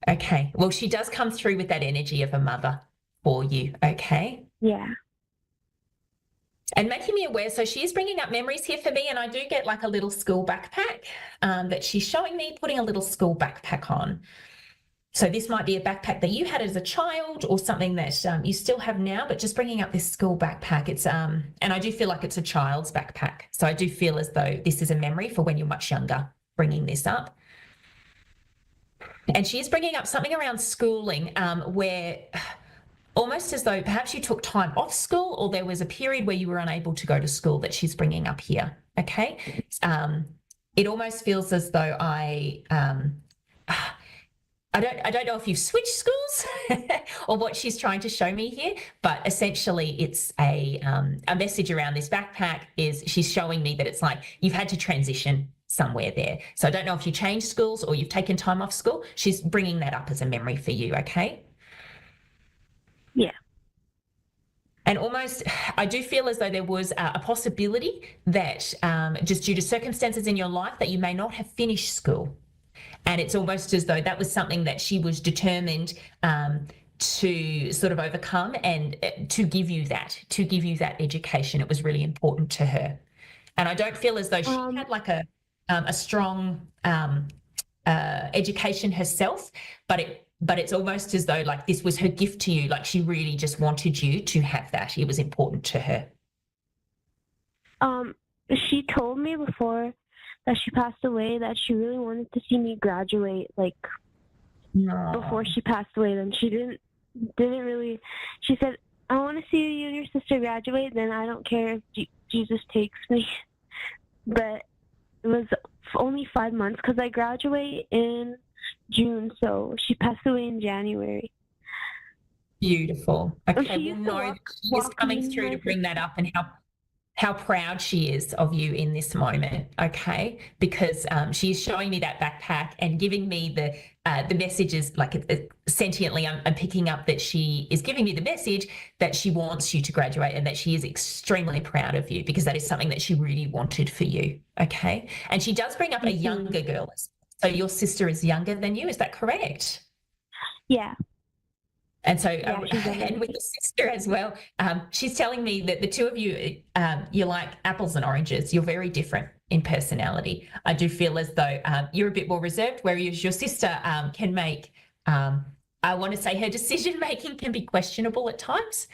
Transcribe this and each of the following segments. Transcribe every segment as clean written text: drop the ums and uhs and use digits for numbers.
Okay. Well, she does come through with that energy of a mother for you. Okay. Yeah. And making me aware, so she is bringing up memories here for me, and I do get like a little school backpack that she's showing me, putting a little school backpack on. So this might be a backpack that you had as a child or something that you still have now, but just bringing up this school backpack. It's and I do feel like it's a child's backpack. So I do feel as though this is a memory for when you're much younger, bringing this up. And she is bringing up something around schooling where almost as though perhaps you took time off school or there was a period where you were unable to go to school that she's bringing up here. Okay. It almost feels as though I don't know if you've switched schools or what she's trying to show me here, but essentially it's a message around this backpack is she's showing me that it's like you've had to transition somewhere there. So I don't know if you changed schools or you've taken time off school. She's bringing that up as a memory for you, okay? Yeah. And almost, I do feel as though there was a possibility that just due to circumstances in your life that you may not have finished school. And it's almost as though that was something that she was determined to sort of overcome and to give you that education. It was really important to her. And I don't feel as though she had like a strong education herself, but it's almost as though like this was her gift to you. Like she really just wanted you to have that. It was important to her. She told me before that she passed away that she really wanted to see me graduate, like before she passed away. Then she didn't really. She said, "I want to see you and your sister graduate. Then I don't care if Jesus takes me." But it was only 5 months because I graduate in June, so she passed away in January. Beautiful. Okay, we know she is coming through to bring that up and how proud she is of you in this moment, okay? Because she is showing me that backpack and giving me the messages, like sentiently, I'm picking up that she is giving me the message that she wants you to graduate and that she is extremely proud of you because that is something that she really wanted for you, okay? And she does bring up a younger girl. So your sister is younger than you, is that correct? Yeah. And so, and with the sister as well, she's telling me that the two of you, you're like apples and oranges. You're very different in personality. I do feel as though you're a bit more reserved, whereas your sister can make, I want to say her decision-making can be questionable at times.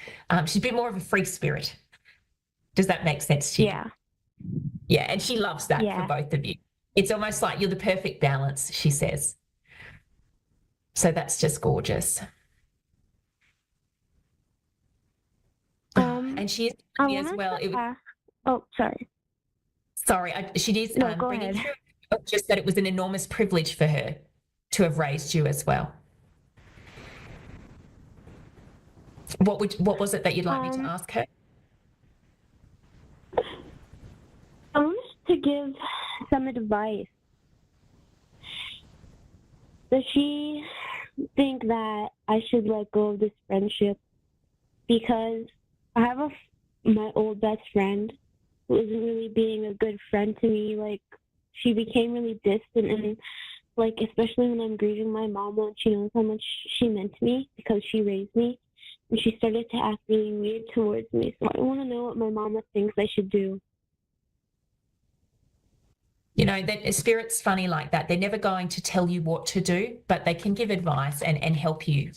She's a bit more of a free spirit. Does that make sense to you? Yeah. Yeah, and she loves that for both of you. It's almost like you're the perfect balance, she says. So that's just gorgeous. And she is me as well. Sorry. Sorry, she is bringing through just that it was an enormous privilege for her to have raised you as well. What was it that you'd like me to ask her? I wanted to give some advice. Does she think that I should let go of this friendship? Because I have my old best friend who isn't really being a good friend to me. Like, she became really distant, and like, especially when I'm grieving my mom, when she knows how much she meant to me because she raised me, and she started to act really weird towards me. So I want to know what my mama thinks I should do. You know, that spirit's funny like that. They're never going to tell you what to do, but they can give advice and help you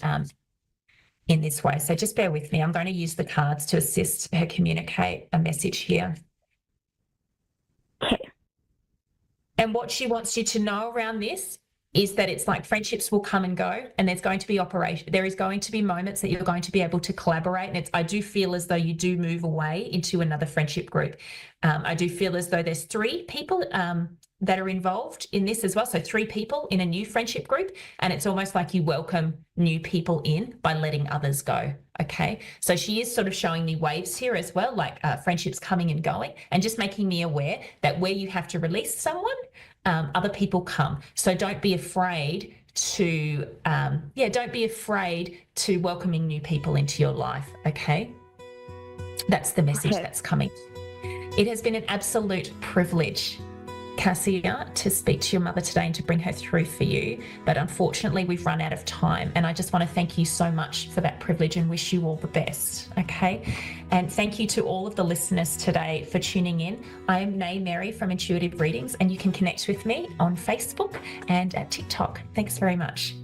in this way. So just bear with me. I'm going to use the cards to assist her communicate a message here. Okay. And what she wants you to know around this is that it's like friendships will come and go, and there is going to be moments that you're going to be able to collaborate. And I do feel as though you do move away into another friendship group. I do feel as though there's 3 people that are involved in this as well. So 3 people in a new friendship group, and it's almost like you welcome new people in by letting others go. Okay. So she is sort of showing me waves here as well, like friendships coming and going, and just making me aware that where you have to release someone, other people come. So don't be afraid to, welcoming new people into your life. Okay. That's the message that's coming. It has been an absolute privilege Cassia, to speak to your mother today and to bring her through for you. But unfortunately, we've run out of time. And I just want to thank you so much for that privilege and wish you all the best. Okay. And thank you to all of the listeners today for tuning in. I am Nay Mary from Intuitive Readings, and you can connect with me on Facebook and at TikTok. Thanks very much.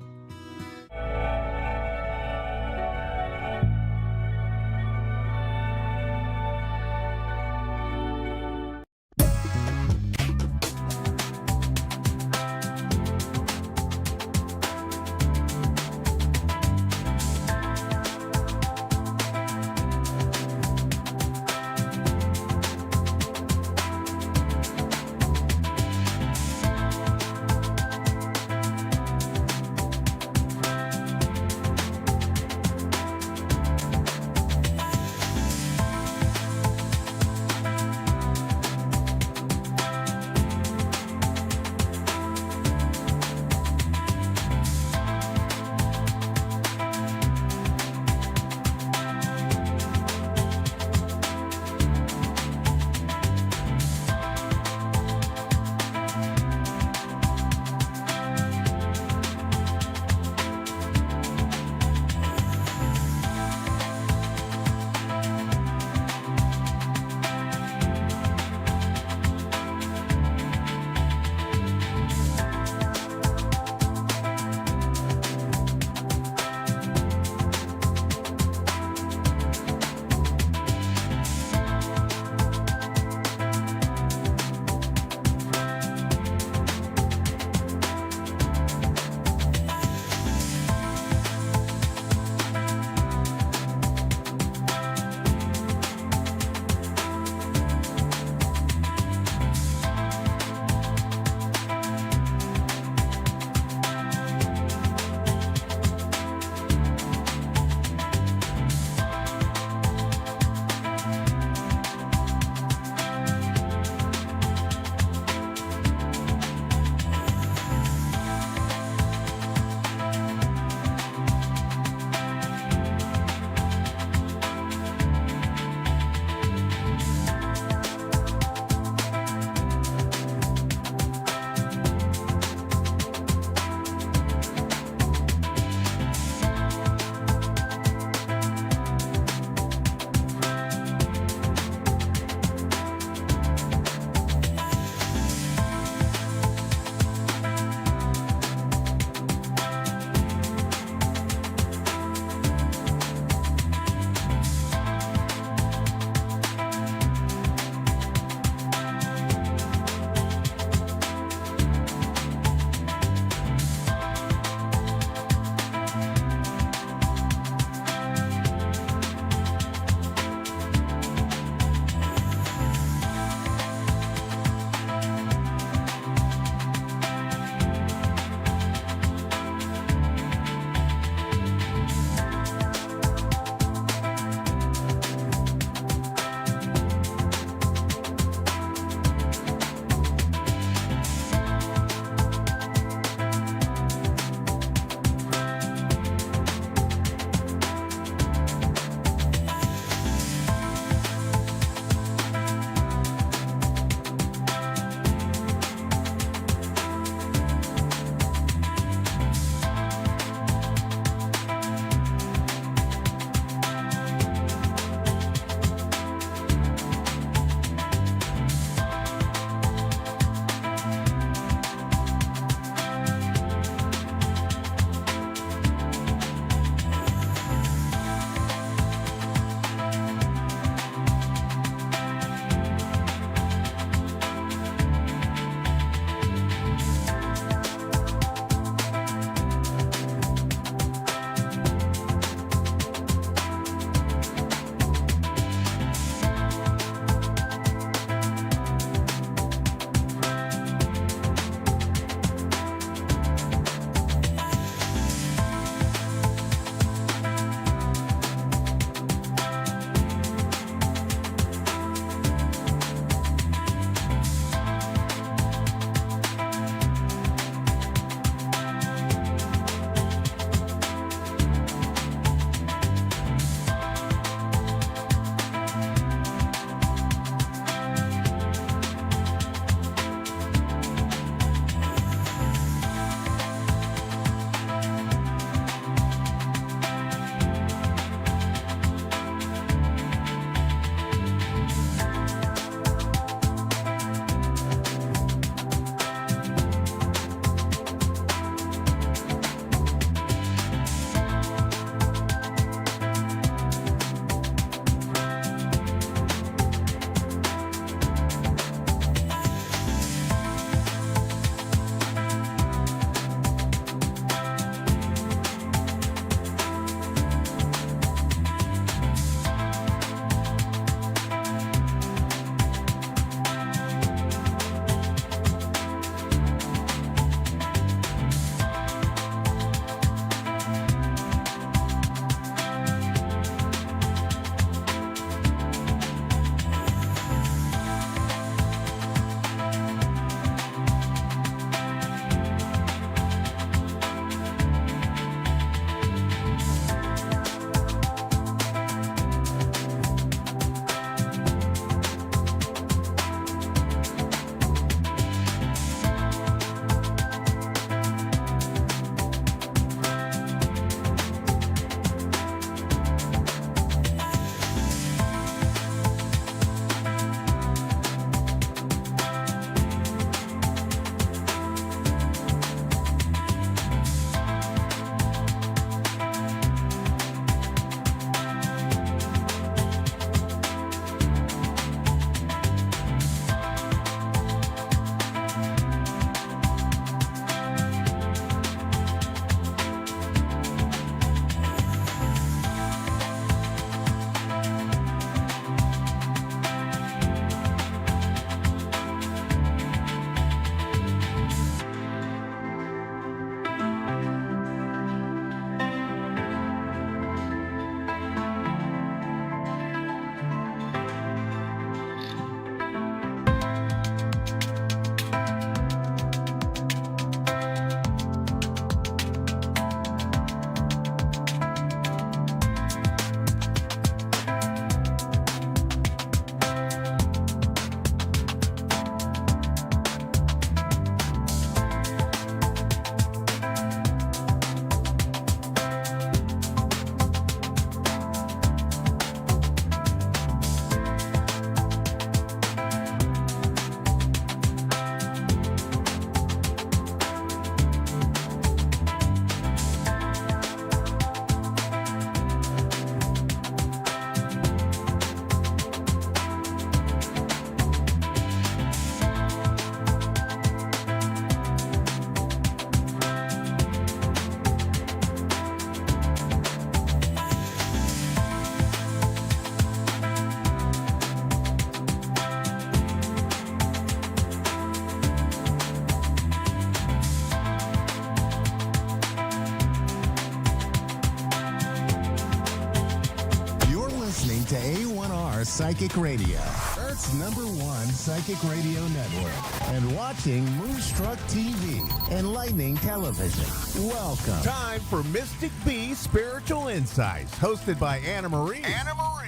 Psychic Radio, Earth's #1 psychic radio network, and watching Moonstruck TV, Enlightening Television. Welcome. Time for Mystic B Spiritual Insights, hosted by Anna Marie.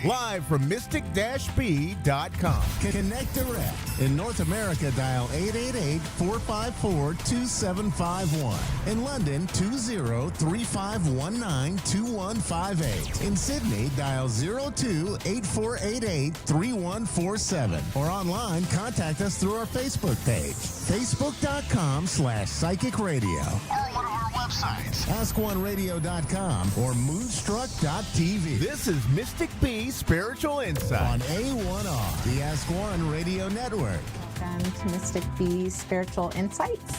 Live from mystic-b.com. Connect direct. In North America, dial 888-454-2751. In London, 20-3519-2158. In Sydney, dial 02-8488-3147. Or online, contact us through our Facebook page, facebook.com/psychic radio. Or one of our websites, askoneradio.com or moonstruck.tv. This is Mystic B Spiritual Insight on A1R, the Ask One Radio Network. Welcome to Mystic B Spiritual Insights.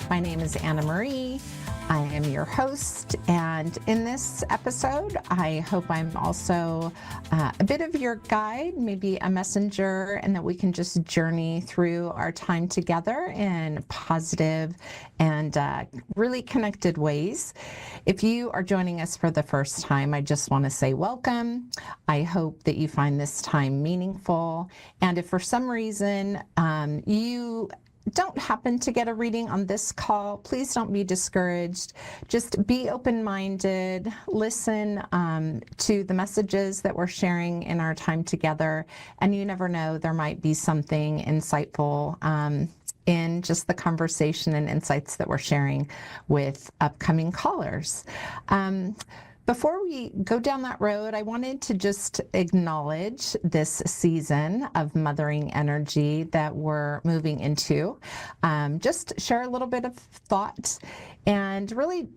My name is Anna Marie. I am your host, and in this episode, I hope I'm also a bit of your guide, maybe a messenger, and that we can just journey through our time together in positive and really connected ways. If you are joining us for the first time, I just want to say welcome. I hope that you find this time meaningful, and if for some reason you don't happen to get a reading on this call, please don't be discouraged. Just be open-minded, listen to the messages that we're sharing in our time together, and you never know, there might be something insightful in just the conversation and insights that we're sharing with upcoming callers. Before we go down that road, I wanted to just acknowledge this season of mothering energy that we're moving into. Just share a little bit of thought and really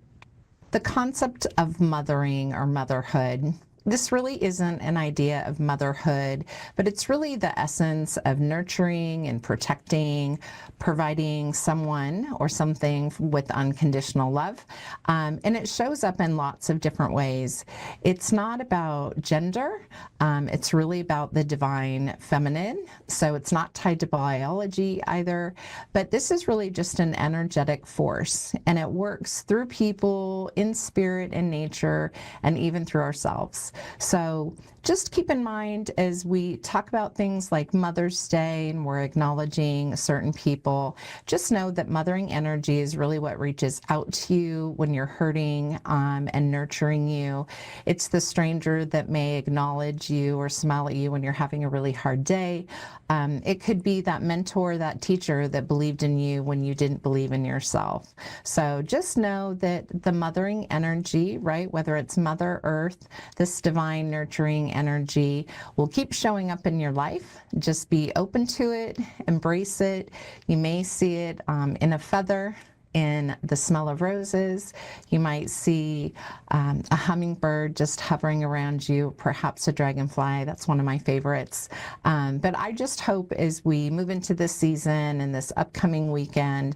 the concept of mothering or motherhood. This really isn't an idea of motherhood, but it's really the essence of nurturing and protecting, providing someone or something with unconditional love. And it shows up in lots of different ways. It's not about gender. It's really about the divine feminine. So it's not tied to biology either, but this is really just an energetic force, and it works through people, in spirit, in nature, and even through ourselves. So just keep in mind as we talk about things like Mother's Day and we're acknowledging certain people, just know that mothering energy is really what reaches out to you when you're hurting and nurturing you. It's the stranger that may acknowledge you or smile at you when you're having a really hard day. It could be that mentor, that teacher that believed in you when you didn't believe in yourself. So just know that the mothering energy, right, whether it's Mother Earth, this divine nurturing energy, will keep showing up in your life. Just be open to it, embrace it. You may see it in a feather, in the smell of roses. You might see a hummingbird just hovering around you, perhaps a dragonfly. That's one of my favorites. But I just hope as we move into this season and this upcoming weekend,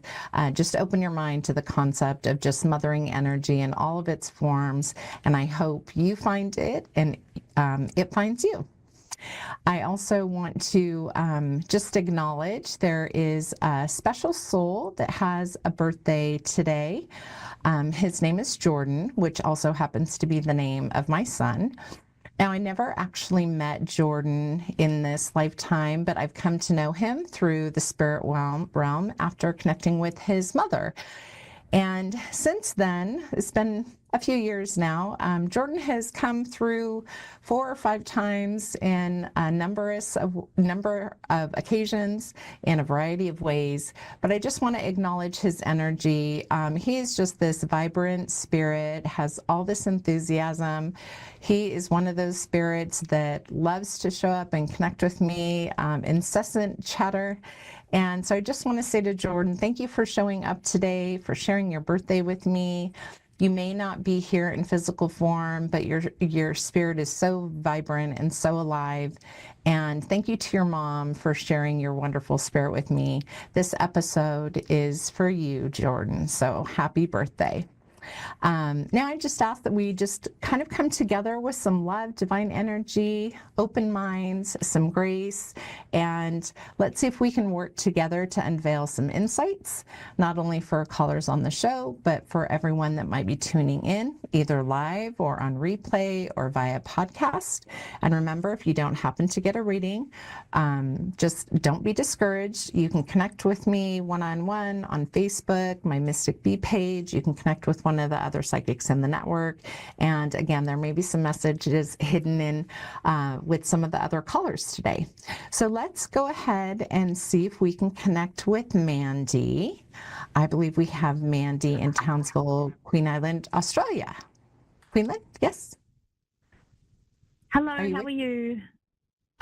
just open your mind to the concept of just mothering energy in all of its forms. And I hope you find it and it finds you. I also want to just acknowledge there is a special soul that has a birthday today. His name is Jordan, which also happens to be the name of my son. Now, I never actually met Jordan in this lifetime, but I've come to know him through the spirit realm after connecting with his mother. And since then, it's been a few years now, Jordan has come through 4 or 5 times in a number of occasions in a variety of ways. But I just want to acknowledge his energy. He is just this vibrant spirit, has all this enthusiasm. He is one of those spirits that loves to show up and connect with me, incessant chatter. And so I just want to say to Jordan, thank you for showing up today, for sharing your birthday with me. You may not be here in physical form, but your spirit is so vibrant and so alive. And thank you to your mom for sharing your wonderful spirit with me. This episode is for you, Jordan. So happy birthday. Now I just ask that we just kind of come together with some love, divine energy, open minds, some grace, and let's see if we can work together to unveil some insights, not only for callers on the show, but for everyone that might be tuning in, either live or on replay or via podcast. And remember, if you don't happen to get a reading, just don't be discouraged. You can connect with me one-on-one on Facebook, my Mystic Bee page. You can connect with one of the other psychics in the network. And again, there may be some messages hidden in with some of the other callers today. So let's go ahead and see if we can connect with Mandy. I believe we have Mandy in Townsville, Queen Island, Australia. Queensland, yes? Hello, how are you?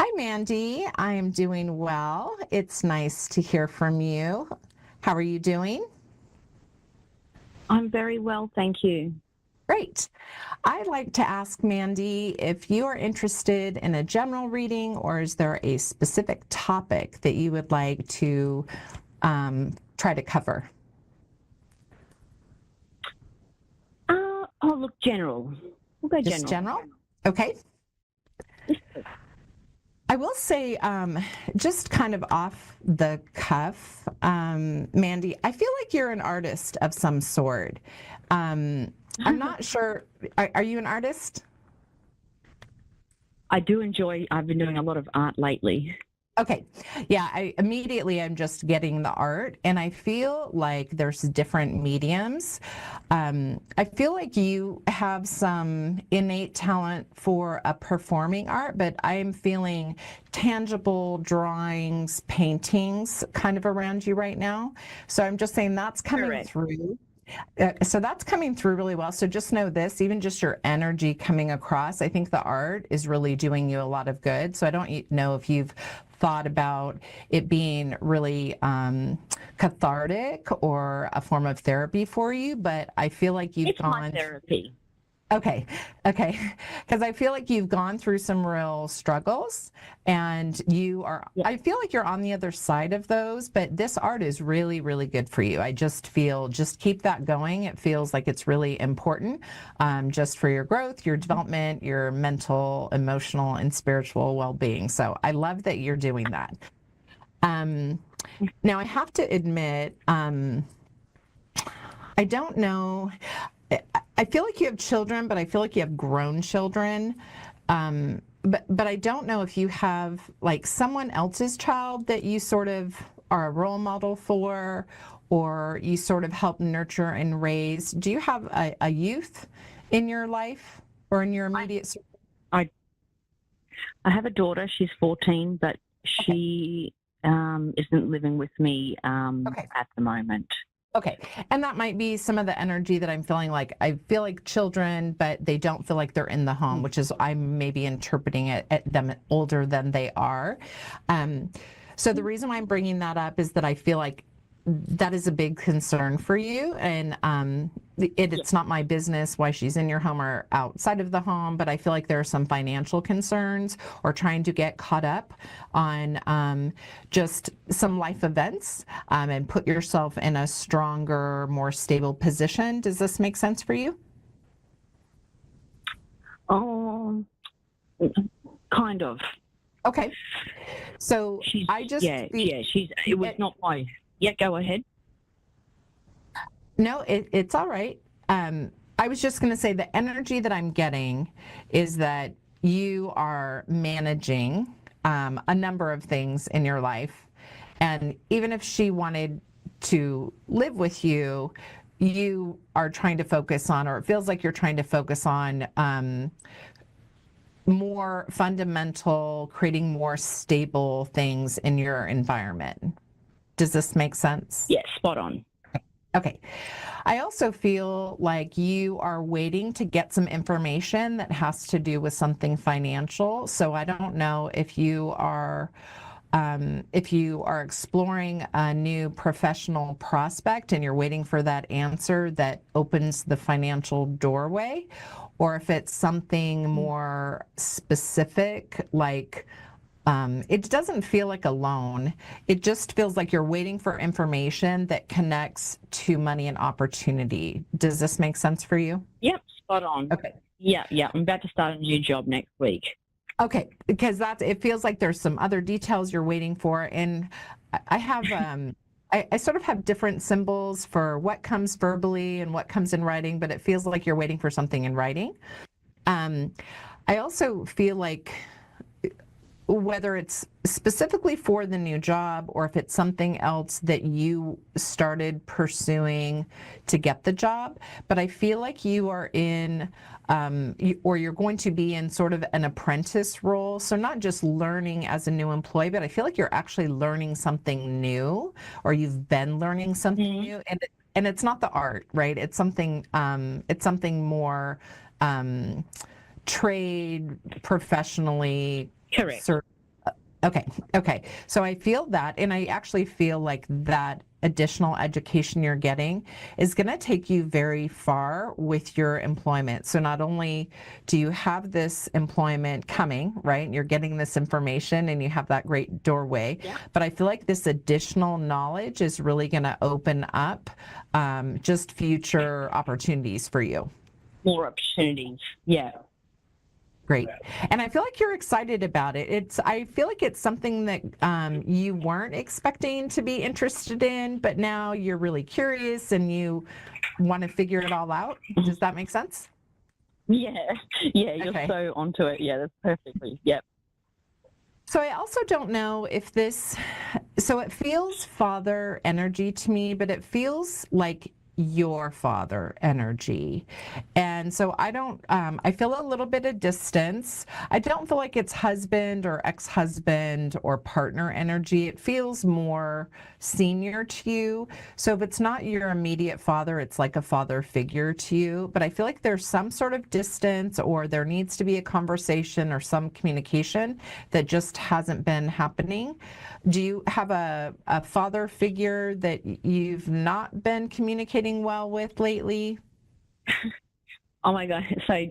Hi, Mandy. I am doing well. It's nice to hear from you. How are you doing? I'm very well, thank you. Great. I'd like to ask Mandy if you are interested in a general reading, or is there a specific topic that you would like to try to cover? Oh, look, general. We'll go general. Just general? Okay. I will say, just kind of off the cuff, Mandy, I feel like you're an artist of some sort. I'm not sure, are you an artist? I do enjoy, I've been doing a lot of art lately. Okay. Yeah, I'm just getting the art, and I feel like there's different mediums. I feel like you have some innate talent for a performing art, but I'm feeling tangible drawings, paintings kind of around you right now. So I'm just saying that's coming Correct. through. So that's coming through really well. So just know this, even just your energy coming across, I think the art is really doing you a lot of good. So I don't know if you've thought about it being really cathartic or a form of therapy for you, but I feel like you've It's gone. my therapy. Okay, because I feel like you've gone through some real struggles, and you are, Yeah. I feel like you're on the other side of those, but this art is really, really good for you. I just feel, just keep that going. It feels like it's really important, just for your growth, your development, your mental, emotional, and spiritual well-being. So I love that you're doing that. Now I have to admit, I don't know, I feel like you have children, but I feel like you have grown children. But I don't know if you have like someone else's child that you sort of are a role model for, or you sort of help nurture and raise. Do you have a youth in your life or in your immediate circle? I have a daughter, she's 14, but she isn't living with me at the moment. Okay. And that might be some of the energy that I'm feeling. Like I feel like children, but they don't feel like they're in the home, which is I'm maybe interpreting it at them older than they are. So the reason why I'm bringing that up is that I feel like that is a big concern for you. And it's not my business why she's in your home or outside of the home, but I feel like there are some financial concerns or trying to get caught up on just some life events and put yourself in a stronger, more stable position. Does this make sense for you? Oh, kind of. Okay. So I just... it was not my... Yeah, go ahead. No, it's all right. I was just going to say the energy that I'm getting is that you are managing a number of things in your life. And even if she wanted to live with you, you are trying to focus on, or it feels like you're trying to focus on more fundamental, creating more stable things in your environment. Does this make sense? Yes, spot on. Okay. I also feel like you are waiting to get some information that has to do with something financial. So I don't know if you are exploring a new professional prospect and you're waiting for that answer that opens the financial doorway, or if it's something more specific, like it doesn't feel like a loan. It just feels like you're waiting for information that connects to money and opportunity. Does this make sense for you? Yep, spot on. Okay. Yeah. I'm about to start a new job next week. Okay, because it feels like there's some other details you're waiting for, and I have I sort of have different symbols for what comes verbally and what comes in writing, but it feels like you're waiting for something in writing. I also feel like whether it's specifically for the new job or if it's something else that you started pursuing to get the job, but I feel like you are in or you're going to be in sort of an apprentice role. So not just learning as a new employee, but I feel like you're actually learning something new, or you've been learning something new. And it's not the art, right? It's something more trade, professionally. Correct. Okay. So I feel that, and I actually feel like that additional education you're getting is going to take you very far with your employment. So not only do you have this employment coming, right, and you're getting this information and you have that great doorway, but I feel like this additional knowledge is really going to open up just future opportunities for you. More opportunities, yeah. Great. And I feel like you're excited about it. I feel like it's something that you weren't expecting to be interested in, but now you're really curious and you want to figure it all out. Does that make sense? Yeah, you're Okay. so onto it. Yeah, that's perfectly. Yep. So I also don't know if so it feels father energy to me, but it feels like your father energy. And so I feel a little bit of distance. I don't feel like it's husband or ex-husband or partner energy. It feels more senior to you. So if it's not your immediate father, it's like a father figure to you. But I feel like there's some sort of distance, or there needs to be a conversation or some communication that just hasn't been happening. Do you have a father figure that you've not been communicating well with lately? Oh my God. So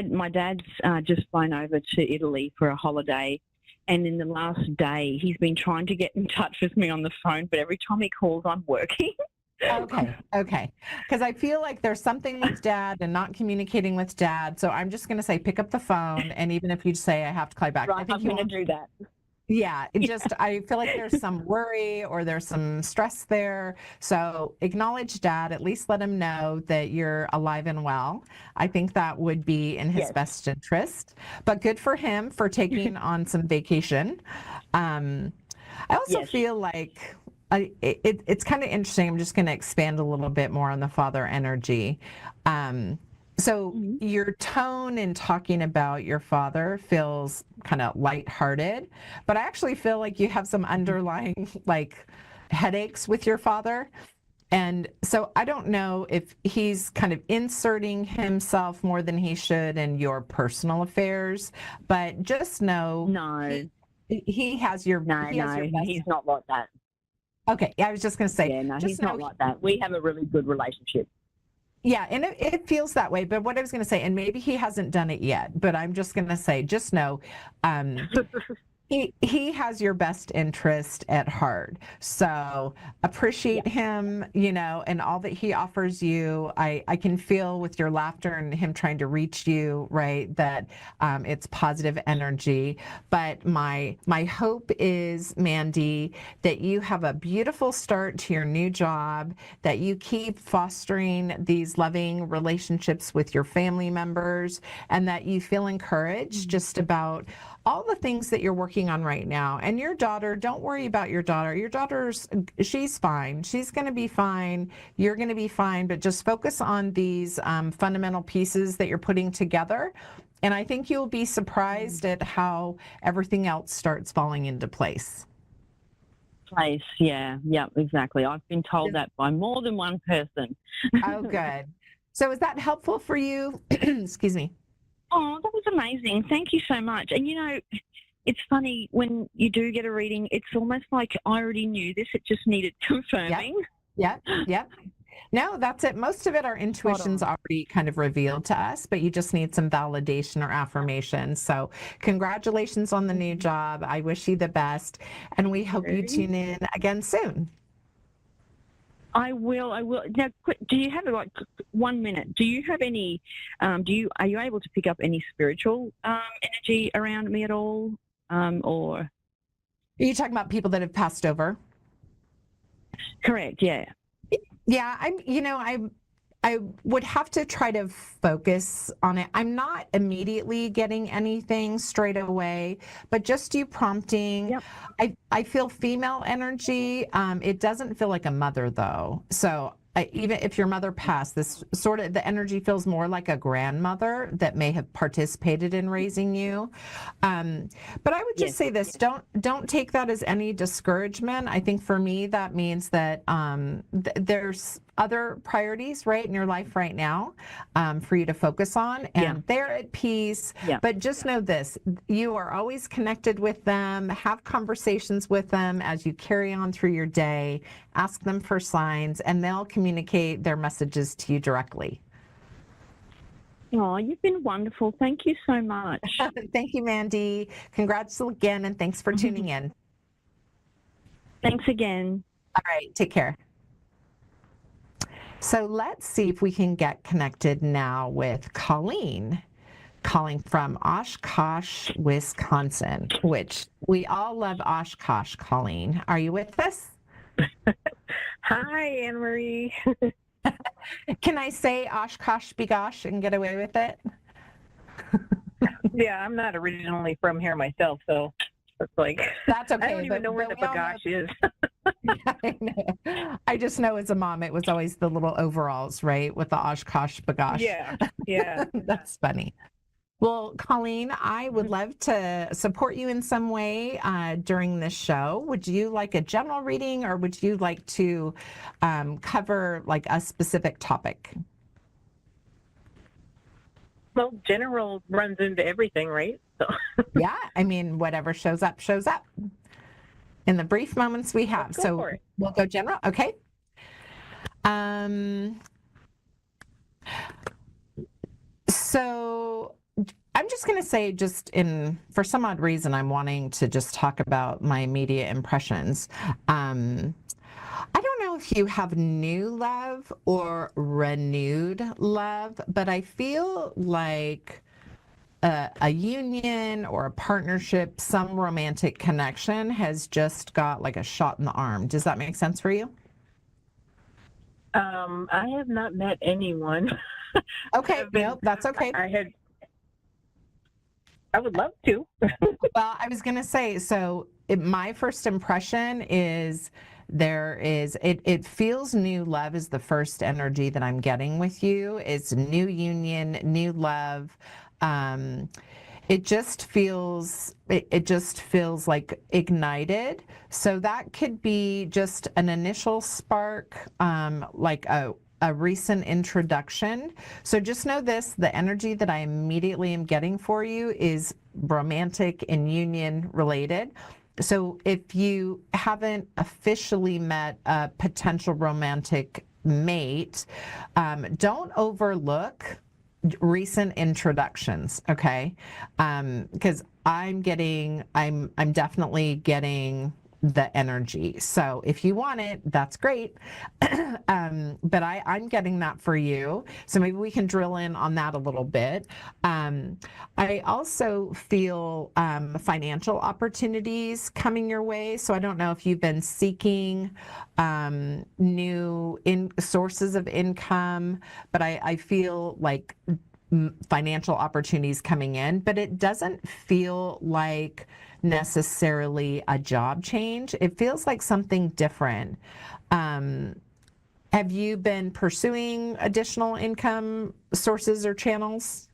my dad's just flown over to Italy for a holiday. And in the last day, he's been trying to get in touch with me on the phone, but every time he calls, I'm working. Okay. Because I feel like there's something with dad and not communicating with dad. So I'm just going to say, pick up the phone. And even if you say I have to call you back, Right, I think I'm going to do that. Yeah, I feel like there's some worry or there's some stress there. So acknowledge dad, at least let him know that you're alive and well. I think that would be in his best interest. But good for him for taking on some vacation. I also feel like it's kind of interesting. I'm just going to expand a little bit more on the father energy. So your tone in talking about your father feels kind of lighthearted, but I actually feel like you have some underlying like headaches with your father. And so I don't know if he's kind of inserting himself more than he should in your personal affairs, but just know he has your he's not like that. Okay, I was just going to say, he's not like that. We have a really good relationship. Yeah, and it feels that way. But what I was going to say, and maybe he hasn't done it yet, but I'm just going to say, just know he has your best interest at heart. So appreciate him, and all that he offers you. I can feel with your laughter and him trying to reach you, right, that it's positive energy. But my hope is, Mandy, that you have a beautiful start to your new job, that you keep fostering these loving relationships with your family members, and that you feel encouraged just about all the things that you're working on right now. And your daughter, don't worry about your daughter. Your she's fine. She's going to be fine. You're going to be fine, but just focus on these fundamental pieces that you're putting together. And I think you'll be surprised at how everything else starts falling into place. Yeah, exactly. I've been told that by more than one person. Oh, good. So is that helpful for you? Excuse me. Oh, that was amazing. Thank you so much. And it's funny when you do get a reading, it's almost like I already knew this. It just needed confirming. Yep. No, that's it. Most of it, our intuition's already kind of revealed to us, but you just need some validation or affirmation. So congratulations on the new job. I wish you the best. And we hope you tune in again soon. I will. Now, do you have like 1 minute? Do you have any? Are you able to pick up any spiritual energy around me at all? Or Are you talking about people that have passed over? correct? Yeah. Yeah, I would have to try to focus on it. I'm not immediately getting anything straight away, but just you prompting. Yep. I feel female energy. It doesn't feel like a mother though. So even if your mother passed, this sort of the energy feels more like a grandmother that may have participated in raising you. But I would just say this: don't take that as any discouragement. I think for me that means that there's other priorities right in your life right now for you to focus on, and they're at peace. But just know this: you are always connected with them. Have conversations with them as you carry on through your day. Ask them for signs, and they'll communicate their messages to you directly. Oh, you've been wonderful. Thank you so much. Thank you, Mandy. Congrats again, and thanks for tuning in. Thanks again. All right, take care. So let's see if we can get connected now with Colleen, calling from Oshkosh, Wisconsin, which we all love Oshkosh. Colleen, are you with us? Hi, Anne Marie. Can I say Oshkosh Bigosh and get away with it? Yeah, I'm not originally from here myself, so it's like that's okay. I don't even know where the bagosh is. I know. I just know as a mom, it was always the little overalls, right, with the Oshkosh Bigosh. Yeah. That's funny. Well, Colleen, I would love to support you in some way during this show. Would you like a general reading, or would you like to cover like a specific topic? Well, general runs into everything, right? So. Yeah, I mean, whatever shows up, shows up in the brief moments we have. So we'll go general. Okay. So I'm just going to say, for some odd reason, I'm wanting to just talk about my immediate impressions. I don't know if you have new love or renewed love, but I feel like a union or a partnership, some romantic connection has just got like a shot in the arm. Does that make sense for you? I have not met anyone. Okay, nope, that's okay. I would love to. Well, I was going to say, so my first impression is it feels new love is the first energy that I'm getting with you. It's new union, new love. It just feels like ignited. So that could be just an initial spark, like a recent introduction. So just know this: the energy that I immediately am getting for you is romantic and union related. So if you haven't officially met a potential romantic mate, don't overlook recent introductions, okay? Because I'm definitely getting the energy. So if you want it, that's great. But I'm getting that for you. So maybe we can drill in on that a little bit. I also feel financial opportunities coming your way. So I don't know if you've been seeking new sources of income, but I feel like financial opportunities coming in, but it doesn't feel like necessarily a job change. It feels like something different. Have you been pursuing additional income sources or channels?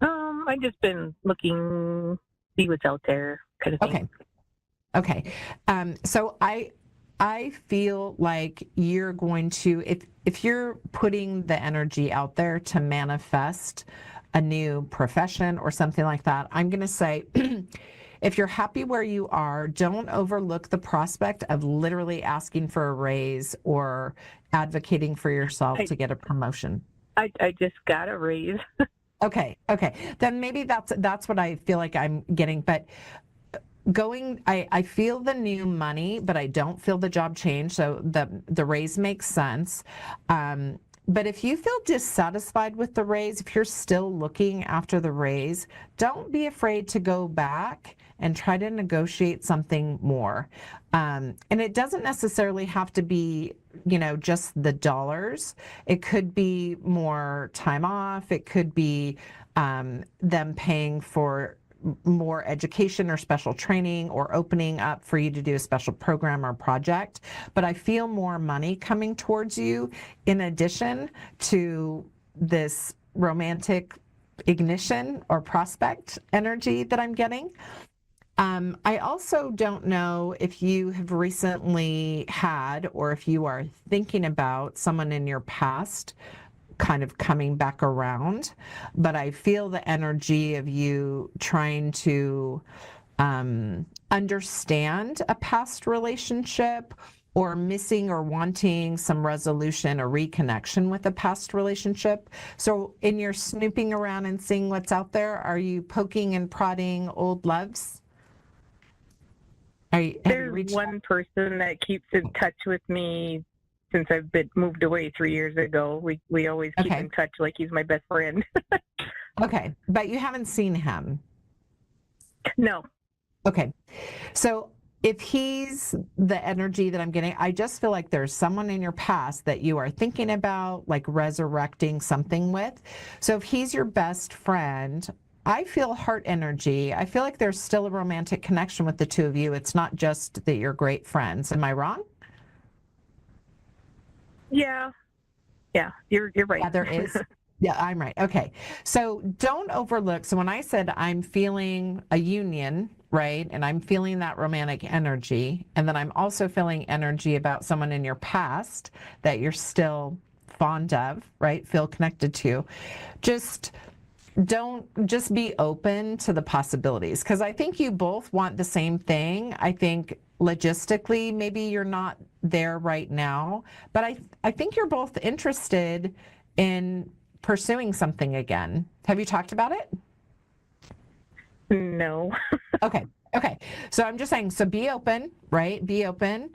I've just been looking, see what's out there, kind of thing. Okay. So I feel like you're going to, if you're putting the energy out there to manifest a new profession or something like that, I'm going to say if you're happy where you are, don't overlook the prospect of literally asking for a raise or advocating for yourself to get a promotion. I just got a raise. Okay. Then maybe that's what I feel like I'm getting. But I feel the new money, but I don't feel the job change. So the raise makes sense. But if you feel dissatisfied with the raise, if you're still looking after the raise, don't be afraid to go back and try to negotiate something more. And it doesn't necessarily have to be, just the dollars. It could be more time off. It could be them paying for more education or special training or opening up for you to do a special program or project. But I feel more money coming towards you in addition to this romantic ignition or prospect energy that I'm getting. I also don't know if you have recently had or if you are thinking about someone in your past kind of coming back around, but I feel the energy of you trying to understand a past relationship or missing or wanting some resolution or reconnection with a past relationship. So in your snooping around and seeing what's out there, are you poking and prodding old loves? There's one person that keeps in touch with me since I've been moved away 3 years ago. We always keep in touch like he's my best friend. Okay, but you haven't seen him? No. Okay, so if he's the energy that I'm getting, I just feel like there's someone in your past that you are thinking about, like resurrecting something with. So if he's your best friend, I feel heart energy. I feel like there's still a romantic connection with the two of you. It's not just that you're great friends. Am I wrong? Yeah, you're right. Yeah, there is. Yeah, I'm right. Okay. So don't overlook. So when I said I'm feeling a union, right, and I'm feeling that romantic energy, and then I'm also feeling energy about someone in your past that you're still fond of, right, feel connected to, just be open to the possibilities, because I think you both want the same thing. I think logistically, maybe you're not there right now, but I think you're both interested in pursuing something again. Have you talked about it? No. Okay. So I'm just saying, so be open, right? Be open.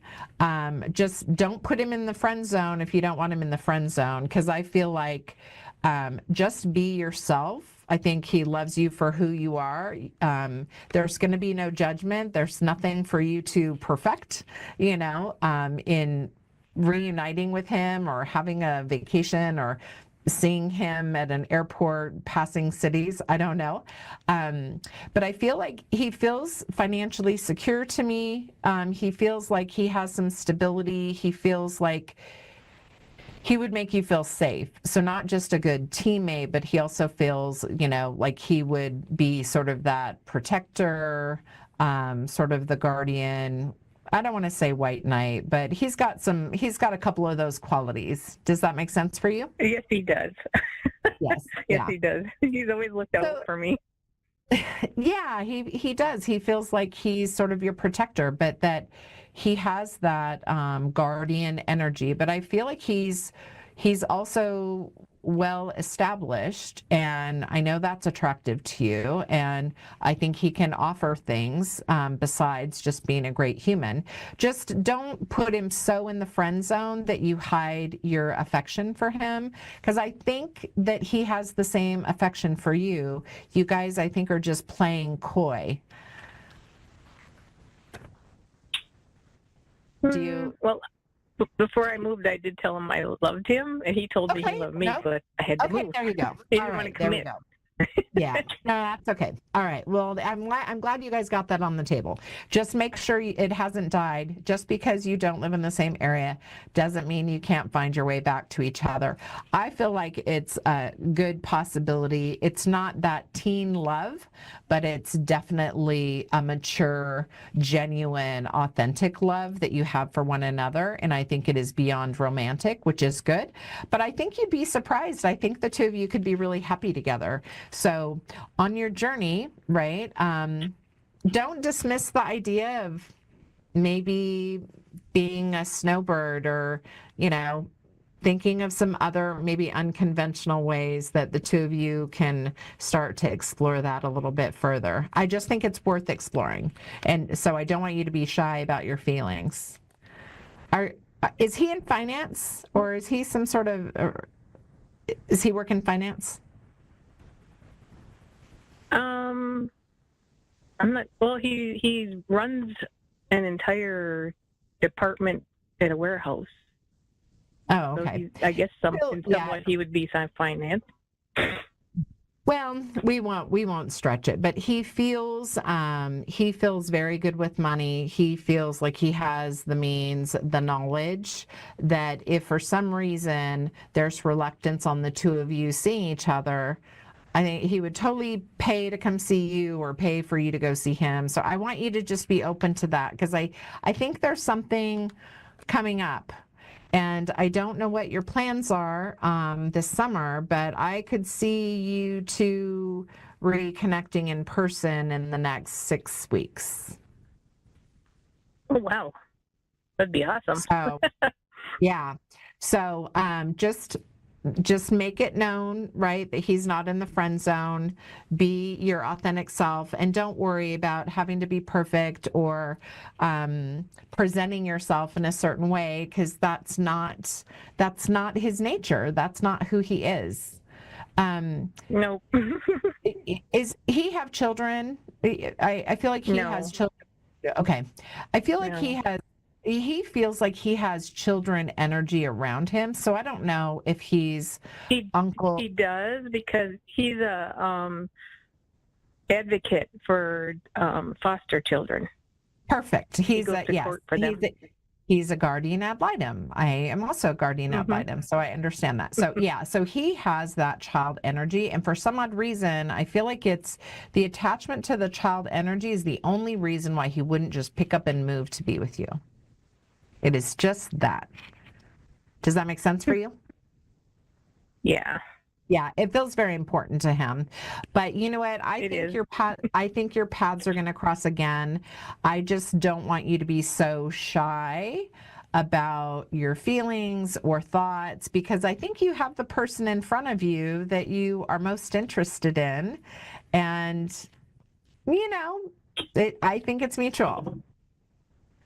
Just don't put him in the friend zone if you don't want him in the friend zone, because I feel like just be yourself. I think he loves you for who you are. There's going to be no judgment. There's nothing for you to perfect, in reuniting with him or having a vacation or seeing him at an airport, passing cities. I don't know. But I feel like he feels financially secure to me. He feels like he has some stability. He feels like he would make you feel safe. So not just a good teammate, but he also feels, like he would be sort of that protector, sort of the guardian. I don't want to say white knight, but he's got a couple of those qualities. Does that make sense for you? Yes, he does. Yes. Yes, he does. He's always looked out for me. Yeah, he does. He feels like he's sort of your protector, but that he has that guardian energy. But I feel like he's also well established, and I know that's attractive to you, and I think he can offer things besides just being a great human. Just don't put him so in the friend zone that you hide your affection for him, because I think that he has the same affection for you. You guys, I think, are just playing coy. Do you? Well, before I moved, I did tell him I loved him, and he told me he loved me, but I had to move. There you go. He All didn't want right, to commit. there we go. Yeah, no, that's okay. All right. Well, I'm glad you guys got that on the table. Just make sure it hasn't died. Just because you don't live in the same area doesn't mean you can't find your way back to each other. I feel like it's a good possibility. It's not that teen love, but it's definitely a mature, genuine, authentic love that you have for one another. And I think it is beyond romantic, which is good. But I think you'd be surprised. I think the two of you could be really happy together. So on your journey, right, don't dismiss the idea of maybe being a snowbird, or, thinking of some other maybe unconventional ways that the two of you can start to explore that a little bit further. I just think it's worth exploring. And so I don't want you to be shy about your feelings. Is he in finance, or is he some sort of, is he working finance? I'm not, well, he runs an entire department at a warehouse. Oh, okay. So I guess somewhat he would be finance. Well, we won't stretch it, but he feels very good with money. He feels like he has the means, the knowledge, that if for some reason there's reluctance on the two of you seeing each other, I think he would totally pay to come see you or pay for you to go see him. So I want you to just be open to that, because I think there's something coming up. And I don't know what your plans are this summer, but I could see you two reconnecting in person in the next 6 weeks. Oh, wow. That'd be awesome. So, yeah. So just make it known, right, that he's not in the friend zone. Be your authentic self, and don't worry about having to be perfect or presenting yourself in a certain way, because that's not his nature. That's not who he is. No. Is he have children? I feel like he has children. Okay. I feel like he feels like he has children energy around him. So I don't know if he's uncle. He does, because he's a advocate for foster children. Perfect. He's a guardian ad litem. I am also a guardian ad litem, so I understand that. So yeah, so he has that child energy, and for some odd reason, I feel like it's the attachment to the child energy is the only reason why he wouldn't just pick up and move to be with you. It is just that. Does that make sense for you? Yeah. Yeah, it feels very important to him. But you know what? I think your paths are going to cross again. I just don't want you to be so shy about your feelings or thoughts, because I think you have the person in front of you that you are most interested in. And, I think it's mutual.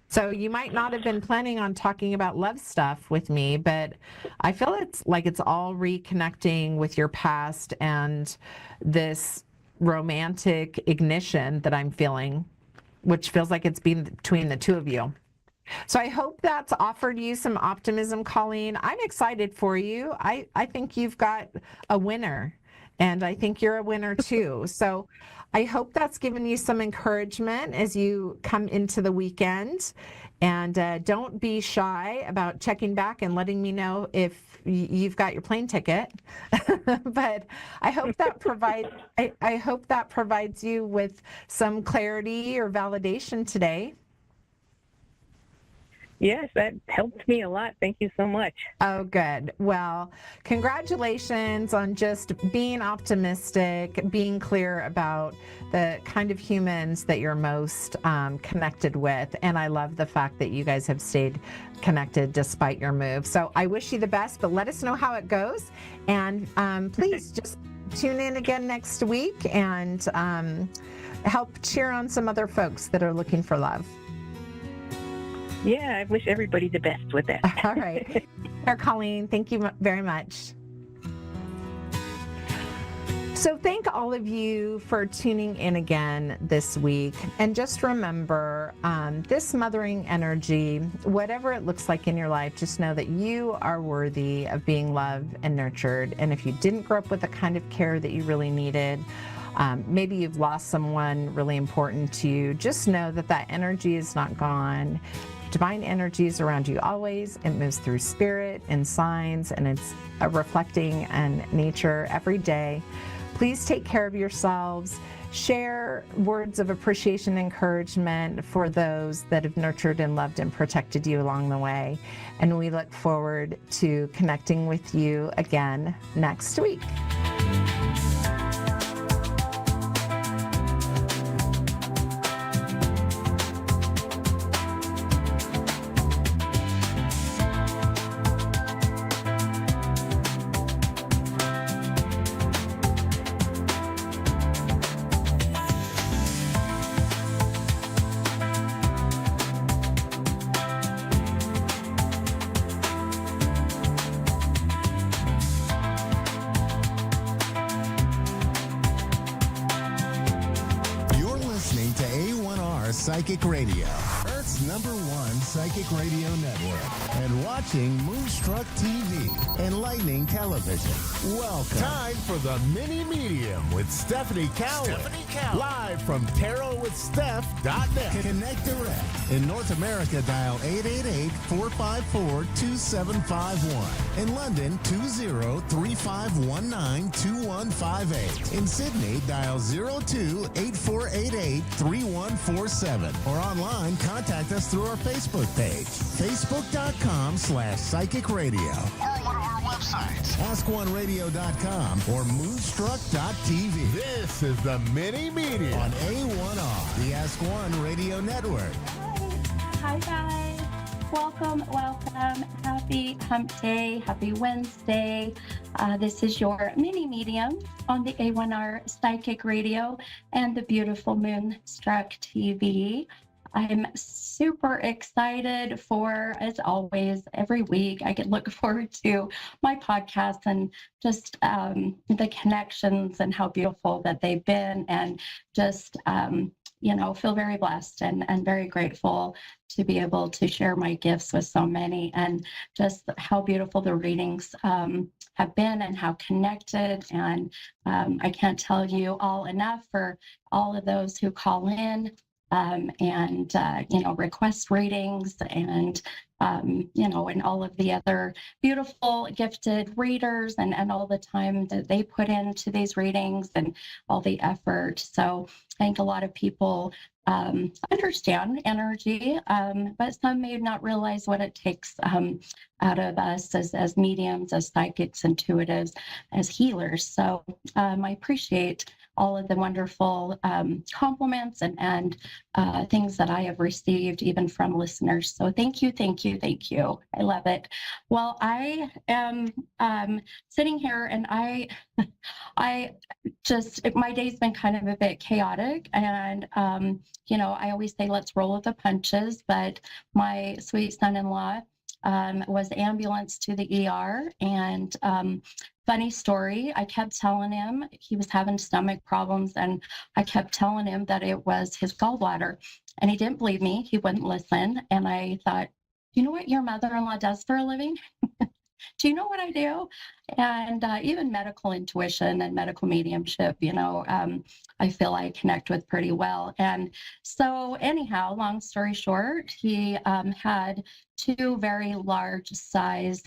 So you might not have been planning on talking about love stuff with me, but I feel it's all reconnecting with your past and this romantic ignition that I'm feeling, which feels like it's been between the two of you. So I hope that's offered you some optimism, Colleen. I'm excited for you. I think you've got a winner, and I think you're a winner too. So I hope that's given you some encouragement as you come into the weekend. And don't be shy about checking back and letting me know if you've got your plane ticket. But I hope that provides you with some clarity or validation today. Yes, that helped me a lot. Thank you so much. Oh, good. Well, congratulations on just being optimistic, being clear about the kind of humans that you're most connected with. And I love the fact that you guys have stayed connected despite your move. So I wish you the best, but let us know how it goes. And please just tune in again next week and help cheer on some other folks that are looking for love. Yeah, I wish everybody the best with that. All right. Colleen, thank you very much. So thank all of you for tuning in again this week. And just remember, this mothering energy, whatever it looks like in your life, just know that you are worthy of being loved and nurtured. And if you didn't grow up with the kind of care that you really needed, maybe you've lost someone really important to you, just know that that energy is not gone. Divine energy is around you always. It moves through spirit and signs, and it's reflecting in nature every day. Please take care of yourselves. Share words of appreciation and encouragement for those that have nurtured and loved and protected you along the way. And we look forward to connecting with you again next week. Psychic Radio, Earth's #1 psychic radio network, and watching Moonstruck TV, Enlightening Television. Welcome. Time for the Mini Medium with Stephanie Cowan. Live from TarotWithSteph.net. Connect direct. In North America, dial 888-454-2751. In London, 20-3519-2158. In Sydney, dial 02-8488-3147. Or online, contact us through our Facebook page, facebook.com/psychic radio. Or one of our websites, askoneradio.com or moonstruck.tv. This is the Mini Medium On A1R, the Ask One Radio Network. Hi guys. Welcome. Happy Hump Day. Happy Wednesday. This is your mini medium on the A1R Psychic Radio and the beautiful Moonstruck TV. I'm super excited for, as always, every week I can look forward to my podcasts and just the connections and how beautiful that they've been, and just feel very blessed and very grateful to be able to share my gifts with so many, and just how beautiful the readings have been and how connected. And I can't tell you all enough for all of those who call in and request readings, and and all of the other beautiful gifted readers, and all the time that they put into these readings and all the effort. So I think a lot of people understand energy, but some may not realize what it takes out of us as mediums, as psychics, intuitives, as healers. So I appreciate all of the wonderful compliments and things that I have received, even from listeners. So thank you. I love it. Well, I am sitting here, and I just, my day's been kind of a bit chaotic, and I always say let's roll with the punches, but my sweet son-in-law was ambulanced to the ER, and funny story, I kept telling him he was having stomach problems, and I kept telling him that it was his gallbladder, and he didn't believe me. He wouldn't listen. And I thought, you know what your mother-in-law does for a living? Do you know what I do? And even medical intuition and medical mediumship, I feel I connect with pretty well. And so anyhow, long story short, he had 2 very large size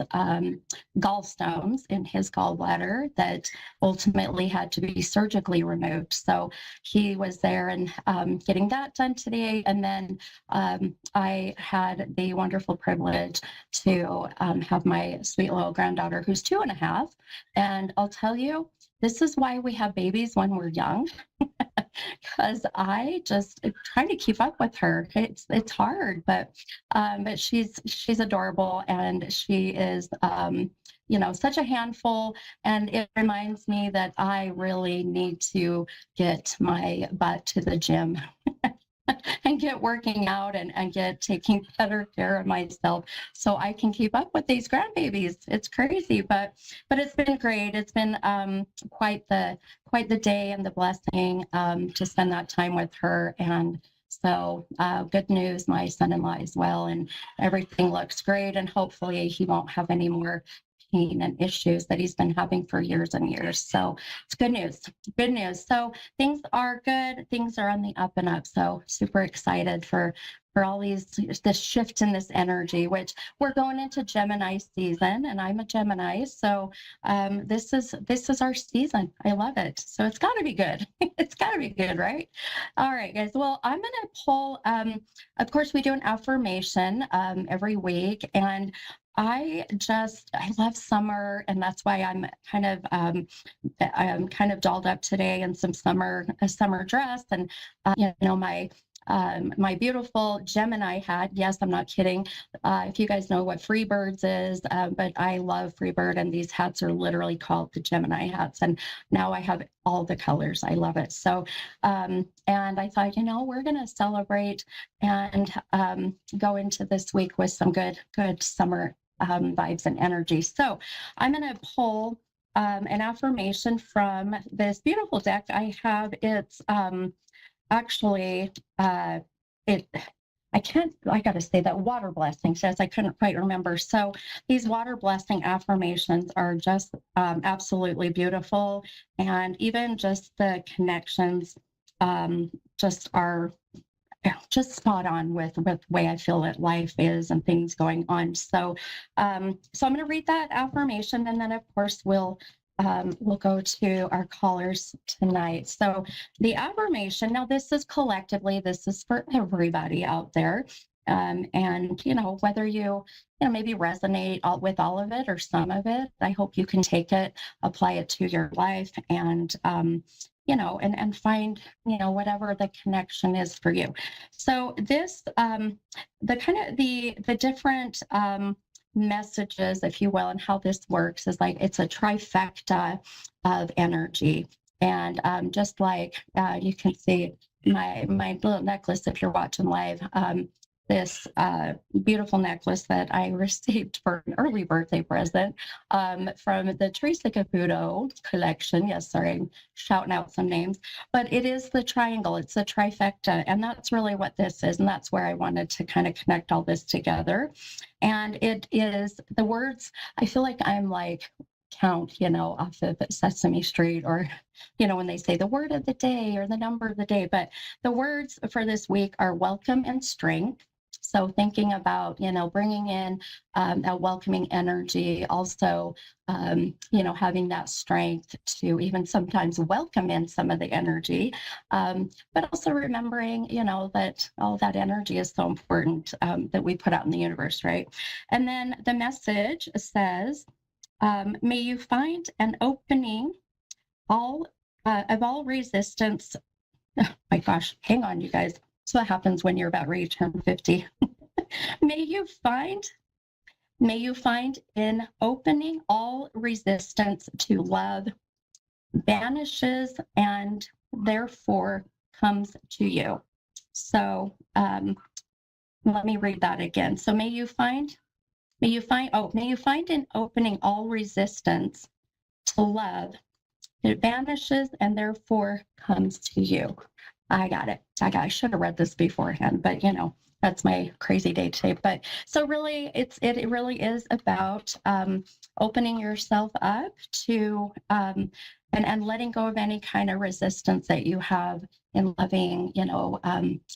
gallstones in his gallbladder that ultimately had to be surgically removed. So he was there and getting that done today. And then I had the wonderful privilege to have my sweet little granddaughter, who's 2.5. And I'll tell you, this is why we have babies when we're young, because I just trying to keep up with her. It's hard, but she's adorable, and she is such a handful. And it reminds me that I really need to get my butt to the gym and get working out and get taking better care of myself so I can keep up with these grandbabies. It's crazy, but it's been great. It's been quite the day and the blessing to spend that time with her. And so good news, my son-in-law as well, and everything looks great, and hopefully he won't have any more pain and issues that he's been having for years and years. So it's good news. So things are good. Things are on the up and up. So super excited for all this shift in this energy, which we're going into Gemini season, and I'm a Gemini. So this is our season. I love it. So it's got to be good. It's got to be good, right? All right, guys. Well, I'm going to pull, of course, we do an affirmation every week, and I love summer, and that's why I'm kind of dolled up today in a summer dress, and my beautiful Gemini hat. Yes, I'm not kidding. If you guys know what Freebirds is, but I love Freebird, and these hats are literally called the Gemini hats. And now I have all the colors. I love it. So, and I thought, we're going to celebrate and go into this week with some good summer vibes and energy. So I'm going to pull an affirmation from this beautiful deck I have. It's actually I got to say that water blessing says I couldn't quite remember. So these water blessing affirmations are just absolutely beautiful. And even just the connections just are just spot on with the way I feel that life is and things going on. So, so I'm going to read that affirmation, and then of course we'll go to our callers tonight. So the affirmation, now this is collectively, this is for everybody out there. And, whether you maybe resonate with all of it or some of it, I hope you can take it, apply it to your life, and, and find, whatever the connection is for you. So this, the different, messages, if you will, and how this works is like it's a trifecta of energy. And just like you can see my little necklace, if you're watching live, this beautiful necklace that I received for an early birthday present from the Teresa Caputo collection. Yes, sorry, I'm shouting out some names, but it is the triangle. It's a trifecta, and that's really what this is, and that's where I wanted to kind of connect all this together. And it is the words, I feel like I'm like Count, off of Sesame Street, or, when they say the word of the day or the number of the day. But the words for this week are welcome and strength. So thinking about, bringing in a welcoming energy, also, having that strength to even sometimes welcome in some of the energy, but also remembering, that all that energy is so important that we put out in the universe, right? And then the message says, may you find an opening of all resistance. Oh my gosh, hang on, you guys. That's what happens when you're about ready to turn 50. May you find in opening all resistance to love vanishes and therefore comes to you. So let me read that again. So may you find in opening all resistance to love, it vanishes and therefore comes to you. I got it. I should have read this beforehand, but that's my crazy day today. But so really, it really is about opening yourself up to and letting go of any kind of resistance that you have in loving,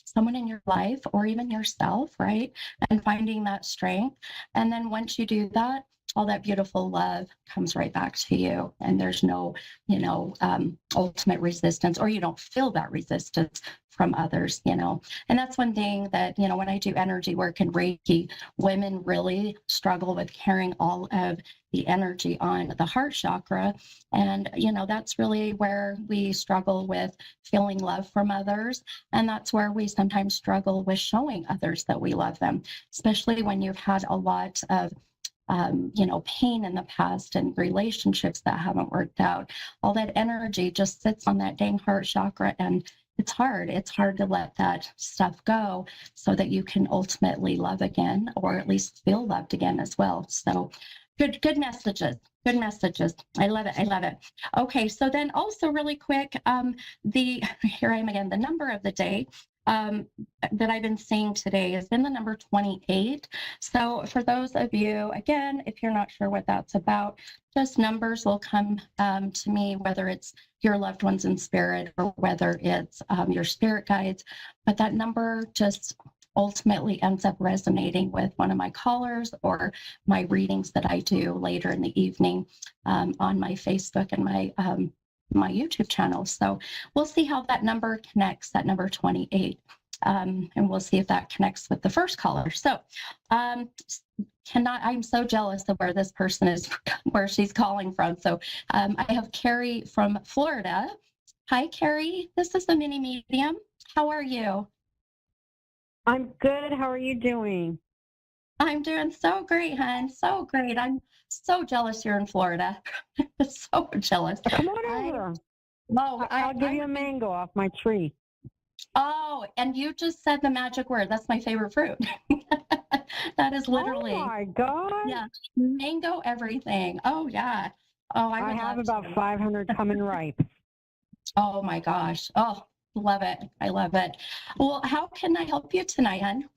someone in your life or even yourself, right? And finding that strength. And then once you do that, all that beautiful love comes right back to you. And there's no, ultimate resistance, or you don't feel that resistance from others, And that's one thing that, when I do energy work and Reiki, women really struggle with carrying all of the energy on the heart chakra. And, that's really where we struggle with feeling love from others. And that's where we sometimes struggle with showing others that we love them, especially when you've had a lot of pain in the past and relationships that haven't worked out. All that energy just sits on that dang heart chakra, and it's hard. It's hard to let that stuff go so that you can ultimately love again, or at least feel loved again as well. So good messages. Good messages. I love it. I love it. Okay. So then also really quick, here I am again, the number of the day that I've been seeing today has been the number 28. So for those of you, again, if you're not sure what that's about, just numbers will come to me, whether it's your loved ones in spirit or whether it's your spirit guides. But that number just ultimately ends up resonating with one of my callers or my readings that I do later in the evening on my Facebook and my YouTube channel. So we'll see how that number connects, that number 28. And we'll see if that connects with the first caller. So I'm so jealous of where this person is, where she's calling from. So I have Carrie from Florida. Hi, Carrie. This is the mini medium. How are you? I'm good. How are you doing? I'm doing so great, hon. So great. I'm so jealous you're in Florida. So jealous. Come on over. I'll give you a mango off my tree. Oh, and you just said the magic word. That's my favorite fruit. That is literally. Oh my God. Yeah. Mango everything. Oh yeah. Oh, I have about 500 coming ripe. Oh my gosh. Oh, Love it. I love it. Well, how can I help you tonight, hon?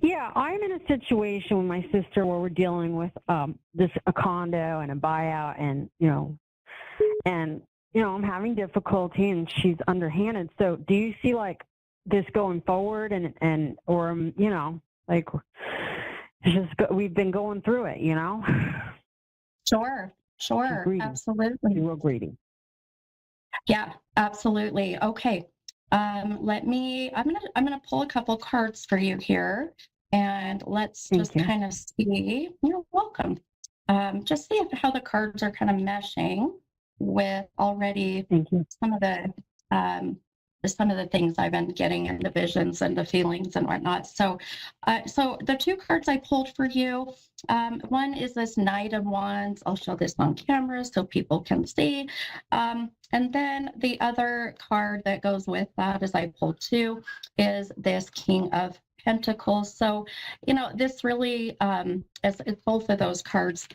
Yeah, I'm in a situation with my sister where we're dealing with a condo and a buyout, and I'm having difficulty, and she's underhanded. So, do you see like this going forward, or like we've been going through it, Sure, absolutely. She's real greedy. Yeah, absolutely. Okay. I'm gonna pull a couple cards for you here, and let's just kind of see. You're welcome. Just see how the cards are kind of meshing with already some of the things I've been getting in the visions and the feelings and whatnot. So the two cards I pulled for you, one is this Knight of Wands. I'll show this on camera so people can see. And then the other card that goes with that, as I pulled two, is this King of Pentacles. So, this really, as both of those cards,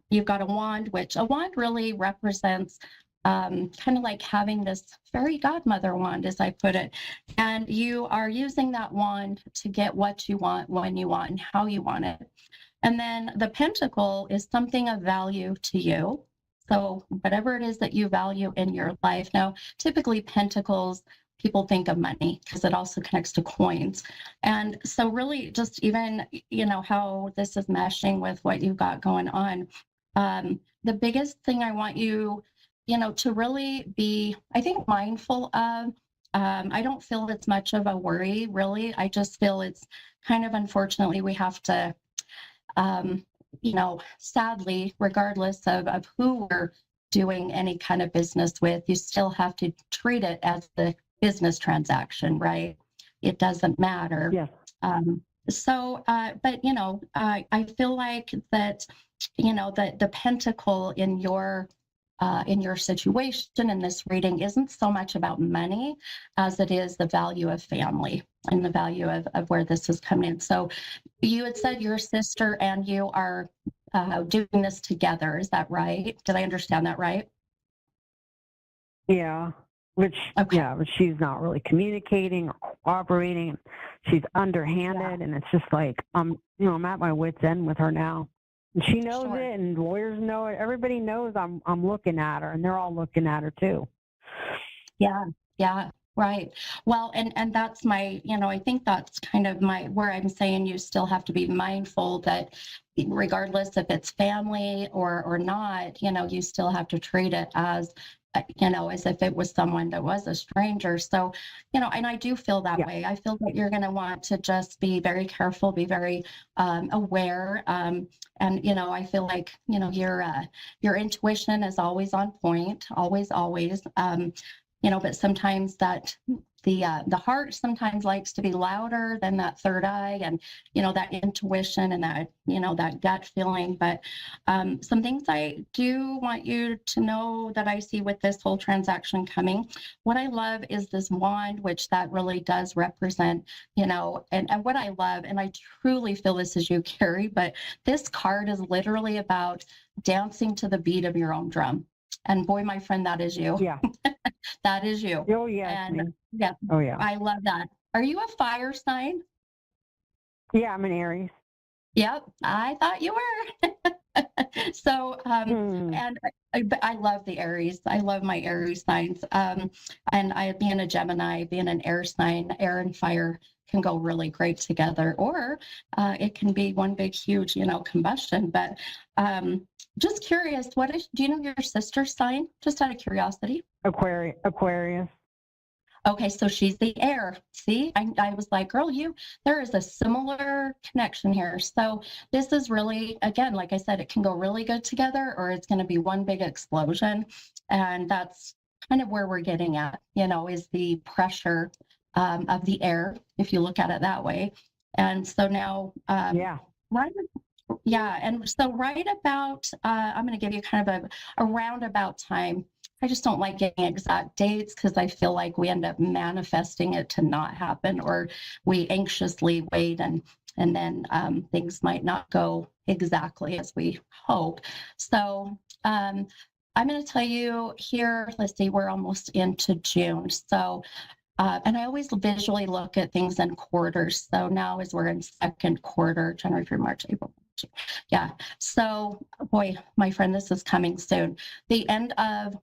you've got a wand, which a wand really represents kind of like having this fairy godmother wand, as I put it. And you are using that wand to get what you want, when you want, and how you want it. And then the pentacle is something of value to you. So whatever it is that you value in your life. Now, typically pentacles, people think of money because it also connects to coins. And so really just even, how this is meshing with what you've got going on. The biggest thing I want you to really be, I think, mindful of. I don't feel it's much of a worry, really. I just feel it's kind of, unfortunately, we have to, sadly, regardless of who we're doing any kind of business with, you still have to treat it as the business transaction, right? It doesn't matter. Yeah. But I feel like that, that the pentacle in your situation in this reading isn't so much about money as it is the value of family and the value of where this is coming in. So you had said your sister and you are doing this together. Is that right? Did I understand that right? Yeah. But she's not really communicating or cooperating. She's underhanded, and it's just like I'm at my wit's end with her now. And she knows it, and lawyers know it. Everybody knows I'm looking at her, and they're all looking at her too. Yeah, right. Well, and that's my, I think that's kind of where I'm saying you still have to be mindful that regardless if it's family or not, you still have to treat it as if it was someone that was a stranger. So, and I do feel that way. I feel that you're going to want to just be very careful, be very aware. And, I feel like, your intuition is always on point, always. But sometimes that the heart sometimes likes to be louder than that third eye and, that intuition and that, that gut feeling. But some things I do want you to know that I see with this whole transaction coming. What I love is this wand, which that really does represent, and what I love, and I truly feel this is you, Carrie, but this card is literally about dancing to the beat of your own drum. And boy, my friend, that is you. Yeah. That is you. Oh, yeah. And yeah. Oh, yeah. I love that. Are you a fire sign? Yeah, I'm an Aries. Yep. I thought you were. So, and I love the Aries. I love my Aries signs. And being a Gemini, being an air sign, air and fire can go really great together, or it can be one big, huge, combustion. But just curious, do you know your sister's sign? Just out of curiosity. Aquarius. Okay, so she's the air. See, I was like, girl, there is a similar connection here. So this is really, again, like I said, it can go really good together, or it's going to be one big explosion. And that's kind of where we're getting at, is the pressure of the air, if you look at it that way. And so now, and so right about, I'm going to give you kind of a roundabout time. I just don't like getting exact dates because I feel like we end up manifesting it to not happen, or we anxiously wait and then things might not go exactly as we hope. So I'm going to tell you here, let's see, we're almost into June. So, and I always visually look at things in quarters. So now as we're in second quarter, January, February, March, April. Yeah. So, boy, my friend, this is coming soon. The end of,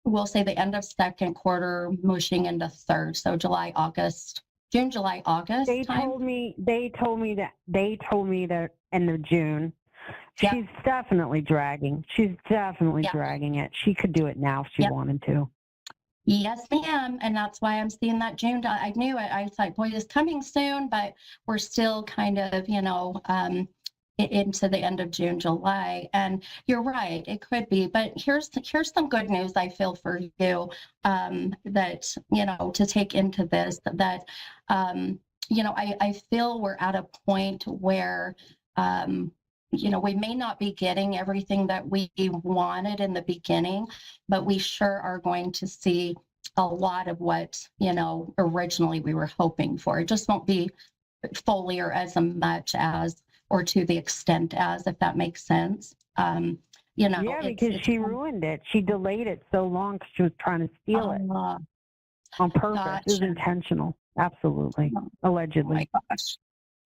we'll say the end of second quarter, mushing into third. So July, August, June, July, August. They told me that end of June. Yep. She's definitely dragging. She's definitely dragging it. She could do it now if she wanted to. Yes, ma'am. And that's why I'm seeing that June. I knew it. I thought, boy, it's coming soon, but we're still kind of, into the end of June, July. And you're right, it could be. But here's some good news I feel for you, that, to take into this, that, I feel we're at a point where, we may not be getting everything that we wanted in the beginning, but we sure are going to see a lot of what, originally we were hoping for. It just won't be fully or as much as, or to the extent as, if that makes sense. Yeah, because she ruined it. She delayed it so long because she was trying to steal it on purpose. Gotcha. It was intentional. Absolutely. Allegedly. Oh my gosh.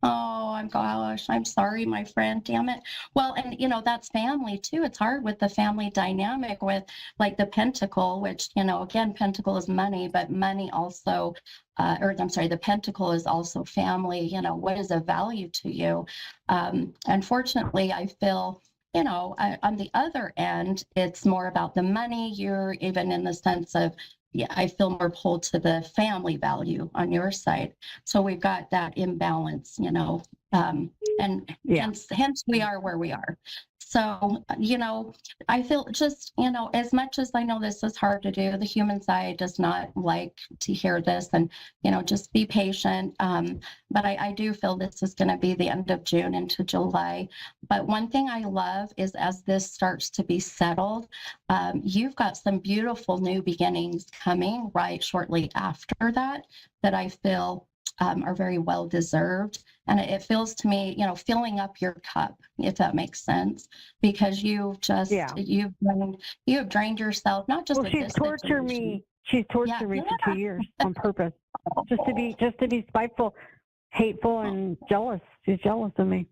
Oh, my gosh. I'm sorry, my friend. Damn it. Well, and that's family too. It's hard with the family dynamic with like the pentacle, which, again, pentacle is money, but money also, the pentacle is also family. What is of value to you? Unfortunately, I feel, on the other end, it's more about the money. You're even in the sense of, I feel more pulled to the family value on your side. So we've got that imbalance, and hence we are where we are. So, I feel just, as much as I know this is hard to do, the human side does not like to hear this, and, just be patient. But I do feel this is going to be the end of June into July. But one thing I love is as this starts to be settled, you've got some beautiful new beginnings coming right shortly after that I feel are very well deserved. And it feels to me, filling up your cup, if that makes sense, because you've just, you have drained yourself, not just. Well, she's tortured me. She's tortured me for 2 years on purpose, just to be spiteful, hateful, and jealous. She's jealous of me.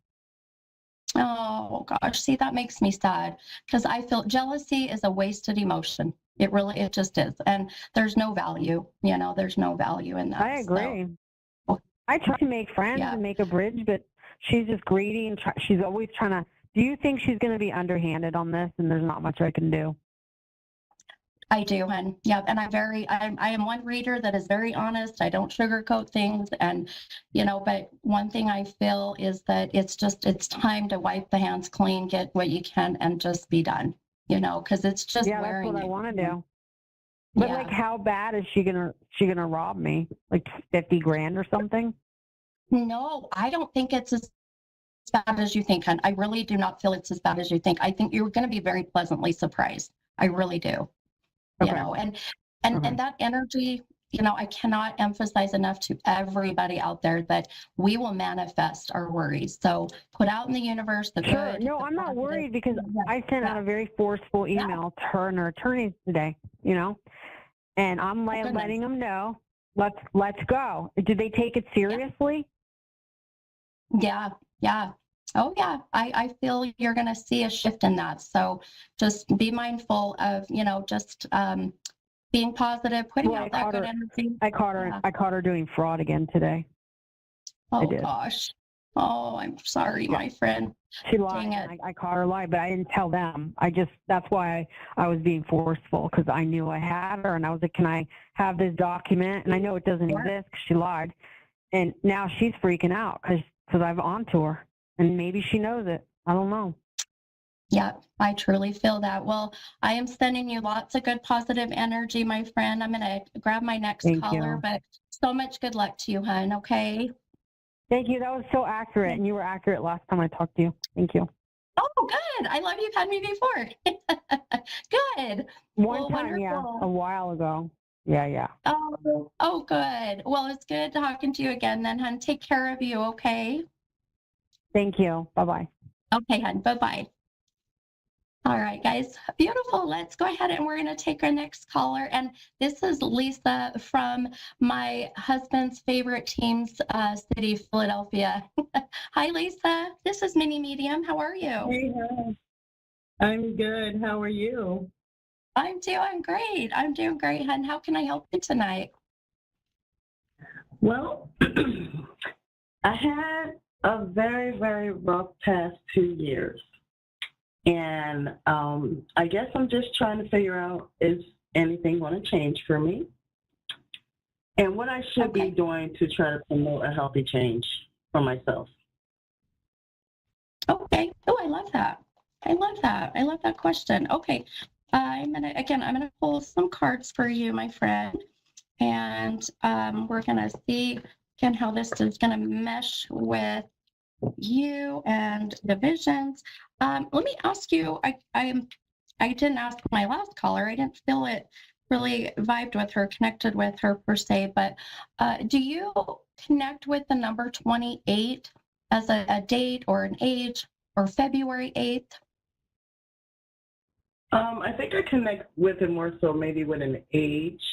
Oh gosh, see, that makes me sad because I feel jealousy is a wasted emotion. It just is. And there's no value, there's no value in that. I agree. So, I try to make friends and make a bridge, but she's just greedy and she's always trying to. Do you think she's going to be underhanded on this and there's not much I can do? I do, and and I am one reader that is very honest. I don't sugarcoat things, and but one thing I feel is that it's time to wipe the hands clean, get what you can, and just be done. Because it's just wearing. That's what I want to do. But like, how bad is she gonna rob me? Like 50 grand or something? No, I don't think it's as bad as you think, hon. I really do not feel it's as bad as you think. I think you're going to be very pleasantly surprised. I really do. Okay. And that energy, I cannot emphasize enough to everybody out there that we will manifest our worries. So put out in the universe the good. No, I'm not worried because I sent out a very forceful email to her and her attorneys today, and I'm letting them know, let's go. Did they take it seriously? Yeah. Oh, yeah. I feel you're going to see a shift in that. So just be mindful of, just being positive, putting out that good energy. I caught her doing fraud again today. Oh, gosh. Oh, I'm sorry, my friend. She lied. I caught her lie, but I didn't tell them. That's why I was being forceful, because I knew I had her, and I was like, can I have this document? And I know it doesn't exist because she lied. And now she's freaking out because I've onto her. And maybe she knows it. I don't know. Yeah, I truly feel that. Well, I am sending you lots of good positive energy, my friend. I'm going to grab my next caller, but so much good luck to you, hon. Okay. Thank you. That was so accurate. And you were accurate last time I talked to you. Thank you. Oh, good. I love you've had me before. Good. One time, a while ago. Yeah. Oh, good. Well, it's good talking to you again then, hon. Take care of you, okay? Thank you. Bye-bye. Okay, hon. Bye-bye. All right, guys. Beautiful. Let's go ahead and we're going to take our next caller. And this is Lisa from my husband's favorite team's city, Philadelphia. Hi, Lisa. This is Mini Medium. How are you? Hey, hi. I'm good. How are you? I'm doing great. I'm doing great. And how can I help you tonight? Well, I had a very, very rough past 2 years. And I guess I'm just trying to figure out, is anything going to change for me? And what I should be doing to try to promote a healthy change for myself. Okay. Oh, I love that. I love that. I love that question. Okay. I'm gonna pull some cards for you, my friend. And we're gonna see again how this is gonna mesh with you and the visions. Let me ask you, I didn't ask my last caller. I didn't feel it really vibed with her, connected with her per se, but do you connect with the number 28 as a date or an age or February 8th? I think I connect with it more so maybe with an age.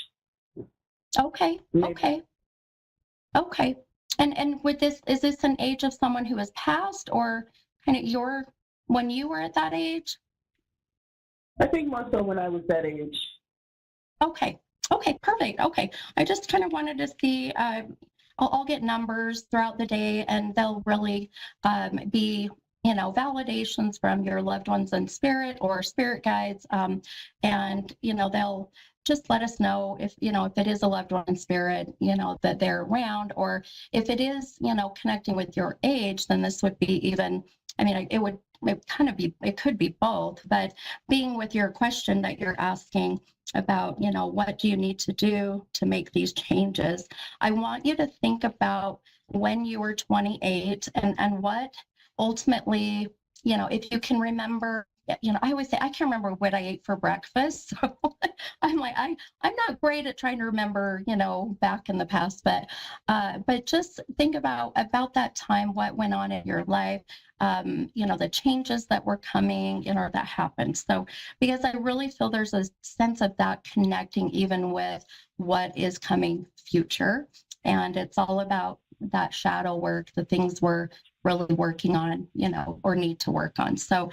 Okay, Maybe. okay. And with this, is this an age of someone who has passed or kind of when you were at that age? I think more so when I was that age. Okay, perfect. Okay, I just kind of wanted to see, I'll get numbers throughout the day and they'll really be, validations from your loved ones in spirit or spirit guides. And, they'll just let us know if it is a loved one in spirit, that they're around, or if it is, connecting with your age, then this would be even, it could be both, but being with your question that you're asking about, what do you need to do to make these changes? I want you to think about when you were 28 and what ultimately, if you can remember, I always say, I can't remember what I ate for breakfast. So I'm like, I'm not great at trying to remember, back in the past, but just think about that time, what went on in your life, the changes that were coming, that happened. So, because I really feel there's a sense of that connecting even with what is coming future. And it's all about that shadow work, the things we're really working on, or need to work on. So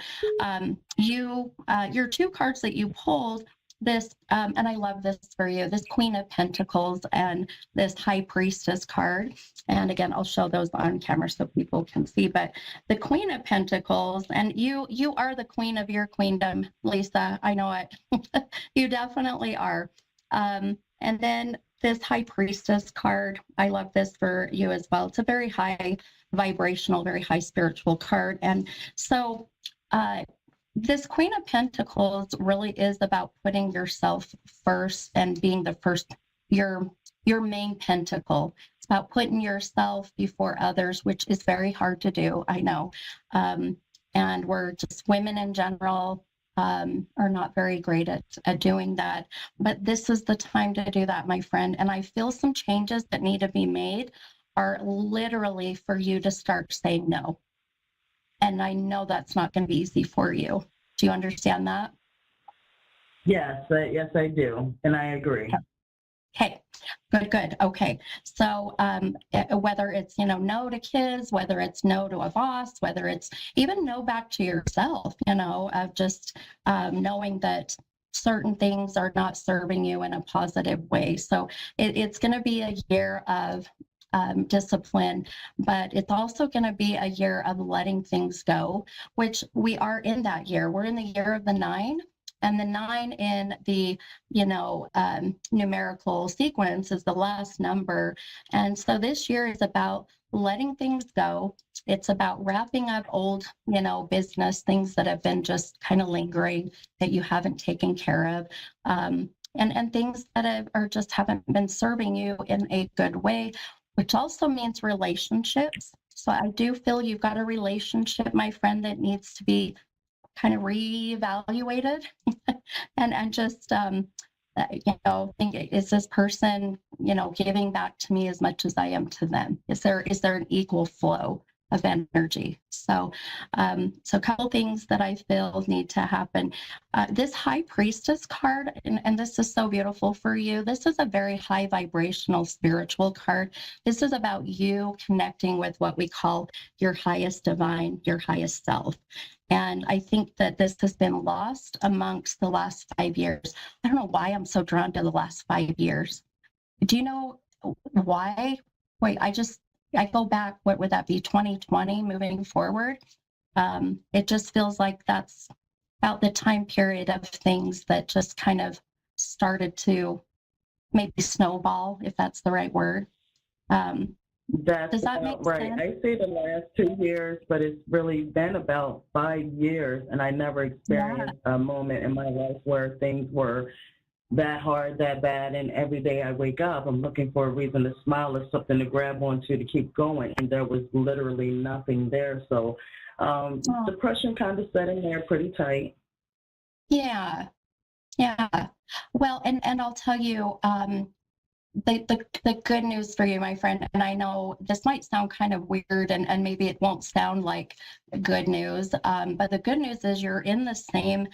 your two cards that you pulled, this, and I love this for you, this Queen of Pentacles and this High Priestess card. And again, I'll show those on camera so people can see, but the Queen of Pentacles, and you are the queen of your queendom, Lisa. I know it. You definitely are. And then this High Priestess card, I love this for you as well. It's a very high vibrational, very high spiritual card. And so this Queen of Pentacles really is about putting yourself first and being the first, your main pentacle. It's about putting yourself before others, which is very hard to do, I know. And we're just, women in general are not very great at doing that. But this is the time to do that, my friend. And I feel some changes that need to be made are literally for you to start saying no. And I know that's not going to be easy for you. Do you understand that? Yes, I do. And I agree. Okay, good. Okay. So whether it's, no to kids, whether it's no to a boss, whether it's even no back to yourself, of just knowing that certain things are not serving you in a positive way. So it's going to be a year of discipline, but it's also going to be a year of letting things go, which we are in that year. We're in the year of the 9, and the 9 in the numerical sequence is the last number. And so this year is about letting things go. It's about wrapping up old business, things that have been just kind of lingering that you haven't taken care of, and things that are just haven't been serving you in a good way, which also means relationships. So I do feel you've got a relationship, my friend, that needs to be kind of reevaluated and just, think, is this person, giving back to me as much as I am to them? Is there an equal flow? of energy. So, so a couple things that I feel need to happen. This High Priestess card, and this is so beautiful for you. This is a very high vibrational spiritual card. This is about you connecting with what we call your highest divine, your highest self. And I think that this has been lost amongst the last 5 years. I don't know why I'm so drawn to the last 5 years. Do you know why? Wait, I go back, what would that be, 2020 moving forward? It just feels like that's about the time period of things that just kind of started to maybe snowball, if that's the right word. That's does that make right. sense? I say the last 2 years, but it's really been about 5 years, and I never experienced a moment in my life where things were that hard, that bad, and every day I wake up, I'm looking for a reason to smile or something to grab onto to keep going, and there was literally nothing there. So depression kind of set in there pretty tight. Yeah. Well, and I'll tell you, the good news for you, my friend, and I know this might sound kind of weird and maybe it won't sound like good news, but the good news is you're in the same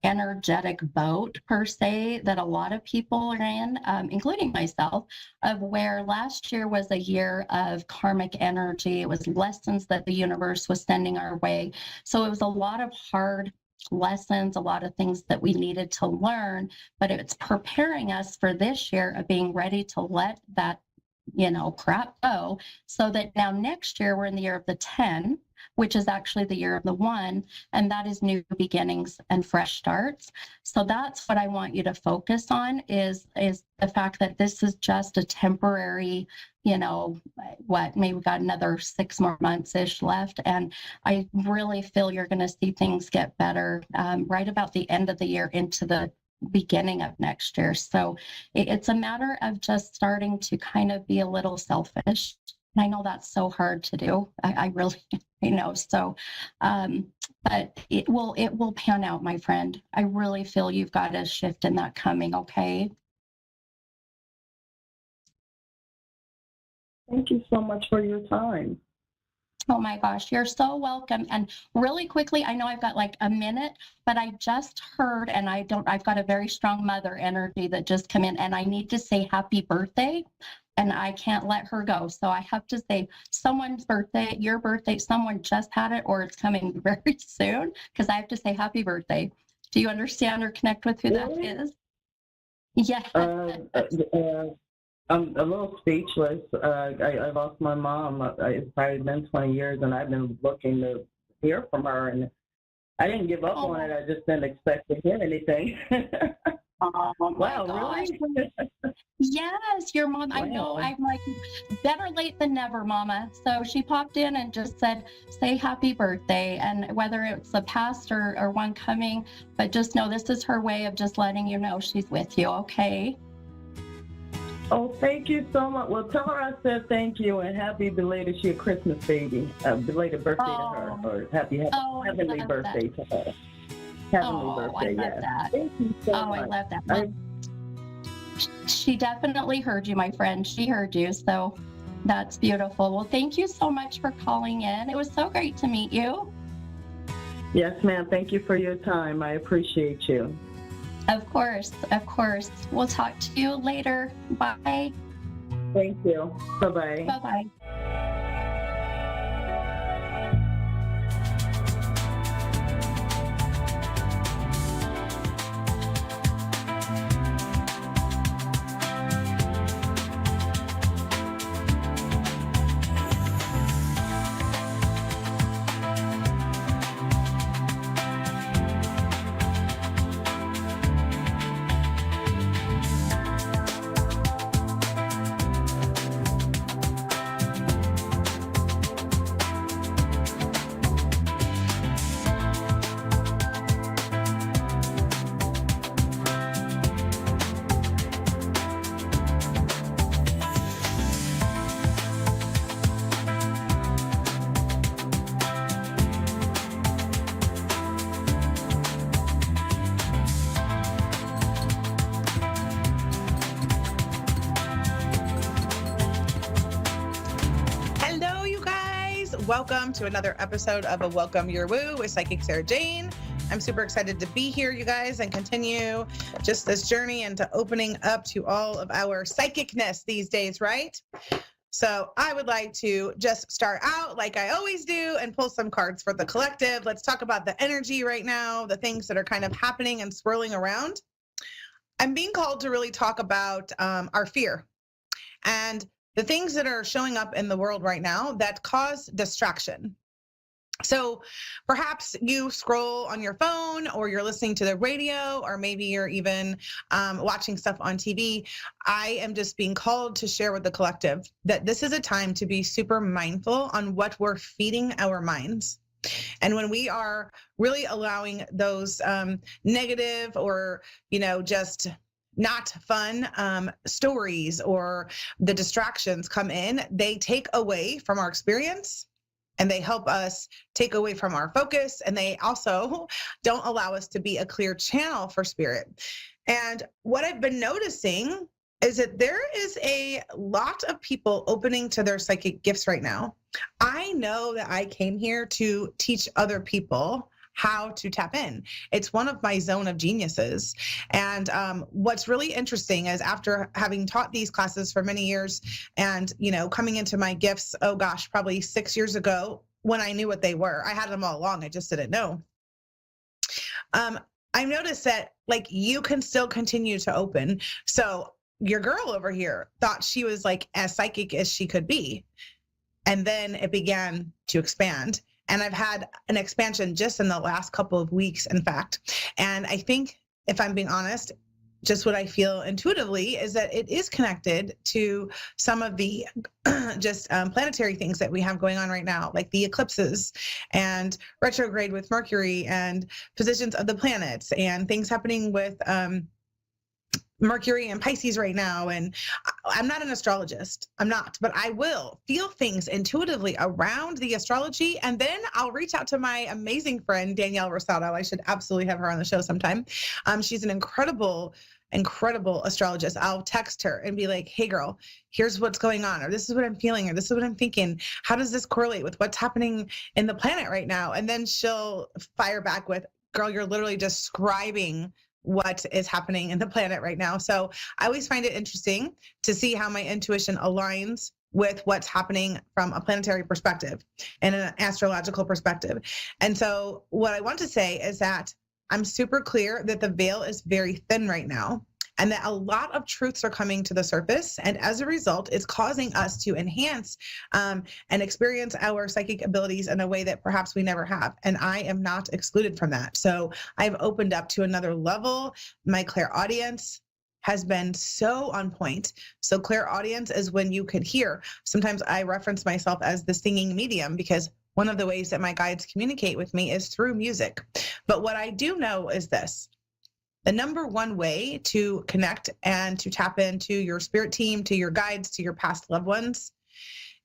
energetic boat per se that a lot of people are in, including myself, of where last year was a year of karmic energy. It was lessons that the universe was sending our way. So it was a lot of hard lessons, a lot of things that we needed to learn, but it's preparing us for this year of being ready to let that, crap go, so that now next year we're in the year of the 10, which is actually the year of the 1, and that is new beginnings and fresh starts. So that's what I want you to focus on is the fact that this is just a temporary, maybe we got another 6 more months-ish left, and I really feel you're going to see things get better right about the end of the year into the beginning of next year. So it's a matter of just starting to kind of be a little selfish. I know that's so hard to do. I really, know. So, but it will pan out, my friend. I really feel you've got a shift in that coming. Okay. Thank you so much for your time. Oh my gosh, you're so welcome. And really quickly, I know I've got like a minute, but I just heard, and I've got a very strong mother energy that just come in, and I need to say happy birthday, and I can't let her go. So I have to say someone's birthday, your birthday, someone just had it, or it's coming very soon, because I have to say happy birthday. Do you understand or connect with who that is? Yeah. I'm a little speechless. I lost my mom. It's probably been 20 years, and I've been looking to hear from her. And I didn't give up on it. I just didn't expect to hear anything. Oh, wow, gosh. really? Yes, your mom. Wow. I know. I'm like, better late than never, Mama. So she popped in and just said, say happy birthday. And whether it's the past or one coming, but just know this is her way of just letting you know she's with you, okay? Oh, thank you so much. Well, tell her I said thank you and happy belated. She a Christmas baby. Belated birthday to her, or heavenly birthday to her. Heavenly birthday, I love yes. that. Thank you so much. I love that. Well, she definitely heard you, my friend. She heard you, so that's beautiful. Well, thank you so much for calling in. It was so great to meet you. Yes, ma'am. Thank you for your time. I appreciate you. Of course, of course. We'll talk to you later. Bye. Thank you. Bye-bye. Bye-bye. welcome to another episode of A Welcome Your Woo with Psychic Sarah Jane. I'm super excited to be here, you guys, and continue just this journey into opening up to all of our psychicness these days, right? So I would like to just start out like I always do and pull some cards for the collective. Let's talk about the energy right now, the things that are kind of happening and swirling around. I'm being called to really talk about our fear and the things that are showing up in the world right now that cause distraction. So perhaps you scroll on your phone, or you're listening to the radio, or maybe you're even watching stuff on TV. I am just being called to share with the collective that this is a time to be super mindful on what we're feeding our minds. And when we are really allowing those negative or, just not fun stories or the distractions come in, they take away from our experience, and they help us take away from our focus, and they also don't allow us to be a clear channel for spirit. And what I've been noticing is that there is a lot of people opening to their psychic gifts right now. I know that I came here to teach other people how to tap in. It's one of my zone of geniuses. And what's really interesting is, after having taught these classes for many years and, coming into my gifts, oh gosh, probably 6 years ago, when I knew what they were. I had them all along, I just didn't know. I noticed that you can still continue to open. So your girl over here thought she was as psychic as she could be. And then it began to expand. And I've had an expansion just in the last couple of weeks, in fact. And I think, if I'm being honest, just what I feel intuitively is that it is connected to some of the planetary things that we have going on right now, like the eclipses and retrograde with Mercury and positions of the planets and things happening with Mercury and Pisces right now. And I'm not an astrologist, I'm not, but I will feel things intuitively around the astrology. And then I'll reach out to my amazing friend, Danielle Rosado. I should absolutely have her on the show sometime. She's an incredible astrologist. I'll text her and be like, hey girl, here's what's going on, or this is what I'm feeling, or this is what I'm thinking. How does this correlate with what's happening in the planet right now? And then she'll fire back with, girl, you're literally describing what is happening in the planet right now. So I always find it interesting to see how my intuition aligns with what's happening from a planetary perspective and an astrological perspective. And so what I want to say is that I'm super clear that the veil is very thin right now, and that a lot of truths are coming to the surface. And as a result, it's causing us to enhance and experience our psychic abilities in a way that perhaps we never have. And I am not excluded from that. So I've opened up to another level. My clairaudience has been so on point. So clairaudience is when you could hear. Sometimes I reference myself as the singing medium, because one of the ways that my guides communicate with me is through music. But what I do know is this: the number one way to connect and to tap into your spirit team, to your guides, to your past loved ones,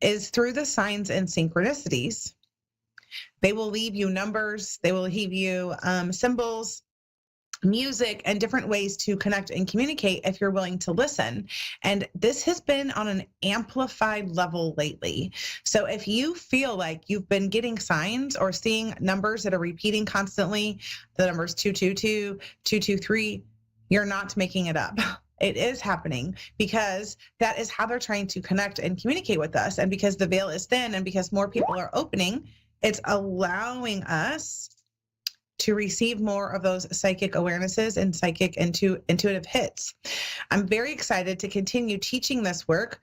is through the signs and synchronicities. They will leave you numbers, they will leave you symbols, music, and different ways to connect and communicate if you're willing to listen. And this has been on an amplified level lately. So if you feel like you've been getting signs or seeing numbers that are repeating constantly, the numbers 222, 223, you're not making it up. It is happening, because that is how they're trying to connect and communicate with us. And because the veil is thin, and because more people are opening, it's allowing us to receive more of those psychic awarenesses and psychic intuitive hits. I'm very excited to continue teaching this work.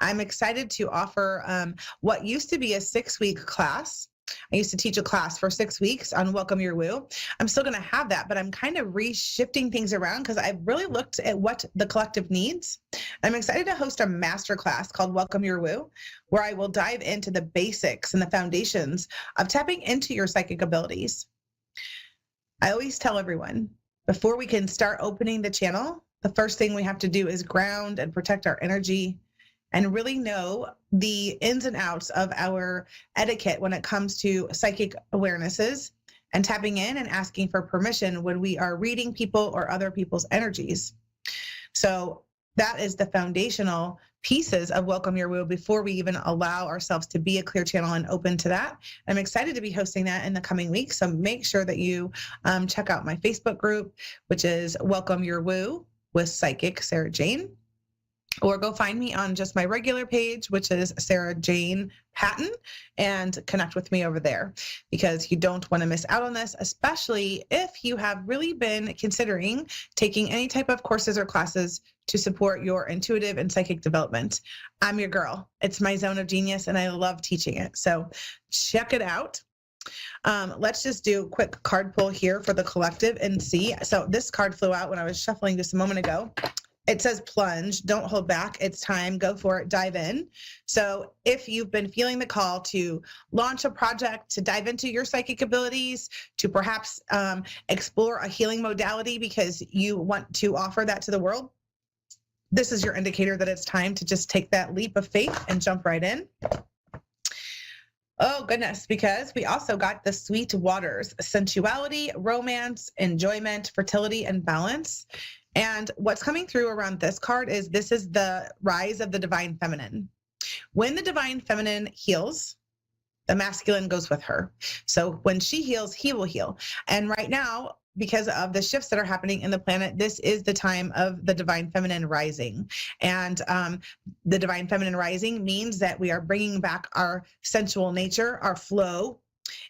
I'm excited to offer what used to be a 6-week class. I used to teach a class for 6 weeks on Welcome Your Woo. I'm still going to have that, but I'm kind of reshifting things around because I've really looked at what the collective needs. I'm excited to host a masterclass called Welcome Your Woo, where I will dive into the basics and the foundations of tapping into your psychic abilities. I always tell everyone, before we can start opening the channel, the first thing we have to do is ground and protect our energy and really know the ins and outs of our etiquette when it comes to psychic awarenesses and tapping in and asking for permission when we are reading people or other people's energies. So that is the foundational pieces of Welcome Your Woo before we even allow ourselves to be a clear channel and open to that. I'm excited to be hosting that in the coming weeks. So make sure that you check out my Facebook group, which is Welcome Your Woo with Psychic Sarah Jane. Or go find me on just my regular page, which is Sarah Jane Patton, and connect with me over there, because you don't want to miss out on this, especially if you have really been considering taking any type of courses or classes to support your intuitive and psychic development. I'm your girl. It's my zone of genius, and I love teaching it. So check it out. Let's just do a quick card pull here for the collective and see. So this card flew out when I was shuffling just a moment ago. It says plunge, don't hold back. It's time, go for it, dive in. So if you've been feeling the call to launch a project, to dive into your psychic abilities, to perhaps explore a healing modality because you want to offer that to the world, this is your indicator that it's time to just take that leap of faith and jump right in. Oh, goodness, because we also got the sweet waters: sensuality, romance, enjoyment, fertility, and balance. And what's coming through around this card is this is the rise of the divine feminine. When the divine feminine heals, the masculine goes with her. So when she heals, he will heal. And right now, because of the shifts that are happening in the planet, this is the time of the divine feminine rising. And the divine feminine rising means that we are bringing back our sensual nature, our flow.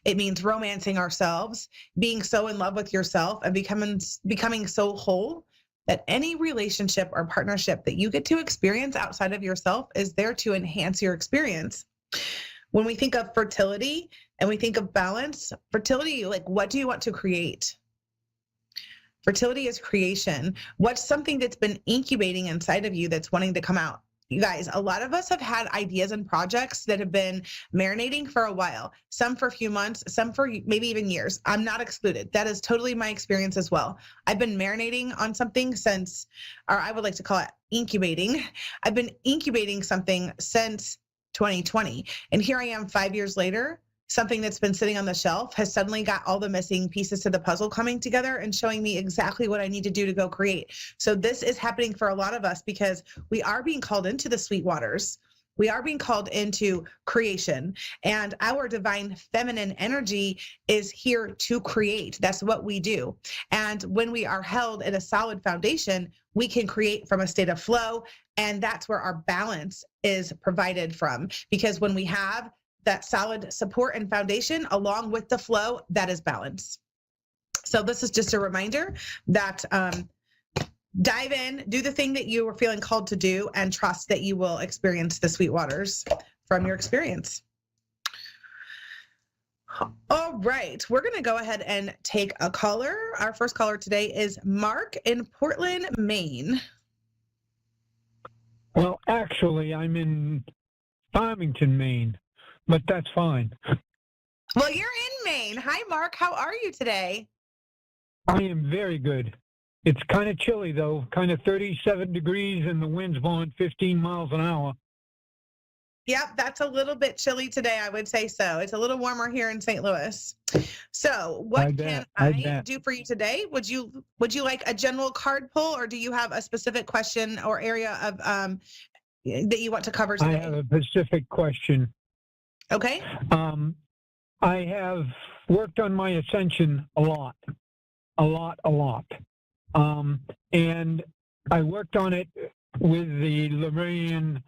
It means romancing ourselves, being so in love with yourself, and becoming so whole that any relationship or partnership that you get to experience outside of yourself is there to enhance your experience. When we think of fertility and we think of balance, fertility, like, what do you want to create? Fertility is creation. What's something that's been incubating inside of you that's wanting to come out? You guys, a lot of us have had ideas and projects that have been marinating for a while, some for a few months, some for maybe even years. I'm not excluded. That is totally my experience as well. I've been marinating on something since, or I would like to call it incubating. I've been incubating something since 2020. And here I am 5 years later. Something that's been sitting on the shelf has suddenly got all the missing pieces to the puzzle coming together and showing me exactly what I need to do to go create. So this is happening for a lot of us because we are being called into the sweet waters. We are being called into creation, and our divine feminine energy is here to create. That's what we do. And when we are held in a solid foundation, we can create from a state of flow. And that's where our balance is provided from. Because when we have that solid support and foundation along with the flow, that is balance. So this is just a reminder that dive in, do the thing that you were feeling called to do, and trust that you will experience the sweet waters from your experience. All right, we're going to go ahead and take a caller. Our first caller today is Mark in Portland, Maine. Well, actually, I'm in Farmington, Maine. But that's fine. Well, you're in Maine. Hi, Mark. How are you today? I am very good. It's kind of chilly, though, kind of 37 degrees, and the wind's blowing 15 miles an hour. Yep, that's a little bit chilly today, I would say so. It's a little warmer here in St. Louis. So what can I do for you today? Would you like a general card pull, or do you have a specific question or area of that you want to cover today? I have a specific question. Okay. I have worked on my ascension a lot. And I worked on it with the Lemurian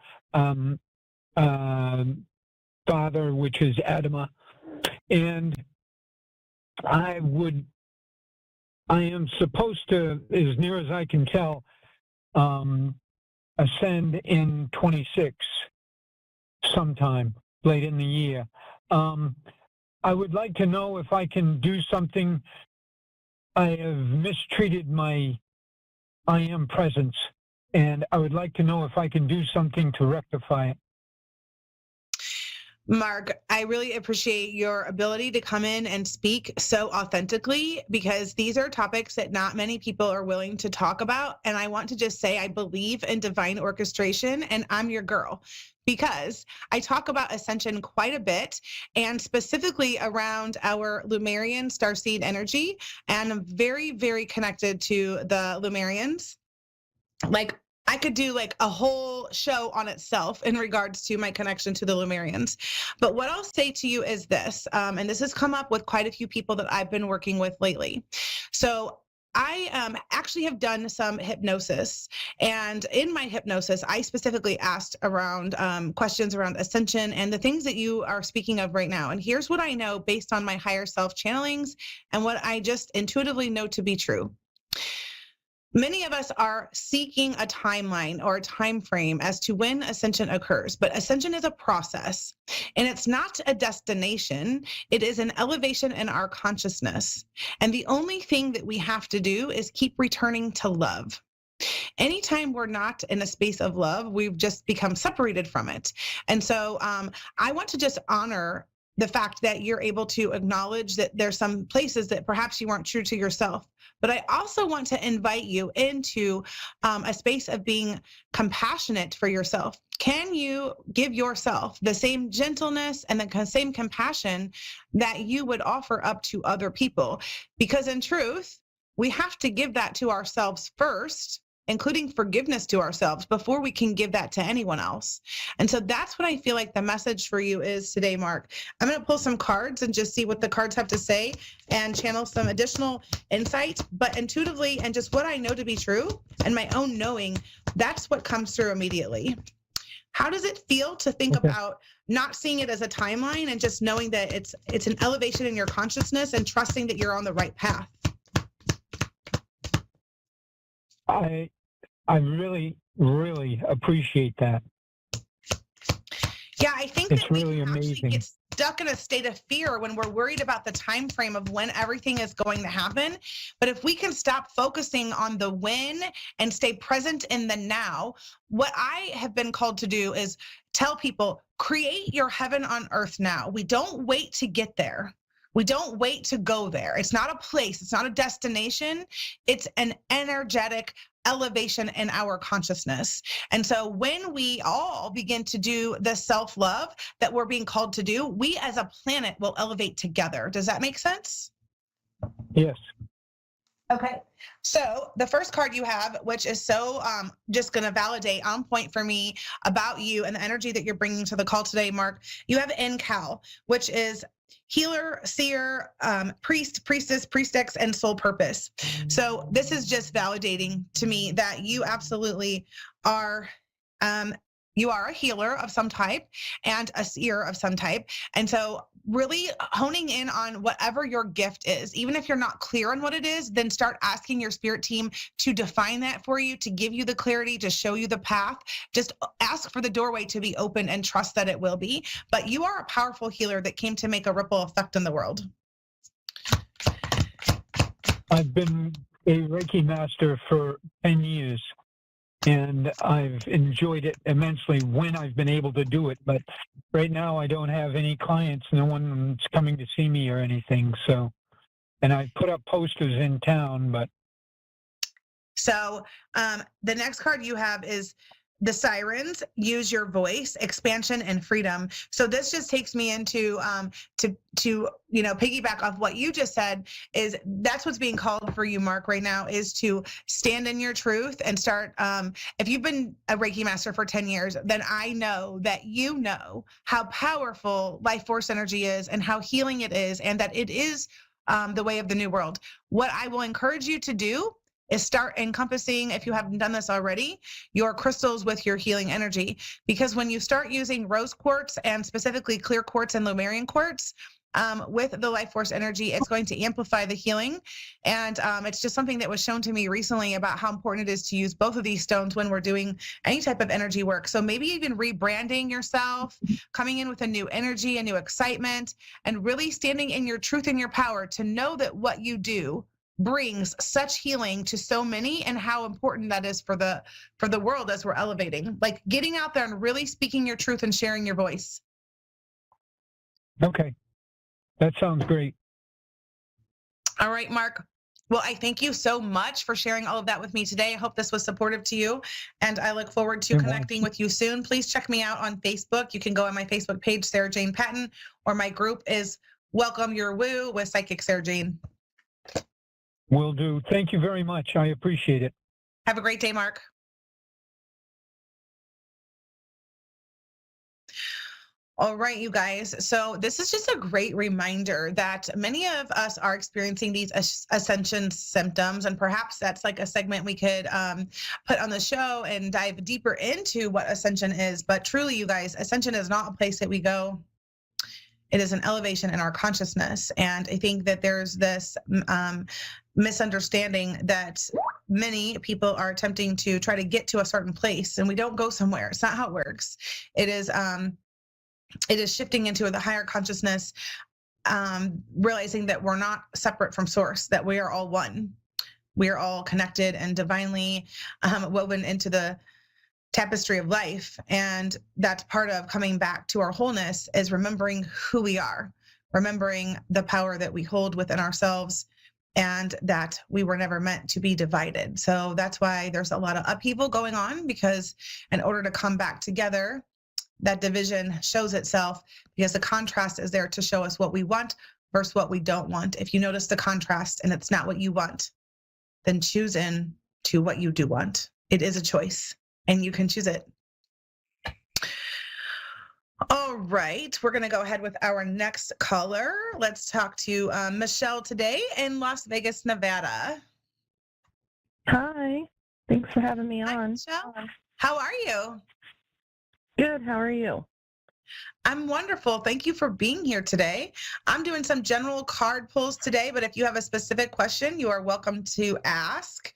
father, which is Adama. And I am supposed to, as near as I can tell, ascend in 26 sometime late in the year. I would like to know if I can do something. I have mistreated my I am presence, and I would like to know if I can do something to rectify it. Mark, I really appreciate your ability to come in and speak so authentically, because these are topics that not many people are willing to talk about. And I want to just say I believe in divine orchestration, and I'm your girl, because I talk about ascension quite a bit, and specifically around our Lemurian starseed energy. And I'm very, very connected to the Lemurians. Like, I could do like a whole show on itself in regards to my connection to the Lemurians. But what I'll say to you is this, and this has come up with quite a few people that I've been working with lately. So I actually have done some hypnosis, and in my hypnosis, I specifically asked around questions around ascension and the things that you are speaking of right now. And here's what I know based on my higher self channelings and what I just intuitively know to be true. Many of us are seeking a timeline or a time frame as to when ascension occurs, but ascension is a process, and it's not a destination. It is an elevation in our consciousness. And the only thing that we have to do is keep returning to love. Anytime we're not in a space of love, we've just become separated from it. And so I want to just honor the fact that you're able to acknowledge that there's some places that perhaps you weren't true to yourself. But I also want to invite you into a space of being compassionate for yourself. Can you give yourself the same gentleness and the same compassion that you would offer up to other people? Because in truth, we have to give that to ourselves first, including forgiveness to ourselves, before we can give that to anyone else. And so that's what I feel like the message for you is today, Mark. I'm going to pull some cards and just see what the cards have to say and channel some additional insight. But intuitively, and just what I know to be true and my own knowing, that's what comes through immediately. How does it feel to think about not seeing it as a timeline and just knowing that it's an elevation in your consciousness and trusting that you're on the right path? I really, really appreciate that. Yeah, I think it's that we really amazing. Get stuck in a state of fear when we're worried about the time frame of when everything is going to happen. But if we can stop focusing on the when and stay present in the now, what I have been called to do is tell people, create your heaven on earth now. We don't wait to get there. We don't wait to go there. It's not a place. It's not a destination. It's an energetic elevation in our consciousness. And so when we all begin to do the self-love that we're being called to do, we as a planet will elevate together. Does that make sense? Yes. Okay. So the first card you have, which is so just going to validate on point for me about you and the energy that you're bringing to the call today, Mark, you have NCAL, which is healer, seer, priest, priestess, priestess, and soul purpose. So this is just validating to me that you absolutely are you are a healer of some type and a seer of some type. And so really honing in on whatever your gift is, even if you're not clear on what it is, then start asking your spirit team to define that for you, to give you the clarity, to show you the path. Just ask for the doorway to be open and trust that it will be. But you are a powerful healer that came to make a ripple effect in the world. I've been a Reiki master for 10 years. And I've enjoyed it immensely when I've been able to do it. But right now I don't have any clients. No one's coming to see me or anything. So, and I put up posters in town, but. So the next card you have is the Sirens, use your voice, expansion and freedom. So this just takes me into to piggyback off what you just said, is that's what's being called for you, Mark, right now, is to stand in your truth and start. If you've been a Reiki master for 10 years, then I know that you know how powerful life force energy is and how healing it is, and that it is the way of the new world. What I will encourage you to do is start encompassing, if you haven't done this already, your crystals with your healing energy. Because when you start using rose quartz and specifically clear quartz and Lemurian quartz with the life force energy, it's going to amplify the healing. And it's just something that was shown to me recently about how important it is to use both of these stones when we're doing any type of energy work. So maybe even rebranding yourself, coming in with a new energy, a new excitement, and really standing in your truth and your power to know that what you do brings such healing to so many, and how important that is for the world as we're elevating, like getting out there and really speaking your truth and sharing your voice. Okay. That sounds great. All right, Mark. Well, I thank you so much for sharing all of that with me today. I hope this was supportive to you, and I look forward to connecting with you soon. Please check me out on Facebook. You can go on my Facebook page, Sarah Jane Patton, or my group is Welcome Your Woo with Psychic Sarah Jane. Will do. Thank you very much. I appreciate it. Have a great day, Mark. All right, you guys. So this is just a great reminder that many of us are experiencing these ascension symptoms, and perhaps that's like a segment we could put on the show and dive deeper into what ascension is. But truly, you guys, ascension is not a place that we go. It is an elevation in our consciousness. And I think that there's this misunderstanding that many people are attempting to try to get to a certain place, and we don't go somewhere. It's not how it works. It is shifting into the higher consciousness, realizing that we're not separate from source, that we are all one. We are all connected and divinely woven into the tapestry of life. And that's part of coming back to our wholeness, is remembering who we are, remembering the power that we hold within ourselves, and that we were never meant to be divided. So that's why there's a lot of upheaval going on, because in order to come back together, that division shows itself, because the contrast is there to show us what we want versus what we don't want. If you notice the contrast and it's not what you want, then choose in to what you do want. It is a choice, and you can choose it. All right, we're going to go ahead with our next caller. Let's talk to Michelle today in Las Vegas, Nevada. Hi, thanks for having me on. Hi, Michelle. How are you? Good, how are you? I'm wonderful. Thank you for being here today. I'm doing some general card pulls today, but if you have a specific question, you are welcome to ask.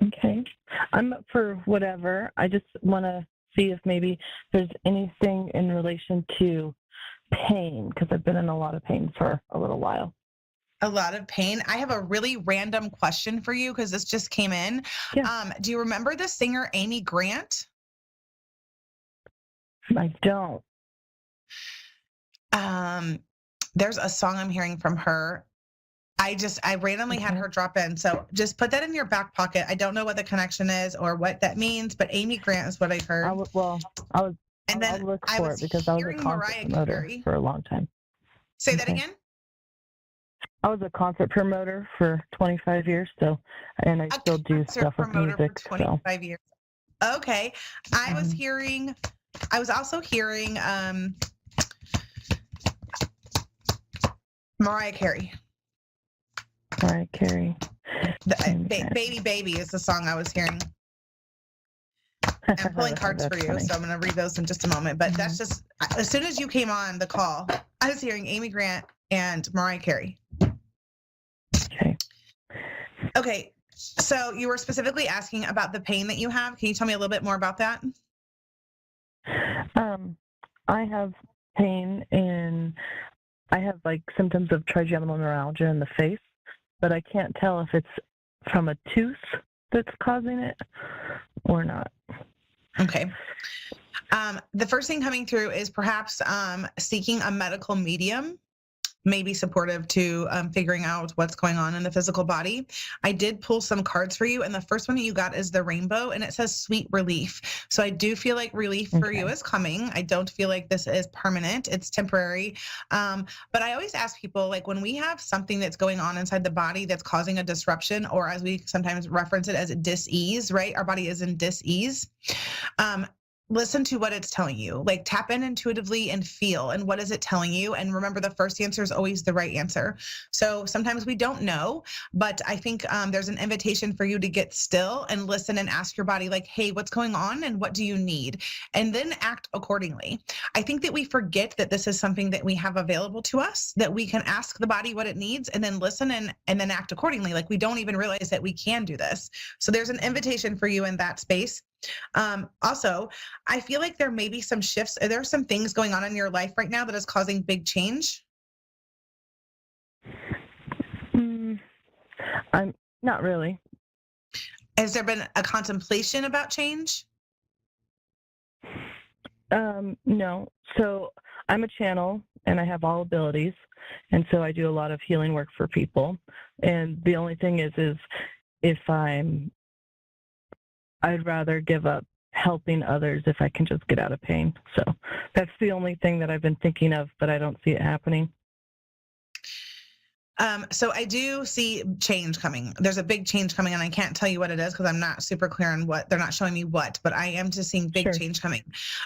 Okay. I'm up for whatever. I just want to see if maybe there's anything in relation to pain, because I've been in a lot of pain for a little while. A lot of pain. I have a really random question for you, because this just came in. Yeah. Do you remember the singer Amy Grant? I don't. There's a song I'm hearing from her. I randomly had her drop in. So just put that in your back pocket. I don't know what the connection is or what that means, but Amy Grant is what I heard. I'll look for it, because I was a concert promoter for a long time. Say that again? I was a concert promoter for 25 years, and I still do stuff with music. For 25 years. Okay. I was also hearing Mariah Carey. Mariah Carey. Baby Baby is the song I was hearing. I'm pulling cards for you, funny. so I'm going to read those in just a moment. But that's just, as soon as you came on the call, I was hearing Amy Grant and Mariah Carey. Okay. So you were specifically asking about the pain that you have. Can you tell me a little bit more about that? I have pain I have like symptoms of trigeminal neuralgia in the face, but I can't tell if it's from a tooth that's causing it or not. Okay. The first thing coming through is perhaps seeking a medical medium may be supportive to figuring out what's going on in the physical body. I did pull some cards for you, and the first one that you got is the rainbow, and it says sweet relief. So I do feel like relief for you is coming. I don't feel like this is permanent. It's temporary. But I always ask people, like, when we have something that's going on inside the body that's causing a disruption, or as we sometimes reference it as dis-ease, right? Our body is in dis-ease. Listen to what it's telling you. Like, tap in intuitively and feel, and what is it telling you? And remember, the first answer is always the right answer. So sometimes we don't know, but I think there's an invitation for you to get still and listen and ask your body, like, hey, what's going on and what do you need? And then act accordingly. I think that we forget that this is something that we have available to us, that we can ask the body what it needs and then listen and then act accordingly. Like, we don't even realize that we can do this. So there's an invitation for you in that space. Also, I feel like there may be some shifts. Are there some things going on in your life right now that is causing big change? I'm not really. Has there been a contemplation about change? No. So I'm a channel and I have all abilities. And so I do a lot of healing work for people. And the only thing is if I'd rather give up helping others if I can just get out of pain. So that's the only thing that I've been thinking of, but I don't see it happening. So I do see change coming. There's a big change coming, and I can't tell you what it is because I'm not super clear on what they're not showing me what, but I am just seeing big change coming.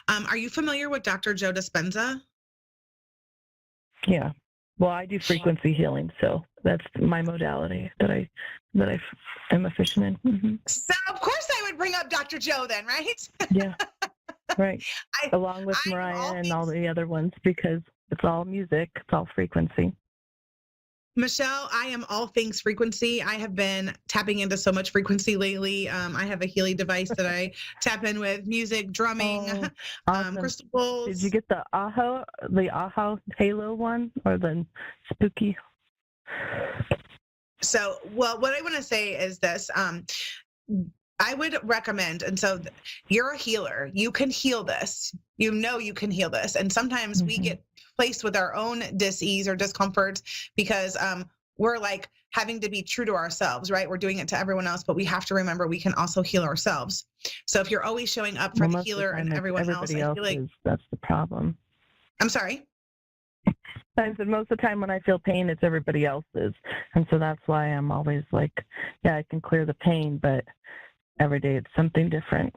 Are you familiar with Dr. Joe Dispenza? Yeah. Well, I do frequency healing, so that's my modality that I am efficient in. Mm-hmm. So of course I would bring up Dr. Joe then, right? Yeah. Right. Along with Mariah and all the other ones, because it's all music, it's all frequency. Michelle, I am all things frequency. I have been tapping into so much frequency lately. I have a Healy device that I tap in with music, drumming, Awesome. crystal balls. Did you get the AHA Halo one, or the spooky? So, well, what I want to say is this. I would recommend, and so you're a healer. You can heal this. You know you can heal this. And sometimes we get placed with our own dis-ease or discomfort because we're like having to be true to ourselves, right? We're doing it to everyone else, but we have to remember we can also heal ourselves. So if you're always showing up for the healer and everyone else, I feel like that's the problem. I'm sorry? I said most of the time when I feel pain, it's everybody else's. And so that's why I'm always like, yeah, I can clear the pain, but every day it's something different.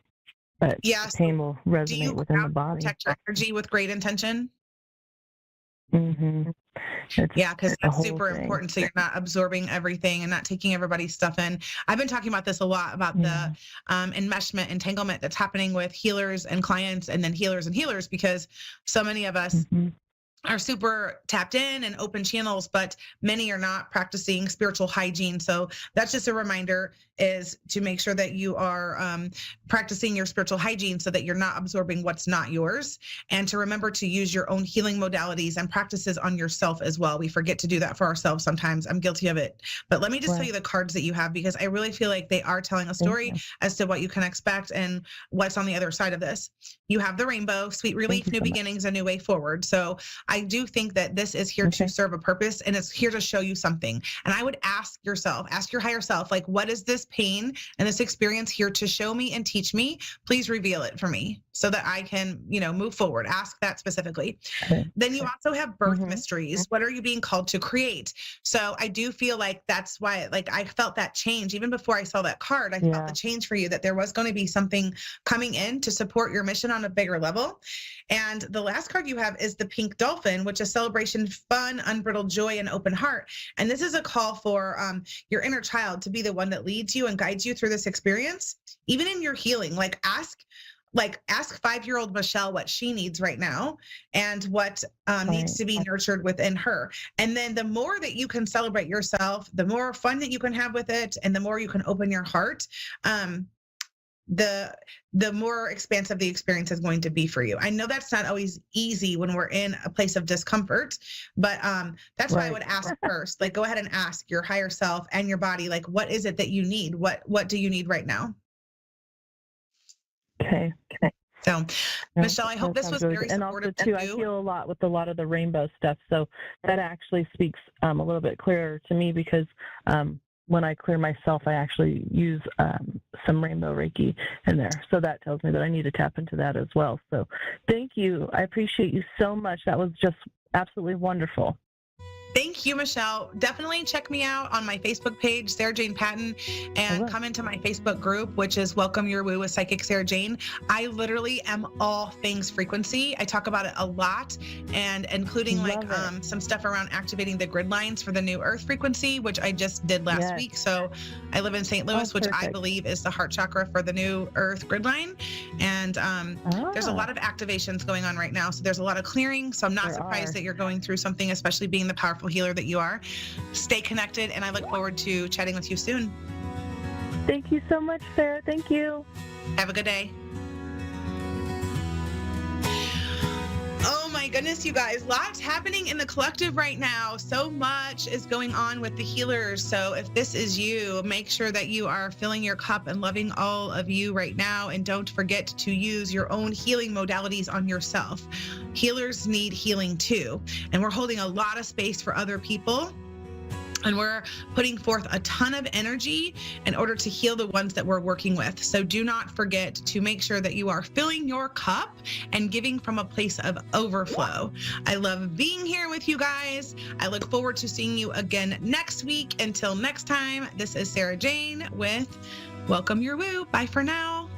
But the pain will resonate within the body. Protect your energy with great intention? Mm-hmm. Yeah, because that's super important. So you're not absorbing everything and not taking everybody's stuff in. I've been talking about this a lot, about the enmeshment, entanglement that's happening with healers and clients, and then healers and healers, because so many of us are super tapped in and open channels, but many are not practicing spiritual hygiene. So that's just a reminder, is to make sure that you are practicing your spiritual hygiene so that you're not absorbing what's not yours, and to remember to use your own healing modalities and practices on yourself as well. We forget to do that for ourselves sometimes. I'm guilty of it. But let me just tell you the cards that you have, because I really feel like they are telling a story as to what you can expect and what's on the other side of this. You have the rainbow, sweet relief, new beginnings, a new way forward. So I do think that this is here to serve a purpose, and it's here to show you something. And I would ask yourself, ask your higher self, like, what is this pain and this experience here to show me and teach me? Please reveal it for me so that I can, move forward. Ask that specifically. Then you also have birth mysteries. What are you being called to create? So I do feel like that's why, like, I felt that change even before I saw that card. I felt the change for you, that there was going to be something coming in to support your mission on a bigger level. And the last card you have is the pink dolphin, which is celebration, fun, unbridled joy, and open heart. And this is a call for your inner child to be the one that leads you and guides you through this experience, even in your healing. Ask 5-year-old Michelle what she needs right now and what needs to be nurtured within her. And then the more that you can celebrate yourself, the more fun that you can have with it, and the more you can open your heart, the more expansive the experience is going to be for you. I know that's not always easy when we're in a place of discomfort, but that's why I would ask first, like, go ahead and ask your higher self and your body, like, what is it that you need? What do you need right now? Okay. So, Michelle, I hope this was very and supportive. And also, too, I feel a lot with a lot of the rainbow stuff. So that actually speaks a little bit clearer to me, because when I clear myself, I actually use some rainbow Reiki in there. So that tells me that I need to tap into that as well. So thank you. I appreciate you so much. That was just absolutely wonderful. Thank you, Michelle. Definitely check me out on my Facebook page, Sarah Jane Patton, and come into my Facebook group, which is Welcome Your Woo with Psychic Sarah Jane. I literally am all things frequency. I talk about it a lot, and including some stuff around activating the grid lines for the new Earth frequency, which I just did last week. So I live in St. Louis, which I believe is the heart chakra for the new Earth grid line. And there's a lot of activations going on right now. So there's a lot of clearing. So I'm not surprised that you're going through something, especially being the powerful healer that you are. Stay connected, and I look forward to chatting with you soon. Thank you so much, Sarah. Thank you. Have a good day. Oh my goodness, you guys, lots happening in the collective right now. So much is going on with the healers. So if this is you, make sure that you are filling your cup and loving all of you right now. And don't forget to use your own healing modalities on yourself. Healers need healing too. And we're holding a lot of space for other people. And we're putting forth a ton of energy in order to heal the ones that we're working with. So do not forget to make sure that you are filling your cup and giving from a place of overflow. I love being here with you guys. I look forward to seeing you again next week. Until next time, this is Sarah Jane with Welcome Your Woo. Bye for now.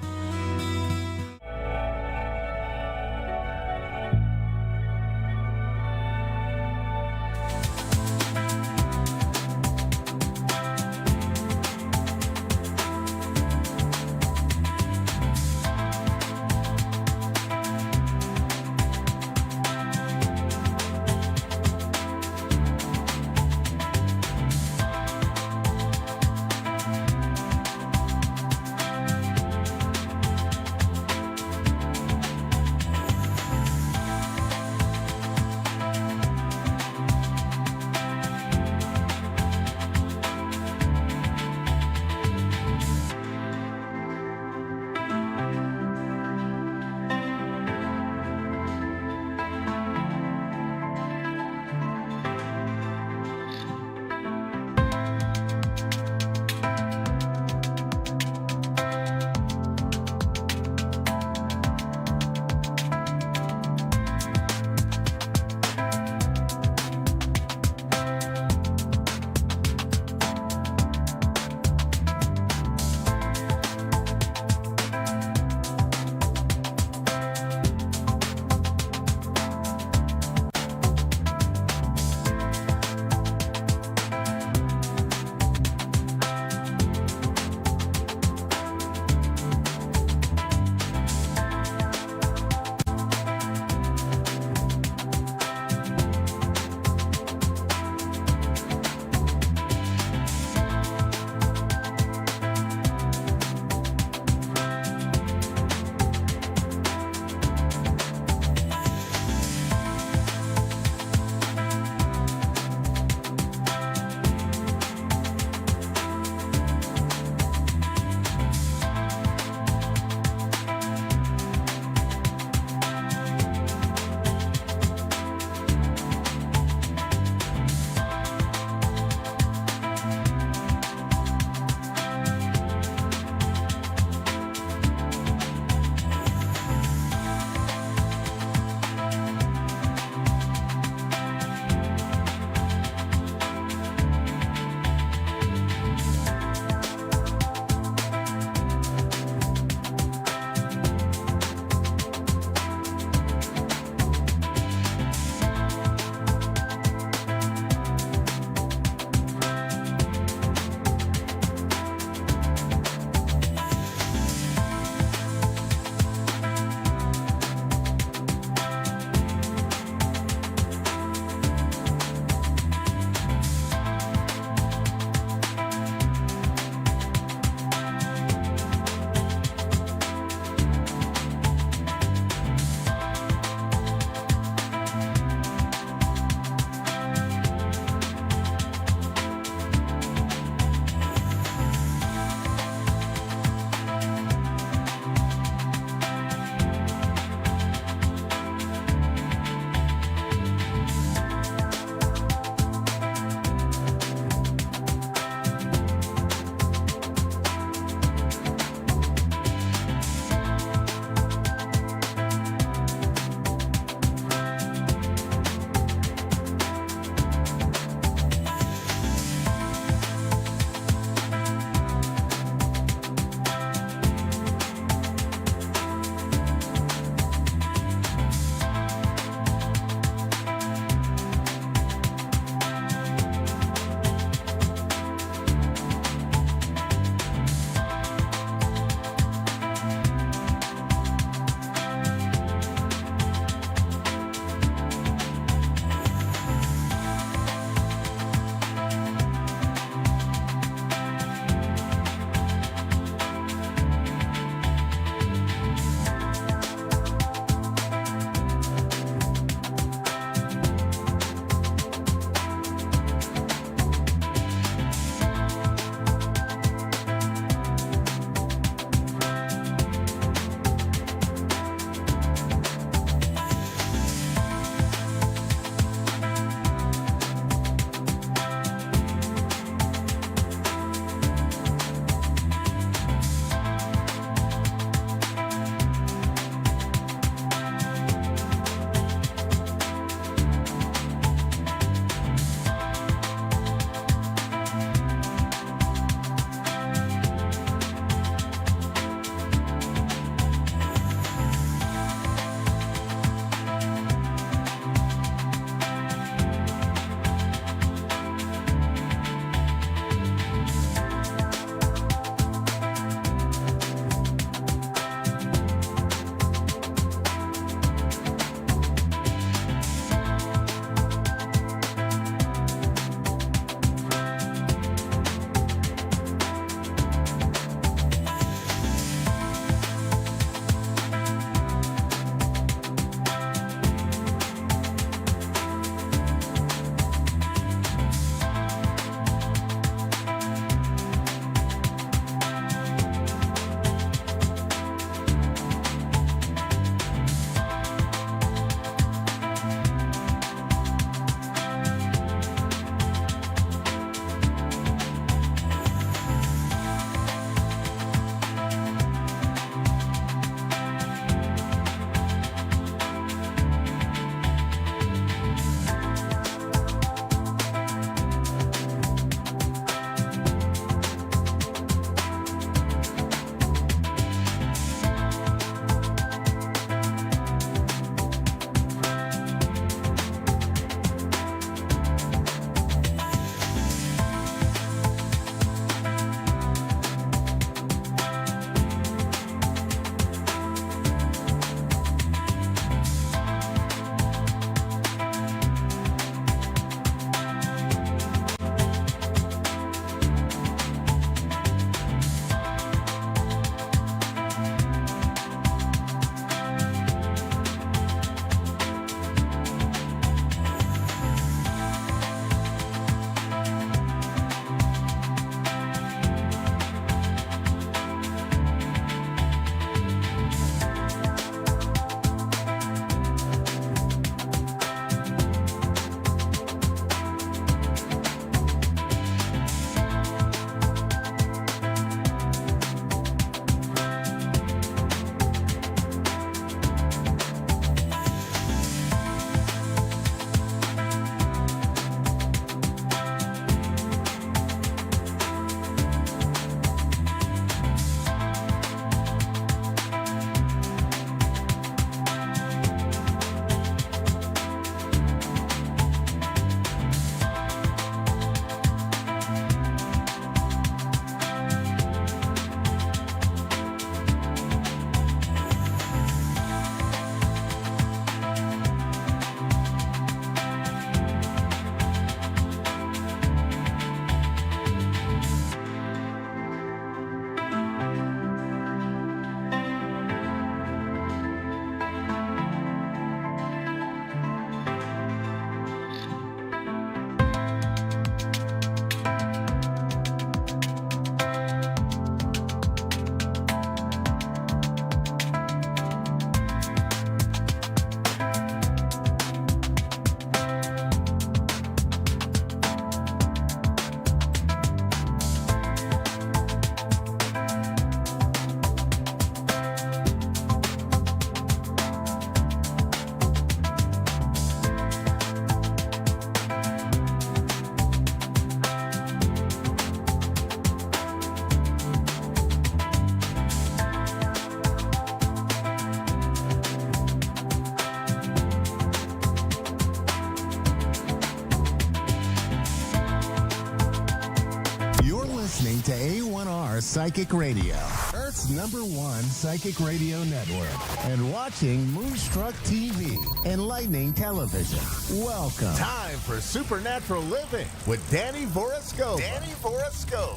Psychic Radio, Earth's #1 psychic radio network, and watching Moonstruck TV, enlightening television. Welcome. Time for Supernatural Living with Danny Vorasco.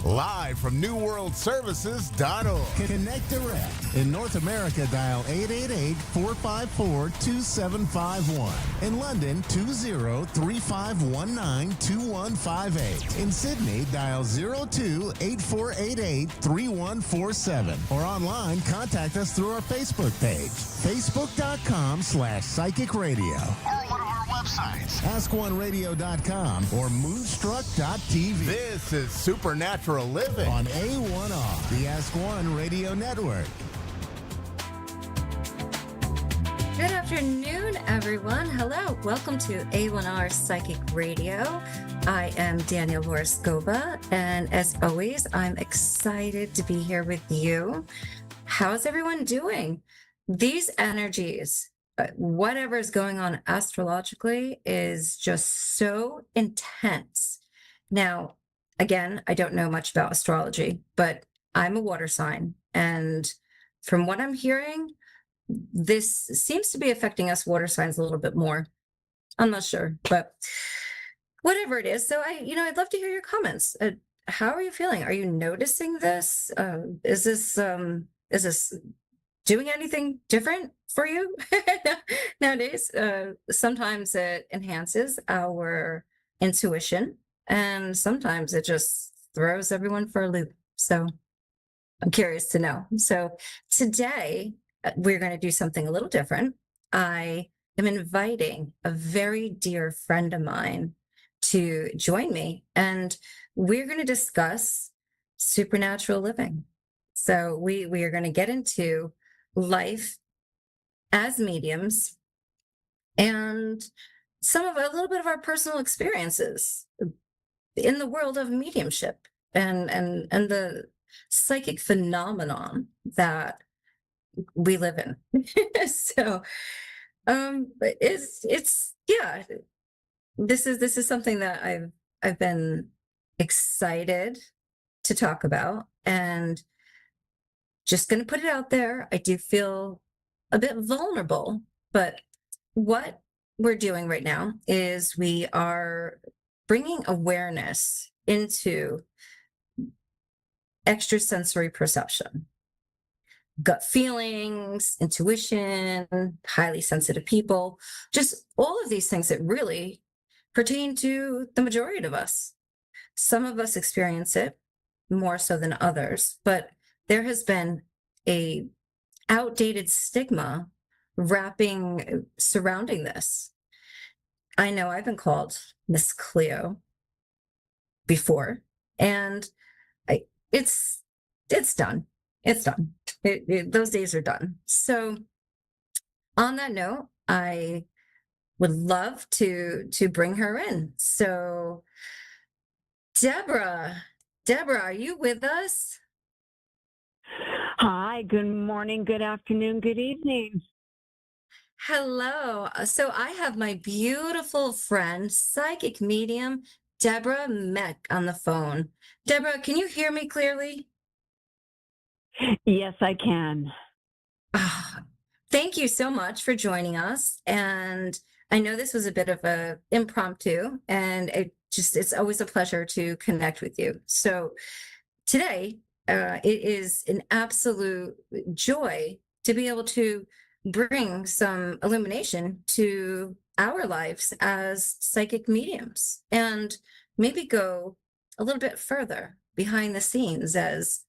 Live from newworldservices.org. Connect direct. In North America, dial 888-454-2751. In London, 20-3519-2158. In Sydney, dial 02-8488-3147. Or online, contact us through our Facebook page, facebook.com/psychic radio. Or one of our websites, askoneradio.com or moonstruck.tv. This is Supernatural Living on A1R, the Ask One Radio Network. Good afternoon, everyone. Hello. Welcome to A1R Psychic Radio. I am Danielle Horoscova, and as always, I'm excited to be here with you. How's everyone doing? These energies, whatever is going on astrologically, is just so intense. Now, again, I don't know much about astrology, but I'm a water sign, and from what I'm hearing, this seems to be affecting us water signs a little bit more. I'm not sure, but whatever it is. So I'd love to hear your comments. How are you feeling? Are you noticing this? Is this doing anything different for you nowadays? Sometimes it enhances our intuition, and sometimes it just throws everyone for a loop. So I'm curious to know. So today, we're going to do something a little different. I am inviting a very dear friend of mine to join me, and we're going to discuss supernatural living. So we are going to get into life as mediums and a little bit of our personal experiences in the world of mediumship and the psychic phenomenon that we live in. So this is something that I've been excited to talk about, and just going to put it out there. I do feel a bit vulnerable, but what we're doing right now is we are bringing awareness into extrasensory perception, gut feelings, intuition, highly sensitive people, just all of these things that really pertain to the majority of us. Some of us experience it more so than others, but there has been a outdated stigma surrounding this. I know I've been called Miss Cleo before, and it's done. It's done. Those days are done. So on that note, I would love to bring her in. So Deborah, are you with us? Hi, good morning, good afternoon, good evening. Hello. So I have my beautiful friend, psychic medium, Deborah Meck, on the phone. Deborah, can you hear me clearly? Yes, I can. Thank you so much for joining us. And I know this was a bit of a impromptu, and it's always a pleasure to connect with you. So today, it is an absolute joy to be able to bring some illumination to our lives as psychic mediums, and maybe go a little bit further behind the scenes as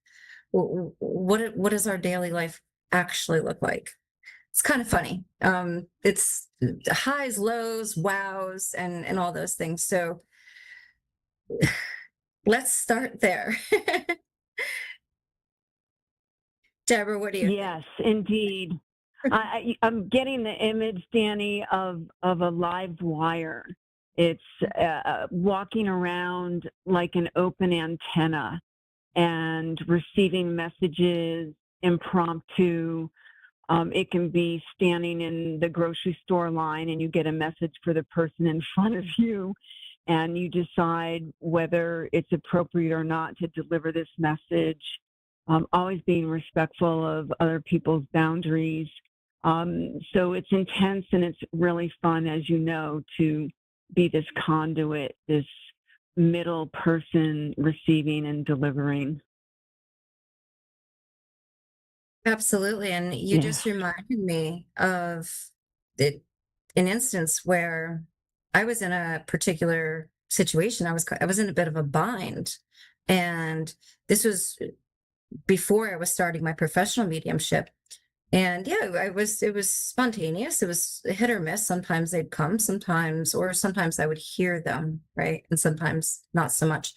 what does our daily life actually look like? It's kind of funny. It's highs, lows, wows, and all those things. So let's start there. Deborah, what do you Yes, indeed. I'm getting the image, Danny, of a live wire. It's walking around like an open antenna and receiving messages impromptu. It can be standing in the grocery store line and you get a message for the person in front of you, and you decide whether it's appropriate or not to deliver this message. always being respectful of other people's boundaries. So it's intense and it's really fun, as you know, to be this conduit, this middle person receiving and delivering. Absolutely. And you just reminded me of an instance where I was in a particular situation. I was in a bit of a bind. And this was before I was starting my professional mediumship. And yeah, it was spontaneous. It was hit or miss. Sometimes they'd come, sometimes I would hear them, right? And sometimes not so much.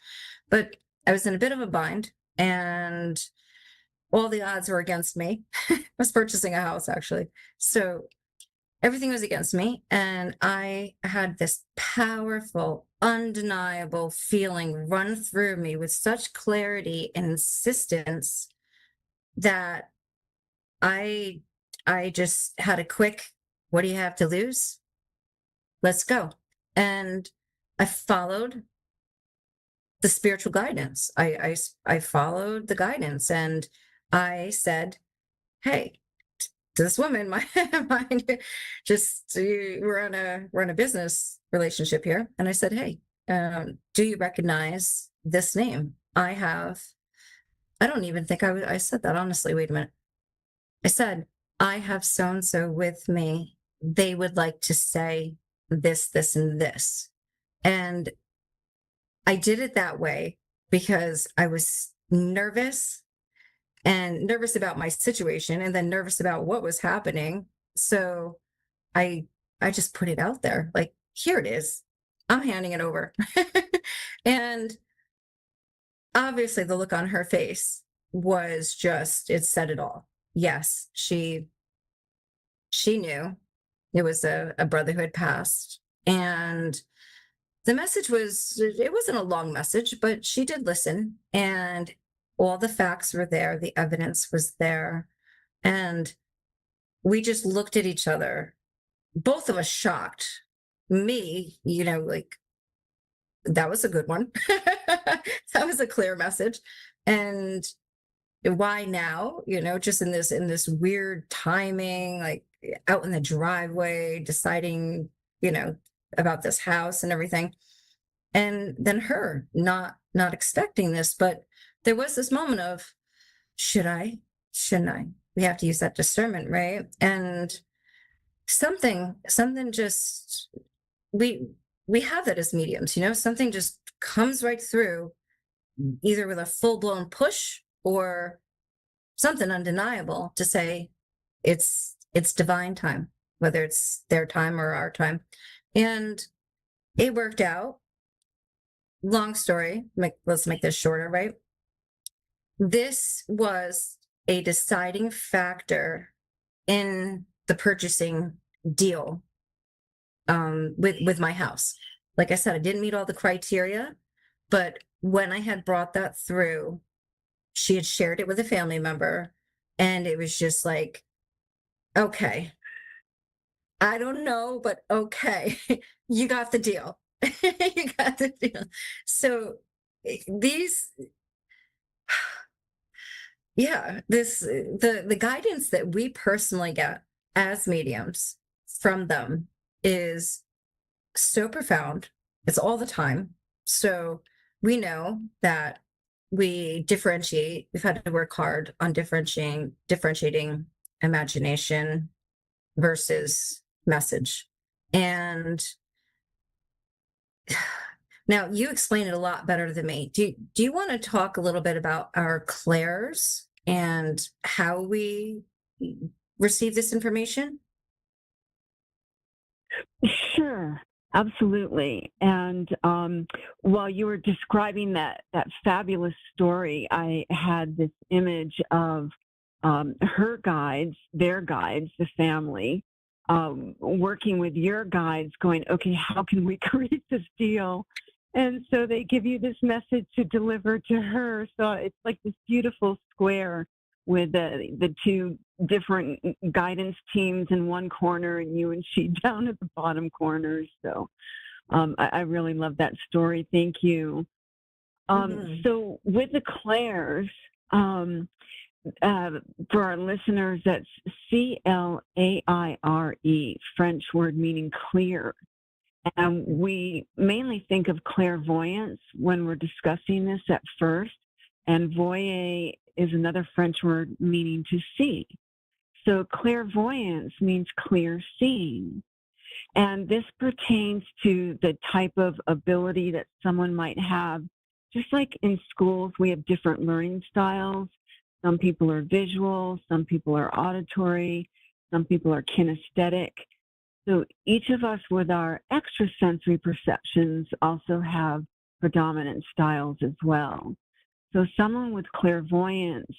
But I was in a bit of a bind, and all the odds were against me. I was purchasing a house, actually. So everything was against me. And I had this powerful, undeniable feeling run through me with such clarity and insistence that I just had a quick, what do you have to lose? Let's go. And I followed the spiritual guidance. I followed the guidance, and I said, hey, to this woman, we're in a business relationship here. And I said, hey, do you recognize this name? I don't even think I said that, honestly. Wait a minute. I said, I have so-and-so with me. They would like to say this, this, and this. And I did it that way because I was nervous about my situation, and then nervous about what was happening. So I just put it out there, like, here it is. I'm handing it over. And obviously the look on her face was just, it said it all. Yes, she knew it was a brother who had passed. And the message it wasn't a long message, but she did listen, and all the facts were there. The evidence was there. And we just looked at each other, both of us shocked. Me, like, that was a good one. That was a clear message. And why now? Just in this weird timing, like out in the driveway, deciding, about this house and everything. And then her not expecting this, but there was this moment of, should I? Shouldn't I? We have to use that discernment, right? And something just, we have that as mediums, something just comes right through, either with a full-blown push or something undeniable to say it's divine time, whether it's their time or our time. And it worked out. Long story, let's make this shorter, right? This was a deciding factor in the purchasing deal with my house. Like I said, I didn't meet all the criteria, but when I had brought that through, she had shared it with a family member, and it was just like, okay, I don't know, but okay, you got the deal. You got the deal. So the guidance that we personally get as mediums from them is so profound. It's all the time. So we know that we differentiate. We've had to work hard on differentiating imagination versus message. And now you explain it a lot better than me. Do you want to talk a little bit about our clairs and how we receive this information? Sure, absolutely. And while you were describing that fabulous story, I had this image of her guides, their guides, the family, working with your guides, going, okay, how can we create this deal? And so they give you this message to deliver to her. So it's like this beautiful square with the two different guidance teams in one corner and you and she down at the bottom corner. So I really love that story. Thank you. So with the clairs, For our listeners, that's Claire, French word meaning clear. And we mainly think of clairvoyance when we're discussing this at first. And voyer is another French word meaning to see. So clairvoyance means clear seeing. And this pertains to the type of ability that someone might have. Just like in schools, we have different learning styles. Some people are visual, some people are auditory, some people are kinesthetic. So each of us with our extrasensory perceptions also have predominant styles as well. So someone with clairvoyance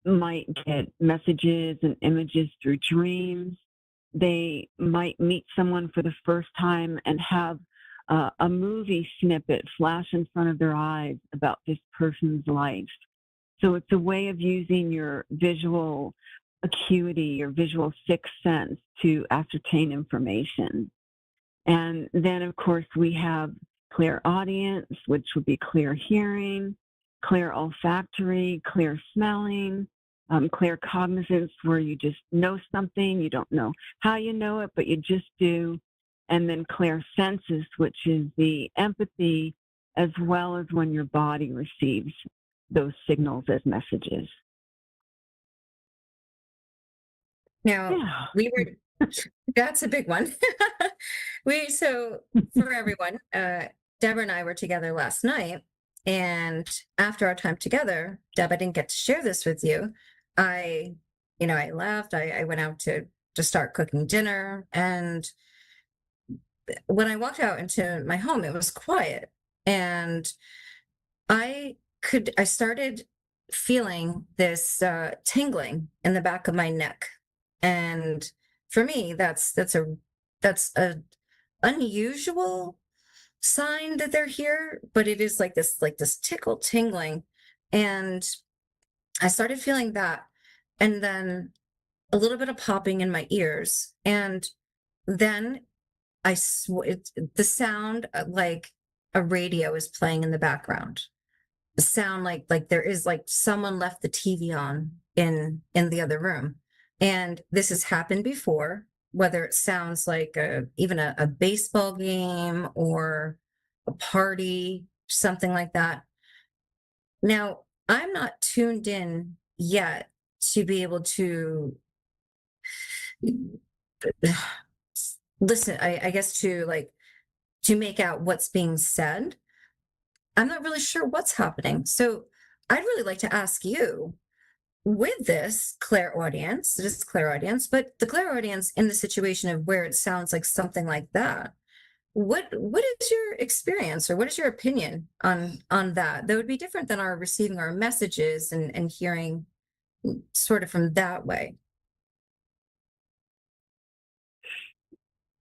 might get messages and images through dreams. They might meet someone for the first time and have a movie snippet flash in front of their eyes about this person's life. So it's a way of using your visual acuity, your visual sixth sense to ascertain information. And then, of course, we have clairaudience, which would be clear hearing, clear olfactory, clear smelling, clear cognizance, where you just know something, you don't know how you know it, but you just do. And then clear senses, which is the empathy, as well as when your body receives those signals as messages. Now, that's a big one. So for everyone, Deborah and I were together last night, and after our time together, Deb, I didn't get to share this with you. I left, I went out to start cooking dinner, and when I walked out into my home, it was quiet, and I started feeling this tingling in the back of my neck. And for me, that's a unusual sign that they're here, but it is like this tickle tingling. And I started feeling that, and then a little bit of popping in my ears. And then the sound like a radio is playing in the background. The sound like there is like someone left the TV on in the other room. And this has happened before, whether it sounds like even a baseball game or a party, something like that. Now, I'm not tuned in yet to be able to listen, I guess to make out what's being said. I'm not really sure what's happening. So I'd really like to ask you, with this clairaudience, but the clairaudience in the situation of where it sounds like something like that, what is your experience, or what is your opinion on that? That would be different than our receiving our messages and hearing sort of from that way.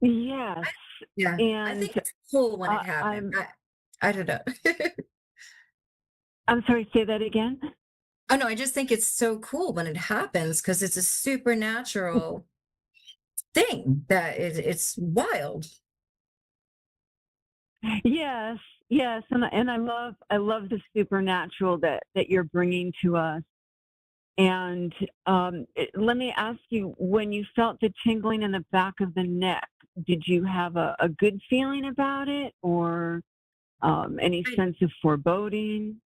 Yes. Yeah. And I think it's cool when it happens. I don't know. I'm sorry, say that again. Oh no, I just think it's so cool when it happens, because it's a supernatural thing that it's wild. Yes, and I love the supernatural that you're bringing to us. And let me ask you, when you felt the tingling in the back of the neck, did you have a good feeling about it, or any sense of foreboding?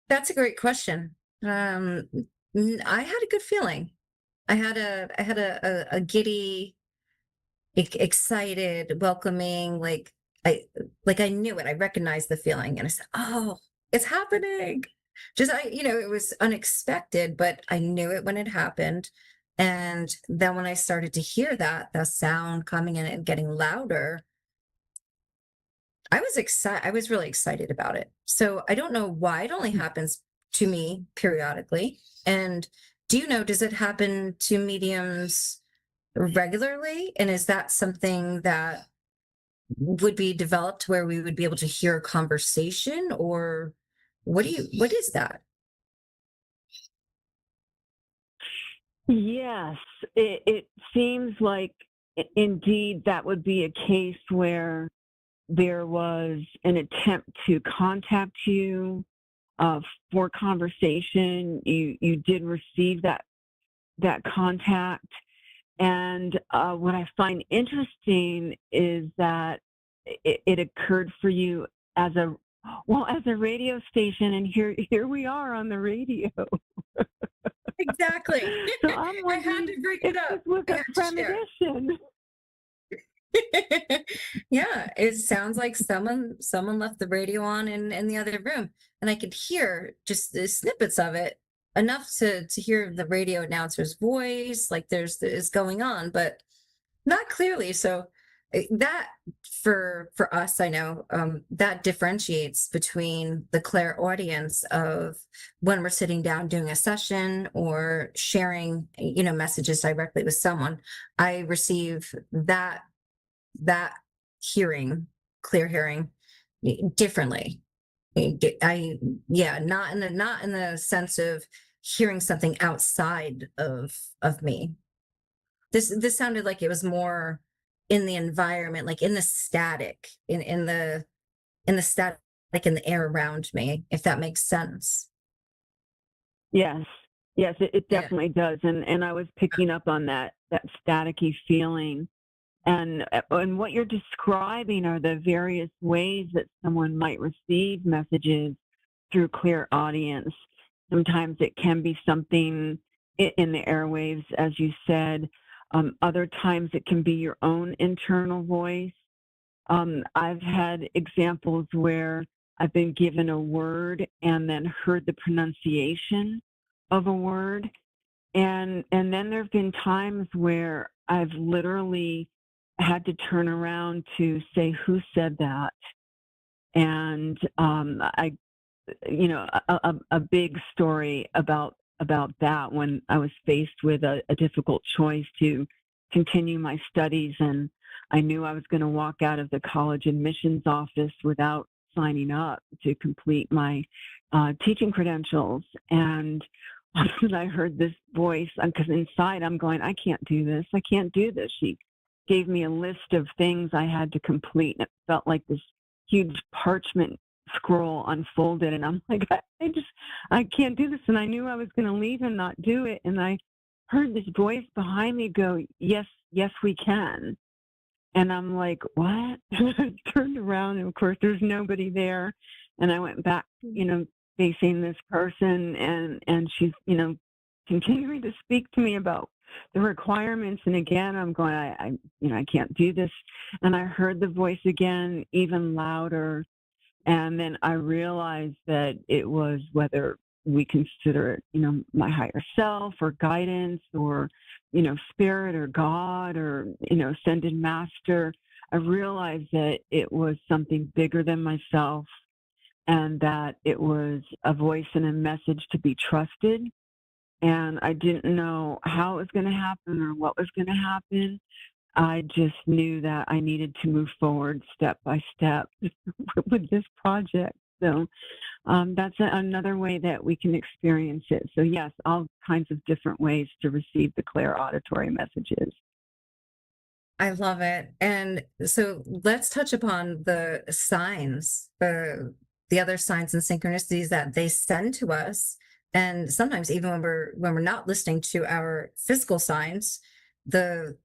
That's a great question. I had a good feeling. I had a giddy, excited, welcoming, I knew it. I recognized the feeling, and I said, "Oh, it's happening." It was unexpected, but I knew it when it happened. And then when I started to hear the sound coming in and getting louder, I was excited. I was really excited about it. So I don't know why it only happens to me periodically. And do you know, does it happen to mediums regularly? And is that something that would be developed where we would be able to hear a conversation, or what is that? Yes, it seems like indeed that would be a case where there was an attempt to contact you, for conversation. You did receive that contact. And what I find interesting is that it occurred for you as a radio station, and here we are on the radio. Exactly. So I'm I had to bring it up. This was a premonition. Yeah, it sounds like someone left the radio on in the other room, and I could hear just the snippets of it, enough to hear the radio announcer's voice, like is going on, but not clearly. So that for us, I know that differentiates between the clairaudience of when we're sitting down doing a session or sharing, messages directly with someone. I receive that hearing, clear hearing, differently. Not in the sense of hearing something outside of me. This sounded like it was more in the environment, like in the static, in the static, like in the air around me, if that makes sense. Yes, it definitely does. And I was picking up on that staticky feeling. And what you're describing are the various ways that someone might receive messages through clairaudience. Sometimes it can be something in the airwaves, as you said. Other times it can be your own internal voice. I've had examples where I've been given a word and then heard the pronunciation of a word. And then there have been times where I've literally had to turn around to say, who said that? And a big story about that, when I was faced with a difficult choice to continue my studies, and I knew I was going to walk out of the college admissions office without signing up to complete my teaching credentials. And I heard this voice, because inside I'm going, I can't do this. She gave me a list of things I had to complete, and it felt like this huge parchment scroll unfolded, and I'm like, I can't do this. And I knew I was going to leave and not do it, and I heard this voice behind me go, yes, we can. And I'm like, what? I turned around, and of course there's nobody there. And I went back, facing this person, and she's, continuing to speak to me about the requirements. And again, I'm going, I can't do this. And I heard the voice again, even louder. And then I realized that it was, whether we consider it, my higher self or guidance or, spirit or God or, ascended master. I realized that it was something bigger than myself, and that it was a voice and a message to be trusted. And I didn't know how it was going to happen or what was going to happen. I just knew that I needed to move forward step by step with this project. So that's another way that we can experience it. So yes, all kinds of different ways to receive the clairauditory messages. I love it. And so let's touch upon the signs, the other signs and synchronicities that they send to us. And sometimes even when we're not listening to our physical signs, the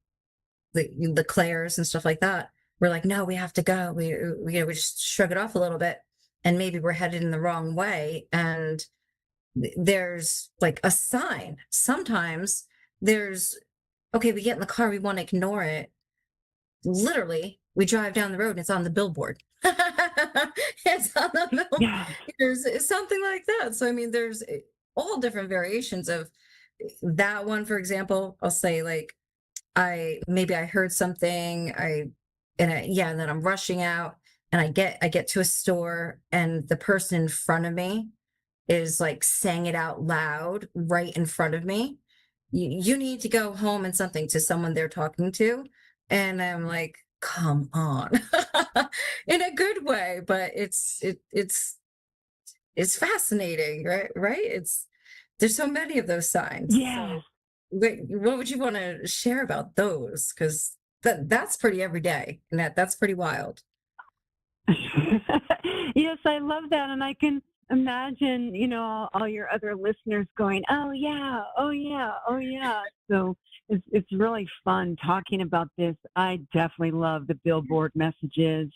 clairs and stuff like that, we're like, no, we have to go. We just shrug it off a little bit, and maybe we're headed in the wrong way. And there's like a sign. Sometimes there's, okay, we get in the car, we want to ignore it. Literally, we drive down the road and it's on the billboard. It's on the billboard. Yeah. There's something like that. So, I mean, there's all different variations of that one. For example, I'll say like, I heard something, and then I'm rushing out, and I get to a store, and the person in front of me is like saying it out loud right in front of me. You need to go home and something to someone they're talking to. And I'm like, come on, in a good way, but it's fascinating, right? There's so many of those signs. Yeah. So, what would you want to share about those? Because that's pretty everyday, and that's pretty wild. Yes, I love that, and I can imagine, all your other listeners going, oh yeah, oh yeah, oh yeah. So it's really fun talking about this. I definitely love the billboard messages.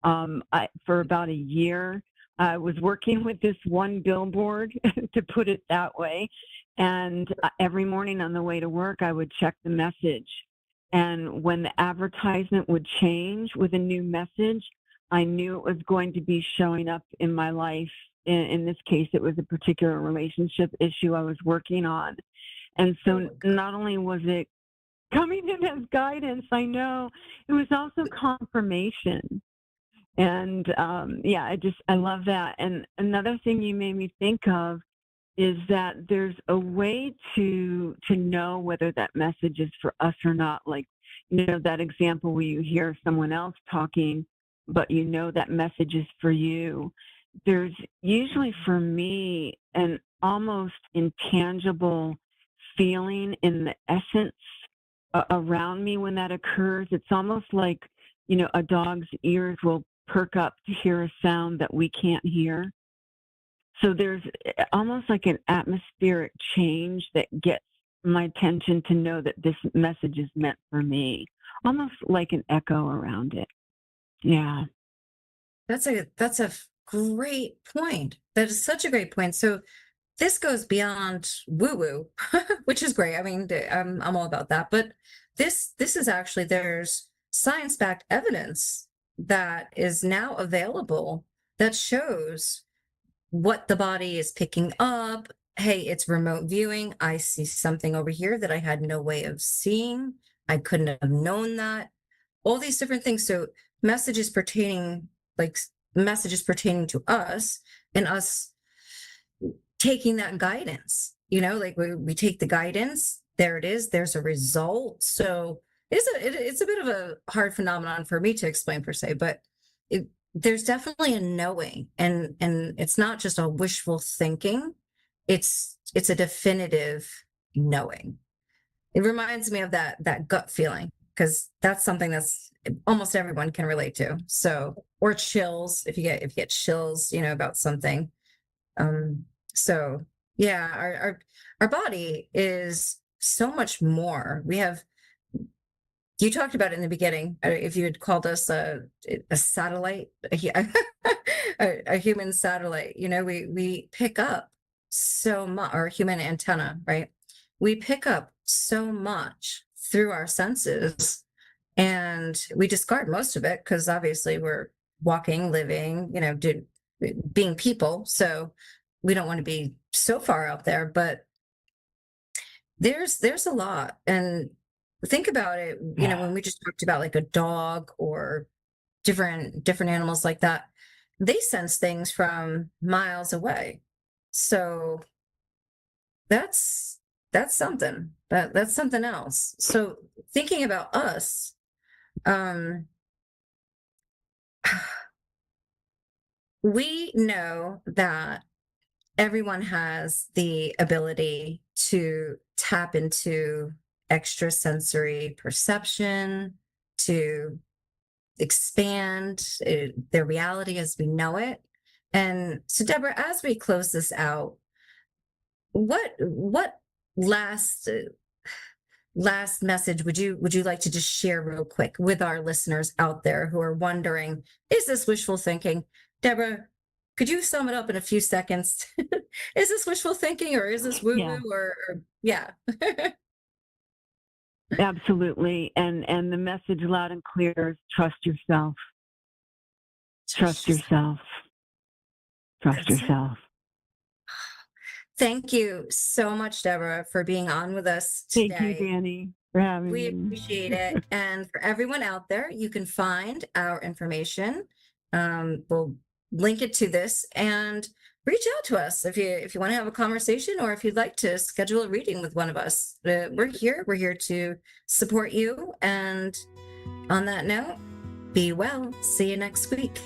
For about a year, I was working with this one billboard, to put it that way. And every morning on the way to work, I would check the message. And when the advertisement would change with a new message, I knew it was going to be showing up in my life. In this case, it was a particular relationship issue I was working on. And so not only was it coming in as guidance, I know, it was also confirmation. And I love that. And another thing you made me think of is that there's a way to know whether that message is for us or not. Like, that example where you hear someone else talking, but that message is for you. There's usually, for me, an almost intangible feeling in the essence around me when that occurs. It's almost like, a dog's ears will perk up to hear a sound that we can't hear. So there's almost like an atmospheric change that gets my attention to know that this message is meant for me, almost like an echo around it. Yeah. That's a great point. That is such a great point. So this goes beyond woo-woo, which is great. I mean, I'm all about that. But this is actually, there's science-backed evidence that is now available that shows what the body is picking up. Hey, it's remote viewing. I see something over here that I had no way of seeing. I couldn't have known that. All these different things. So messages pertaining to us, and us taking that guidance, like we take the guidance, there it is, there's a result. So it's a bit of a hard phenomenon for me to explain per se, but there's definitely a knowing, and it's not just a wishful thinking. It's a definitive knowing. It reminds me of that gut feeling, because that's something that's almost everyone can relate to. So, or chills, if you get chills, about something. So yeah, our body is so much more. You talked about it in the beginning. If you had called us a satellite, a human satellite, we pick up so much, or human antenna, right? We pick up so much through our senses, and we discard most of it because obviously we're walking, living, being people. So we don't want to be so far out there, but there's a lot. And think about it, when we just talked about like a dog or different animals like that, they sense things from miles away. So that's something. That's something else. So thinking about us, we know that everyone has the ability to tap into extrasensory perception, to expand their reality as we know it. And so, Deborah, as we close this out, what last message would you like to just share real quick with our listeners out there who are wondering, is this wishful thinking? Deborah, could you sum it up in a few seconds? Is this wishful thinking, or is this woo-woo? Or yeah. Absolutely. And the message loud and clear is trust yourself. Trust yourself. Trust yourself. Thank you so much, Deborah, for being on with us today. Thank you, Danny, for having we me. Appreciate it. And for everyone out there, you can find our information. We'll link it to this, and reach out to us if you want to have a conversation, or if you'd like to schedule a reading with one of us. We're here to support you. And on that note, be well. See you next week.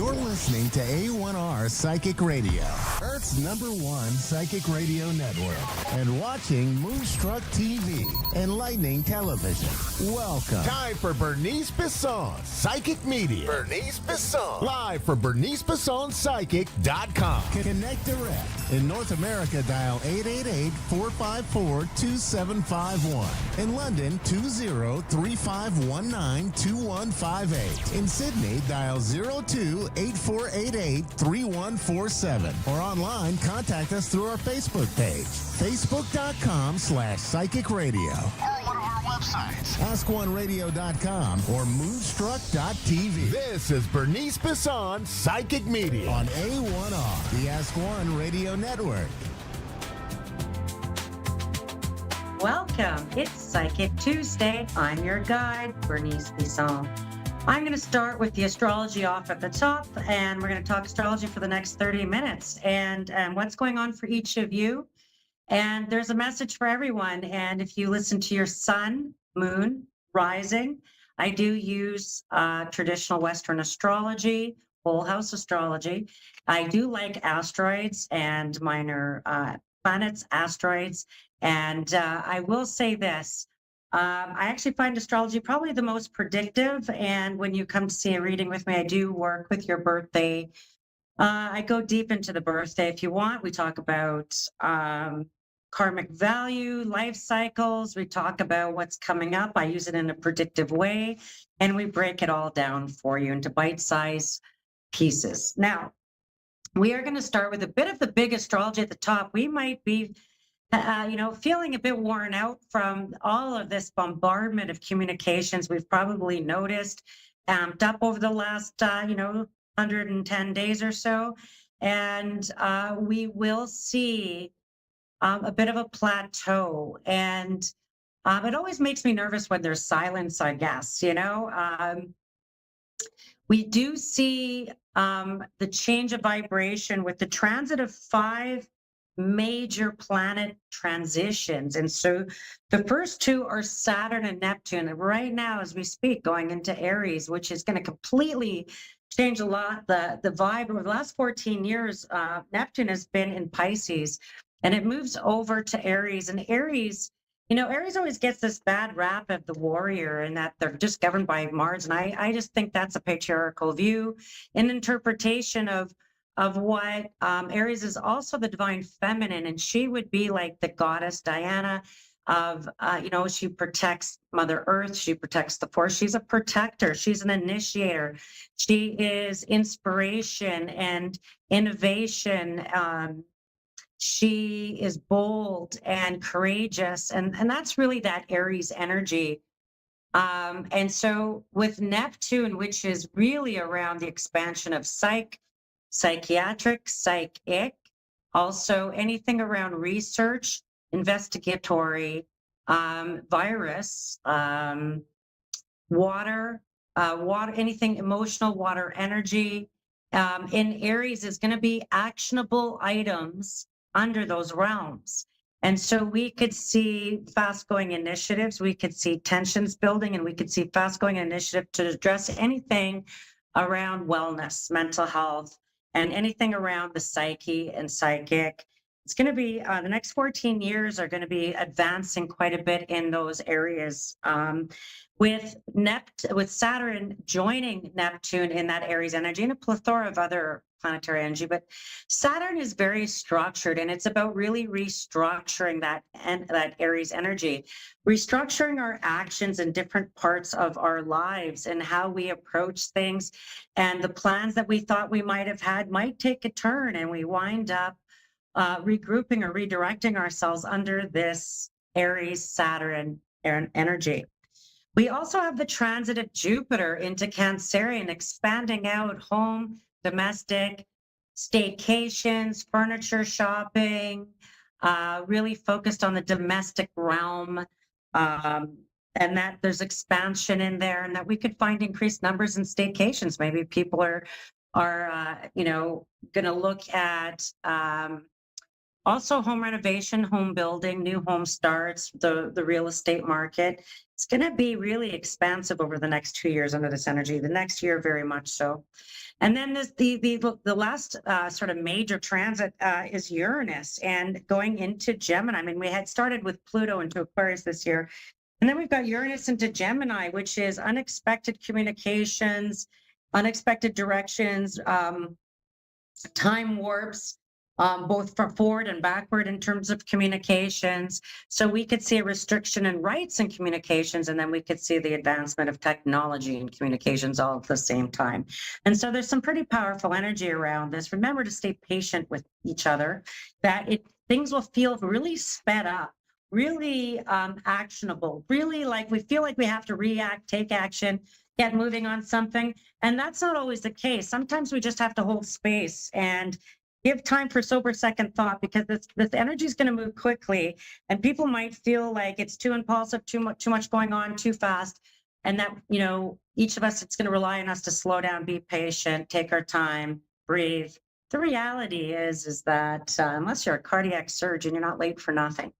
You're listening to A1R Psychic Radio, Earth's #1 psychic radio network, and watching Moonstruck TV and Lightning Television. Welcome. Time for Bernice Bisson, Psychic Media. Bernice Bisson. Live from BerniceBissonPsychic.com. Connect direct. In North America, dial 888-454-2751. In London, 20-3519-2158. In Sydney, dial 02-8488-3147. Or online, contact us through our Facebook page, facebook.com/psychic radio. Or one of our websites, askoneradio.com or moonstruck.tv. This is Bernice Bisson, Psychic Media. On A1R, the Ask One Radio Network. Welcome. It's Psychic Tuesday. I'm your guide, Bernice Bisson. I'm going to start with the astrology off at the top, and we're going to talk astrology for the next 30 minutes and what's going on for each of you. And there's a message for everyone. And if you listen to your sun, moon, rising, I do use traditional Western astrology, whole house astrology. I do like asteroids and minor planets, asteroids. And I will say this. I actually find astrology probably the most predictive. And when you come to see a reading with me, I do work with your birthday. I go deep into the birthday. If you want, we talk about karmic value, life cycles. We talk about what's coming up. I use it in a predictive way. And we break it all down for you into bite-sized pieces. Now, we are going to start with a bit of the big astrology at the top. We might be feeling a bit worn out from all of this bombardment of communications we've probably noticed amped up over the last, 110 days or so. And we will see a bit of a plateau. And it always makes me nervous when there's silence, I guess, we do see the change of vibration with the transit of 5 major planet transitions. And so the first 2 are Saturn and Neptune. And right now, as we speak, going into Aries, which is going to completely change a lot. The vibe over the last 14 years, Neptune has been in Pisces, and it moves over to Aries. And Aries, Aries always gets this bad rap of the warrior and that they're just governed by Mars. And I just think that's a patriarchal view, an interpretation of what Aries is also the divine feminine, and she would be like the goddess Diana of, she protects Mother Earth, she protects the forest, she's a protector, she's an initiator, she is inspiration and innovation, she is bold and courageous, and that's really that Aries energy. And so with Neptune, which is really around the expansion of psychiatric, psychic, also anything around research, investigatory, virus, water, anything emotional, water, energy. In Aries is going to be actionable items under those realms. And so we could see fast-going initiatives, we could see tensions building, and we could see fast-going initiative to address anything around wellness, mental health, and anything around the psyche and psychic. It's going to be, the next 14 years are going to be advancing quite a bit in those areas. With Saturn joining Neptune in that Aries energy and a plethora of other planetary energy, but Saturn is very structured, and it's about really restructuring that Aries energy, restructuring our actions in different parts of our lives and how we approach things, and the plans that we thought we might have had might take a turn, and we wind up regrouping or redirecting ourselves under this Aries Saturn energy. We also have the transit of Jupiter into Cancerian, expanding out home, domestic, staycations, furniture shopping, really focused on the domestic realm, and that there's expansion in there, and that we could find increased numbers in staycations. Maybe people are going to look at Also, home renovation, home building, new home starts, the real estate market. It's going to be really expansive over the next 2 years under this energy. The next year, very much so. And then this, the last sort of major transit is Uranus and going into Gemini. I mean, we had started with Pluto into Aquarius this year, and then we've got Uranus into Gemini, which is unexpected communications, unexpected directions, time warps, both for forward and backward in terms of communications. So we could see a restriction in rights and communications, and then we could see the advancement of technology and communications all at the same time. And so there's some pretty powerful energy around this. Remember to stay patient with each other, that things will feel really sped up, really actionable, really like we feel like we have to react, take action, get moving on something. And that's not always the case. Sometimes we just have to hold space and give time for sober second thought, because this energy is going to move quickly, and people might feel like it's too impulsive, too much going on, too fast. And that, each of us, it's going to rely on us to slow down, be patient, take our time, breathe. The reality is that unless you're a cardiac surgeon, you're not late for nothing.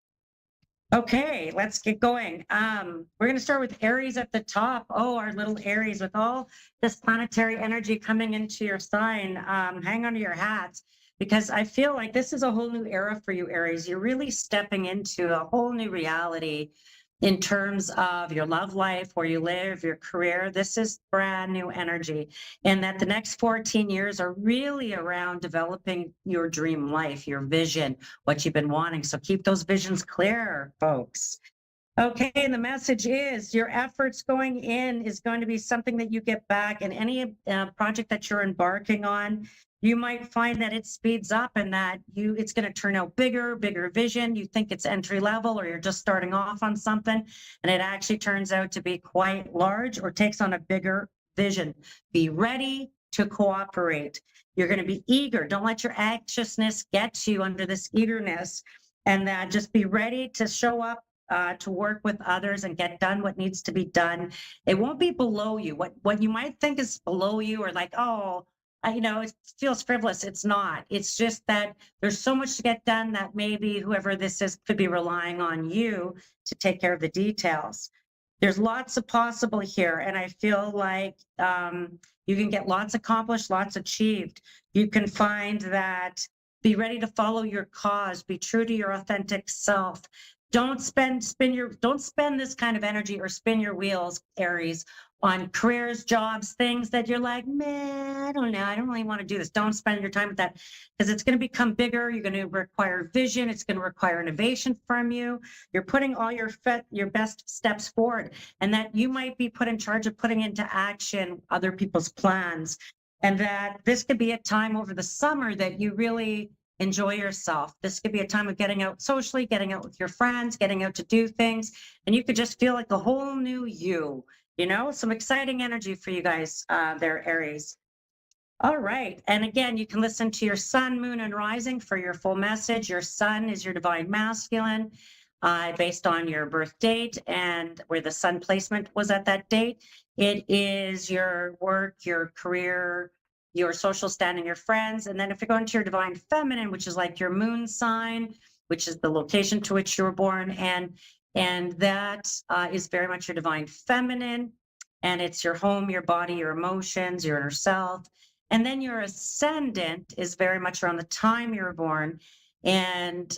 Okay, let's get going. We're going to start with Aries at the top. Oh, our little Aries, with all this planetary energy coming into your sign. Hang on to your hats, because I feel like this is a whole new era for you, Aries. You're really stepping into a whole new reality in terms of your love life, where you live, your career. This is brand new energy. And that the next 14 years are really around developing your dream life, your vision, what you've been wanting. So keep those visions clear, folks. Okay, and the message is your efforts going in is going to be something that you get back in any project that you're embarking on. You might find that it speeds up and that it's going to turn out bigger vision. You think it's entry level, or you're just starting off on something, and it actually turns out to be quite large or takes on a bigger vision. Be ready to cooperate. You're going to be eager. Don't let your anxiousness get you under this eagerness, and that just be ready to show up, to work with others and get done what needs to be done. It won't be below you. What you might think is below you, or like, it feels frivolous. It's not. It's just that there's so much to get done that maybe whoever this is could be relying on you to take care of the details. There's lots of possible here, and I feel like you can get lots accomplished, lots achieved. You can find that. Be ready to follow your cause. Be true to your authentic self. Don't spend this kind of energy or spin your wheels, Aries, on careers, jobs, things that you're like, man, I don't know, I don't really want to do this. Don't spend your time with that, because it's going to become bigger. You're going to require vision. It's going to require innovation from you. You're putting all your best steps forward, and that you might be put in charge of putting into action other people's plans. And that this could be a time over the summer that you really enjoy yourself. This could be a time of getting out socially, getting out with your friends, getting out to do things, and you could just feel like a whole new you. Some exciting energy for you guys there, Aries. All right. And again, you can listen to your sun, moon, and rising for your full message. Your sun is your divine masculine, based on your birth date and where the sun placement was at that date. It is your work, your career, your social standing, your friends. And then if you go into your divine feminine, which is like your moon sign, which is the location to which you were born, and that is very much your divine feminine, and it's your home, your body, your emotions, your inner self. And then your ascendant is very much around the time you were born, and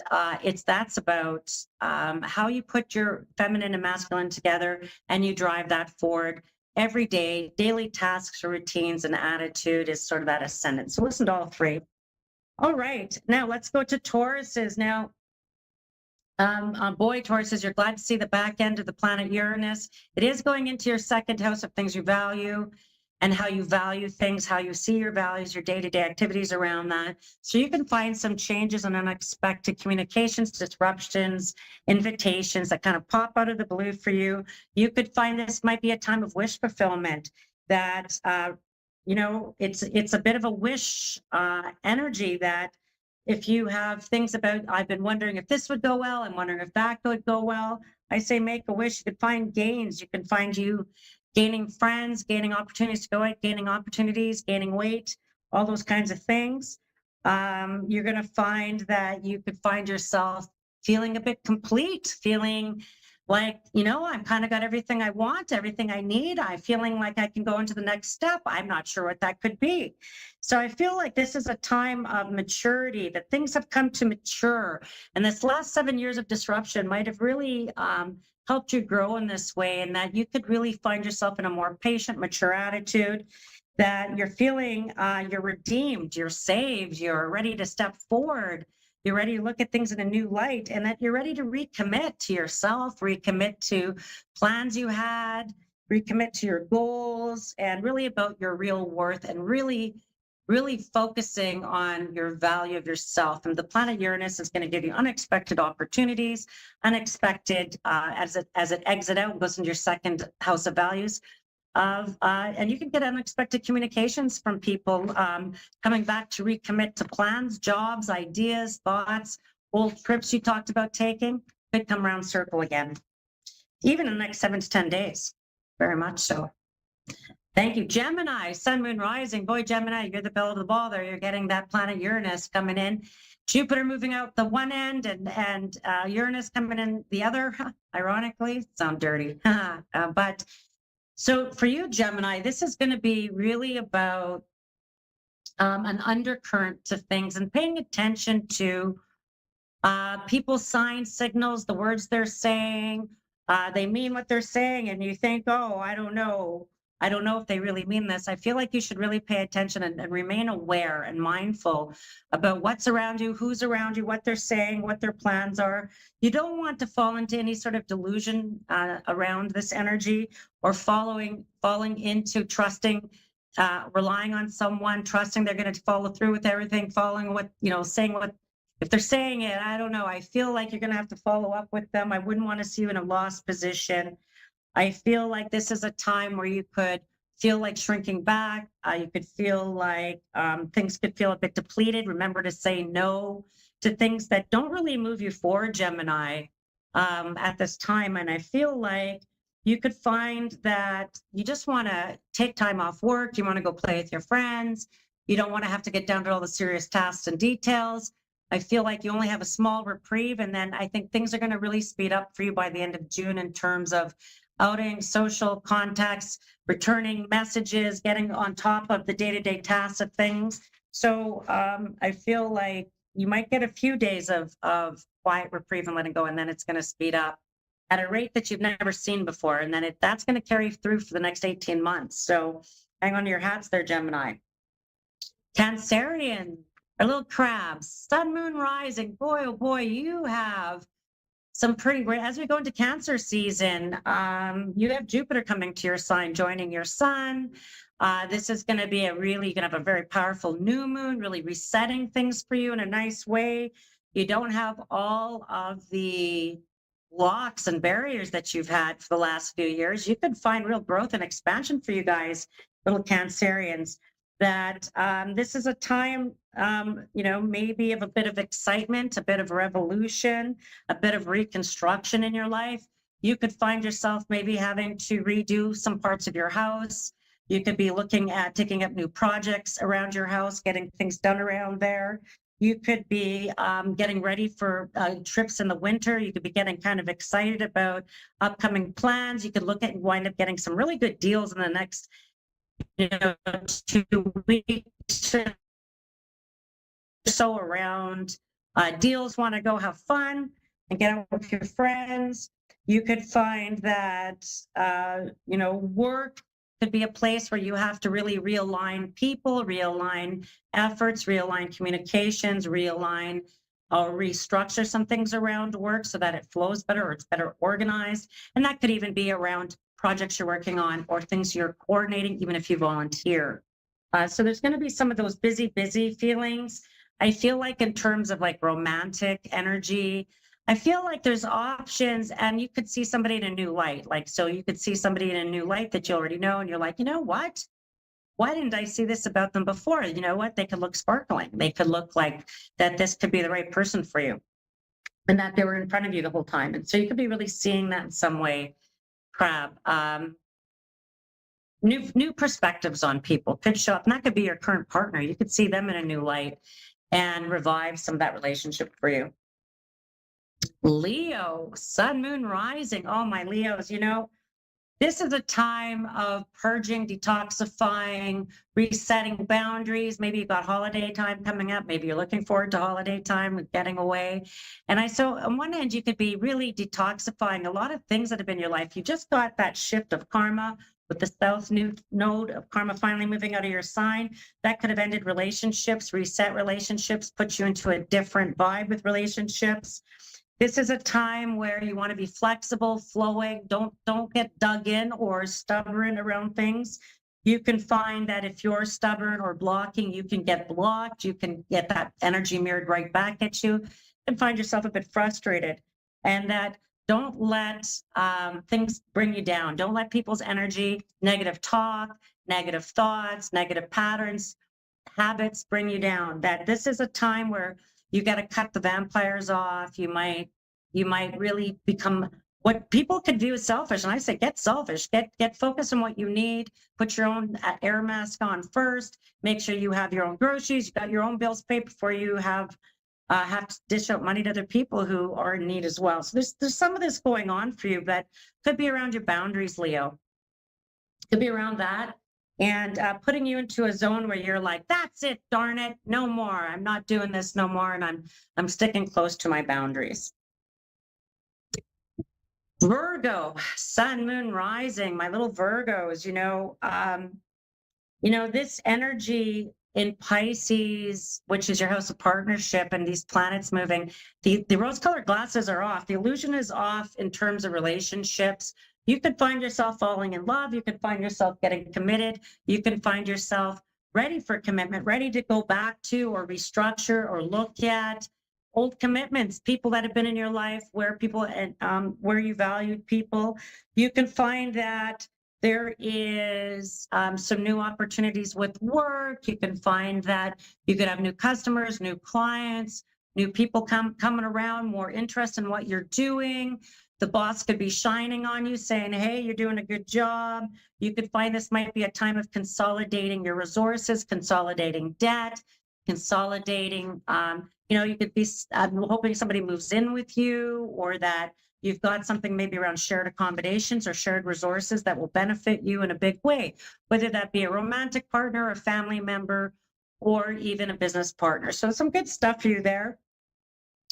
that's about how you put your feminine and masculine together, and you drive that forward every day. Daily tasks or routines and attitude is sort of that ascendant. So listen to all three. All right, now let's go to Tauruses. Now, Tauruses, you're glad to see the back end of the planet Uranus. It is going into your second house of things you value, and how you value things, how you see your values, your day-to-day activities around that. So you can find some changes and unexpected communications, disruptions, invitations that kind of pop out of the blue for you. You could find this might be a time of wish fulfillment, that, it's a bit of a wish energy, that if you have things about, I've been wondering if this would go well, I'm wondering if that would go well, I say make a wish. You could find gains. You can find you gaining friends, gaining opportunities to go out, gaining opportunities, gaining weight, all those kinds of things. You're going to find that you could find yourself feeling a bit complete, feeling like, I've kind of got everything I want, everything I need. I'm feeling like I can go into the next step. I'm not sure what that could be. So I feel like this is a time of maturity, that things have come to mature. And this last 7 years of disruption might have really helped you grow in this way, and that you could really find yourself in a more patient, mature attitude, that you're feeling you're redeemed, you're saved, you're ready to step forward. You're ready to look at things in a new light, and that you're ready to recommit to yourself, recommit to plans you had, recommit to your goals, and really about your real worth, and really focusing on your value of yourself. And the planet Uranus is going to give you unexpected opportunities, unexpected as it exits out and goes into your second house of values. And you can get unexpected communications from people coming back to recommit to plans, jobs, ideas, thoughts, old trips you talked about taking could come round circle again, even in the next 7 to 10 days. Very much so. Thank you. Gemini, Sun, Moon, Rising. Boy, Gemini, you're the belle of the ball there. You're getting that planet Uranus coming in. Jupiter moving out the one end, and Uranus coming in the other. Ironically, sound dirty. But so for you, Gemini, this is going to be really about an undercurrent to things, and paying attention to people's signs, signals, the words they're saying. They mean what they're saying, and you think, oh, I don't know if they really mean this. I feel like you should really pay attention and remain aware and mindful about what's around you, who's around you, what they're saying, what their plans are. You don't want to fall into any sort of delusion around this energy, or falling into trusting, relying on someone, trusting they're going to follow through with everything, following what, saying what. If they're saying it, I don't know. I feel like you're going to have to follow up with them. I wouldn't want to see you in a lost position. I feel like this is a time where you could feel like shrinking back. You could feel like things could feel a bit depleted. Remember to say no to things that don't really move you forward, Gemini, at this time. And I feel like you could find that you just want to take time off work. You want to go play with your friends. You don't want to have to get down to all the serious tasks and details. I feel like you only have a small reprieve, and then I think things are going to really speed up for you by the end of June in terms of outing, social contacts, returning messages, getting on top of the day-to-day tasks of things. So I feel like you might get a few days of quiet reprieve and letting go, and then it's going to speed up at a rate that you've never seen before. And then that's going to carry through for the next 18 months. So hang on to your hats there, Gemini. Cancerian, our little crabs, Sun, Moon, Rising. Boy, oh boy, you have some pretty great, as we go into Cancer season, you have Jupiter coming to your sign, joining your sun. This is going to be you're going to have a very powerful new moon, really resetting things for you in a nice way. You don't have all of the blocks and barriers that you've had for the last few years. You could find real growth and expansion for you guys, little Cancerians, that this is a time, maybe of a bit of excitement, a bit of revolution, a bit of reconstruction in your life. You could find yourself maybe having to redo some parts of your house. You could be looking at taking up new projects around your house, getting things done around there. You could be getting ready for trips in the winter. You could be getting kind of excited about upcoming plans. You could wind up getting some really good deals in the next 2 weeks or so around deals. Want to go have fun and get out with your friends. You could find that work could be a place where you have to really realign people, realign efforts, realign communications, realign or restructure some things around work so that it flows better or it's better organized. And that could even be around projects you're working on or things you're coordinating, even if you volunteer. So there's going to be some of those busy feelings. I feel like in terms of like romantic energy, I feel like there's options, and you could see somebody in a new light. So you could see somebody in a new light that you already know, and you're like, you know what? Why didn't I see this about them before? You know what? They could look sparkling. They could look like that this could be the right person for you, and that they were in front of you the whole time. And so you could be really seeing that in some way. Crab. New perspectives on people could show up, and that could be your current partner. You could see them in a new light. and revive some of that relationship for you. Leo, sun, moon, rising. Oh, my Leos, this is a time of purging, detoxifying, resetting boundaries. Maybe you've got holiday time coming up. Maybe you're looking forward to holiday time with getting away. So on one end, you could be really detoxifying a lot of things that have been in your life. You just got that shift of karma with the south node of karma finally moving out of your sign. That could have ended relationships, reset relationships, put you into a different vibe with relationships. This is a time where you want to be flexible, flowing. Don't get dug in or stubborn around things. You can find that if you're stubborn or blocking, you can get blocked. You can get that energy mirrored right back at you and find yourself a bit frustrated. And that don't let things bring you down. Don't let people's energy, negative talk, negative thoughts, negative patterns, habits bring you down. That this is a time where you got to cut the vampires off. You might really become what people could view as selfish. And I say, get selfish, get focused on what you need, put your own air mask on first, make sure you have your own groceries, you got your own bills paid before you have to dish out money to other people who are in need as well. So there's some of this going on for you, but could be around your boundaries, Leo. Could be around that. And putting you into a zone where you're like, that's it, darn it, no more. I'm not doing this no more, and I'm sticking close to my boundaries. Virgo, sun, moon, rising. My little Virgos, this energy in Pisces, which is your house of partnership, and these planets moving. The rose-colored glasses are off. The illusion is off in terms of relationships. You could find yourself falling in love. You could find yourself getting committed. You can find yourself ready for commitment, ready to go back to or restructure or look at old commitments, people that have been in your life where you valued people. You can find that there is some new opportunities with work. You can find that you could have new customers, new clients, new people coming around, more interest in what you're doing. The boss could be shining on you, saying, hey, you're doing a good job. You could find this might be a time of consolidating your resources, consolidating debt, consolidating, you could be hoping somebody moves in with you, or that you've got something maybe around shared accommodations or shared resources that will benefit you in a big way, whether that be a romantic partner, a family member, or even a business partner. So some good stuff for you there.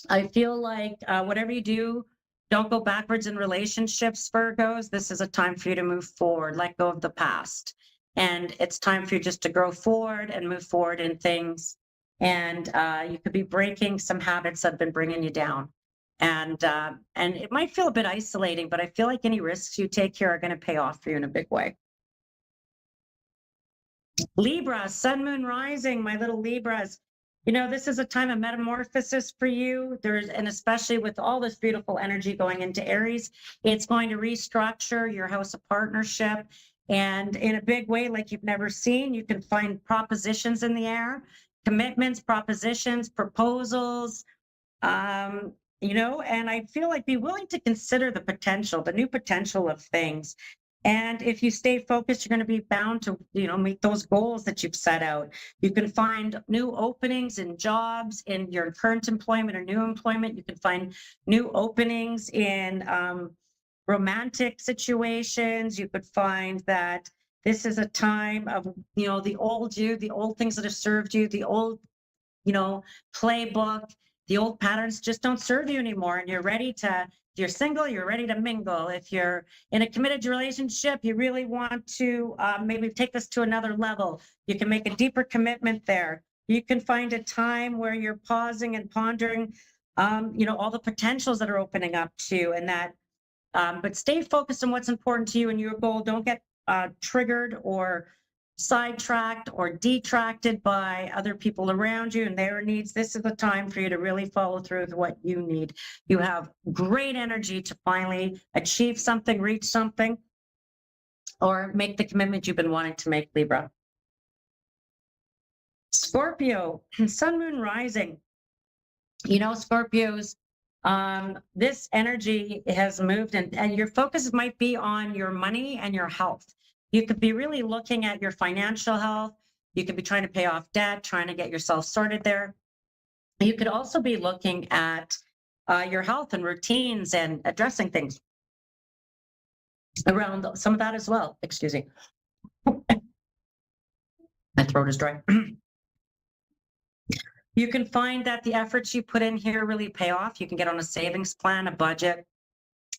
I feel like whatever you do, don't go backwards in relationships, Virgos. This is a time for you to move forward, let go of the past. And it's time for you just to grow forward and move forward in things. And you could be breaking some habits that have been bringing you down. And it might feel a bit isolating, but I feel like any risks you take here are going to pay off for you in a big way. Libra, sun, moon, rising, my little Libras. This is a time of metamorphosis for you. And especially with all this beautiful energy going into Aries, it's going to restructure your house of partnership. And in a big way, like you've never seen, you can find propositions in the air, commitments, propositions, proposals, and I feel like be willing to consider the new potential of things. And if you stay focused, you're going to be bound to, meet those goals that you've set out. You can find new openings in jobs in your current employment or new employment. You can find new openings in romantic situations. You could find that this is a time of, the old you, the old things that have served you, the old, playbook, the old patterns just don't serve you anymore. And you're ready to, if you're single, you're ready to mingle. If you're in a committed relationship, you really want to maybe take this to another level. You can make a deeper commitment there. You can find a time where you're pausing and pondering, all the potentials that are opening up to you, and that, but stay focused on what's important to you and your goal. Don't get triggered or sidetracked or detracted by other people around you and their needs. This is the time for you to really follow through with what you need. You have great energy to finally achieve something, reach something, or make the commitment you've been wanting to make, Libra. Scorpio, sun, moon, rising. Scorpios, this energy has moved, and your focus might be on your money and your health. You could be really looking at your financial health. You could be trying to pay off debt, trying to get yourself sorted there. You could also be looking at your health and routines and addressing things around some of that as well. Excuse me. My throat is dry. You can find that the efforts you put in here really pay off. You can get on a savings plan, a budget.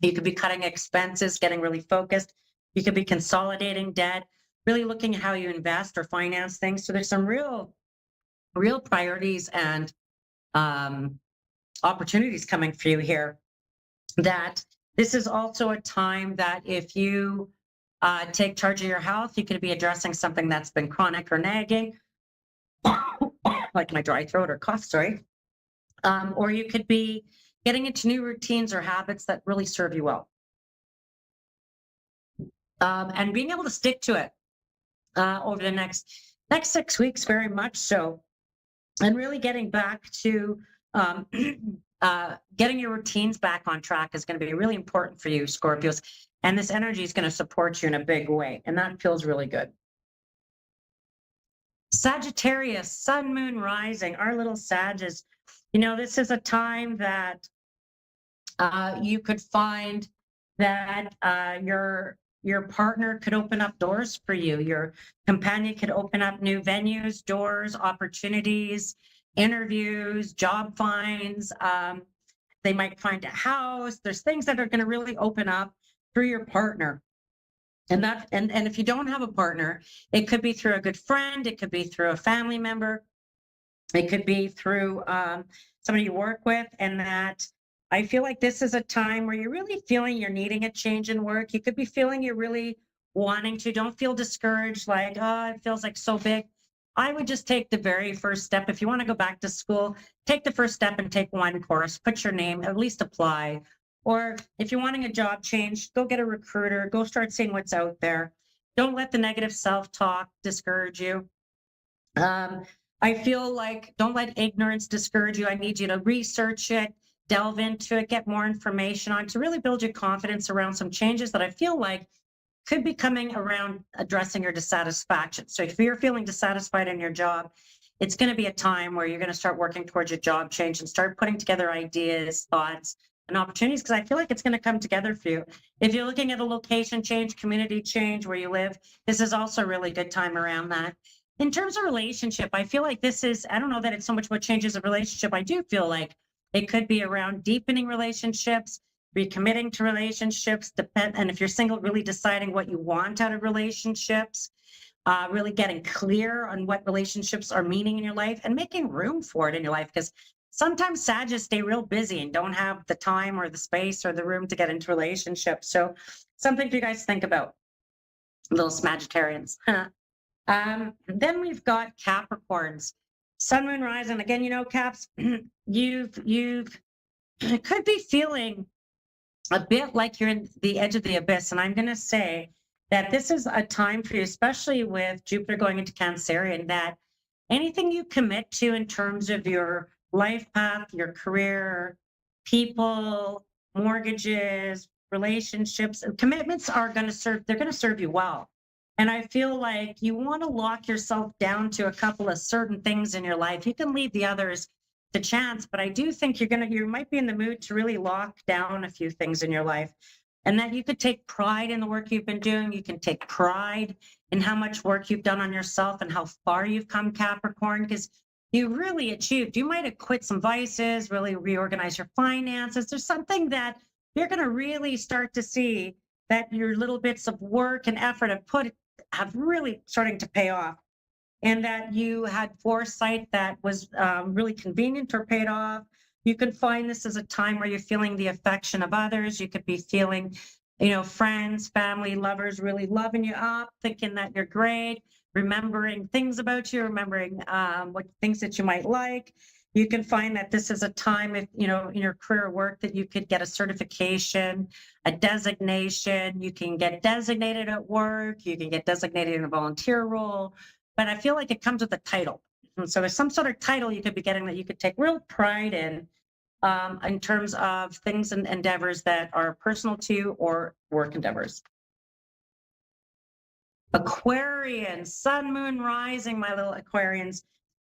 You could be cutting expenses, getting really focused. You could be consolidating debt, really looking at how you invest or finance things. So there's some real priorities and opportunities coming for you here. That this is also a time that if you take charge of your health, you could be addressing something that's been chronic or nagging, like my dry throat or cough, sorry. Or you could be getting into new routines or habits that really serve you well. And being able to stick to it over the next 6 weeks, very much so. And really getting back to getting your routines back on track is going to be really important for you, Scorpios. And this energy is going to support you in a big way. And that feels really good. Sagittarius, sun, moon, rising, our little Sages. You know, this is a time that you could find that your partner could open up doors for you. Your companion could open up new venues, doors, opportunities, interviews, job finds. They might find a house. There's things that are going to really open up through your partner. And if you don't have a partner, it could be through a good friend. It could be through a family member. It could be through somebody you work with. And that I feel like this is a time where you're really feeling you're needing a change in work. You could be feeling you're really wanting to. Don't feel discouraged, like, oh, it feels like so big. I would just take the very first step. If you want to go back to school, take the first step and take one course, put your name, at least apply. Or if you're wanting a job change, go get a recruiter, go start seeing what's out there. Don't let the negative self-talk discourage you. I feel like don't let ignorance discourage you. I need you to research it, delve into it, get more information on to really build your confidence around some changes that I feel like could be coming around addressing your dissatisfaction. So if you're feeling dissatisfied in your job, it's going to be a time where you're going to start working towards your job change and start putting together ideas, thoughts, and opportunities, because I feel like it's going to come together for you. If you're looking at a location change, community change where you live, this is also a really good time around that. In terms of relationship, I feel like this is, I don't know that it's so much what changes a relationship. I do feel like it could be around deepening relationships, recommitting to relationships, and if you're single, really deciding what you want out of relationships, really getting clear on what relationships are meaning in your life and making room for it in your life. Because sometimes Sagittarius stay real busy and don't have the time or the space or the room to get into relationships. So something for you guys to think about, little Sagittarians. Then we've got Capricorns, sun, moon, rising. Again, you know, Caps, you've could be feeling a bit like you're in the edge of the abyss. And I'm going to say that this is a time for you, especially with Jupiter going into Cancerian, that anything you commit to in terms of your life path, your career, people, mortgages, relationships, commitments are going to serve, they're going to serve you well. And I feel like you want to lock yourself down to a couple of certain things in your life. You can leave the others to chance, but I do think you might be in the mood to really lock down a few things in your life, and that you could take pride in the work you've been doing. You can take pride in how much work you've done on yourself and how far you've come, Capricorn, because you really achieved. You might have quit some vices, really reorganize your finances. There's something that you're going to really start to see that your little bits of work and effort have really starting to pay off, and that you had foresight that was really convenient or paid off. You can find this as a time where you're feeling the affection of others. You could be feeling, friends, family, lovers really loving you up, thinking that you're great, remembering things about you, remembering what things that you might like. You can find that this is a time, if in your career or work, that you could get a certification, a designation. You can get designated at work. You can get designated in a volunteer role. But I feel like it comes with a title. And so there's some sort of title you could be getting that you could take real pride in terms of things and endeavors that are personal to you or work endeavors. Aquarian, sun, moon, rising, my little Aquarians.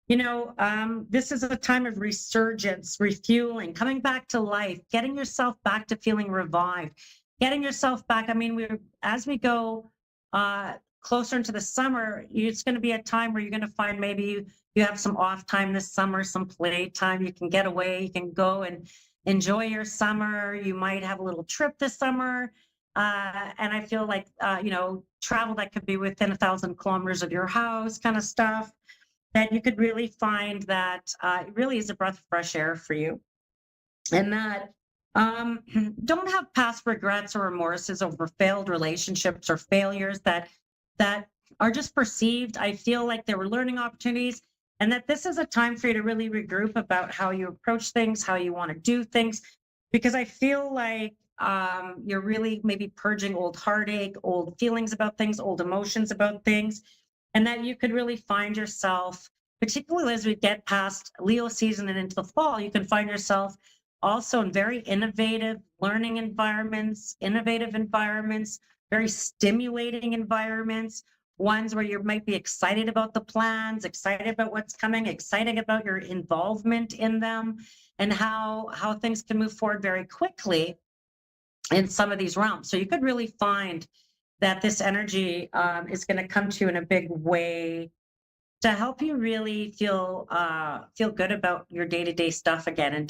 This is a time of resurgence, refueling, coming back to life, getting yourself back to feeling revived, getting yourself back. I mean, as we go closer into the summer, it's going to be a time where you're going to find maybe you have some off time this summer, some play time. You can get away, you can go and enjoy your summer. You might have a little trip this summer. And I feel like, travel that could be within 1,000 kilometers of your house kind of stuff, that you could really find that it really is a breath of fresh air for you. And that don't have past regrets or remorses over failed relationships or failures that are just perceived. I feel like there were learning opportunities, and that this is a time for you to really regroup about how you approach things, how you want to do things, because I feel like you're really maybe purging old heartache, old feelings about things, old emotions about things, and that you could really find yourself, particularly as we get past Leo season and into the fall, you can find yourself also in very innovative learning environments, very stimulating environments, ones where you might be excited about the plans, excited about what's coming, excited about your involvement in them, and how things can move forward very quickly in some of these realms. So you could really find that this energy is going to come to you in a big way to help you really feel good about your day-to-day stuff again. And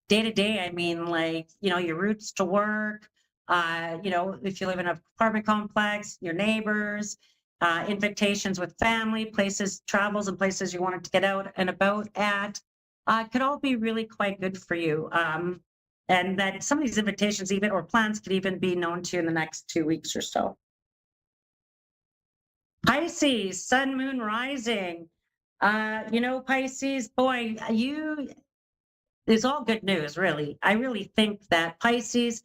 day-to-day, I mean, like, your routes to work, if you live in an apartment complex, your neighbors, invitations with family, places, travels and places you wanted to get out and about at, could all be really quite good for you. And that some of these invitations or plans could even be known to you in the next 2 weeks or so. Pisces, sun, moon, rising. Pisces, boy, it's all good news, really. I really think that Pisces,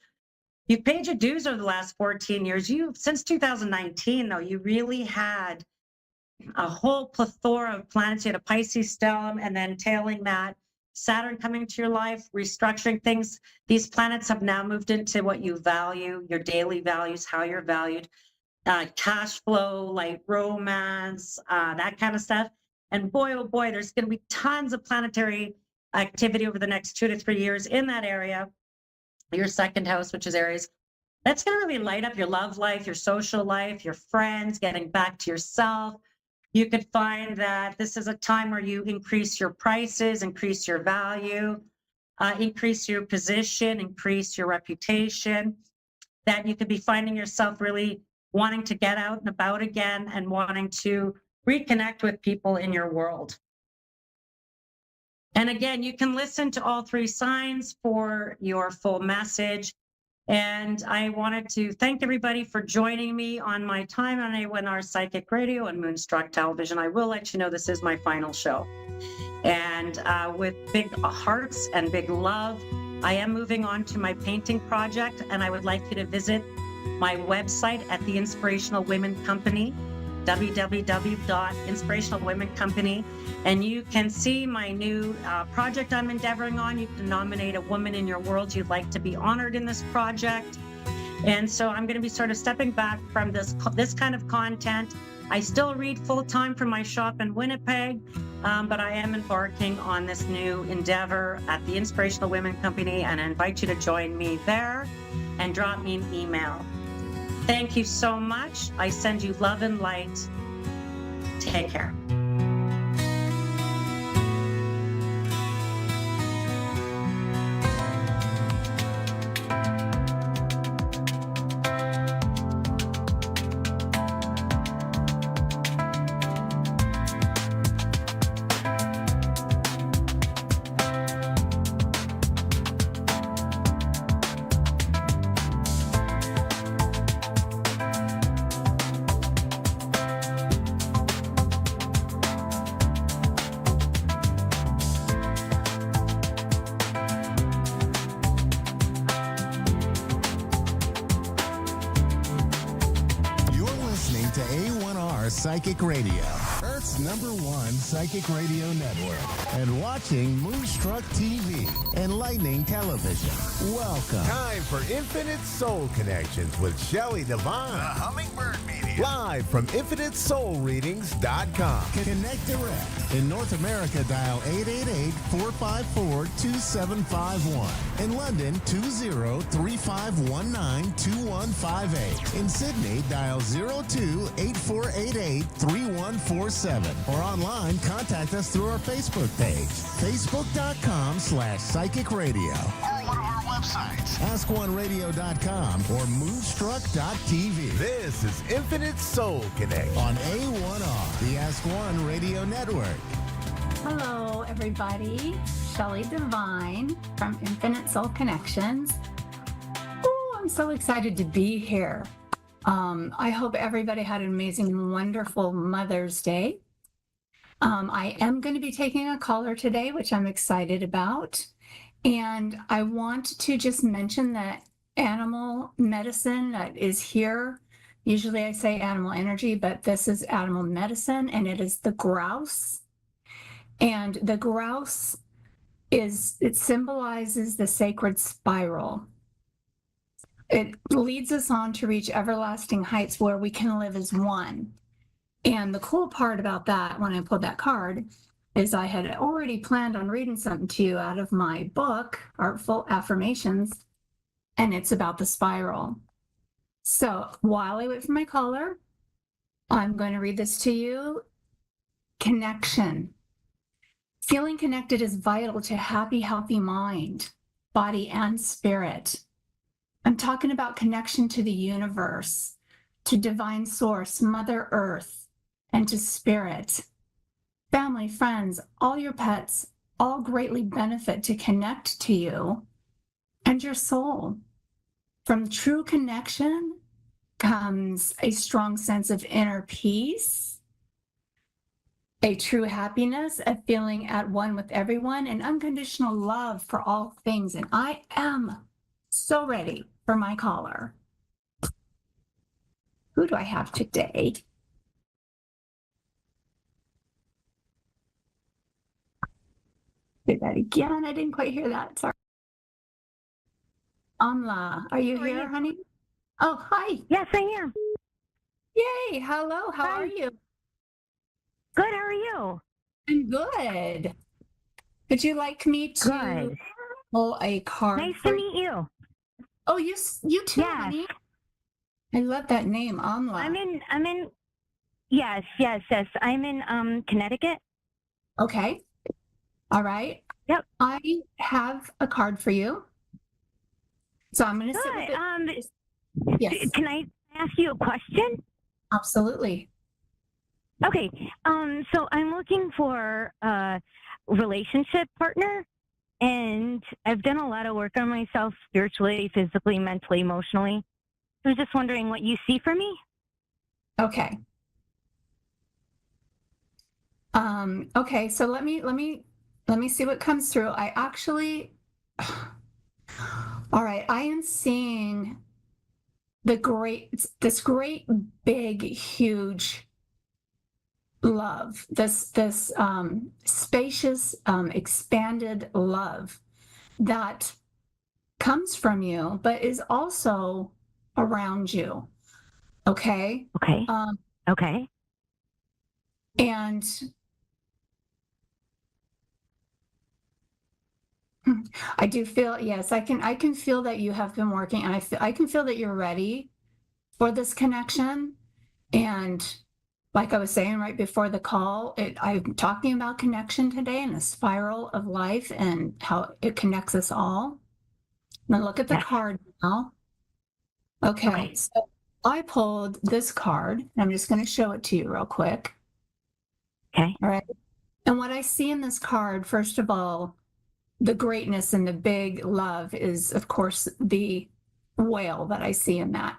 you've paid your dues over the last 14 years. Since 2019, though, you really had a whole plethora of planets. You had a Pisces stellium, and then tailing that, Saturn coming to your life, restructuring things. These planets have now moved into what you value, your daily values, how you're valued, cash flow, like romance, that kind of stuff. And boy, oh boy, there's going to be tons of planetary activity over the next 2 to 3 years in that area. Your second house, which is Aries, that's going to really light up your love life, your social life, your friends, getting back to yourself. You could find that this is a time where you increase your prices, increase your value, increase your position, increase your reputation, that you could be finding yourself really wanting to get out and about again and wanting to reconnect with people in your world. And again, you can listen to all 3 signs for your full message. And I wanted to thank everybody for joining me on my time on A1R Psychic Radio and Moonstruck Television. I will let you know this is my final show. And with big hearts and big love, I am moving on to my painting project, and I would like you to visit my website at the Inspirational Women Company, www.inspirationalwomencompany, and you can see my new project I'm endeavoring on. You can nominate a woman in your world you'd like to be honored in this project. And so I'm going to be sort of stepping back from this kind of content. I still read full-time from my shop in Winnipeg, but I am embarking on this new endeavor at the Inspirational Women Company, and I invite you to join me there and drop me an email. Thank you so much. I send you love and light. Take care. To A1R Psychic Radio, Earth's #1 psychic radio network, and watching Moonstruck TV and Lightning Television. Welcome. Time for Infinite Soul Connections with Shelley Devine. The Hummingbird Media. Live from InfiniteSoulReadings.com. Connect direct. In North America, dial 888-454-2751. In London, 20-3519-2158. In Sydney, dial 02-8488-3147. Or online, contact us through our Facebook page, facebook.com/psychic radio. Or one of our websites, askoneradio.com or moonstruck.tv. This is Infinite Soul Connect on A1R, the Ask One Radio Network. Hello, everybody. Shelley Devine from Infinite Soul Connections. Oh, I'm so excited to be here. I hope everybody had an amazing and wonderful Mother's Day. I am going to be taking a caller today, which I'm excited about. And I want to just mention that animal medicine that is here. Usually I say animal energy, but this is animal medicine, and it is the grouse. And the grouse it symbolizes the sacred spiral. It leads us on to reach everlasting heights where we can live as one. And the cool part about that, when I pulled that card, is I had already planned on reading something to you out of my book, Artful Affirmations, and it's about the spiral. So while I wait for my caller, I'm going to read this to you. Connection. Feeling connected is vital to happy, healthy mind, body, and spirit. I'm talking about connection to the universe, to divine source, Mother Earth, and to spirit. Family, friends, all your pets, all greatly benefit to connect to you and your soul. From true connection comes a strong sense of inner peace, a true happiness, a feeling at one with everyone, and unconditional love for all things. And I am so ready for my caller. Who do I have today? Say that again. I didn't quite hear that. Sorry. Amla, are you here, honey? Oh, hi. Yes, I am. Yay. Hello. How are you? Good. How are you? I'm good. Would you like me to pull a card? Nice to meet you. Oh, you too, honey. I love that name, Amla. I'm in. Yes. I'm in Connecticut. Okay. All right. Yep. I have a card for you. So I'm going to sit with it. Yes. Can I ask you a question? Absolutely. Okay. So I'm looking for a relationship partner, and I've done a lot of work on myself spiritually, physically, mentally, emotionally. I was just wondering what you see for me. Okay. Okay. So let me see what comes through. I actually, all right. I am seeing this great, big, huge love, this spacious, expanded love that comes from you, but is also around you. Okay. Okay. Okay. And I do feel, yes, I can feel that you have been working, and I can feel that you're ready for this connection. And like I was saying right before the call, I'm talking about connection today and the spiral of life and how it connects us all. Now look at the card now. Okay, so I pulled this card, and I'm just going to show it to you real quick. Okay. All right. And what I see in this card, first of all, the greatness and the big love is, of course, the whale that I see in that.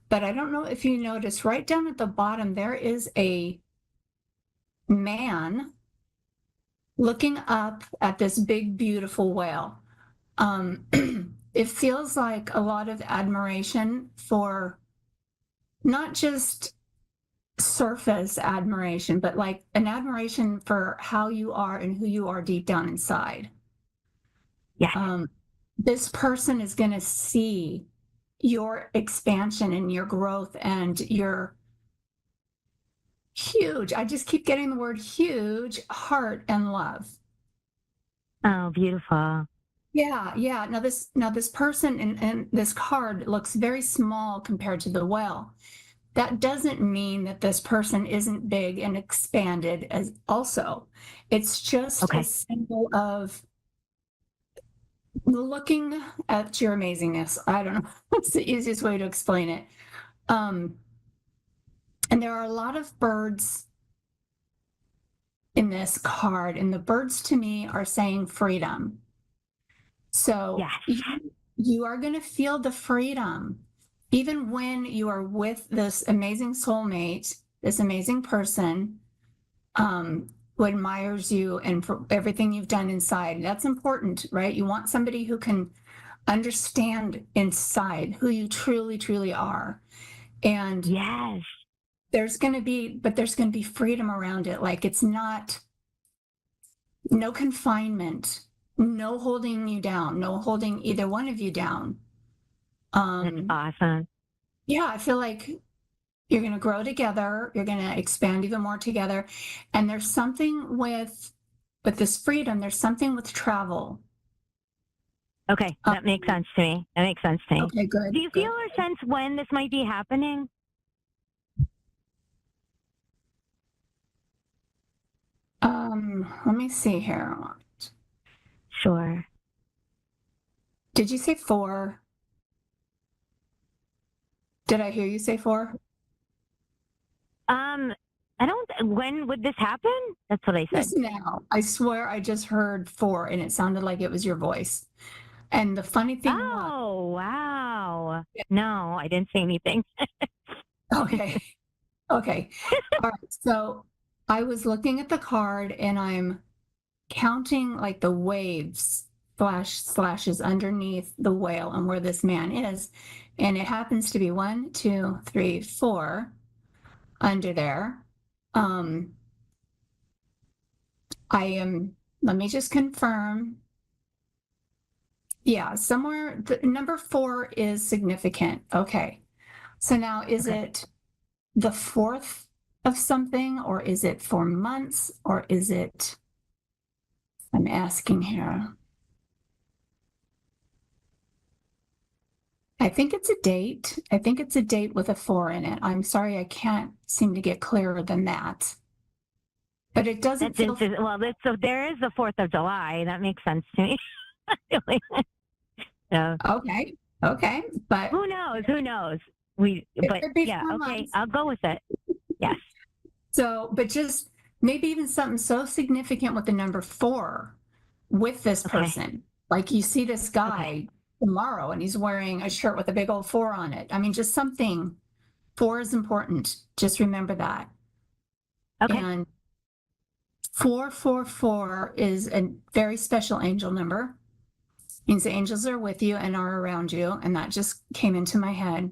But I don't know if you notice right down at the bottom, there is a man looking up at this big, beautiful whale. It feels like a lot of admiration for not just surface admiration, but like an admiration for how you are and who you are deep down inside. Yeah. This person is going to see your expansion and your growth and your huge, I just keep getting the word huge, heart and love. Oh, beautiful. Yeah, yeah. Now this person and this card looks very small compared to the well. That doesn't mean that this person isn't big and expanded as also. It's just a symbol of looking at your amazingness. I don't know. What's the easiest way to explain it. And there are a lot of birds in this card, and the birds to me are saying freedom. So you are going to feel the freedom, even when you are with this amazing soulmate, this amazing person who admires you and for everything you've done inside. That's important, right? You want somebody who can understand inside who you truly, truly are. And yes, there's going to be freedom around it. Like it's not, no confinement, no holding you down, no holding either one of you down. That's awesome. Yeah, I feel like you're going to grow together. You're going to expand even more together. And there's something with this freedom, there's something with travel. Okay, that makes sense to me. That makes sense to me. Okay, good. Do you feel or sense when this might be happening? Let me see here. Sure. Did you say 4? Did I hear you say 4? I don't. When would this happen? That's what I said. Just now. I swear I just heard 4, and it sounded like it was your voice. And the funny thing Oh, wow. No, I didn't say anything. Okay. Okay. All right. So I was looking at the card and I'm counting like the waves, slashes underneath the whale and where this man is. And it happens to be 1, 2, 3, 4 under there. Let me just confirm. Yeah, somewhere the number 4 is significant. Okay. So now is it the 4th of something, or is it 4 months, or is it, I'm asking here. I think it's a date. I think it's a date with a 4 in it. I'm sorry, I can't seem to get clearer than that. But it doesn't feel... so there is the 4th of July. That makes sense to me. So. Okay. But who knows? But yeah, okay, months. I'll go with it. Yes. So, but just maybe even something so significant with the number 4 with this person. Like you see this guy tomorrow and he's wearing a shirt with a big old 4 on it. I mean, just something. 4 is important. Just remember that. Okay. And 444 is a very special angel number. Means the angels are with you and are around you. And that just came into my head.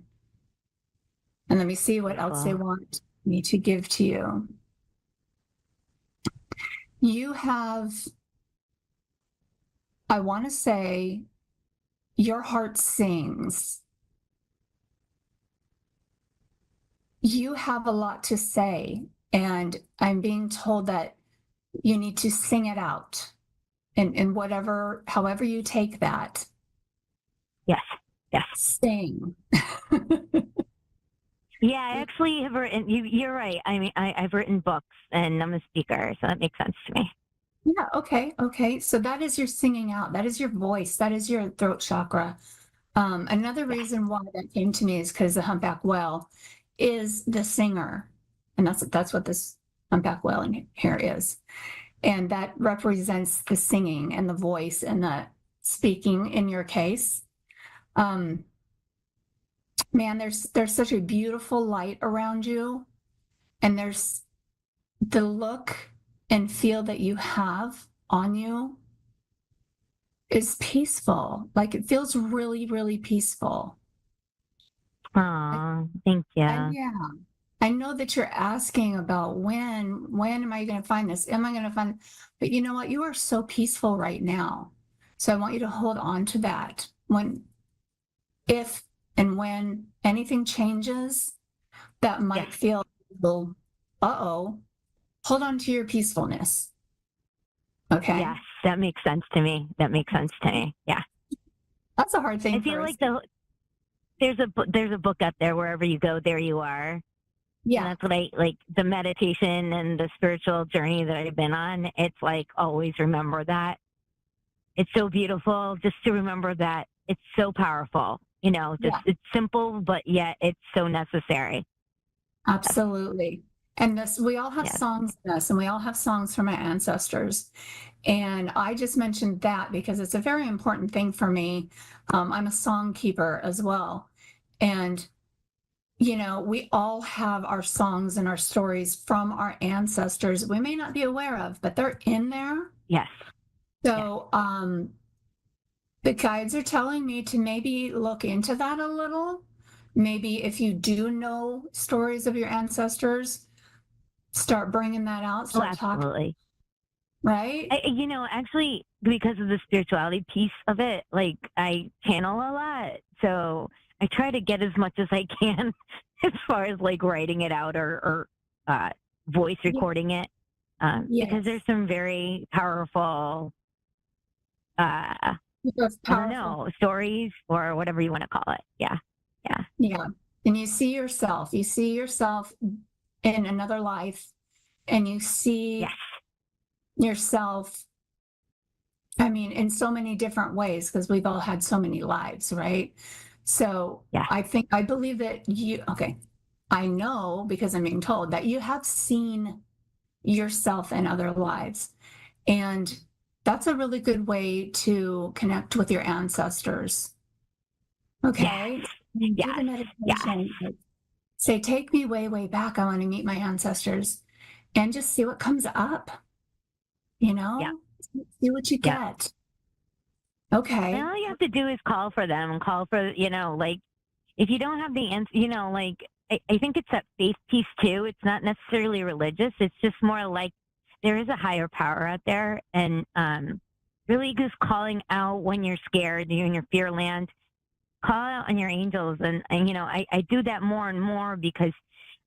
And let me see what else they want me to give to you. You have, I want to say, your heart sings. You have a lot to say, and I'm being told that you need to sing it out in whatever, however you take that. Yes. Sing. Yeah, I actually have written, you're right. I mean, I've written books and I'm a speaker, so that makes sense to me. Yeah, okay. So that is your singing out. That is your voice. That is your throat chakra. Another reason why that came to me is because the humpback whale is the singer. And that's what this humpback whale in here is. And that represents the singing and the voice and the speaking in your case. Man, there's such a beautiful light around you, and there's the look and feel that you have on you is peaceful. Like it feels really, really peaceful. Aw, thank you. And yeah, I know that you're asking about when am I going to find this? Am I going to find, but you know what? You are so peaceful right now. So I want you to hold on to that. If and when anything changes, that might feel a little, uh-oh, hold on to your peacefulness. Okay. Yes, that makes sense to me. Yeah. That's a hard thing. I feel like there's a book out there, Wherever You Go, There You Are. Yeah. And that's what I like, the meditation and the spiritual journey that I've been on. It's like, always remember that. It's so beautiful just to remember that it's so powerful. It's simple, but yet it's so necessary. Absolutely. And we all have songs in us, and we all have songs from our ancestors. And I just mentioned that because it's a very important thing for me. I'm a song keeper as well. And, we all have our songs and our stories from our ancestors we may not be aware of, but they're in there. Yes. So, the guides are telling me to maybe look into that a little. Maybe if you do know stories of your ancestors, start bringing that out. Absolutely. Right? Actually, because of the spirituality piece of it, like I channel a lot. So I try to get as much as I can as far as like writing it out or voice recording it. Because there's some very powerful, I don't know, stories or whatever you want to call it. Yeah. And you see yourself in another life, and you see yourself, in so many different ways, because we've all had so many lives, right? So I believe that I know, because I'm being told that you have seen yourself in other lives. And that's a really good way to connect with your ancestors. Okay? Do the meditation. Say, take me way, way back. I want to meet my ancestors, and just see what comes up. See what you get. Okay. And all you have to do is call for them, like, if you don't have the answer, like, I think it's that faith piece too. It's not necessarily religious. It's just more like there is a higher power out there, and really just calling out when you're scared, you're in your fear land. Call out on your angels, and I do that more and more because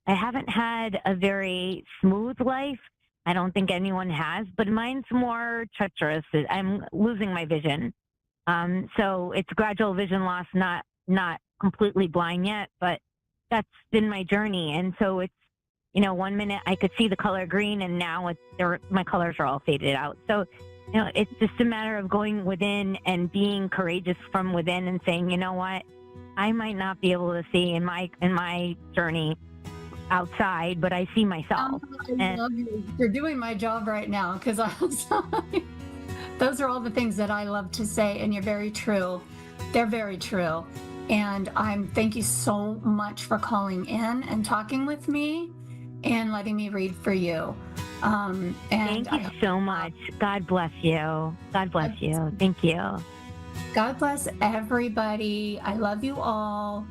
I haven't had a very smooth life. I don't think anyone has, but mine's more treacherous. I'm losing my vision, so it's gradual vision loss, not completely blind yet, but that's been my journey. And so it's 1 minute I could see the color green, and now my colors are all faded out. So it's just a matter of going within and being courageous from within and saying, you know what, I might not be able to see in my journey outside, but I see myself. I love you. You're doing my job right now, because those are all the things that I love to say, and you're very true. They're very true. And thank you so much for calling in and talking with me and letting me read for you. And thank you so much. God bless you. God bless you. Thank you. God bless everybody. I love you all.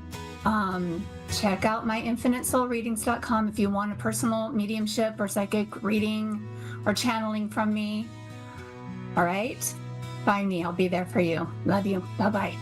Check out my infinitesoulreadings.com if you want a personal mediumship or psychic reading or channeling from me. All right? Find me. I'll be there for you. Love you. Bye-bye.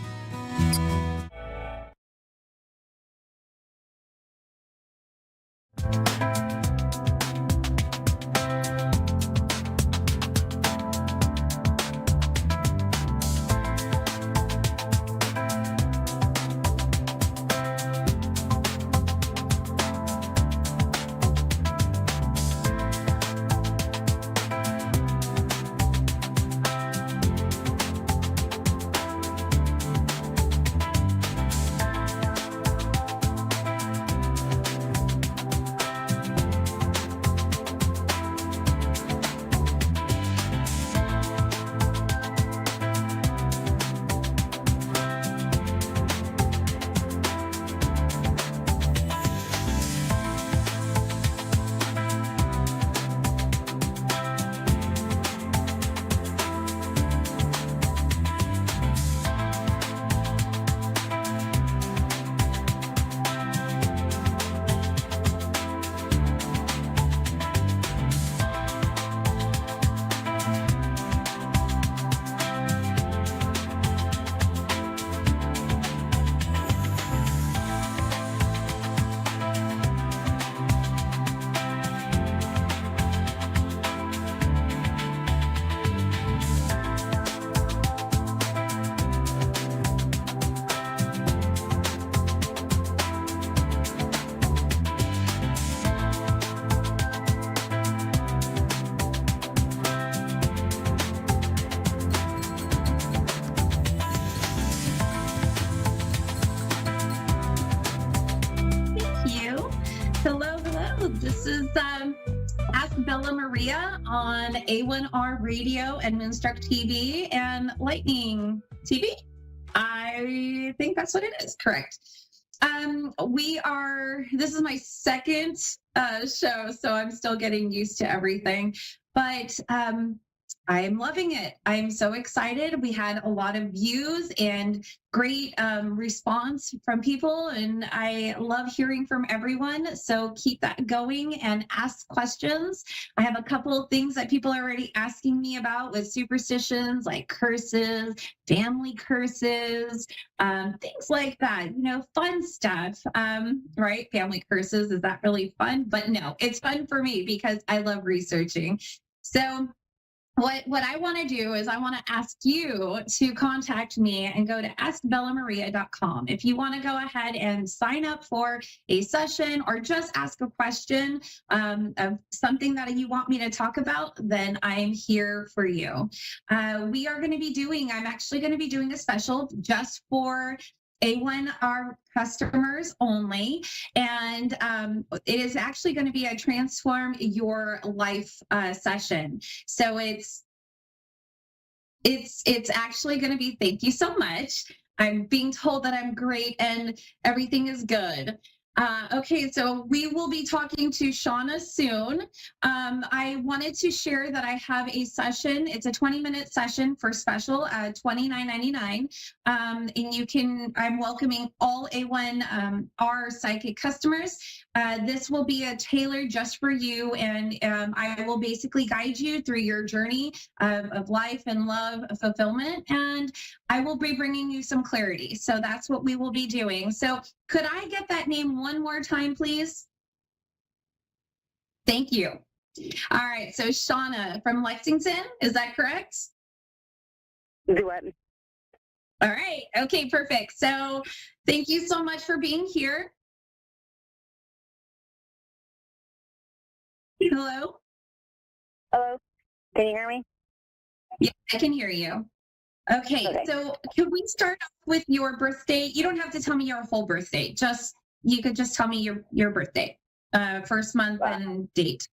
A1R Radio and Moonstruck TV and Lightning TV. I think that's what it is. Correct. This is my second show, so I'm still getting used to everything, but I'm loving it. I'm so excited. We had a lot of views and great response from people, and I love hearing from everyone. So keep that going and ask questions. I have a couple of things that people are already asking me about with superstitions like curses, family curses, things like that, fun stuff, right? Family curses, is that really fun? But no, it's fun for me because I love researching. So what I want to do is I want to ask you to contact me and go to askbellamaria.com. If you want to go ahead and sign up for a session or just ask a question of something that you want me to talk about, then I'm here for you. I'm actually going to be doing a special just for A1R customers only, and it is actually going to be a Transform Your Life session. So it's actually going to be, thank you so much. I'm being told that I'm great and everything is good. Okay, so we will be talking to Shauna soon. I wanted to share that I have a session. It's a 20-minute session for special, $29.99. And I'm welcoming all A1R psychic customers. This will be a tailored just for you, and I will basically guide you through your journey of life and love fulfillment, and I will be bringing you some clarity. So that's what we will be doing. So could I get that name one more time, please? Thank you. All right, so Shauna from Lexington, is that correct? Do it. All right, okay, perfect. So thank you so much for being here. Hello? Hello? Can you hear me? Yeah, I can hear you. Okay, so could we start off with your birth date? You don't have to tell me your whole birth date. You could just tell me your birthday, first month and date.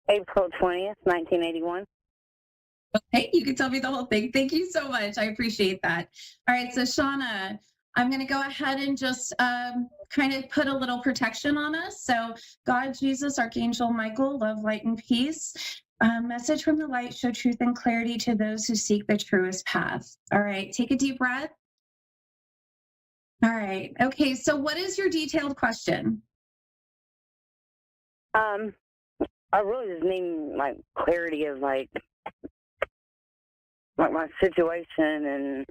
April 20th, 1981. Okay, you can tell me the whole thing. Thank you so much. I appreciate that. All right, so Shauna, I'm going to go ahead and just kind of put a little protection on us. So God, Jesus, Archangel Michael, love, light, and peace. Message from the light, show truth and clarity to those who seek the truest path. All right, take a deep breath. All right, okay, so what is your detailed question? I really just need clarity of my situation and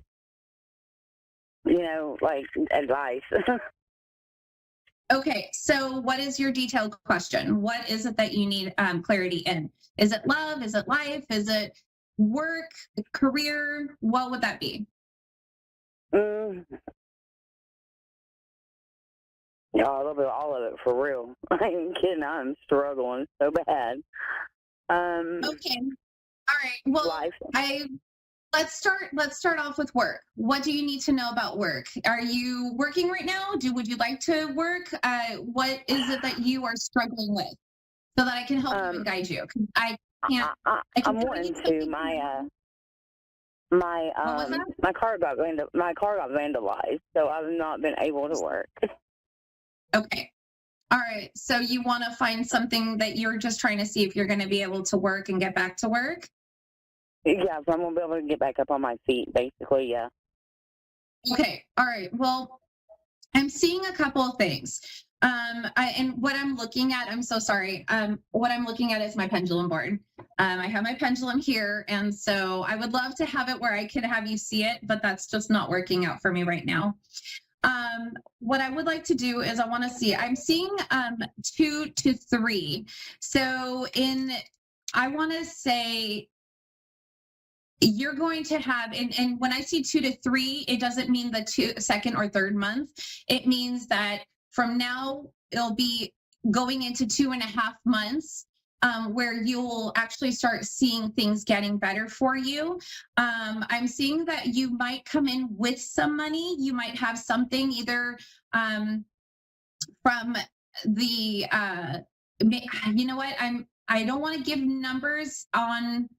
advice. Okay, so what is your detailed question? What is it that you need clarity in? Is it love? Is it life? Is it work, career? What would that be? Yeah, a little bit of all of it for real. I ain't kidding. I'm struggling so bad. Okay. All right. Well, life. Let's start off with work. What do you need to know about work? Are you working right now? Would you like to work? What is it that you are struggling with, so that I can help you and guide you? I can't. I'm wanting to. My car got vandalized, so I've not been able to work. Okay. All right. So you want to find something that you're just trying to see if you're going to be able to work and get back to work? Yeah, so I'm going to be able to get back up on my feet, basically, yeah. Okay. All right. Well, I'm seeing a couple of things. And what I'm looking at, I'm so sorry. What I'm looking at is my pendulum board. I have my pendulum here, and so I would love to have it where I could have you see it, but that's just not working out for me right now. What I would like to do is I'm seeing 2 to 3. So I want to say you're going to have, and when I see 2 to 3, it doesn't mean the second or third month. It means that from now, it'll be going into 2.5 months. Where you'll actually start seeing things getting better for you. I'm seeing that you might come in with some money. You might have something either from the, you know what, I don't want to give numbers on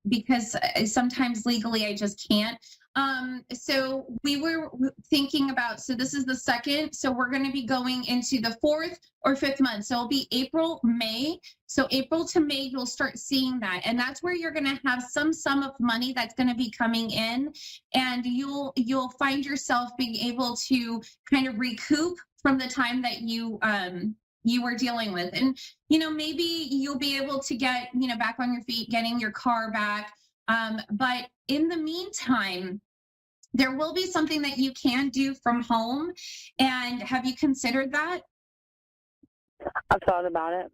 because sometimes legally I just can't. So we were thinking about, so this is the second, so we're going to be going into the 4th or 5th month. So it'll be April, May. So April to May, you'll start seeing that. And that's where you're going to have some sum of money that's going to be coming in, and you'll find yourself being able to kind of recoup from the time that you were dealing with. And, maybe you'll be able to get, back on your feet, getting your car back. But in the meantime, there will be something that you can do from home. And have you considered that? I've thought about it.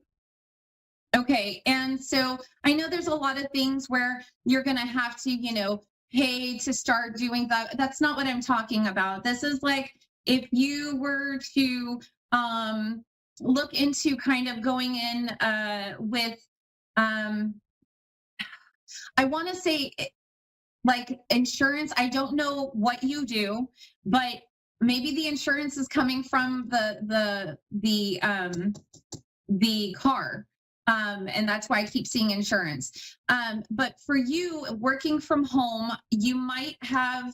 Okay. And so I know there's a lot of things where you're going to have to, pay to start doing that. That's not what I'm talking about. This is like, if you were to look into kind of going in with, I want to say, like, insurance. I don't know what you do, but maybe the insurance is coming from the car. And that's why I keep seeing insurance. But for you working from home, you might have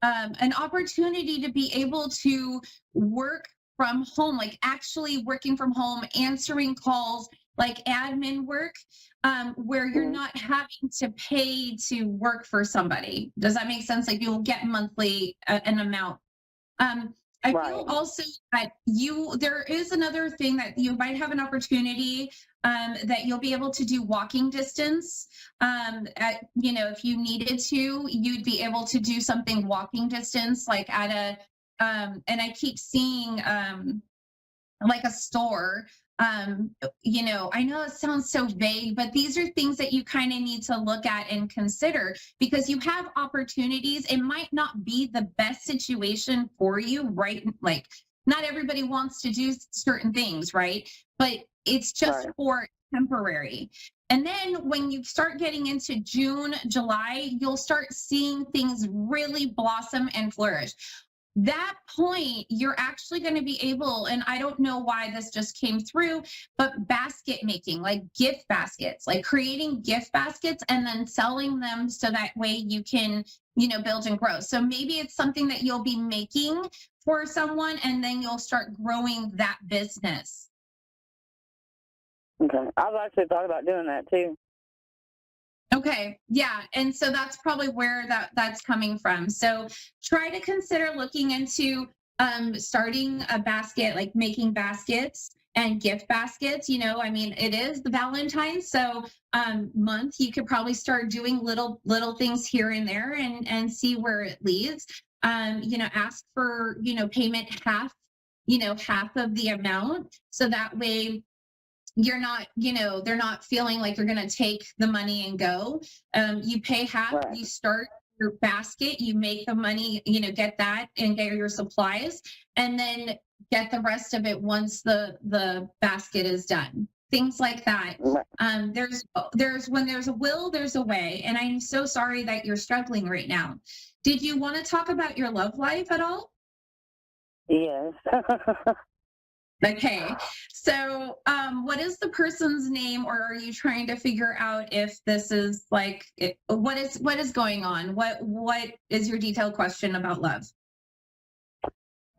an opportunity to be able to work from home, like actually working from home, answering calls, like admin work, where you're not having to pay to work for somebody. Does that make sense? Like, you'll get monthly an amount. I feel also that there is another thing that you might have an opportunity that you'll be able to do walking distance. If you needed to, you'd be able to do something walking distance, like at a, and I keep seeing like a store. I know it sounds so vague, but these are things that you kind of need to look at and consider, because you have opportunities. It might not be the best situation for you, right? Like, not everybody wants to do certain things, right? But it's just for temporary. And then when you start getting into June, July, you'll start seeing things really blossom and flourish. That point, you're actually going to be able, and I don't know why this just came through, but basket making, like gift baskets, like creating gift baskets and then selling them so that way you can, build and grow. So maybe it's something that you'll be making for someone, and then you'll start growing that business. Okay. I've actually thought about doing that too. Okay. Yeah. And so that's probably where that's coming from. So try to consider looking into starting a basket, like making baskets and gift baskets. It is the Valentine's month. You could probably start doing little things here and there and see where it leads. Ask for, payment half of the amount. So that way you're not, they're not feeling like you're going to take the money and go. You pay half, you start your basket, you make the money, get that and get your supplies, and then get the rest of it once the basket is done. Things like that. There's when there's a will, there's a way. And I'm so sorry that you're struggling right now. Did you want to talk about your love life at all? Yes. Okay. So what is the person's name, or are you trying to figure out if this is like, what is going on? What is your detailed question about love?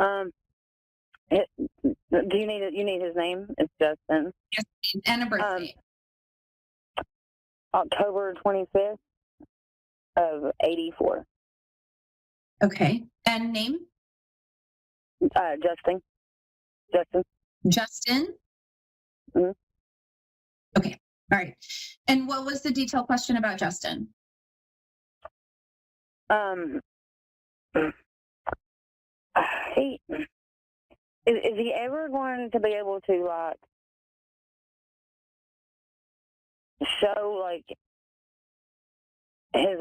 Do you need his name? It's Justin. Yes, and a birthday. October 25th of 84. Okay. And name? Justin. Justin? Mm-hmm. Okay. All right. And what was the detailed question about Justin? Is he ever going to be able to like show like his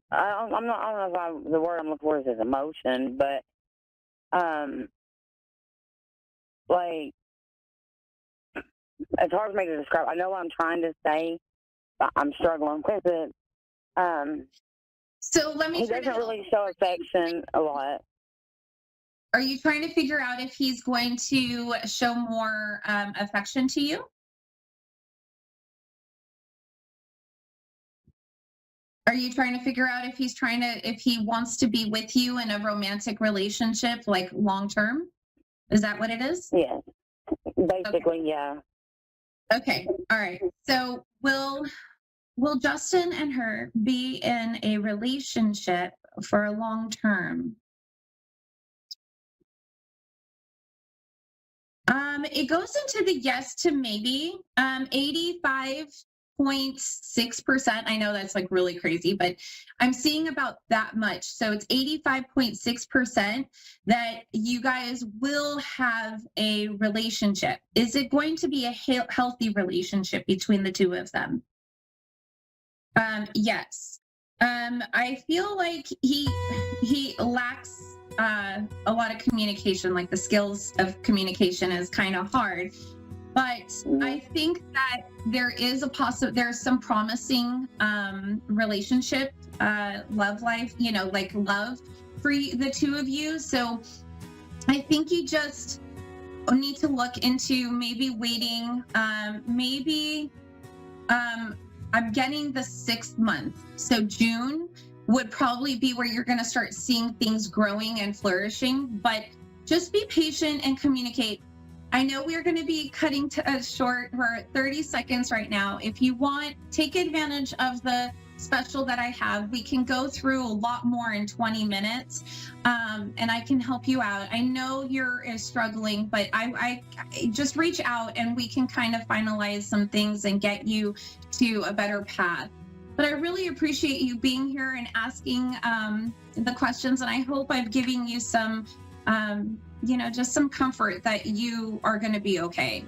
I don't know if the word I'm looking for is his emotion, but like, it's hard for me to describe. I know what I'm trying to say, but I'm struggling with it. So let me. He doesn't really show affection a lot. Are you trying to figure out if he's going to show more affection to you? Are you trying to figure out if he wants to be with you in a romantic relationship, like long term? Is that what it is? Yes, basically, yeah. Okay. All right. So will Justin and her be in a relationship for a long term? It goes into the yes to maybe. 85.6%. I know that's like really crazy, but I'm seeing about that much. So it's 85.6% that you guys will have a relationship. Is it going to be a healthy relationship between the two of them? Yes. I feel like he lacks a lot of communication, like the skills of communication is kind of hard. But I think that there is there's some promising relationship, love life, like love for the two of you. So I think you just need to look into maybe waiting, I'm getting the 6th month. So June would probably be where you're going to start seeing things growing and flourishing, but just be patient and communicate. I know we're going to be cutting short. We're at 30 seconds right now. If you want, take advantage of the special that I have. We can go through a lot more in 20 minutes, and I can help you out. I know you're struggling, but I just reach out and we can kind of finalize some things and get you to a better path. But I really appreciate you being here and asking the questions, and I hope I've given you some, just some comfort that you are going to be okay.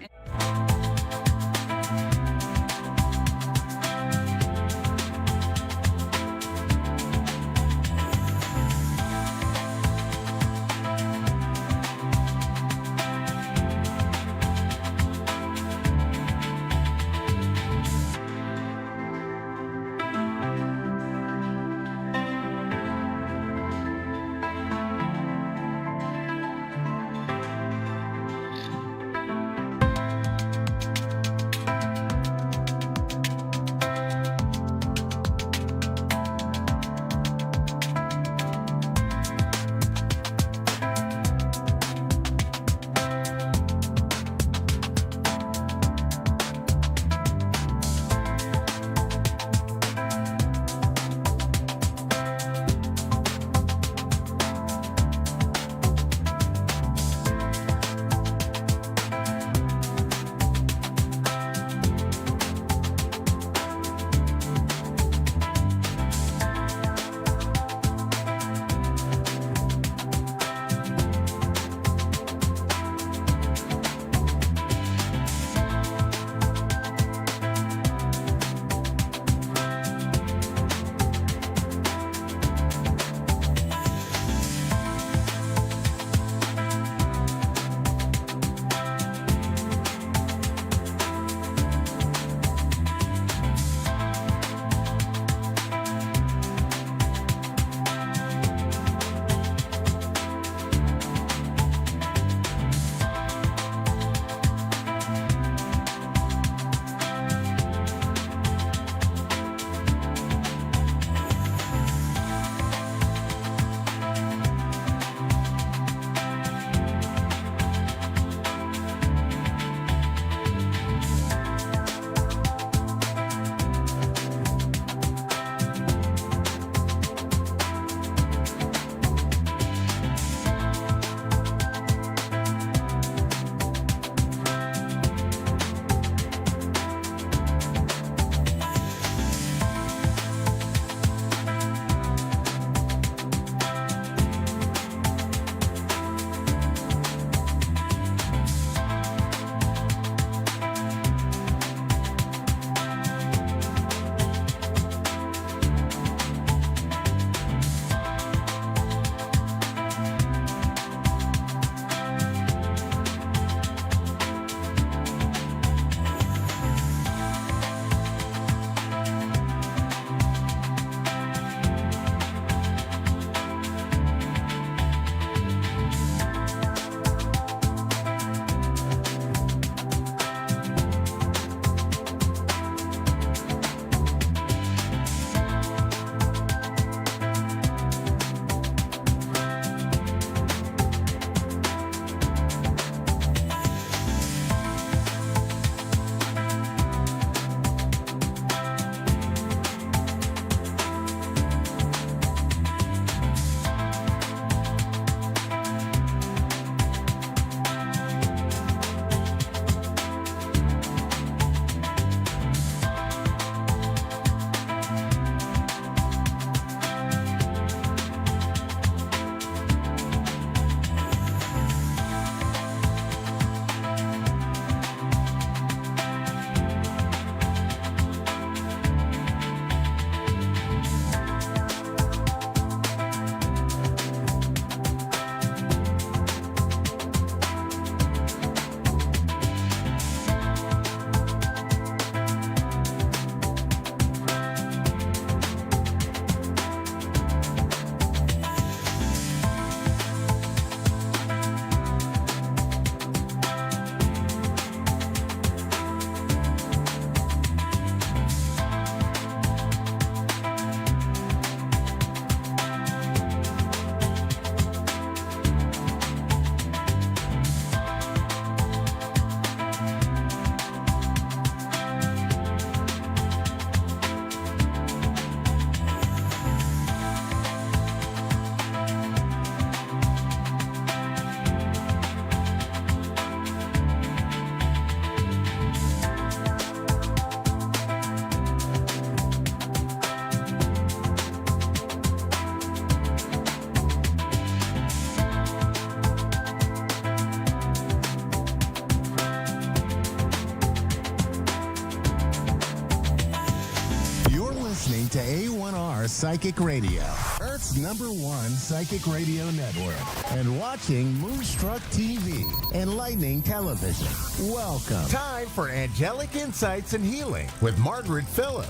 Psychic Radio, Earth's #1 psychic radio network, and watching Moonstruck TV, enlightening television. Welcome. Time for Angelic Insights and Healing with Margaret Phillips.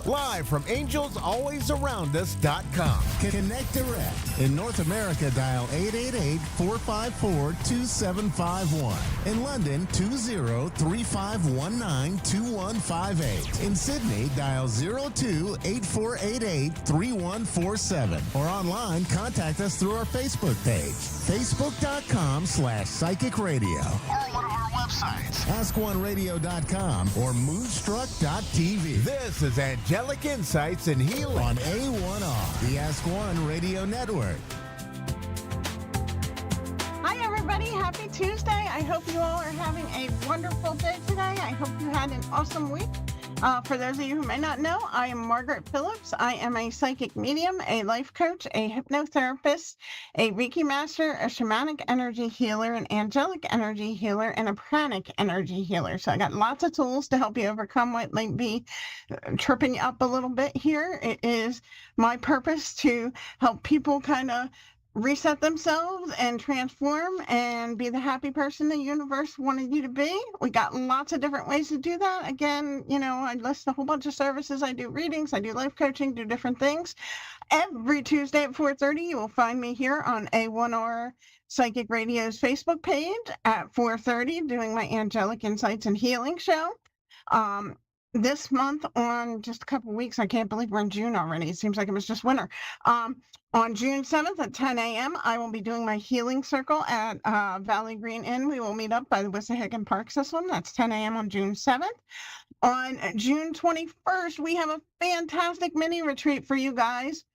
Live from AngelsAlwaysAroundUs.com. Connect direct. In North America, dial 888-454-2751. In London, 20-3519-2158. In Sydney, dial 02-8488-3147. Or online, contact us through our Facebook page, facebook.com/psychic radio. Or one of our websites, askoneradio.com or moonstruck.tv. This is Angelic Insights and Healing on A1R, the Ask One Radio Network. Hi, everybody. Happy Tuesday. I hope you all are having a wonderful day today. I hope you had an awesome week. For those of you who may not know, I am Margaret Phillips. I am a psychic medium, a life coach, a hypnotherapist, a Reiki master, a shamanic energy healer, an angelic energy healer, and a pranic energy healer. So I got lots of tools to help you overcome what might be tripping you up a little bit here. It is my purpose to help people kind of reset themselves and transform and be the happy person the universe wanted you to be. We got lots of different ways to do that. Again, I list a whole bunch of services. I do readings, I do life coaching, do different things. Every Tuesday at 4:30, you will find me here on A1R Psychic Radio's Facebook page at 4:30 doing my Angelic Insights and Healing show. This month, on just a couple of weeks, I can't believe we're in June already. It seems like it was just winter. On June 7th at 10 a.m., I will be doing my healing circle at Valley Green Inn. We will meet up by the Wissahickon Park System. That's 10 a.m. on June 7th. On June 21st, we have a fantastic mini retreat for you guys.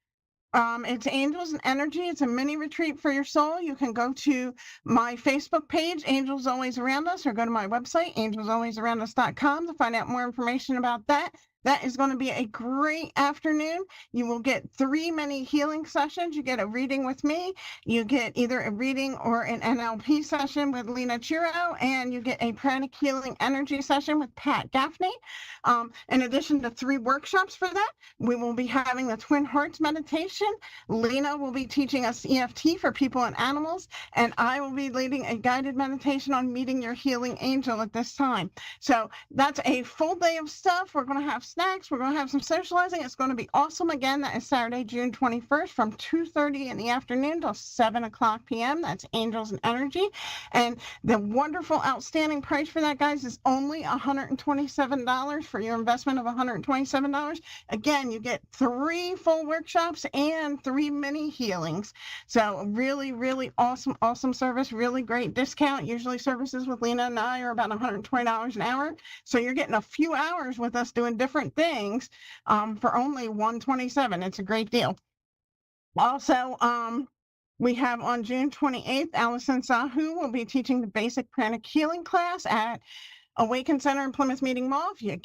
It's Angels and Energy. It's a mini retreat for your soul. You can go to my Facebook page, Angels Always Around Us, or go to my website, AngelsAlwaysAroundUs.com, to find out more information about that. That is going to be a great afternoon. You will get 3 mini healing sessions. You get a reading with me. You get either a reading or an NLP session with Lena Chiro, and you get a pranic healing energy session with Pat Gaffney. In addition to 3 workshops for that, we will be having the Twin Hearts meditation. Lena will be teaching us EFT for people and animals, and I will be leading a guided meditation on meeting your healing angel at this time. So that's a full day of stuff. We're going to have snacks. We're going to have some socializing. It's going to be awesome. Again, that is Saturday, June 21st from 2:30 in the afternoon till 7:00 p.m. That's Angels and Energy. And the wonderful, outstanding price for that, guys, is only $127 for your investment of $127. Again, you get 3 full workshops and 3 mini healings. So really, really awesome service. Really great discount. Usually services with Lena and I are about $120 an hour. So you're getting a few hours with us doing different things for only $127. It's a great deal. Also, we have on June 28th, Allison Sahu will be teaching the basic pranic healing class at Awaken Center in Plymouth Meeting Mall. If you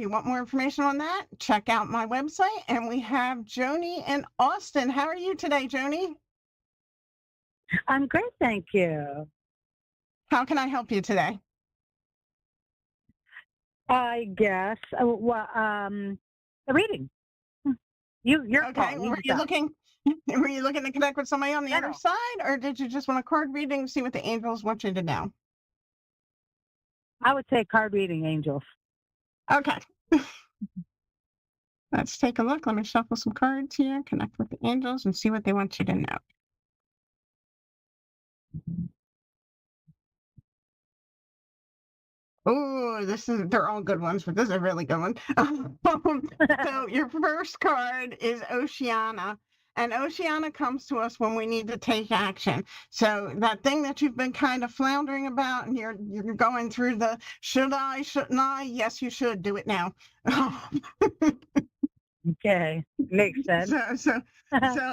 want more information on that, check out my website. And we have Joni in Austin. How are you today, Joni? I'm great, thank you. How can I help you today? I guess. A reading. You're okay. Were you looking to connect with somebody on the other side, or did you just want a card reading to see what the angels want you to know? I would say card reading, angels. Okay. Let's take a look. Let me shuffle some cards here, connect with the angels, and see what they want you to know. Oh, they're all good ones, but this is a really good one. So your first card is Oceana. And Oceana comes to us when we need to take action. So that thing that you've been kind of floundering about, and you're going through the should I, shouldn't I? Yes, you should. Do it now. Okay, makes sense. So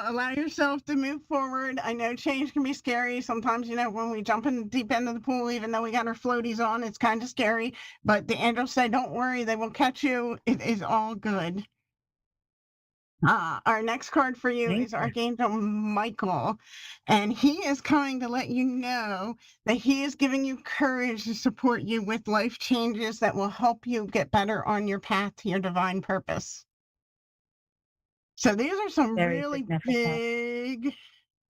allow yourself to move forward. I know change can be scary. Sometimes, when we jump in the deep end of the pool, even though we got our floaties on, it's kind of scary. But the angels say, don't worry, they will catch you. It is all good. Our next card for you is Archangel Michael, and he is coming to let you know that he is giving you courage to support you with life changes that will help you get better on your path to your divine purpose. So these are some Very really significant. big,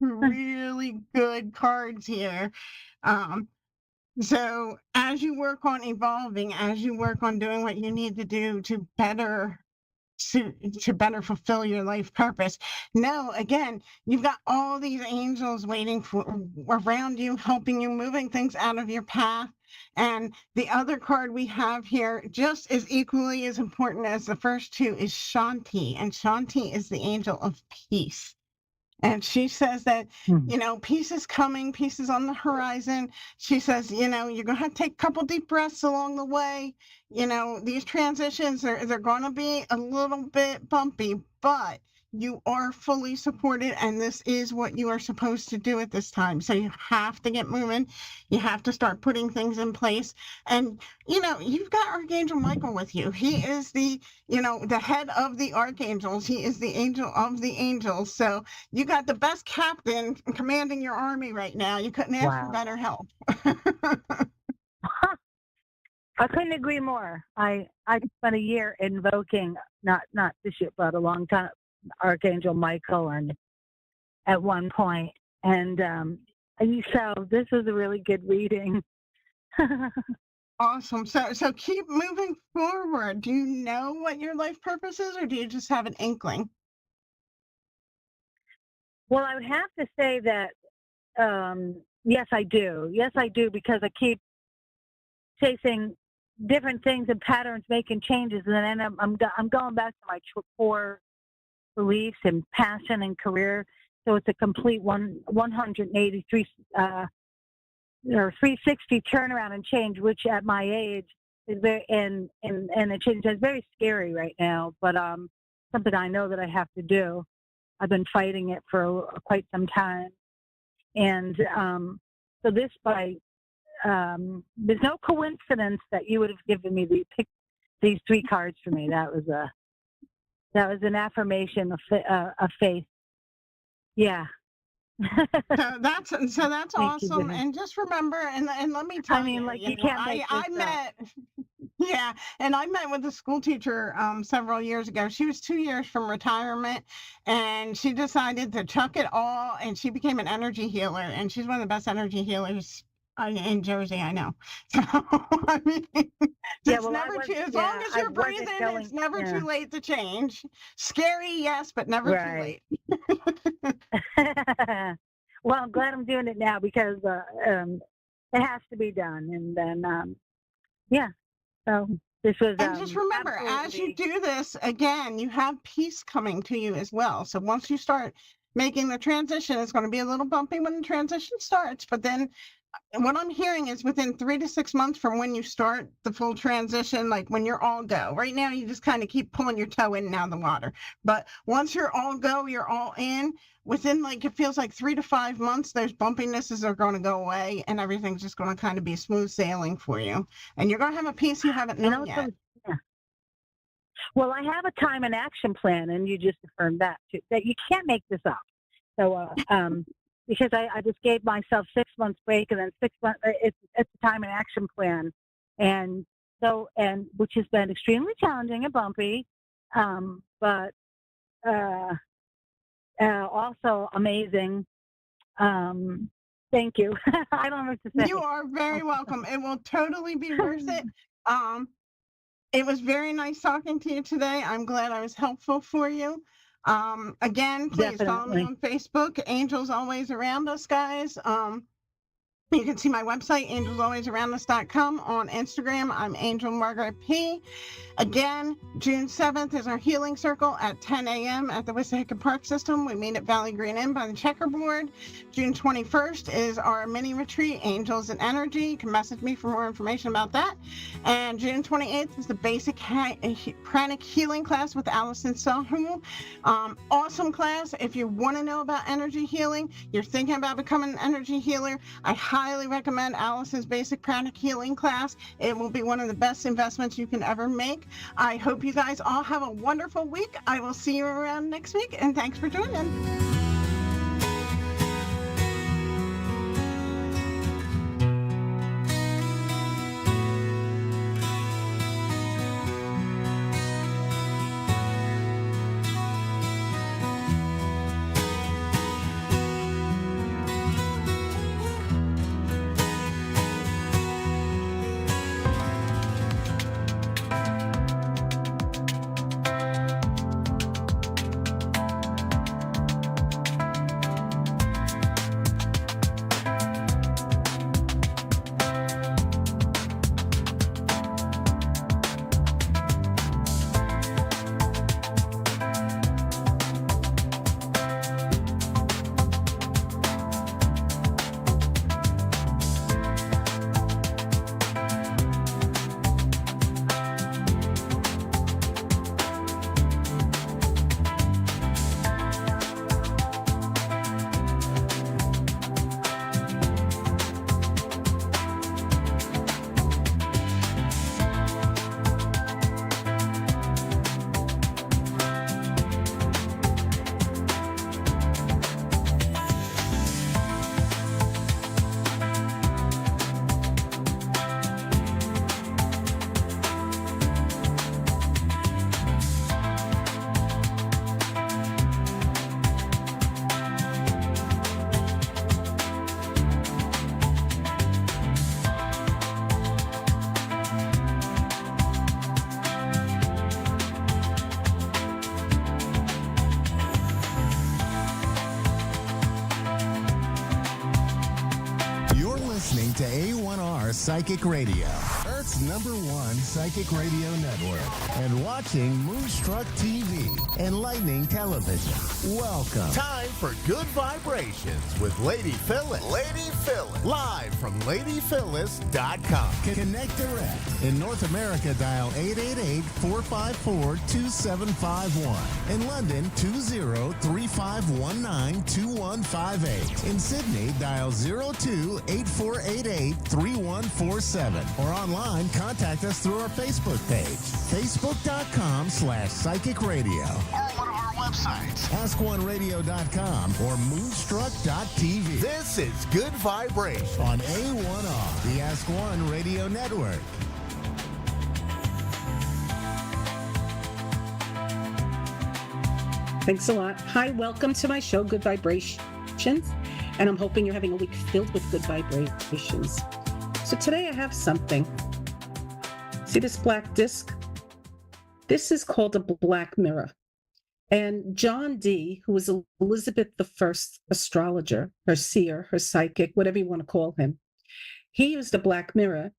really good cards here. So as you work on evolving, as you work on doing what you need to do to better fulfill your life purpose. No, again, you've got all these angels waiting for around you, helping you, moving things out of your path. And the other card we have here, just as equally as important as the first two, is Shanti. And Shanti is the angel of peace. And she says that, peace is coming, peace is on the horizon. She says, you're going to have to take a couple deep breaths along the way. These transitions, they're going to be a little bit bumpy, but you are fully supported, and this is what you are supposed to do at this time. So you have to get moving. You have to start putting things in place. And, you've got Archangel Michael with you. He is the head of the archangels. He is the angel of the angels. So you got the best captain commanding your army right now. You couldn't ask for better help. I couldn't agree more. I spent a year invoking, not this year, but a long time, Archangel Michael, and at one point, and so this was a really good reading. Awesome. So keep moving forward. Do you know what your life purpose is, or do you just have an inkling? Well, I would have to say that yes, I do. Yes, I do, because I keep chasing different things and patterns, making changes, and then I'm going back to my core beliefs and passion and career. So it's a complete 183 or 360 turnaround and change, which at my age is very and the change is very scary right now. But something I know that I have to do. I've been fighting it for quite some time, and so this there's no coincidence that you would have given me these three cards for me. That was an affirmation of faith. Yeah. So that's awesome. And just remember, and let me tell you, you can't make this up. Yeah, and I met with a school teacher several years ago. She was 2 years from retirement, and she decided to chuck it all, and she became an energy healer, and she's one of the best energy healers in Jersey, I know. So, I mean, as long as you're breathing, it's never too late to change. Scary, yes, but never too late. Well, I'm glad I'm doing it now, because it has to be done. And then, so this was. And just remember, as you do this, again, you have peace coming to you as well. So once you start making the transition, it's going to be a little bumpy when the transition starts, but then what I'm hearing is within 3 to 6 months from when you start the full transition, like when you're all go. Right now, you just kind of keep pulling your toe in and out of the water. But once you're all go, you're all in. Within, it feels like 3 to 5 months, those bumpinesses are going to go away, and everything's just going to kind of be smooth sailing for you. And you're going to have a peace you haven't known yet. Well, I have a time and action plan, and you just affirmed that too, that you can't make this up. So, because I just gave myself 6 months break, and then 6 months, it's a time and action plan. And so, which has been extremely challenging and bumpy, but also amazing. Thank you. I don't know what to say. You are very welcome. It will totally be worth it. It was very nice talking to you today. I'm glad I was helpful for you. Again, please follow me on Facebook, Angels Always Around Us, guys. You can see my website, angelsalwaysaroundus.com. On Instagram, I'm Angel Margaret P. Again, June 7th is our healing circle at 10 a.m. at the Wissahickon Park System. We meet at Valley Green Inn by the checkerboard. June 21st is our mini retreat, Angels and Energy. You can message me for more information about that. And June 28th is the basic pranic healing class with Allison Sahu. Awesome class. If you want to know about energy healing, you're thinking about becoming an energy healer, I highly recommend Alice's basic pranic healing class. It will be one of the best investments you can ever make. I hope you guys all have a wonderful week. I will see you around next week, and thanks for joining. Psychic Radio, Earth's #1 psychic radio network, and watching Moonstruck TV, enlightening television. Welcome. Time for Good Vibrations with Lady Phyllis. Lady Phyllis. Live from LadyPhyllis.com. Connect direct. In North America, dial 888-454-2751. In London, 20-3519-2158. In Sydney, dial 02-8488-3147. Or online, contact us through our Facebook page, facebook.com/psychic radio. Or one of our websites, askoneradio.com or moonstruck.tv. This is Good Vibration on A1R, the Ask One Radio Network. Thanks a lot. Hi, welcome to my show, Good Vibrations. And I'm hoping you're having a week filled with good vibrations. So today I have something. See this black disc? This is called a black mirror. And John Dee, who was Elizabeth I astrologer, her seer, her psychic, whatever you want to call him, he used a black mirror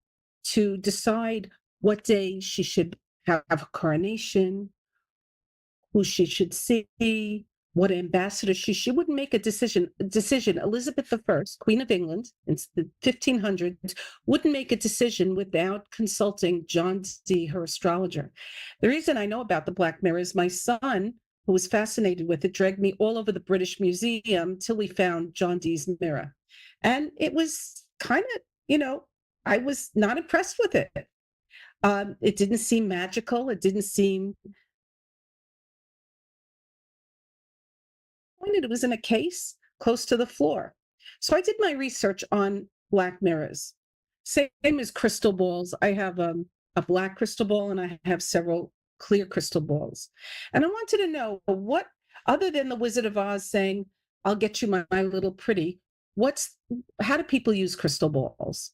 to decide what day she should have a coronation, who she should see, what ambassador she wouldn't make a decision. Elizabeth I, Queen of England, in the 1500s, wouldn't make a decision without consulting John Dee, her astrologer. The reason I know about the black mirror is my son, who was fascinated with it, dragged me all over the British Museum till we found John Dee's mirror. And it was kind of, I was not impressed with it. It didn't seem magical. It didn't seem... It was in a case close to the floor. So I did my research on black mirrors. Same as crystal balls. I have a black crystal ball and I have several clear crystal balls. And I wanted to know what, other than the Wizard of Oz saying, I'll get you my little pretty, how do people use crystal balls?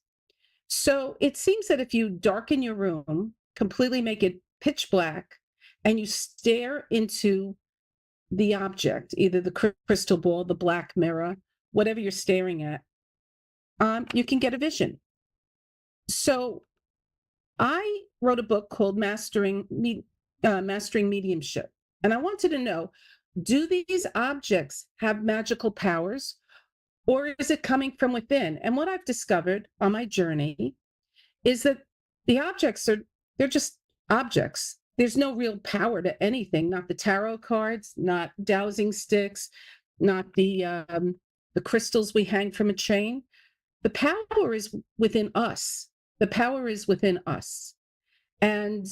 So it seems that if you darken your room, completely make it pitch black, and you stare into the object, either the crystal ball, the black mirror, whatever you're staring at, you can get a vision. So I wrote a book called Mastering Mediumship. And I wanted to know, do these objects have magical powers, or is it coming from within? And what I've discovered on my journey is that the objects they're just objects. There's no real power to anything, not the tarot cards, not dowsing sticks, not the crystals we hang from a chain. The power is within us. The power is within us. And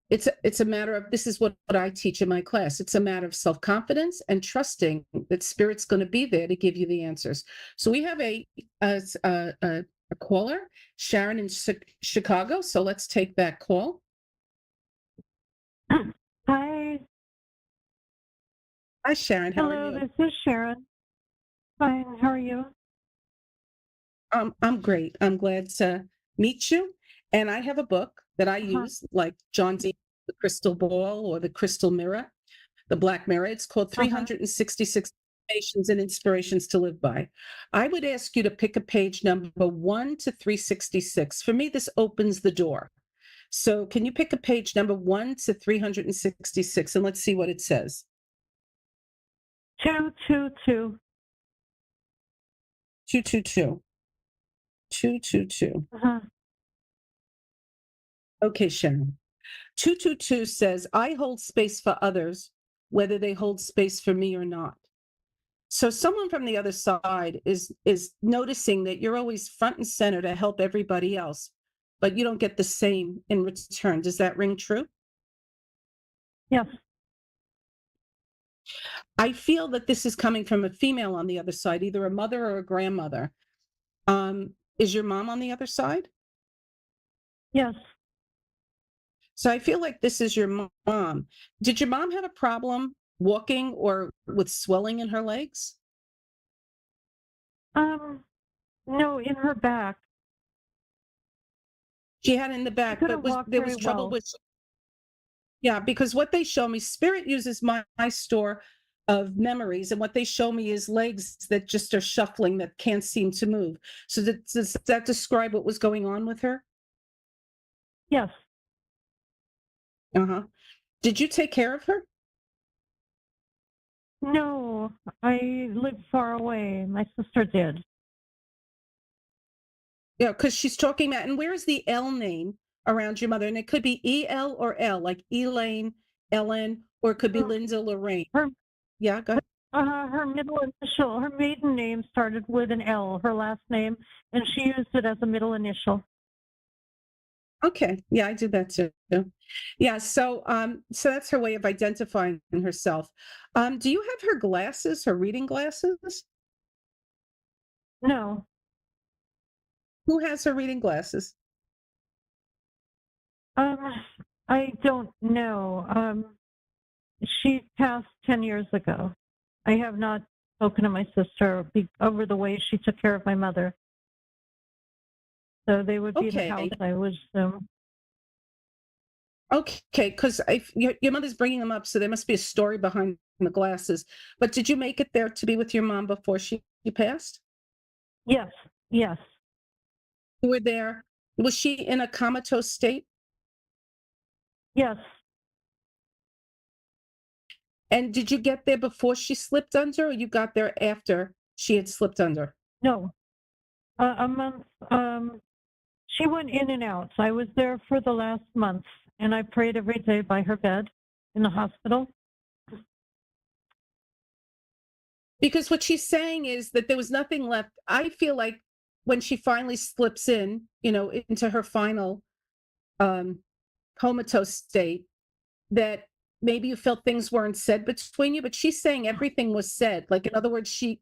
it's a matter of, this is what I teach in my class. It's a matter of self-confidence and trusting that Spirit's going to be there to give you the answers. So we have a caller, Sharon in Chicago. So let's take that call. Hi. Hi, Sharon. How are you? Hello, this is Sharon. Fine. How are you? I'm great. I'm glad to meet you. And I have a book that I use, like John Dee, the crystal ball or the crystal mirror, the black mirror. It's called 366 Affirmations and Inspirations to Live By. I would ask you to pick a page number 1 to 366. For me, this opens the door. So can you pick a page number 1 to 366, and let's see what it says. 222. 222. 222. Okay, Sharon. 222 says, I hold space for others, whether they hold space for me or not. So someone from the other side is noticing that you're always front and center to help everybody else, but you don't get the same in return. Does that ring true? Yes. I feel that this is coming from a female on the other side, either a mother or a grandmother. Is your mom on the other side? Yes. So I feel like this is your mom. Did your mom have a problem walking or with swelling in her legs? No, in her back. She had it in the back, but there was trouble with. Yeah, because what they show me, Spirit uses my store of memories, and what they show me is legs that just are shuffling that can't seem to move. So does that describe what was going on with her? Yes. Uh-huh. Did you take care of her? No, I live far away. My sister did. Yeah, because she's talking about, and where is the L name around your mother? And it could be E-L or L, like Elaine, Ellen, or it could be Linda Lorraine. Yeah, go ahead. Her middle initial, her maiden name started with an L, her last name, and she used it as a middle initial. Okay. Yeah, I do that too. Yeah, so so that's her way of identifying herself. Do you have her glasses, her reading glasses? No. Who has her reading glasses? I don't know. She passed 10 years ago. I have not spoken to my sister over the way she took care of my mother. So they would be in the house, I would assume. Okay, because your mother's bringing them up, so there must be a story behind the glasses. But did you make it there to be with your mom before she passed? Yes, yes. You were there. Was she in a comatose state? Yes. And did you get there before she slipped under, or you got there after she had slipped under? No. A month. She went in and out. I was there for the last month, and I prayed every day by her bed in the hospital. Because what she's saying is that there was nothing left. I feel like when she finally slips in, into her final comatose state, that maybe you felt things weren't said between you, but she's saying everything was said. Like, in other words, she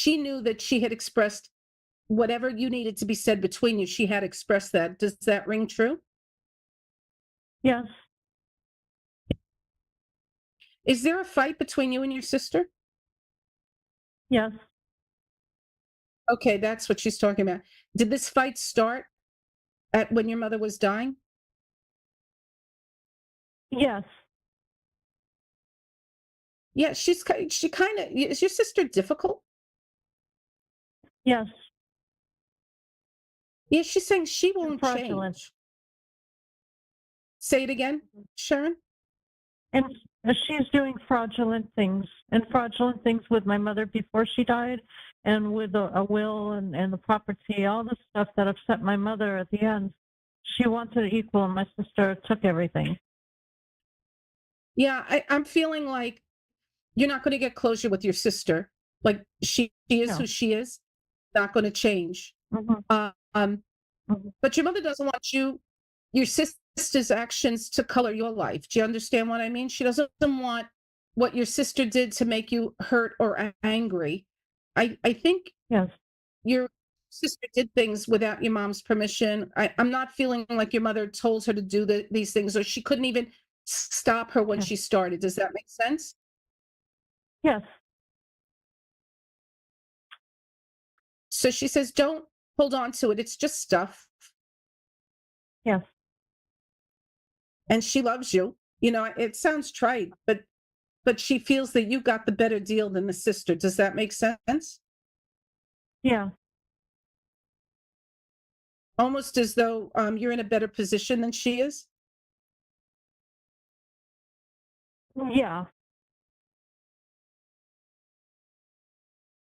knew that she had expressed whatever you needed to be said between you. She had expressed that. Does that ring true? Yes. Is there a fight between you and your sister? Yes. Okay, that's what she's talking about. Did this fight start at when your mother was dying? Yes. Yeah, she kind of, is your sister difficult? Yes. Yeah, she's saying she won't fraudulent. change. Say it again, Sharon. And she's doing fraudulent things with my mother before she died, and with a will and the property, all the stuff that upset my mother at the end. She wanted it equal, and my sister took everything. Yeah, I'm feeling like you're not going to get closure with your sister. Like, she is who she is, not going to change. But your mother doesn't want your sister's actions to color your life. Do you understand what I mean? She doesn't want what your sister did to make you hurt or angry. I think yes, your sister did things without your mom's permission. I'm not feeling like your mother told her to do these things, or she couldn't even stop her when she started. Does that make sense? Yes. So she says, don't hold on to it. It's just stuff. Yes. And she loves you. It sounds trite, but she feels that you got the better deal than the sister. Does that make sense? Yeah. Almost as though you're in a better position than she is? Yeah.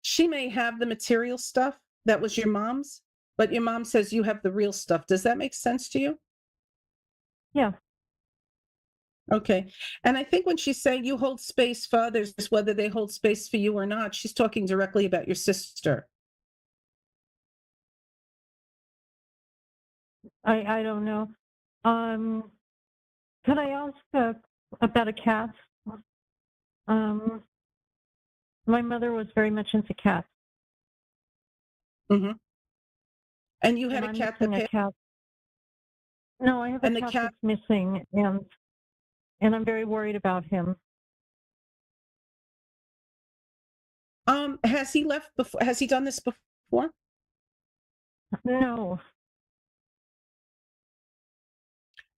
She may have the material stuff that was your mom's, but your mom says you have the real stuff. Does that make sense to you? Yeah. Okay. And I think when she's saying you hold space for others, whether they hold space for you or not, she's talking directly about your sister. I don't know. Could I ask about a cat? My mother was very much into cats. Mm-hmm. And you had a cat that a cat. No, I have a cat that's missing, and I'm very worried about him. Has he left before? Has he done this before? No.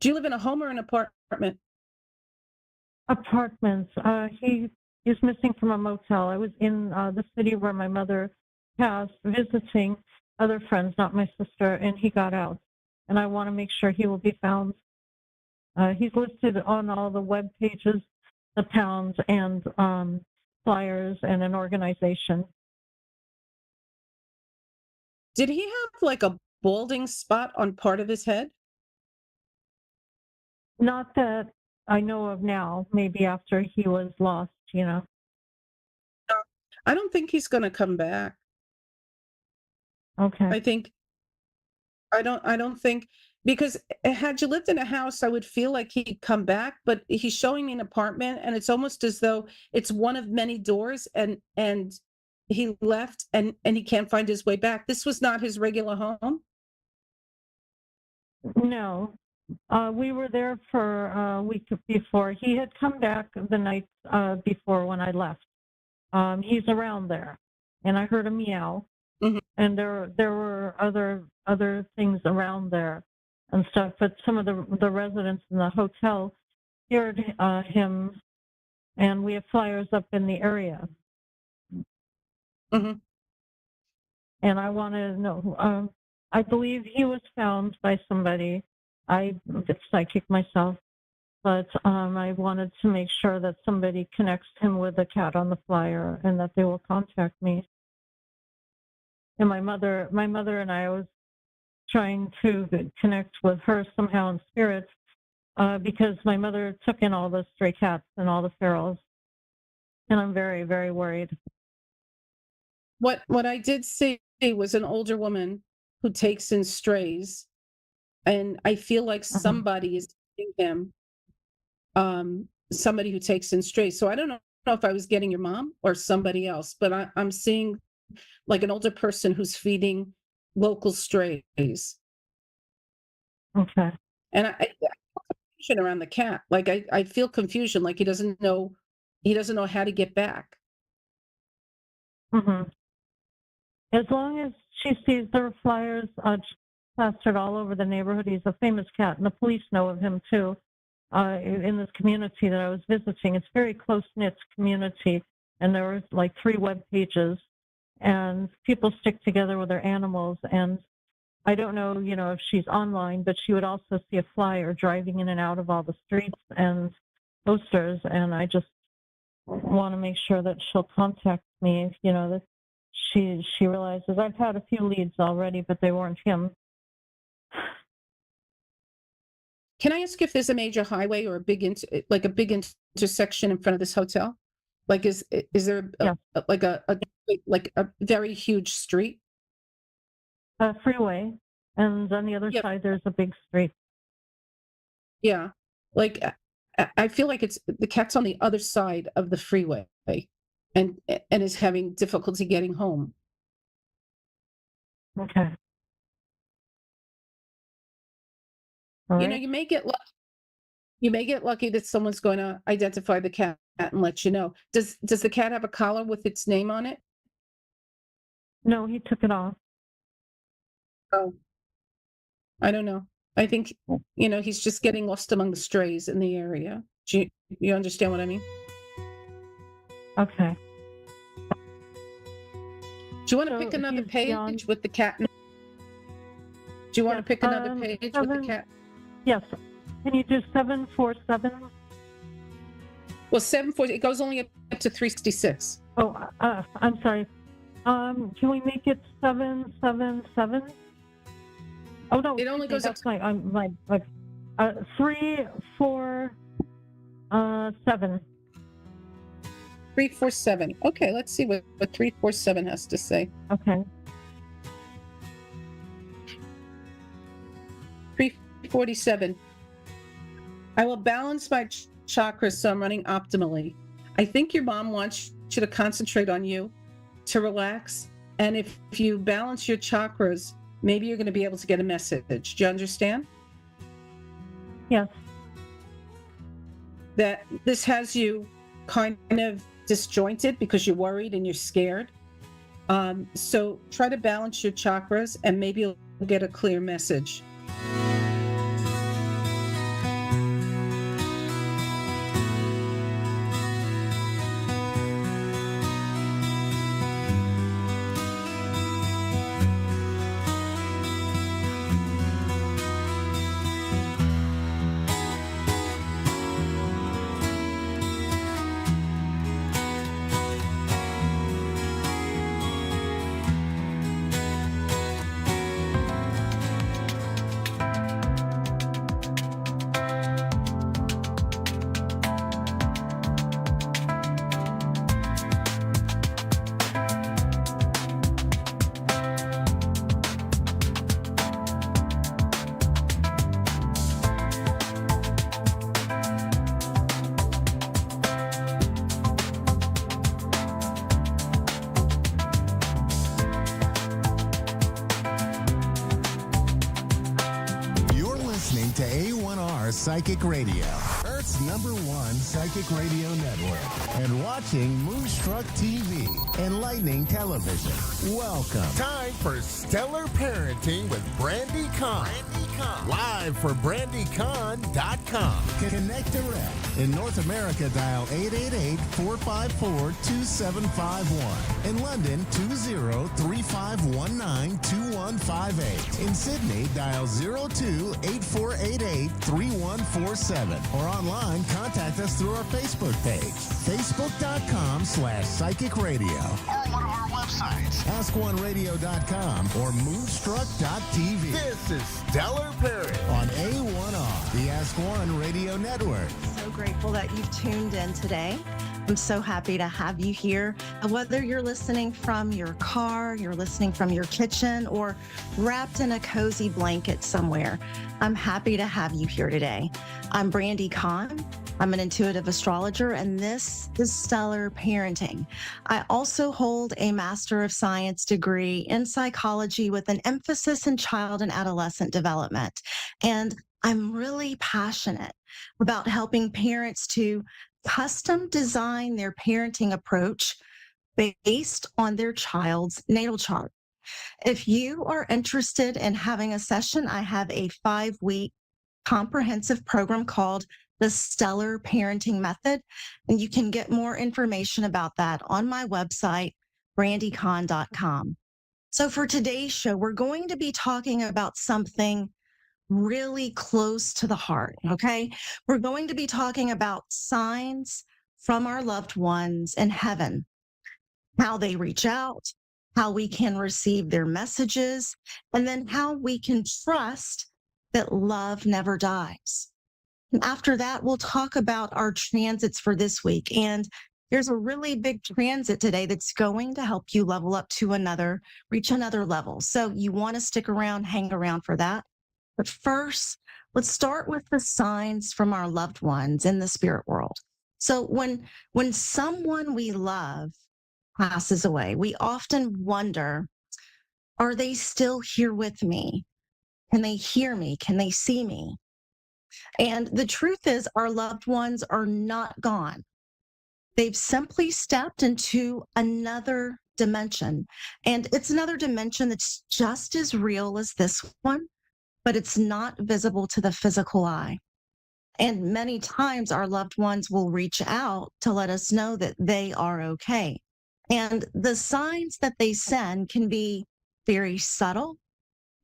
Do you live in a home or an apartment? Apartments. He is missing from a motel. I was in the city where my mother passed, visiting other friends, not my sister, and he got out. And I want to make sure he will be found. He's listed on all the web pages, the towns, and flyers, and an organization. Did he have like a balding spot on part of his head? Not that I know of now, maybe after he was lost, you know. I don't think he's going to come back. Okay. I don't think, because had you lived in a house, I would feel like he'd come back, but he's showing me an apartment and it's almost as though it's one of many doors and he left and he can't find his way back. This was not his regular home? No. We were there for a week before. He had come back the night before when I left. He's around there, and I heard a meow, and there were other things around there and stuff. But some of the residents in the hotel heard him, and we have flyers up in the area. Mm-hmm. And I want to know. I believe he was found by somebody. I'm a psychic myself, but I wanted to make sure that somebody connects him with the cat on the flyer and that they will contact me. And my mother and I was trying to connect with her somehow in spirit because my mother took in all the stray cats and all the ferals, and I'm very, very worried. What I did see was an older woman who takes in strays, and I feel like somebody is taking him, somebody who takes in strays. So I don't know if I was getting your mom or somebody else, but I'm seeing like an older person who's feeding local strays. Okay. And I confusion around the cat. Like I feel confusion, like he doesn't know how to get back. Mm-hmm. As long as she sees the flyers plastered all over the neighborhood, he's a famous cat, and the police know of him too. In this community that I was visiting, it's a very close-knit community, and there were like 3 web pages, and people stick together with their animals. And I don't know, if she's online, but she would also see a flyer driving in and out of all the streets and posters, and I just want to make sure that she'll contact me, that she realizes I've had a few leads already, but they weren't him. Can I ask if there's a major highway or a big intersection in front of this hotel? Like, is there a very huge street? A freeway, and on the other side there's a big street. Yeah, like I feel like it's the cat's on the other side of the freeway, and is having difficulty getting home. Okay. All right. You may get lucky. You may get lucky that someone's going to identify the cat and let you know. Does the cat have a collar with its name on it? No, he took it off. Oh, I don't know. I think, he's just getting lost among the strays in the area. Do you understand what I mean? Okay. Do you want to pick another page with the cat? Do you want to pick another page with the cat? Yes. Can you do 747? Well, 740, it goes only up to 366. Oh, I'm sorry. Can we make it 777? Oh no, it only goes up. That's my 347. 347. Okay, let's see what 347 has to say. Okay. 347. I will balance my chakras so I'm running optimally. I think your mom wants you to concentrate on you, to relax, and if you balance your chakras, maybe you're going to be able to get a message. Do you understand? Yes. That this has you kind of disjointed because you're worried and you're scared. So try to balance your chakras and maybe you'll get a clear message. Psychic Radio, Earth's #1 psychic radio network, and watching Moonstruck TV, enlightening television. Welcome. Time for Stellar Parenting with Brandy Kahn. Live for BrandyCahn.com. Connect direct. In North America, dial 888-454-2751. In London, 20-3519-2158. In Sydney, dial 02-8488-3147. Or online, contact us through our Facebook page, facebook.com/psychic radio. Or one of our websites, askoneradio.com or moonstruck.tv. This is Stellar Parenting on A1R, the Ask One Radio Network. So grateful that you've tuned in today. I'm so happy to have you here. Whether you're listening from your car, you're listening from your kitchen, or wrapped in a cozy blanket somewhere, I'm happy to have you here today. I'm Brandy Kahn. I'm an intuitive astrologer, and this is Stellar Parenting. I also hold a Master of Science degree in psychology with an emphasis in child and adolescent development. And I'm really passionate about helping parents to custom design their parenting approach based on their child's natal chart. If you are interested in having a session, I have a 5-week comprehensive program called the Stellar Parenting Method, and you can get more information about that on my website, brandycon.com. So for today's show, we're going to be talking about something really close to the heart, okay? We're going to be talking about signs from our loved ones in heaven, how they reach out, how we can receive their messages, and then how we can trust that love never dies. And after that, we'll talk about our transits for this week. And there's a really big transit today that's going to help you level up to reach another level. So you want to stick around, hang around for that. But first, let's start with the signs from our loved ones in the spirit world. So when someone we love passes away, we often wonder, are they still here with me? Can they hear me? Can they see me? And the truth is, our loved ones are not gone. They've simply stepped into another dimension. And it's another dimension that's just as real as this one, but it's not visible to the physical eye. And many times our loved ones will reach out to let us know that they are okay. And the signs that they send can be very subtle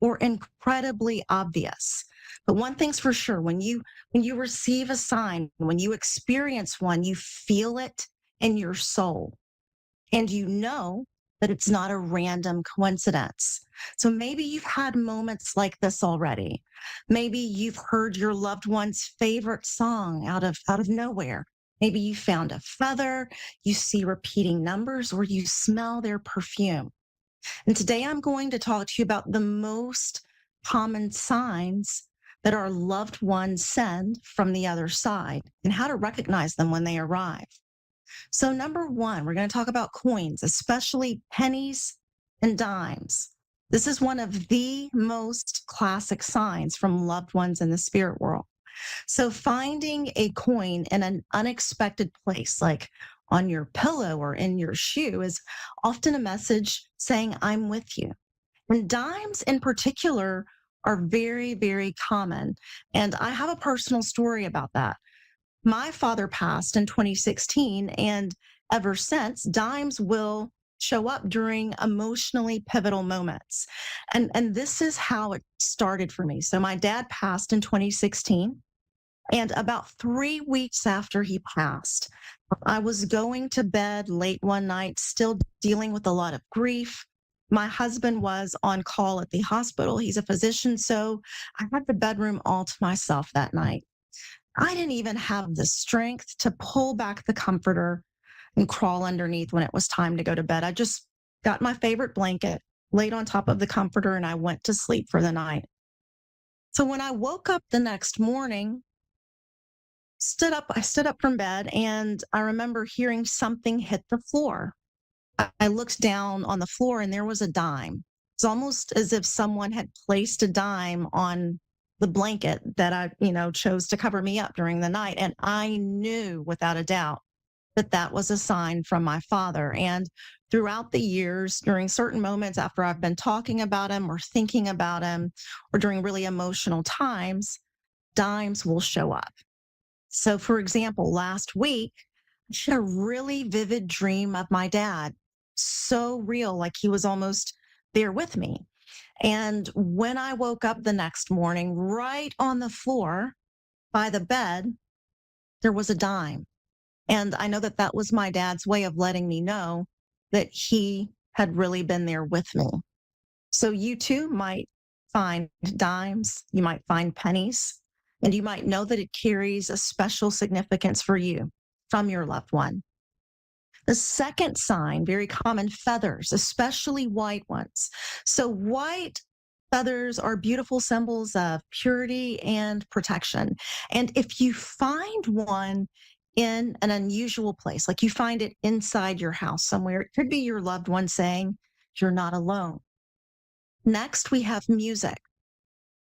or incredibly obvious. But one thing's for sure, when you receive a sign, when you experience one, you feel it in your soul. And you know that it's not a random coincidence. So maybe you've had moments like this already. Maybe you've heard your loved one's favorite song out of nowhere. Maybe you found a feather, you see repeating numbers, or you smell their perfume. And today I'm going to talk to you about the most common signs that our loved ones send from the other side and how to recognize them when they arrive. So number one, we're going to talk about coins, especially pennies and dimes. This is one of the most classic signs from loved ones in the spirit world. So finding a coin in an unexpected place, like on your pillow or in your shoe, is often a message saying, I'm with you. And dimes in particular are very, very common. And I have a personal story about that. My father passed in 2016, and ever since, dimes will show up during emotionally pivotal moments. And this is how it started for me. So my dad passed in 2016. And about 3 weeks after he passed, I was going to bed late one night, still dealing with a lot of grief. My husband was on call at the hospital. He's a physician, so I had the bedroom all to myself that night. I didn't even have the strength to pull back the comforter and crawl underneath when it was time to go to bed. I just got my favorite blanket, laid on top of the comforter, and I went to sleep for the night. So when I woke up the next morning, I stood up from bed, and I remember hearing something hit the floor. I looked down on the floor, and there was a dime. It's almost as if someone had placed a dime on the blanket that I, chose to cover me up during the night. And I knew without a doubt that that was a sign from my father. And throughout the years, during certain moments after I've been talking about him or thinking about him, or during really emotional times, dimes will show up. So, for example, last week, I had a really vivid dream of my dad, so real, like he was almost there with me. And when I woke up the next morning, right on the floor by the bed, there was a dime. And I know that that was my dad's way of letting me know that he had really been there with me. So you too might find dimes, you might find pennies, and you might know that it carries a special significance for you from your loved one. The second sign, very common, feathers, especially white ones. So white feathers are beautiful symbols of purity and protection. And if you find one in an unusual place, like you find it inside your house somewhere, it could be your loved one saying, "You're not alone." Next, we have music.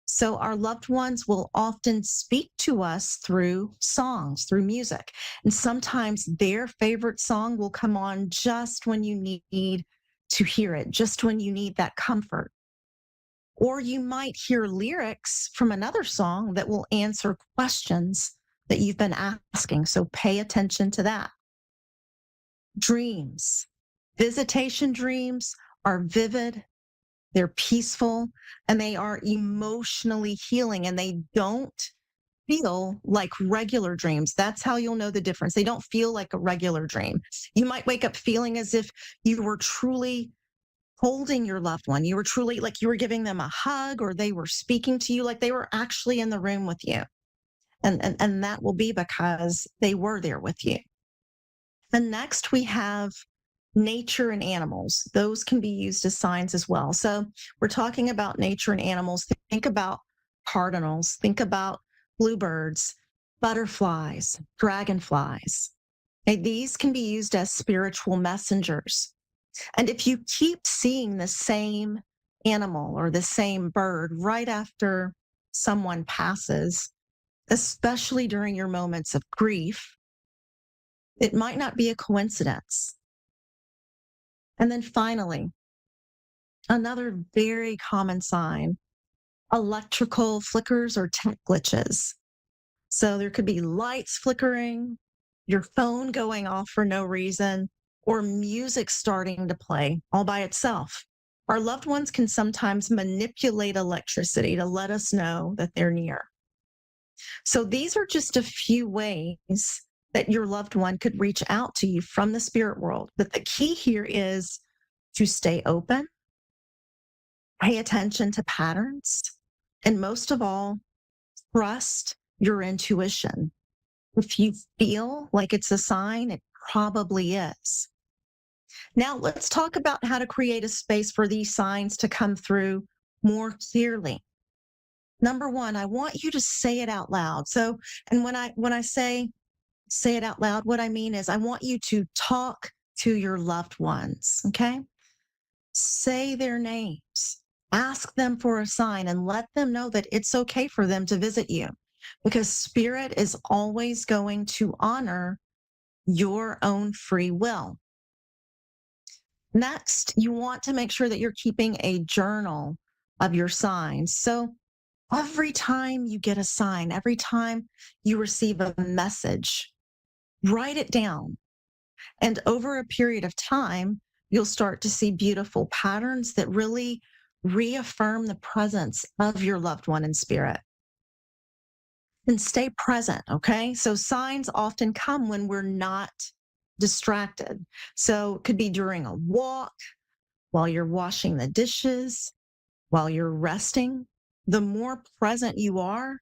So our loved ones will often speak to us through songs, through music. And sometimes their favorite song will come on just when you need to hear it, just when you need that comfort. Or you might hear lyrics from another song that will answer questions that you've been asking. So pay attention to that. Dreams. Visitation dreams are vivid, they're peaceful, and they are emotionally healing, and they don't feel like regular dreams. That's how you'll know the difference. They don't feel like a regular dream. You might wake up feeling as if you were truly holding your loved one. You were truly like you were giving them a hug, or they were speaking to you like they were actually in the room with you. And that will be because they were there with you. And next we have nature and animals. Those can be used as signs as well. So we're talking about nature and animals. Think about cardinals, think about bluebirds, butterflies, dragonflies. Okay, these can be used as spiritual messengers. And if you keep seeing the same animal or the same bird right after someone passes, especially during your moments of grief, it might not be a coincidence. And then finally, another very common sign, electrical flickers or tech glitches. So there could be lights flickering, your phone going off for no reason, or music starting to play all by itself. Our loved ones can sometimes manipulate electricity to let us know that they're near. So these are just a few ways that your loved one could reach out to you from the spirit world. But the key here is to stay open, pay attention to patterns, and most of all, trust your intuition. If you feel like it's a sign, it probably is. Now, let's talk about how to create a space for these signs to come through more clearly. Number one, I want you to say it out loud. So, and when I say it out loud, what I mean is I want you to talk to your loved ones, okay? Say their names, ask them for a sign, and let them know that it's okay for them to visit you, because spirit is always going to honor your own free will. Next, you want to make sure that you're keeping a journal of your signs. So every time you get a sign, every time you receive a message, write it down. And over a period of time, you'll start to see beautiful patterns that really reaffirm the presence of your loved one in spirit. And stay present, okay? So signs often come when we're not distracted. So it could be during a walk, while you're washing the dishes, while you're resting. The more present you are,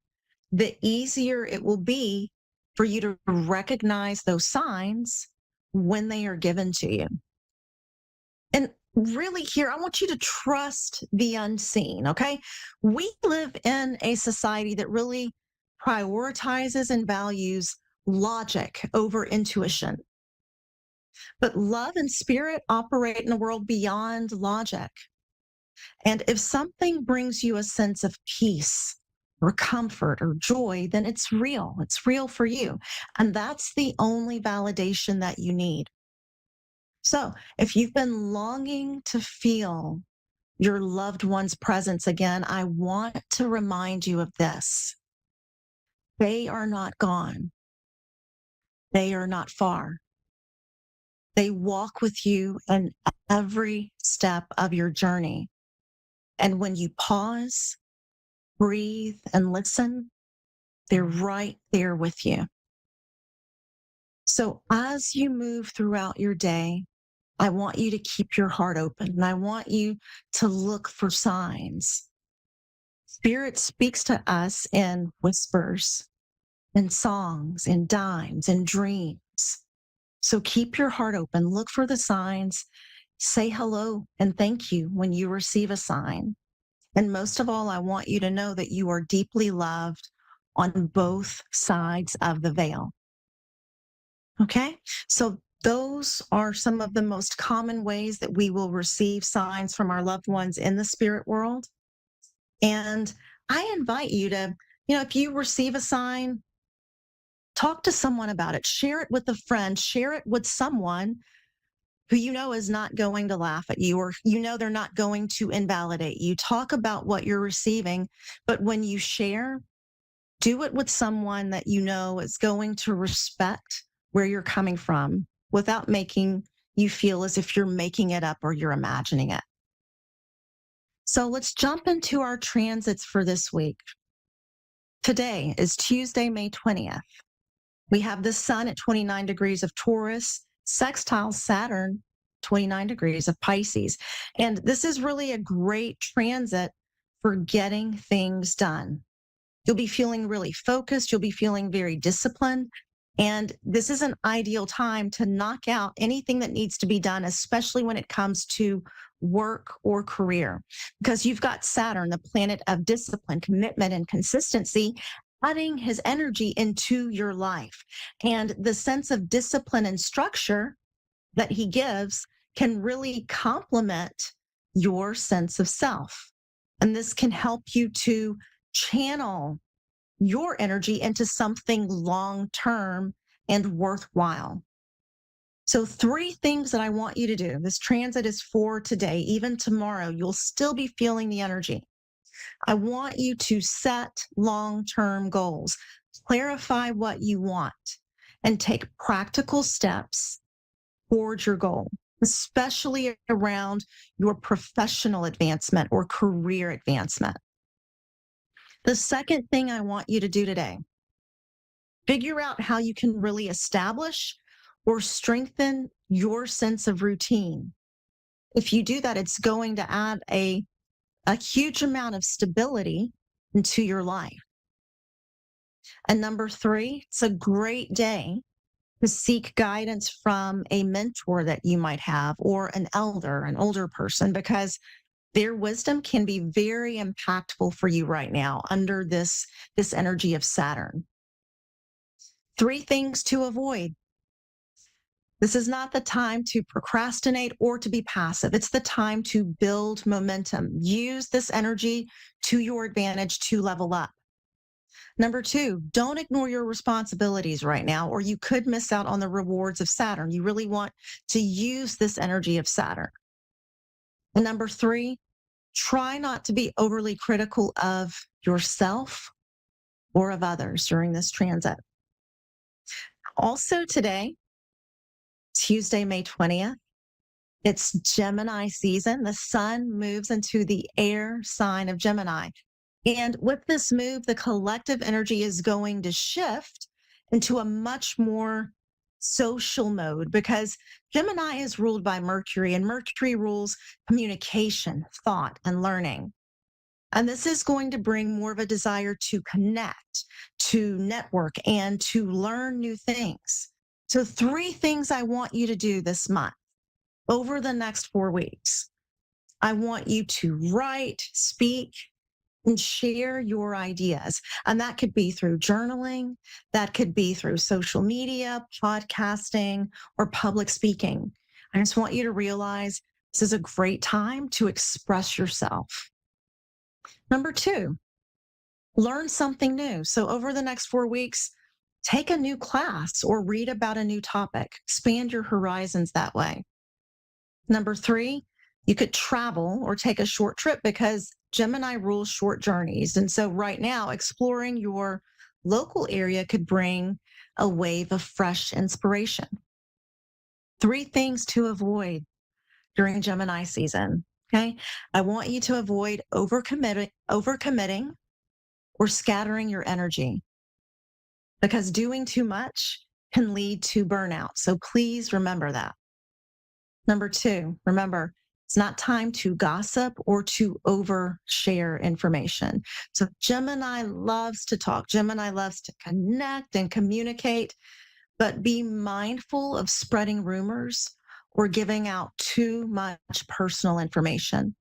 the easier it will be for you to recognize those signs when they are given to you. And really here, I want you to trust the unseen, okay? We live in a society that really prioritizes and values logic over intuition. But love and spirit operate in a world beyond logic. And if something brings you a sense of peace or comfort or joy, then it's real. It's real for you. And that's the only validation that you need. So if you've been longing to feel your loved one's presence again, I want to remind you of this. They are not gone. They are not far. They walk with you in every step of your journey. And when you pause, breathe, and listen, they're right there with you. So as you move throughout your day, I want you to keep your heart open and I want you to look for signs. Spirit speaks to us in whispers, in songs, in dimes, in dreams. So keep your heart open, look for the signs, say hello and thank you when you receive a sign. And most of all, I want you to know that you are deeply loved on both sides of the veil. Okay, so those are some of the most common ways that we will receive signs from our loved ones in the spirit world. And I invite you to, if you receive a sign, talk to someone about it, share it with a friend, share it with someone who you know is not going to laugh at you, or they're not going to invalidate you. Talk about what you're receiving, but when you share, do it with someone that you know is going to respect where you're coming from without making you feel as if you're making it up or you're imagining it. So let's jump into our transits for this week. Today is Tuesday, May 20th. We have the sun at 29 degrees of Taurus, sextile Saturn, 29 degrees of Pisces. And this is really a great transit for getting things done. You'll be feeling really focused. You'll be feeling very disciplined. And this is an ideal time to knock out anything that needs to be done, especially when it comes to work or career, because you've got Saturn, the planet of discipline, commitment, and consistency, adding his energy into your life. And the sense of discipline and structure that he gives can really complement your sense of self. And this can help you to channel your energy into something long-term and worthwhile. So 3 things that I want you to do. This transit is for today. Even tomorrow, you'll still be feeling the energy. I want you to set long-term goals, clarify what you want, and take practical steps towards your goal, especially around your professional advancement or career advancement. The second thing I want you to do today, figure out how you can really establish or strengthen your sense of routine. If you do that, it's going to add a huge amount of stability into your life. And number 3, it's a great day to seek guidance from a mentor that you might have, or an older person, because their wisdom can be very impactful for you right now under this energy of Saturn. 3 things to avoid. This is not the time to procrastinate or to be passive. It's the time to build momentum. Use this energy to your advantage to level up. Number 2, don't ignore your responsibilities right now, or you could miss out on the rewards of Saturn. You really want to use this energy of Saturn. And number 3, try not to be overly critical of yourself or of others during this transit. Also today, Tuesday, May 20th, it's Gemini season. The sun moves into the air sign of Gemini. And with this move, the collective energy is going to shift into a much more social mode, because Gemini is ruled by Mercury, and Mercury rules communication, thought, and learning. And this is going to bring more of a desire to connect, to network, and to learn new things. So 3 things I want you to do this month over the next 4 weeks. I want you to write, speak, and share your ideas. And that could be through journaling, that could be through social media, podcasting, or public speaking. I just want you to realize this is a great time to express yourself. Number 2, Learn something new. So over the next 4 weeks, take a new class or read about a new topic. Expand your horizons that way. Number 3, you could travel or take a short trip because Gemini rules short journeys. And so right now, exploring your local area could bring a wave of fresh inspiration. 3 things to avoid during Gemini season. Okay. I want you to avoid overcommitting or scattering your energy because doing too much can lead to burnout. So please remember that. Number 2, remember, it's not time to gossip or to overshare information. So Gemini loves to talk. Gemini loves to connect and communicate, but be mindful of spreading rumors or giving out too much personal information.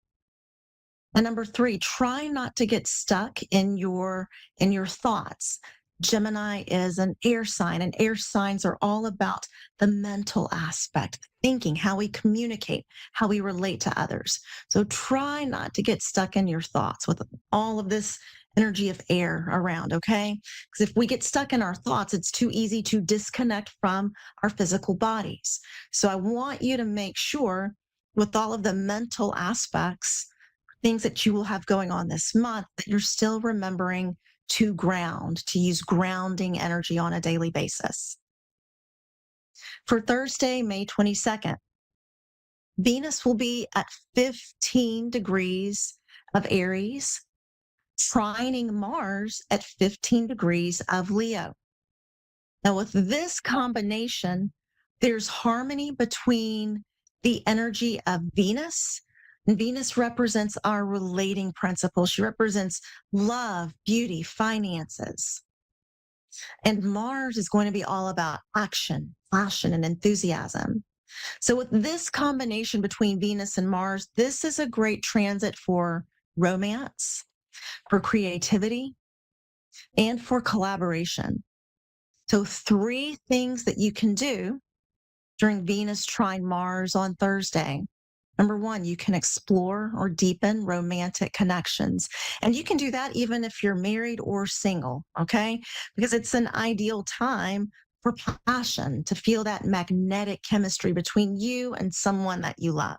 And number 3, try not to get stuck in your thoughts. Gemini is an air sign, and air signs are all about the mental aspect, thinking, how we communicate, how we relate to others. So try not to get stuck in your thoughts with all of this energy of air around, okay? Because if we get stuck in our thoughts, it's too easy to disconnect from our physical bodies. So I want you to make sure with all of the mental aspects, things that you will have going on this month, that you're still remembering to ground, to use grounding energy on a daily basis. For Thursday, May 22nd, Venus will be at 15 degrees of Aries, trining Mars at 15 degrees of Leo. Now, with this combination, there's harmony between the energy of Venus. And Venus represents our relating principles. She represents love, beauty, finances. And Mars is going to be all about action, passion, and enthusiasm. So with this combination between Venus and Mars, this is a great transit for romance, for creativity, and for collaboration. So 3 things that you can do during Venus trine Mars on Thursday. Number 1, you can explore or deepen romantic connections. And you can do that even if you're married or single, okay? Because it's an ideal time for passion, to feel that magnetic chemistry between you and someone that you love.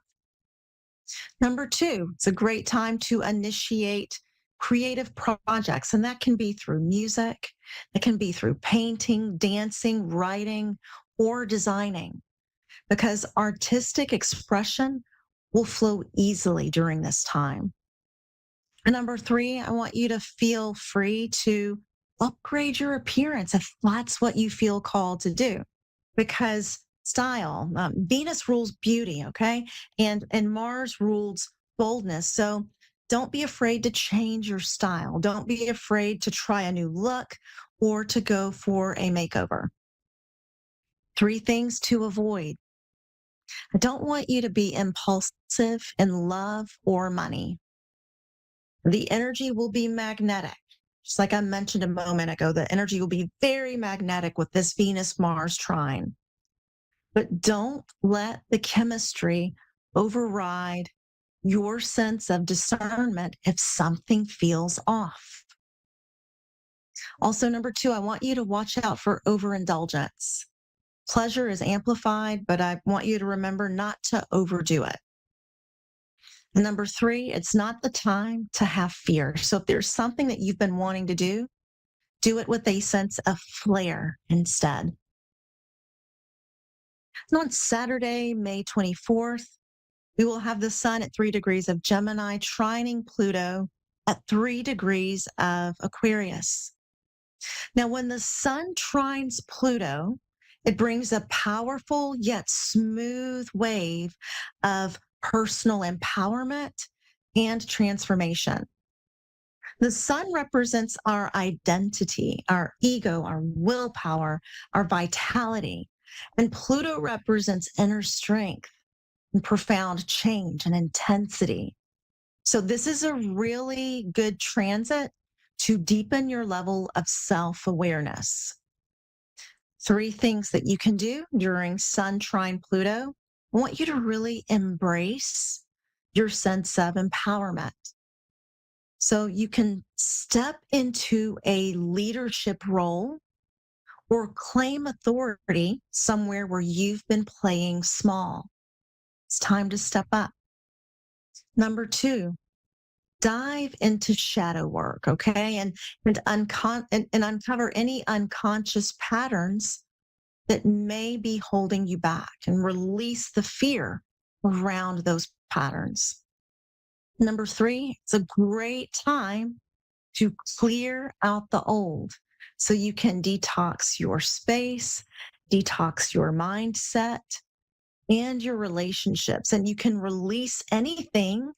Number 2, it's a great time to initiate creative projects, and that can be through music, it can be through painting, dancing, writing, or designing, because artistic expression will flow easily during this time. And number 3, I want you to feel free to upgrade your appearance if that's what you feel called to do, because style, Venus rules beauty, okay? And Mars rules boldness. So don't be afraid to change your style. Don't be afraid to try a new look or to go for a makeover. 3 things to avoid. I don't want you to be impulsive in love or money. The energy will be magnetic. Just like I mentioned a moment ago, the energy will be very magnetic with this Venus-Mars trine. But don't let the chemistry override your sense of discernment if something feels off. Also, number 2, I want you to watch out for overindulgence. Pleasure is amplified, but I want you to remember not to overdo it. And number 3, it's not the time to have fear. So if there's something that you've been wanting to do it with a sense of flair instead. And on Saturday, May 24th, we will have the sun at 3 degrees of Gemini trining Pluto at 3 degrees of Aquarius. Now, when the sun trines Pluto, it brings a powerful yet smooth wave of personal empowerment and transformation. The sun represents our identity, our ego, our willpower, our vitality. And Pluto represents inner strength and profound change and intensity. So this is a really good transit to deepen your level of self-awareness. 3 things that you can do during Sun trine Pluto. I want you to really embrace your sense of empowerment. So you can step into a leadership role or claim authority somewhere where you've been playing small. It's time to step up. Number 2, dive into shadow work, okay? And uncover any unconscious patterns that may be holding you back and release the fear around those patterns. Number 3, it's a great time to clear out the old so you can detox your space, detox your mindset, and your relationships. And you can release anything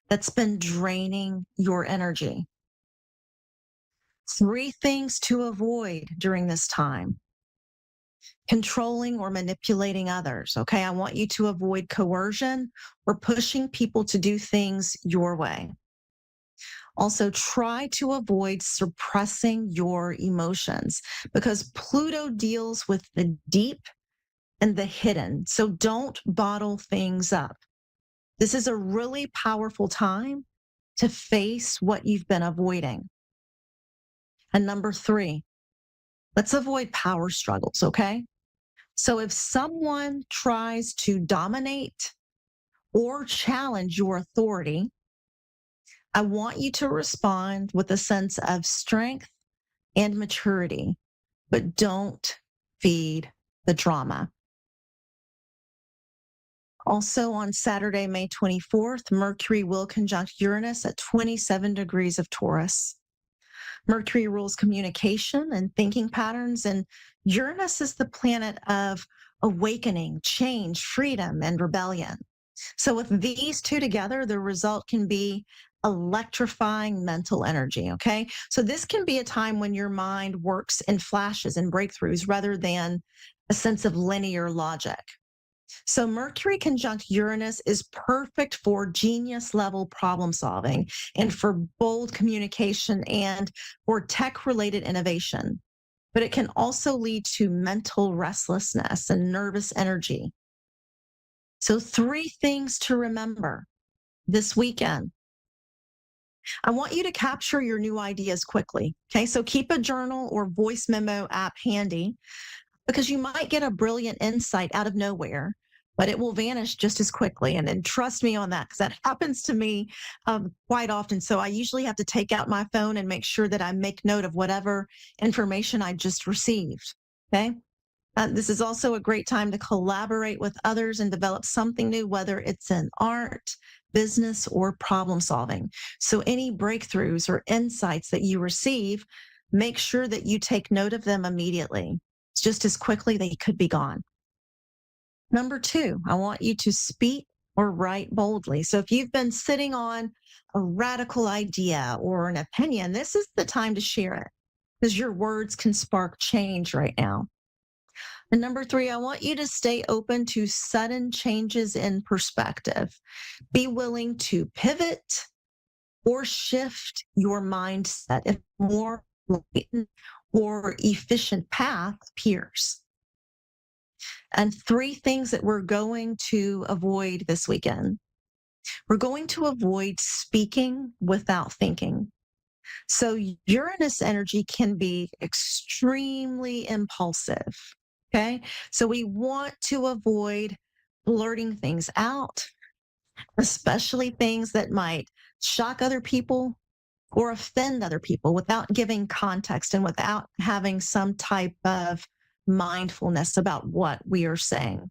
that's been draining your energy. 3 things to avoid during this time: controlling or manipulating others. Okay. I want you to avoid coercion or pushing people to do things your way. Also, try to avoid suppressing your emotions because Pluto deals with the deep and the hidden. So don't bottle things up. This is a really powerful time to face what you've been avoiding. And number 3, let's avoid power struggles, okay? So if someone tries to dominate or challenge your authority, I want you to respond with a sense of strength and maturity, but don't feed the drama. Also on Saturday, May 24th, Mercury will conjunct Uranus at 27 degrees of Taurus. Mercury rules communication and thinking patterns, and Uranus is the planet of awakening, change, freedom, and rebellion. So with these two together, the result can be electrifying mental energy, okay? So this can be a time when your mind works in flashes and breakthroughs rather than a sense of linear logic. So Mercury conjunct Uranus is perfect for genius level problem solving and for bold communication and for tech related innovation. But it can also lead to mental restlessness and nervous energy. So 3 things to remember this weekend. I want you to capture your new ideas quickly. Okay, so keep a journal or voice memo app handy because you might get a brilliant insight out of nowhere, but it will vanish just as quickly. And trust me on that because that happens to me quite often. So I usually have to take out my phone and make sure that I make note of whatever information I just received. Okay. This is also a great time to collaborate with others and develop something new, whether it's in art, business, or problem solving. So any breakthroughs or insights that you receive, make sure that you take note of them immediately. It's just as quickly they could be gone. Number 2, I want you to speak or write boldly. So if you've been sitting on a radical idea or an opinion, this is the time to share it because your words can spark change right now. And number 3, I want you to stay open to sudden changes in perspective. Be willing to pivot or shift your mindset if a more blatant or efficient path appears. And 3 things that we're going to avoid this weekend. We're going to avoid speaking without thinking. So Uranus energy can be extremely impulsive. Okay. So we want to avoid blurting things out, especially things that might shock other people or offend other people without giving context and without having some type of mindfulness about what we are saying.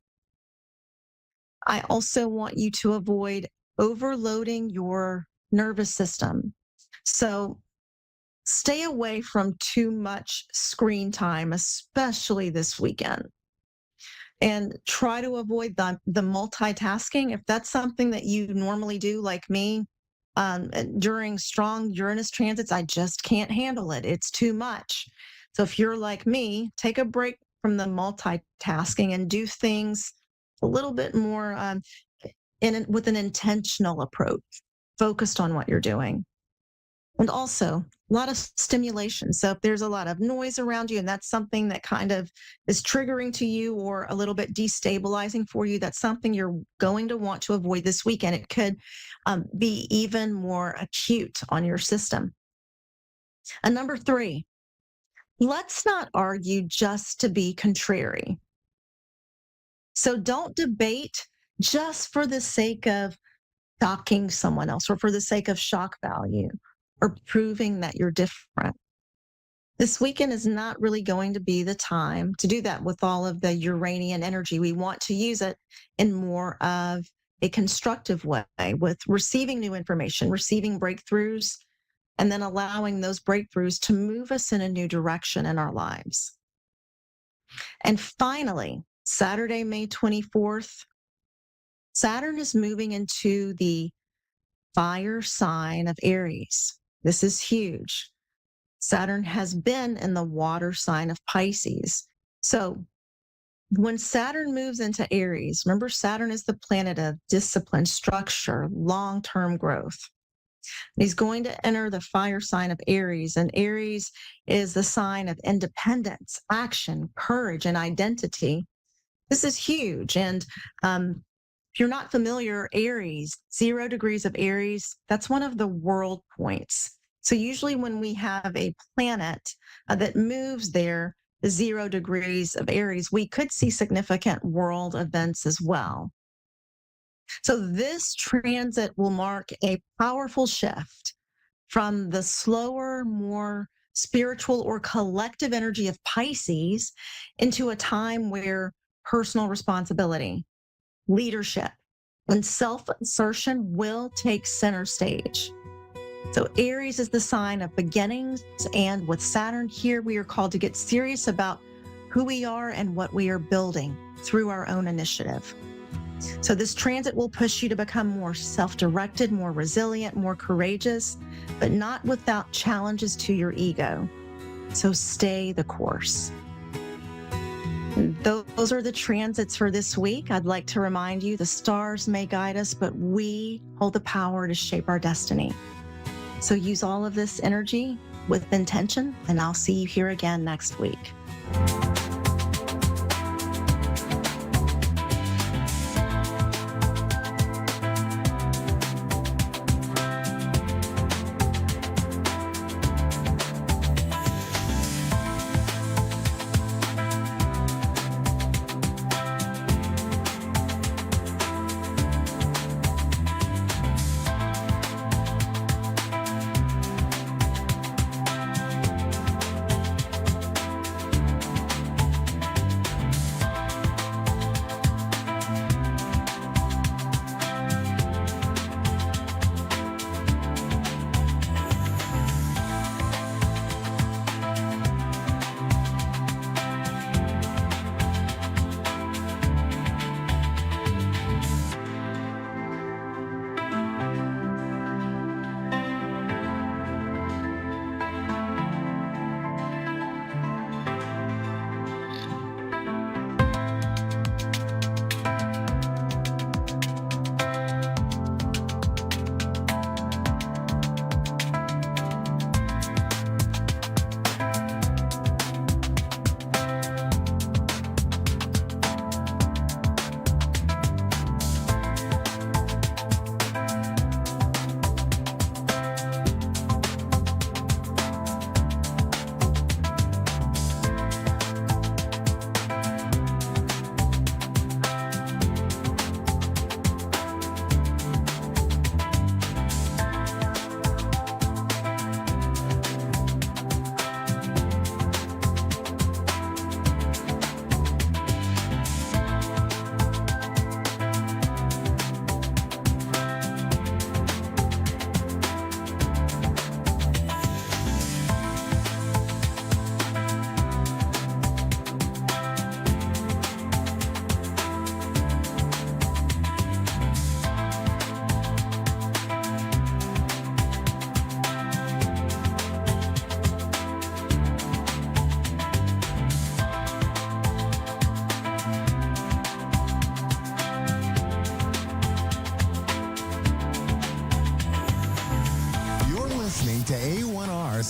I also want you to avoid overloading your nervous system. So stay away from too much screen time, especially this weekend. And try to avoid the multitasking. If that's something that you normally do, like me, during strong Uranus transits, I just can't handle it. It's too much. So if you're like me, take a break from the multitasking and do things a little bit more with an intentional approach, focused on what you're doing. And also a lot of stimulation. So if there's a lot of noise around you and that's something that kind of is triggering to you or a little bit destabilizing for you, that's something you're going to want to avoid this weekend. It could be even more acute on your system. And number 3, let's not argue just to be contrary. So don't debate just for the sake of shocking someone else or for the sake of shock value or proving that you're different. This weekend is not really going to be the time to do that with all of the Uranian energy. We want to use it in more of a constructive way with receiving new information, receiving breakthroughs, and then allowing those breakthroughs to move us in a new direction in our lives. And finally, Saturday, May 24th, Saturn is moving into the fire sign of Aries. This is huge. Saturn has been in the water sign of Pisces. So when Saturn moves into Aries, remember Saturn is the planet of discipline, structure, long-term growth. He's going to enter the fire sign of Aries, and Aries is the sign of independence, action, courage, and identity. This is huge. And if you're not familiar, Aries, 0 degrees of Aries, that's one of the world points. So usually when we have a planet that moves there, the 0 degrees of Aries, we could see significant world events as well. So this transit will mark a powerful shift from the slower, more spiritual or collective energy of Pisces into a time where personal responsibility, leadership, and self-assertion will take center stage. So Aries is the sign of beginnings, and with Saturn here, we are called to get serious about who we are and what we are building through our own initiative. So this transit will push you to become more self-directed, more resilient, more courageous, but not without challenges to your ego. So stay the course. And those are the transits for this week. I'd like to remind you the stars may guide us, but we hold the power to shape our destiny. So use all of this energy with intention, and I'll see you here again next week.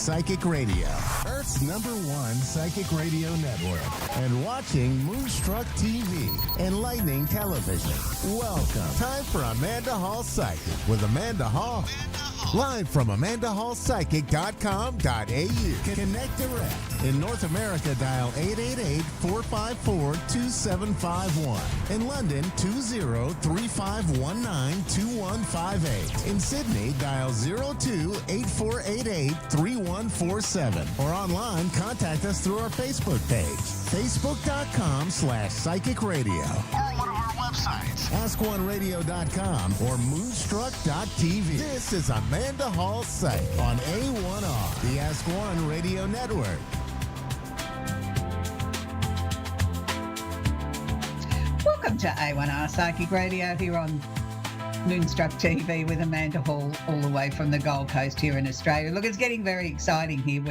Psychic Radio, Earth's #1 psychic radio network, and watching Moonstruck TV, enlightening television. Welcome. Time for Amanda Hall Psychic with Amanda Hall. Live from AmandaHallPsychic.com.au. Connect direct. In North America, dial 888-454-2751. In London, 20-3519-2158. In Sydney, dial 02-8488-3147. Or online, contact us through our Facebook page, facebook.com/psychic radio. Or one of our websites, askoneradio.com or moonstruck.tv. This is Amanda Hall Psychic on A1R, the Ask One Radio Network. Welcome to A1R Psychic Radio here on Moonstruck TV with Amanda Hall, all the way from the Gold Coast here in Australia. Look, it's getting very exciting here.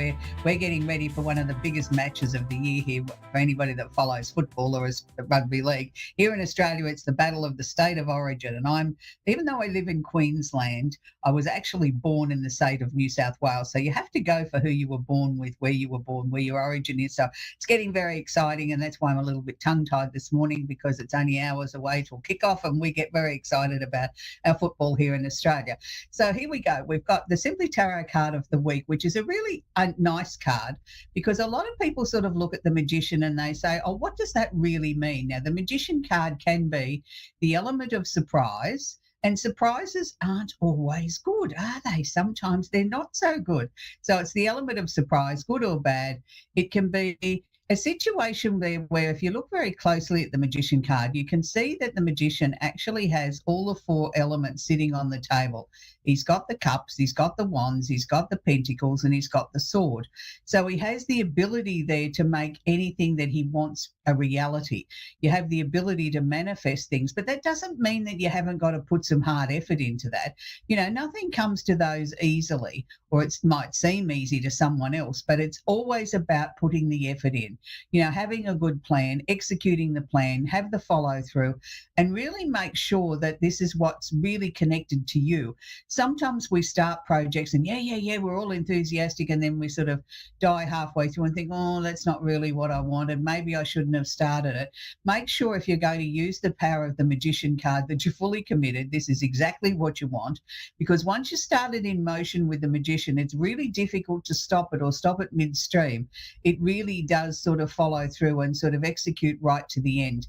We're getting ready for one of the biggest matches of the year here for anybody that follows football or rugby league. Here in Australia, it's the Battle of the State of Origin. And even though I live in Queensland, I was actually born in the state of New South Wales. So you have to go for who you were born with, where you were born, where your origin is. So it's getting very exciting. And that's why I'm a little bit tongue-tied this morning, because it's only hours away till kickoff and we get very excited about our football here in Australia. So here we go. We've got the Simply Tarot card of the week, which is a really nice card, because a lot of people sort of look at the Magician and they say, oh, what does that really mean? Now, the Magician card can be the element of surprise, and surprises aren't always good, are they? Sometimes they're not so good. So it's the element of surprise, good or bad. It can be a situation where if you look very closely at the Magician card, you can see that the Magician actually has all the 4 elements sitting on the table. He's got the cups, he's got the wands, he's got the pentacles, and he's got the sword. So he has the ability there to make anything that he wants a reality. You have the ability to manifest things, but that doesn't mean that you haven't got to put some hard effort into that. You know, nothing comes to those easily, or it might seem easy to someone else, but it's always about putting the effort in. You know, having a good plan, executing the plan, have the follow through, and really make sure that this is what's really connected to you. Sometimes we start projects and we're all enthusiastic, and then we sort of die halfway through and think, oh, that's not really what I wanted. Maybe I shouldn't have started it. Make sure if you're going to use the power of the Magician card that you're fully committed. This is exactly what you want, because once you started in motion with the Magician, it's really difficult to stop it or stop it midstream. It really does sort of follow through and sort of execute right to the end.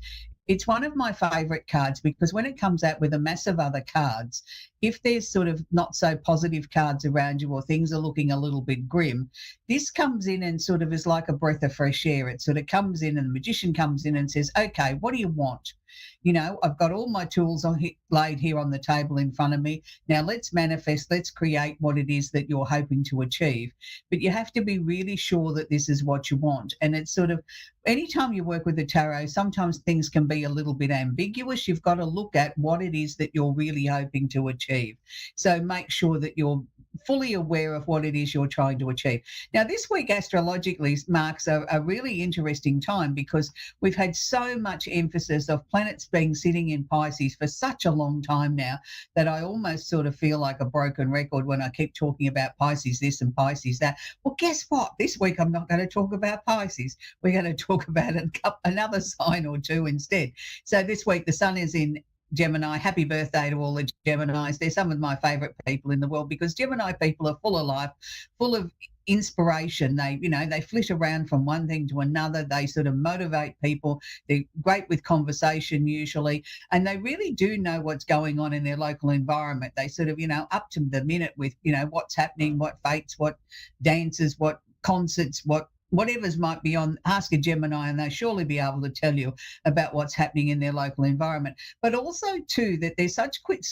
It's one of my favourite cards, because when it comes out with a mass of other cards, if there's sort of not so positive cards around you or things are looking a little bit grim, this comes in and sort of is like a breath of fresh air. It sort of comes in and the Magician comes in and says, okay, what do you want? You know, I've got all my tools laid here on the table in front of me. Now let's manifest, let's create what it is that you're hoping to achieve. But you have to be really sure that this is what you want. And it's sort of, anytime you work with the tarot, sometimes things can be a little bit ambiguous. You've got to look at what it is that you're really hoping to achieve. So make sure that you're fully aware of what it is you're trying to achieve. Now, this week astrologically marks a really interesting time, because we've had so much emphasis of planets being sitting in Pisces for such a long time now that I almost sort of feel like a broken record when I keep talking about Pisces this and Pisces that. Well, guess what? This week I'm not going to talk about Pisces. We're going to talk about another sign or two instead. So this week the Sun is in Gemini. Happy birthday to all the Geminis. They're some of my favourite people in the world, because Gemini people are full of life, full of inspiration. They flit around from one thing to another. They sort of motivate people. They're great with conversation usually, and they really do know what's going on in their local environment. They sort of, up to the minute with, what's happening, what fates, what dances, what concerts, whatever's might be on. Ask a Gemini and they'll surely be able to tell you about what's happening in their local environment. But also too, that they're such quick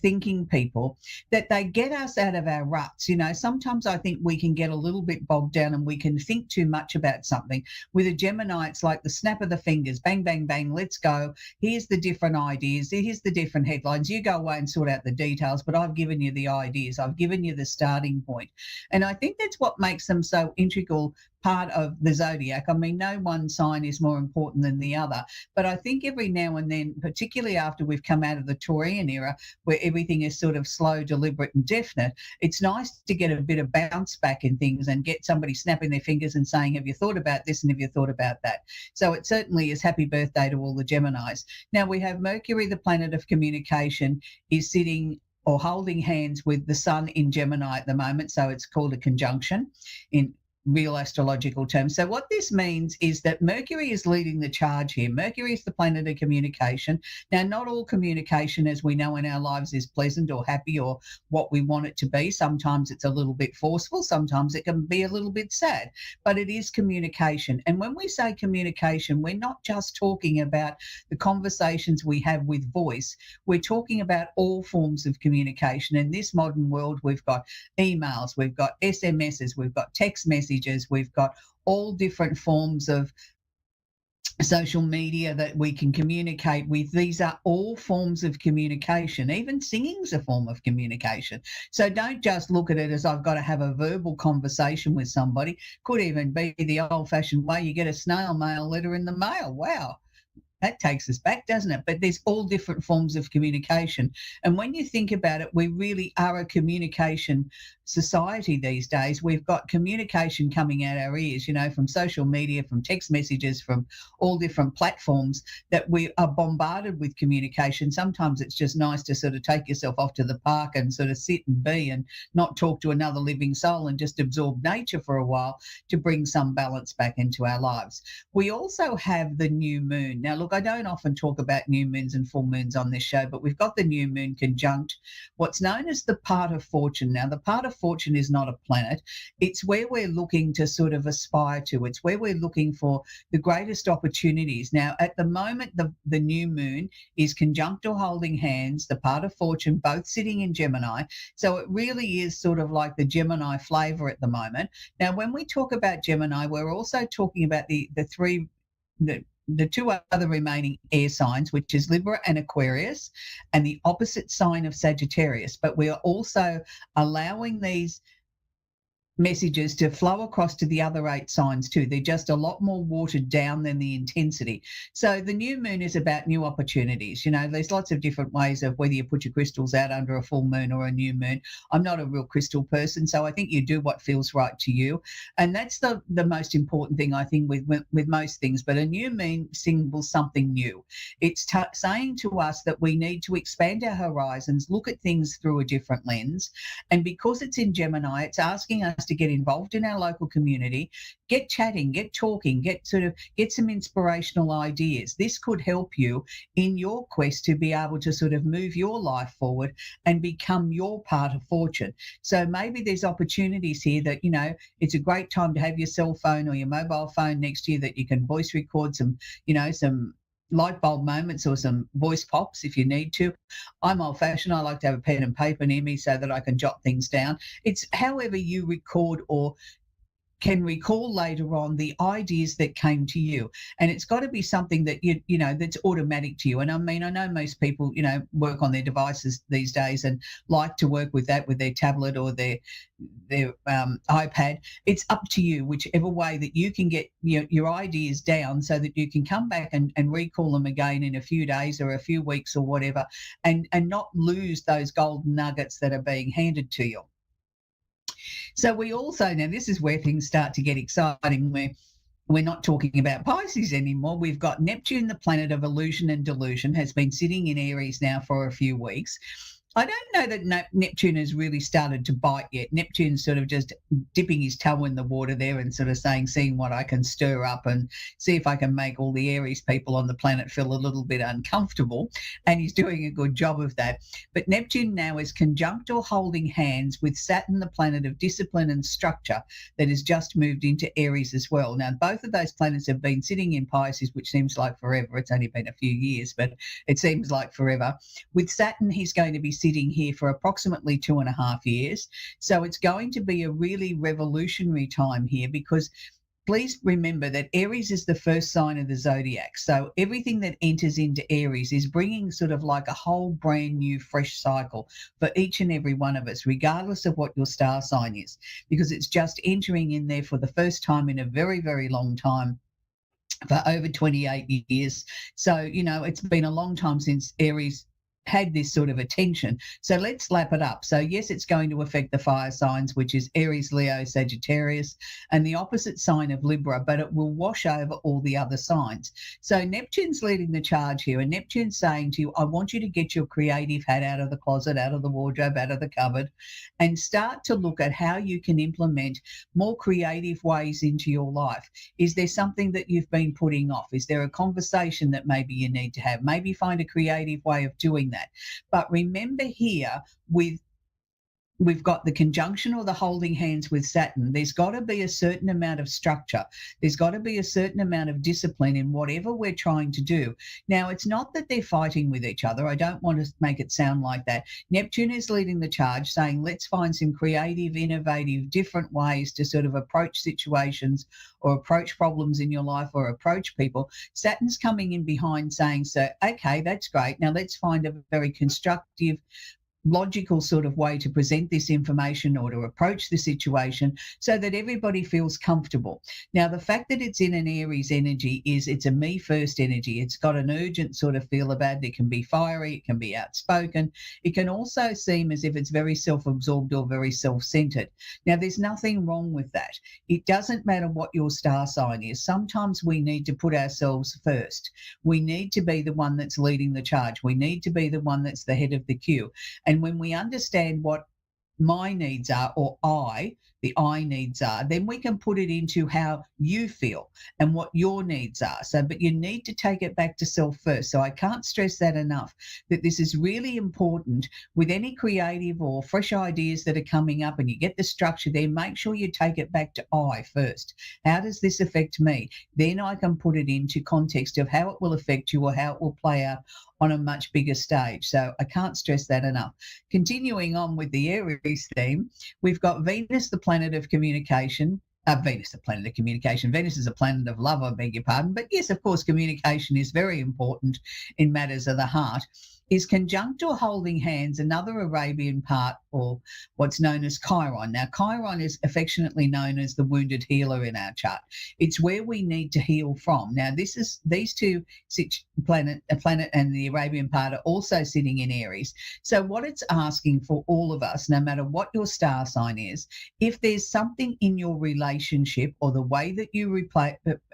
thinking people that they get us out of our ruts. Sometimes I think we can get a little bit bogged down and we can think too much about something. With a Gemini, it's like the snap of the fingers, bang, bang, bang, let's go. Here's the different ideas. Here's the different headlines. You go away and sort out the details, but I've given you the ideas. I've given you the starting point. And I think that's what makes them so integral part of the zodiac. I mean, no one sign is more important than the other. But I think every now and then, particularly after we've come out of the Taurian era, where everything is sort of slow, deliberate, and definite, it's nice to get a bit of bounce back in things and get somebody snapping their fingers and saying, have you thought about this and have you thought about that? So it certainly is happy birthday to all the Geminis. Now we have Mercury, the planet of communication, is sitting or holding hands with the Sun in Gemini at the moment. So it's called a conjunction in real astrological terms. So what this means is that Mercury is leading the charge here. Mercury is the planet of communication. Now, not all communication, as we know in our lives, is pleasant or happy or what we want it to be. Sometimes it's a little bit forceful. Sometimes it can be a little bit sad, but it is communication. And when we say communication, we're not just talking about the conversations we have with voice. We're talking about all forms of communication. In this modern world, we've got emails, we've got SMSs, we've got text messages, we've got all different forms of social media that we can communicate with. These are all forms of communication. Even singing's a form of communication. So don't just look at it as I've got to have a verbal conversation with somebody. Could even be the old-fashioned way you get a snail mail letter in the mail. Wow. That takes us back, doesn't it? But there's all different forms of communication. And when you think about it, we really are a communication society these days. We've got communication coming out our ears, from social media, from text messages, from all different platforms, that we are bombarded with communication. Sometimes it's just nice to sort of take yourself off to the park and sort of sit and be and not talk to another living soul and just absorb nature for a while to bring some balance back into our lives. We also have the new moon. Now, look, I don't often talk about new moons and full moons on this show, but we've got the new moon conjunct what's known as the part of fortune. Now, the part of fortune is not a planet. It's where we're looking to sort of aspire to. It's where we're looking for the greatest opportunities. Now, at the moment, the new moon is conjunct or holding hands, the part of fortune, both sitting in Gemini. So it really is sort of like the Gemini flavor at the moment. Now, when we talk about Gemini, we're also talking about the two other remaining air signs, which is Libra and Aquarius, and the opposite sign of Sagittarius. But we are also allowing these messages to flow across to the other 8 signs too. They're just a lot more watered down than the intensity. So the new moon is about new opportunities. There's lots of different ways of whether you put your crystals out under a full moon or a new moon. I'm not a real crystal person, so I think you do what feels right to you. And that's the most important thing, I think, with most things. But a new moon signals something new. It's saying to us that we need to expand our horizons, look at things through a different lens. And because it's in Gemini, it's asking us to get involved in our local community, get chatting, get talking, get some inspirational ideas. This could help you in your quest to be able to sort of move your life forward and become your part of fortune. So maybe there's opportunities here that, it's a great time to have your cell phone or your mobile phone next to you that you can voice record some light bulb moments or some voice pops if you need to. I'm old fashioned. I like to have a pen and paper near me so that I can jot things down. It's however you record or can recall later on the ideas that came to you. And it's got to be something that that's automatic to you. And I mean, I know most people, work on their devices these days and like to work with that, with their tablet or their iPad. It's up to you, whichever way that you can get your ideas down so that you can come back and recall them again in a few days or a few weeks or whatever, and not lose those golden nuggets that are being handed to you. So we also, now this is where things start to get exciting, where we're not talking about Pisces anymore. We've got Neptune, the planet of illusion and delusion, has been sitting in Aries now for a few weeks. I don't know that Neptune has really started to bite yet. Neptune's sort of just dipping his toe in the water there and sort of seeing what I can stir up and see if I can make all the Aries people on the planet feel a little bit uncomfortable. And he's doing a good job of that. But Neptune now is conjunct or holding hands with Saturn, the planet of discipline and structure, that has just moved into Aries as well. Now, both of those planets have been sitting in Pisces, which seems like forever. It's only been a few years, but it seems like forever. With Saturn, he's going to be sitting here for approximately 2.5 years. So it's going to be a really revolutionary time here, because please remember that Aries is the first sign of the zodiac. So everything that enters into Aries is bringing sort of like a whole brand new fresh cycle for each and every one of us, regardless of what your star sign is, because it's just entering in there for the first time in a very, very long time, for over 28 years. So, it's been a long time since Aries had this sort of attention. So let's lap it up. So yes, it's going to affect the fire signs, which is Aries, Leo, Sagittarius, and the opposite sign of Libra, but it will wash over all the other signs. So Neptune's leading the charge here, and Neptune's saying to you, I want you to get your creative hat out of the closet, out of the wardrobe, out of the cupboard, and start to look at how you can implement more creative ways into your life. Is there something that you've been putting off? Is there a conversation that maybe you need to have? Maybe find a creative way of doing that. But remember here, we've got the conjunction or the holding hands with Saturn. There's got to be a certain amount of structure. There's got to be a certain amount of discipline in whatever we're trying to do. Now, it's not that they're fighting with each other. I don't want to make it sound like that. Neptune is leading the charge, saying let's find some creative, innovative, different ways to sort of approach situations or approach problems in your life or approach people. Saturn's coming in behind saying, so, okay, that's great. Now let's find a very constructive, logical sort of way to present this information or to approach the situation so that everybody feels comfortable. Now, the fact that it's in an Aries energy is it's a me first energy. It's got an urgent sort of feel about it. It can be fiery, it can be outspoken. It can also seem as if it's very self-absorbed or very self-centered. Now, there's nothing wrong with that. It doesn't matter what your star sign is. Sometimes we need to put ourselves first. We need to be the one that's leading the charge. We need to be the one that's the head of the queue. And when we understand what my needs are, or the I needs are, then we can put it into how you feel and what your needs are. So, but you need to take it back to self first. So I can't stress that enough, that this is really important with any creative or fresh ideas that are coming up and you get the structure there, make sure you take it back to I first. How does this affect me? Then I can put it into context of how it will affect you or how it will play out on a much bigger stage. So I can't stress that enough. Continuing on with the Aries theme, we've got Venus, the planet of communication. Venus, the planet of communication. Venus is a planet of love, I beg your pardon. But yes, of course, communication is very important in matters of the heart. Is conjunct or holding hands another Arabian part, or what's known as Chiron. Now, Chiron is affectionately known as the wounded healer in our chart. It's where we need to heal from. Now, these two planet and the Arabian part are also sitting in Aries. So what it's asking for all of us, no matter what your star sign is, if there's something in your relationship or the way that you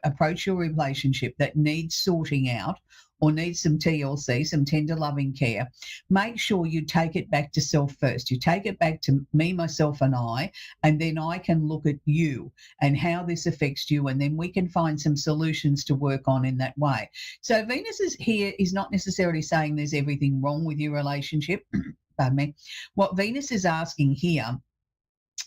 approach your relationship that needs sorting out, or needs some TLC, some tender loving care, make sure you take it back to self first. You take it back to me, myself, and then I can look at you and how this affects you, and then we can find some solutions to work on in that way. So Venus is not necessarily saying there's everything wrong with your relationship. Pardon me. What Venus is asking here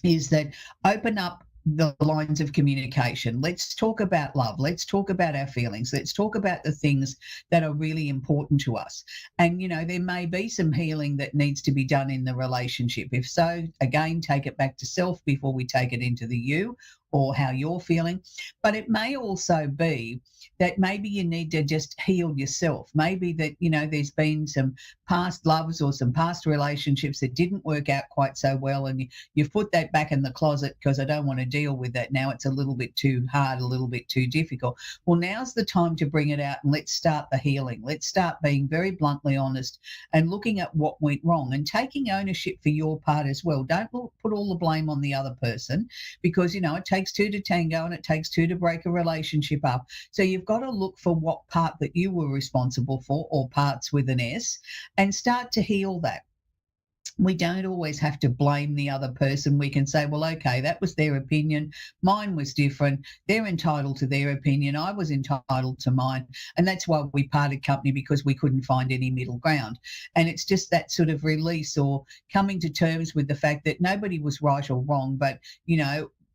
is that open up the lines of communication. Let's talk about love. Let's talk about our feelings. Let's talk about the things that are really important to us. And, there may be some healing that needs to be done in the relationship. If so, again, take it back to self before we take it into the you or how you're feeling. But it may also be that maybe you need to just heal yourself. Maybe that, there's been some past loves or some past relationships that didn't work out quite so well, and you've put that back in the closet because I don't want to deal with that now. It's a little bit too hard, a little bit too difficult. Well, now's the time to bring it out and let's start the healing. Let's start being very bluntly honest and looking at what went wrong and taking ownership for your part as well. Don't put all the blame on the other person, because, it takes two to tango and it takes two to break a relationship up. So you've got to look for what part that you were responsible for, or parts with an S, and start to heal that. We don't always have to blame the other person. We can say, well, okay, that was their opinion. Mine was different. They're entitled to their opinion. I was entitled to mine. And that's why we parted company, because we couldn't find any middle ground. And it's just that sort of release, or coming to terms with the fact that nobody was right or wrong, but,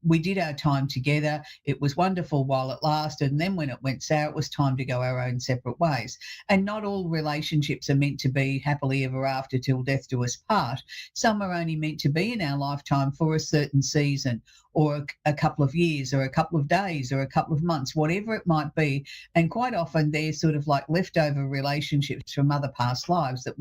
we did our time together. It was wonderful while it lasted. And then when it went sour, it was time to go our own separate ways. And not all relationships are meant to be happily ever after till death do us part. Some are only meant to be in our lifetime for a certain season, or a couple of years, or a couple of days, or a couple of months, whatever it might be. And quite often they're sort of like leftover relationships from other past lives that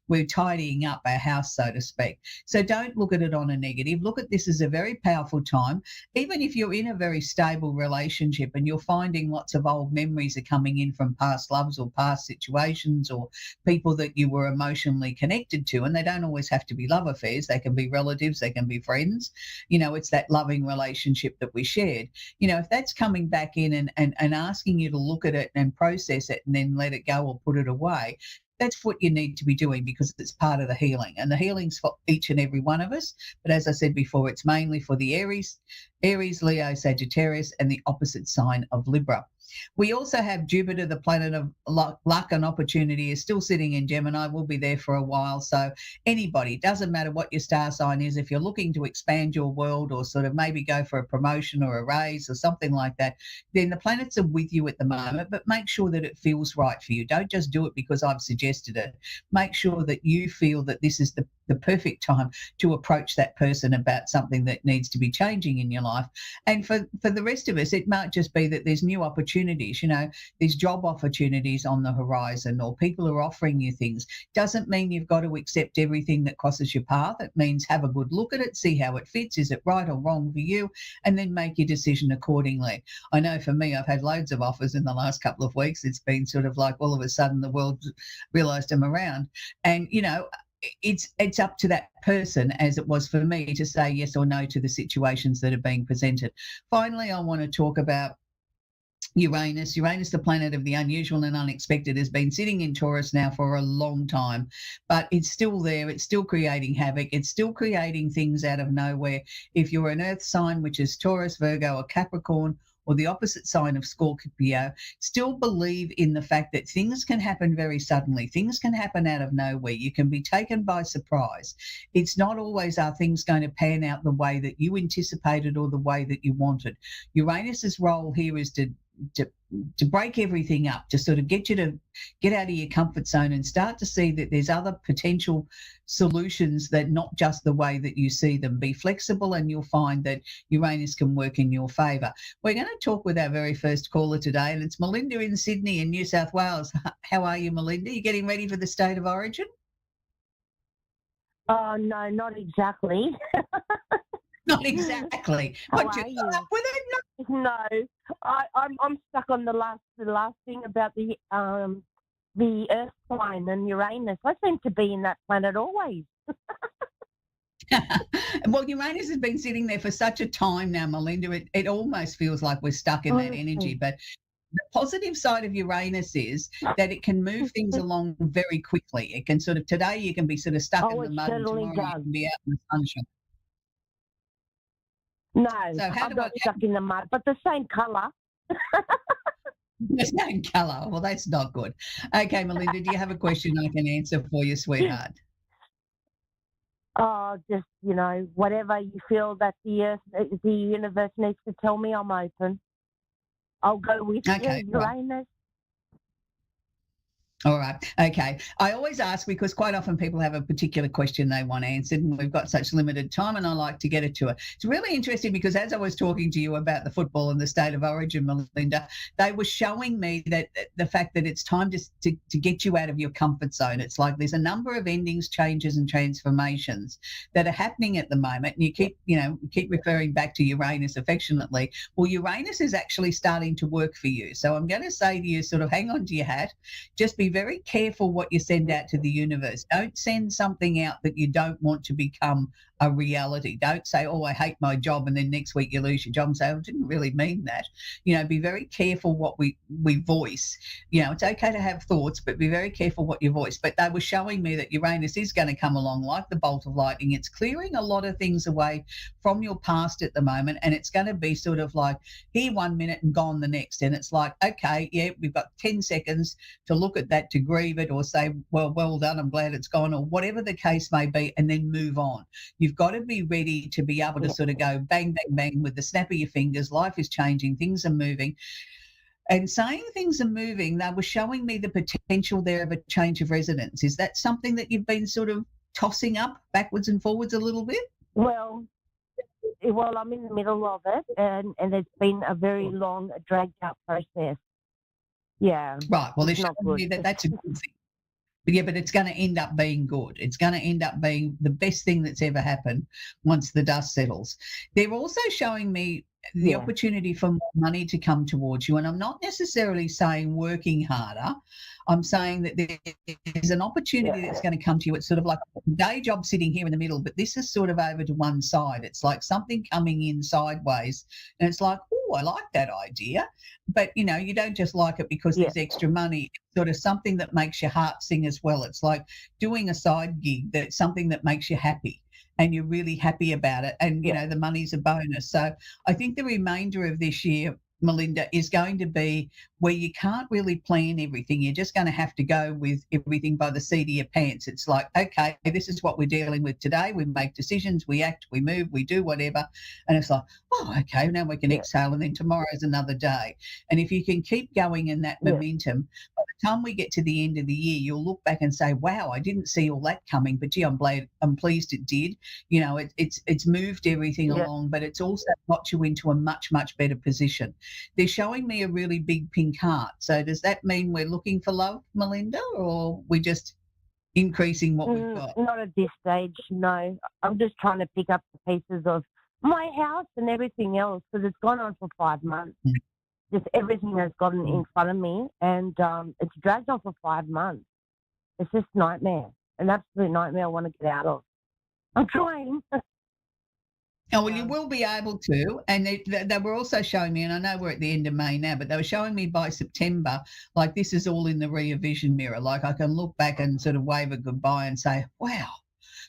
we're tidying up our house, so to speak. So don't look at it on a negative. Look at this as a very powerful time. Even if you're in a very stable relationship and you're finding lots of old memories are coming in from past loves or past situations or people that you were emotionally connected to, and they don't always have to be love affairs. They can be relatives, they can be friends. It's that loving relationship that we shared. If that's coming back in and asking you to look at it and process it and then let it go or put it away, that's what you need to be doing, because it's part of the healing. And the healing's for each and every one of us. But as I said before, it's mainly for the Aries, Leo, Sagittarius, and the opposite sign of Libra. We also have Jupiter, the planet of luck and opportunity, is still sitting in Gemini, will be there for a while. So anybody, doesn't matter what your star sign is, if you're looking to expand your world or sort of maybe go for a promotion or a raise or something like that, then the planets are with you at the moment, but make sure that it feels right for you. Don't just do it because I've suggested it. Make sure that you feel that this is the perfect time to approach that person about something that needs to be changing in your life. And for the rest of us, it might just be that there's new opportunities, there's job opportunities on the horizon, or people are offering you things. Doesn't mean you've got to accept everything that crosses your path. It means have a good look at it, see how it fits, is it right or wrong for you, and then make your decision accordingly. I know for me, I've had loads of offers in the last couple of weeks. It's been sort of like all of a sudden the world realised I'm around. And, it's up to that person, as it was for me, to say yes or no to the situations that are being presented. Finally, I want to talk about Uranus. Uranus, the planet of the unusual and unexpected, has been sitting in Taurus now for a long time, but it's still there. It's still creating havoc. It's still creating things out of nowhere. If you're an earth sign, which is Taurus, Virgo, or Capricorn, or the opposite sign of Scorpio, still believe in the fact that things can happen very suddenly. Things can happen out of nowhere. You can be taken by surprise. It's not always are things going to pan out the way that you anticipated or the way that you wanted. Uranus's role here is to break everything up, to sort of get you to get out of your comfort zone and start to see that there's other potential solutions, that not just the way that you see them. Be flexible and you'll find that Uranus can work in your favour. We're going to talk with our very first caller today, and it's Melinda in Sydney in New South Wales. How are you, Melinda? You getting ready for the state of origin? Oh, no, not exactly. Not exactly. How But are you you? up with it? No, I'm stuck on the last thing about the Earth sign and Uranus. I seem to be in that planet always. Well, Uranus has been sitting there for such a time now, Melinda. It almost feels like we're stuck in that energy. But the positive side of Uranus is that it can move things along very quickly. It can sort of, today you can be sort of stuck in the mud, and tomorrow you can be out in the sunshine. No, So how I'm do not stuck in the mud, but the same colour. The same colour. Well, that's not good. Okay, Melinda, do you have a question I can answer for you, sweetheart? Oh, just, whatever you feel that the universe needs to tell me, I'm open. I'll go with Okay, you, right. Uranus. All right. Okay. I always ask because quite often people have a particular question they want answered, and we've got such limited time, and I like to get it to it. It's really interesting because as I was talking to you about the football and the state of origin, Melinda, they were showing me that the fact that it's time to get you out of your comfort zone. It's like there's a number of endings, changes, and transformations that are happening at the moment, and you keep referring back to Uranus affectionately. Well, Uranus is actually starting to work for you. So I'm going to say to you, sort of hang on to your hat. Just be very careful what you send out to the universe. Don't send something out that you don't want to become a reality. Don't say, oh, I hate my job, and then next week you lose your job and say, I didn't really mean that. Be very careful what we voice. It's okay to have thoughts, but be very careful what you voice. But they were showing me that Uranus is going to come along like the bolt of lightning. It's clearing a lot of things away from your past at the moment, and it's going to be sort of like here 1 minute and gone the next. And it's like, okay, yeah, we've got 10 seconds to look at that that to grieve it or say, well done, I'm glad it's gone, or whatever the case may be, and then move on. You've got to be ready to be able to sort of go bang, bang, bang with the snap of your fingers. Life is changing, things are moving. And saying things are moving, they were showing me the potential there of a change of residence. Is that something that you've been sort of tossing up backwards and forwards a little bit? Well, I'm in the middle of it, and it's been a very long, dragged out process. Yeah. Right. Well, they're it's not showing me good. that that's a good thing. But yeah, but it's going to end up being good. It's going to end up being the best thing that's ever happened once the dust settles. They're also showing me the opportunity for more money to come towards you. And I'm not necessarily saying working harder. I'm saying that there's an opportunity that's going to come to you. It's sort of like a day job sitting here in the middle, but this is sort of over to one side. It's like something coming in sideways. And it's like, oh, I like that idea. But, you know, you don't just like it because there's extra money. It's sort of something that makes your heart sing as well. It's like doing a side gig that's something that makes you happy. And you're really happy about it. And, you know, the money's a bonus. So I think the remainder of this year, Melinda, is going to be where you can't really plan everything. You're just going to have to go with everything by the seat of your pants. It's like, okay, this is what we're dealing with today. We make decisions, we act, we move, we do whatever. And it's like, oh, okay, now we can exhale, and then tomorrow's another day. And if you can keep going in that momentum, by the time we get to the end of the year, you'll look back and say, wow, I didn't see all that coming, but gee, I'm pleased it did. You know, it's moved everything along, but it's also got you into a much, much better position. They're showing me a really big pink heart. So does that mean we're looking for love, Melinda, or we're just increasing what we've got? Not at this stage, no. I'm just trying to pick up the pieces of my house and everything else, because it's gone on for 5 months. Just everything has gotten in front of me, and it's dragged on for 5 months. It's just nightmare, an absolute nightmare I want to get out of. I'm trying. Oh, well, you will be able to. And they were also showing me, and I know we're at the end of May now, but they were showing me by September, like this is all in the rear vision mirror. Like I can look back and sort of wave a goodbye and say, wow,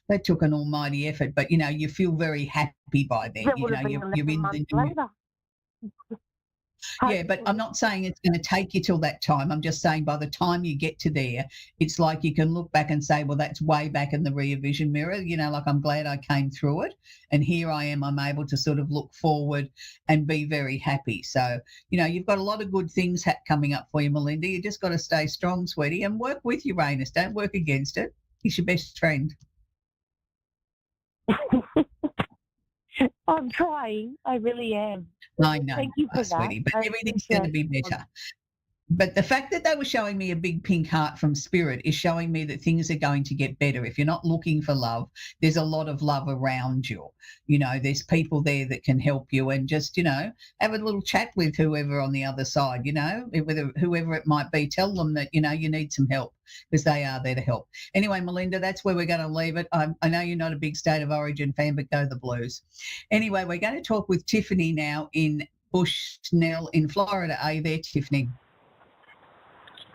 that took an almighty effort. But, you know, you feel very happy by then. You know, you're in the new. Yeah, but I'm not saying it's going to take you till that time. I'm just saying by the time you get to there, it's like you can look back and say, well, that's way back in the rear vision mirror. You know, like I'm glad I came through it. And here I am, I'm able to sort of look forward and be very happy. So, you know, you've got a lot of good things coming up for you, Melinda. You just got to stay strong, sweetie, and work with Uranus. Don't work against it. He's your best friend. I'm trying. I really am. I know. Thank you for that, sweetie, but everything's going to be better. But the fact that they were showing me a big pink heart from Spirit is showing me that things are going to get better. If you're not looking for love, there's a lot of love around you. You know, there's people there that can help you, and just, you know, have a little chat with whoever on the other side, you know, whoever it might be. Tell them that, you know, you need some help, because they are there to help. Anyway, Melinda, that's where we're going to leave it. I know you're not a big State of Origin fan, but go the Blues. Anyway, we're going to talk with Tiffany now in Bushnell in Florida. Are you there, Tiffany?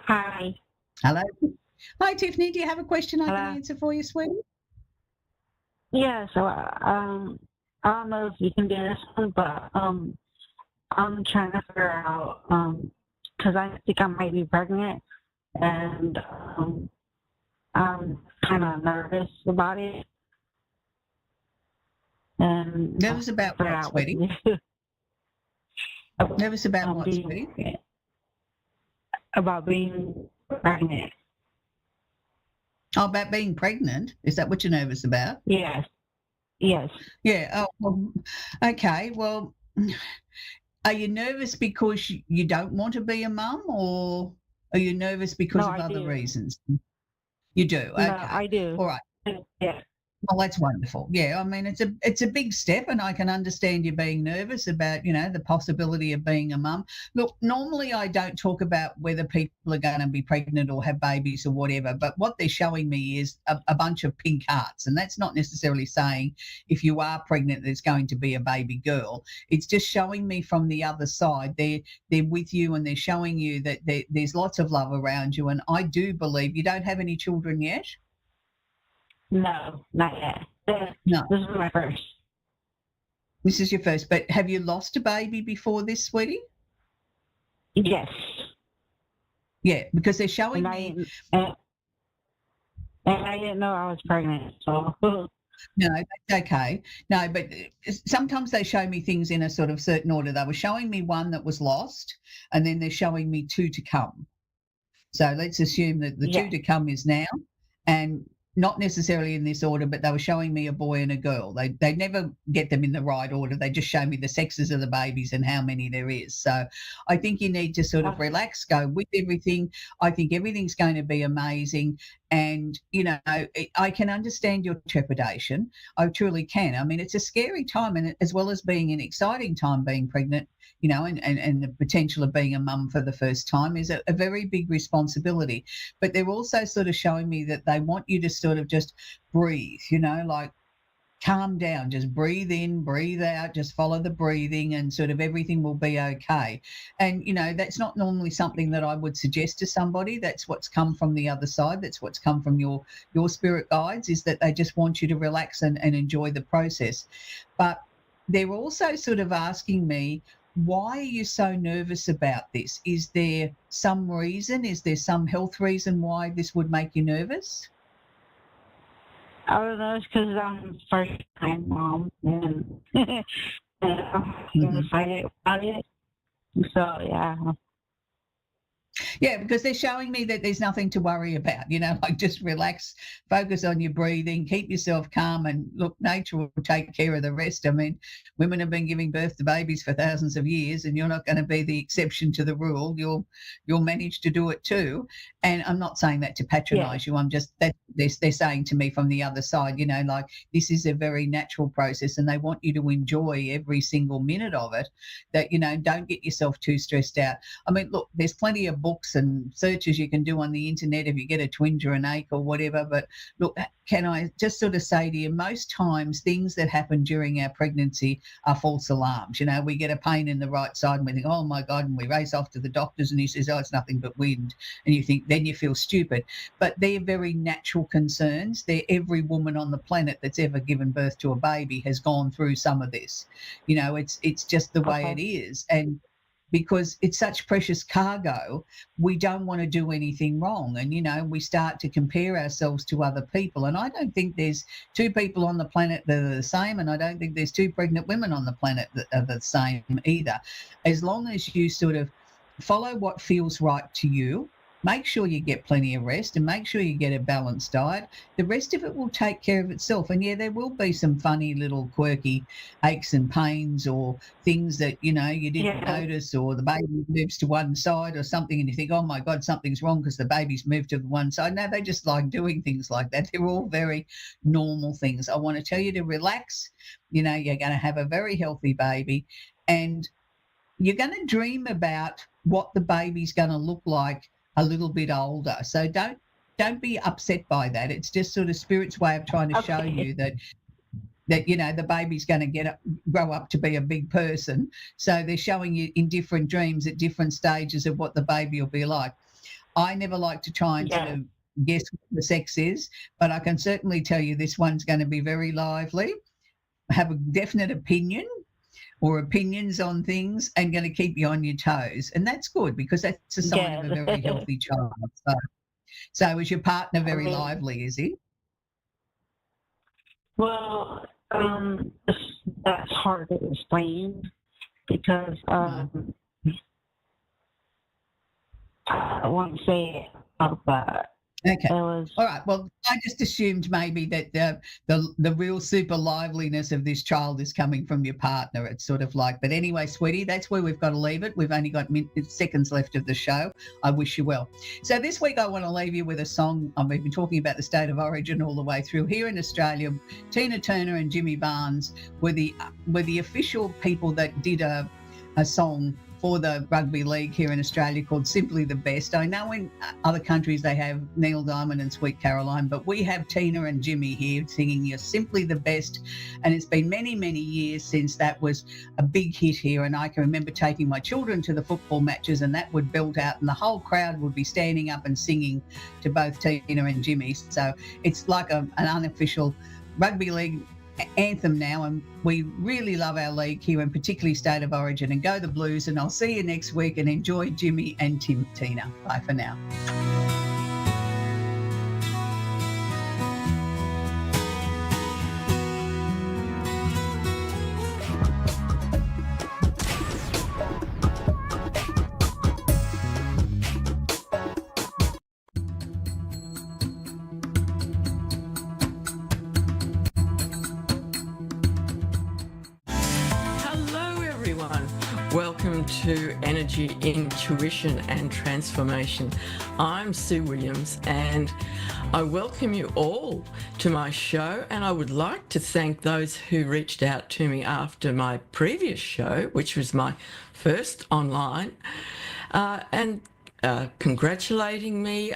Hi. Hello. Hi, Tiffany. Do you have a question I can answer for you, sweetie? Yeah, so I don't know if you can do this one, but I'm trying to figure out, because I think I might be pregnant, and I'm kind of nervous about it. And nervous about what, sweetie? Nervous about what, sweetie? About being pregnant. Oh, about being pregnant? Is that what you're nervous about? Yes. Yes. Yeah. Oh, well, okay. Well, are you nervous because you don't want to be a mum, or are you nervous because of other reasons? You do? Okay. No, I do. All right. Yeah. Well, that's wonderful. Yeah, I mean, it's a big step, and I can understand you being nervous about, you know, the possibility of being a mum. Look, normally I don't talk about whether people are going to be pregnant or have babies or whatever, but what they're showing me is a bunch of pink hearts, and that's not necessarily saying if you are pregnant there's going to be a baby girl. It's just showing me from the other side. They're with you, and they're showing you that there's lots of love around you, and I do believe you don't have any children yet. No, not yet. No. This is my first. This is your first, but have you lost a baby before this, sweetie? Yes. Yeah, because they're showing me. And I didn't know I was pregnant, so. No, that's okay. No, but sometimes they show me things in a sort of certain order. They were showing me one that was lost, and then they're showing me two to come. So let's assume that the two to come is now, and not necessarily in this order, but they were showing me a boy and a girl. They never get them in the right order. They just show me the sexes of the babies and how many there is. So I think you need to sort of relax, go with everything. I think everything's going to be amazing. And, you know, I can understand your trepidation. I truly can. I mean, it's a scary time, and as well as being an exciting time being pregnant, you know, and the potential of being a mum for the first time is a very big responsibility. But they're also sort of showing me that they want you to sort of just breathe, you know, like calm down, just breathe in, breathe out, just follow the breathing, and sort of everything will be okay. And, you know, that's not normally something that I would suggest to somebody. That's what's come from the other side. That's what's come from your spirit guides, is that they just want you to relax and enjoy the process. But they're also sort of asking me, why are you so nervous about this? Is there some reason? Is there some health reason why this would make you nervous? I don't know, it's because I'm first time mom, and I'm excited about it. So, yeah. Yeah, because they're showing me that there's nothing to worry about, you know, like just relax, focus on your breathing, keep yourself calm, and look, nature will take care of the rest. I mean, women have been giving birth to babies for thousands of years, and you're not going to be the exception to the rule. You'll manage to do it too. And I'm not saying that to patronise you. I'm just, that they're saying to me from the other side, you know, like this is a very natural process, and they want you to enjoy every single minute of it. That, you know, don't get yourself too stressed out. I mean, look, there's plenty of books and searches you can do on the internet if you get a twinge or an ache or whatever. But look, can I just sort of say to you, most times things that happen during our pregnancy are false alarms. You know, we get a pain in the right side and we think, oh my God, and we race off to the doctors and he says, oh, it's nothing but wind. And you think, then you feel stupid. But they're very natural concerns. Every woman on the planet that's ever given birth to a baby has gone through some of this. You know, it's just the way it is. And because it's such precious cargo, we don't want to do anything wrong. And, you know, we start to compare ourselves to other people. And I don't think there's two people on the planet that are the same, and I don't think there's two pregnant women on the planet that are the same either. As long as you sort of follow what feels right to you, make sure you get plenty of rest, and make sure you get a balanced diet. The rest of it will take care of itself. And yeah, there will be some funny little quirky aches and pains, or things that, you know, you didn't notice, or the baby moves to one side or something and you think, oh my God, something's wrong because the baby's moved to the one side. No, they just like doing things like that. They're all very normal things. I want to tell you to relax. You know, you're going to have a very healthy baby, and you're going to dream about what the baby's going to look like a little bit older. So don't be upset by that. It's just sort of Spirit's way of trying to show you that you know, the baby's going to grow up to be a big person. So they're showing you in different dreams at different stages of what the baby will be like. I never like to try and sort of guess what the sex is, but I can certainly tell you this one's going to be very lively, have a definite opinion or opinions on things, and going to keep you on your toes. And that's good, because that's a sign of a very healthy child. So is your partner very lively, is he? Well, that's hard to explain because I won't say it out loud. Okay. All right. Well, I just assumed maybe that the real super liveliness of this child is coming from your partner. It's sort of like, but anyway, sweetie, that's where we've got to leave it. We've only got seconds left of the show. I wish you well. So this week I want to leave you with a song. We've been talking about the state of origin all the way through. Here in Australia, Tina Turner and Jimmy Barnes were the official people that did a song for the rugby league here in Australia called Simply the Best. I know in other countries they have Neil Diamond and Sweet Caroline, but we have Tina and Jimmy here singing You're Simply the Best. And it's been many, many years since that was a big hit here. And I can remember taking my children to the football matches, and that would belt out and the whole crowd would be standing up and singing to both Tina and Jimmy. So it's like an unofficial rugby league anthem now, and we really love our league here, and particularly State of Origin. And go the Blues, and I'll see you next week, and enjoy Jimmy and Tina. Bye for now. Hello, everyone. Welcome to Energy, Intuition and Transformation. I'm Sue Williams, and I welcome you all to my show, and I would like to thank those who reached out to me after my previous show, which was my first online, and congratulating me,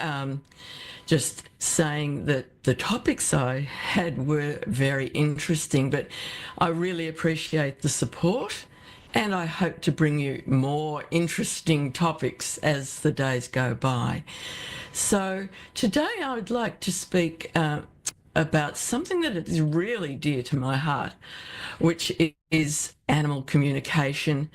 just saying that the topics I had were very interesting, but I really appreciate the support, and I hope to bring you more interesting topics as the days go by. So today I would like to speak about something that is really dear to my heart, which is animal communication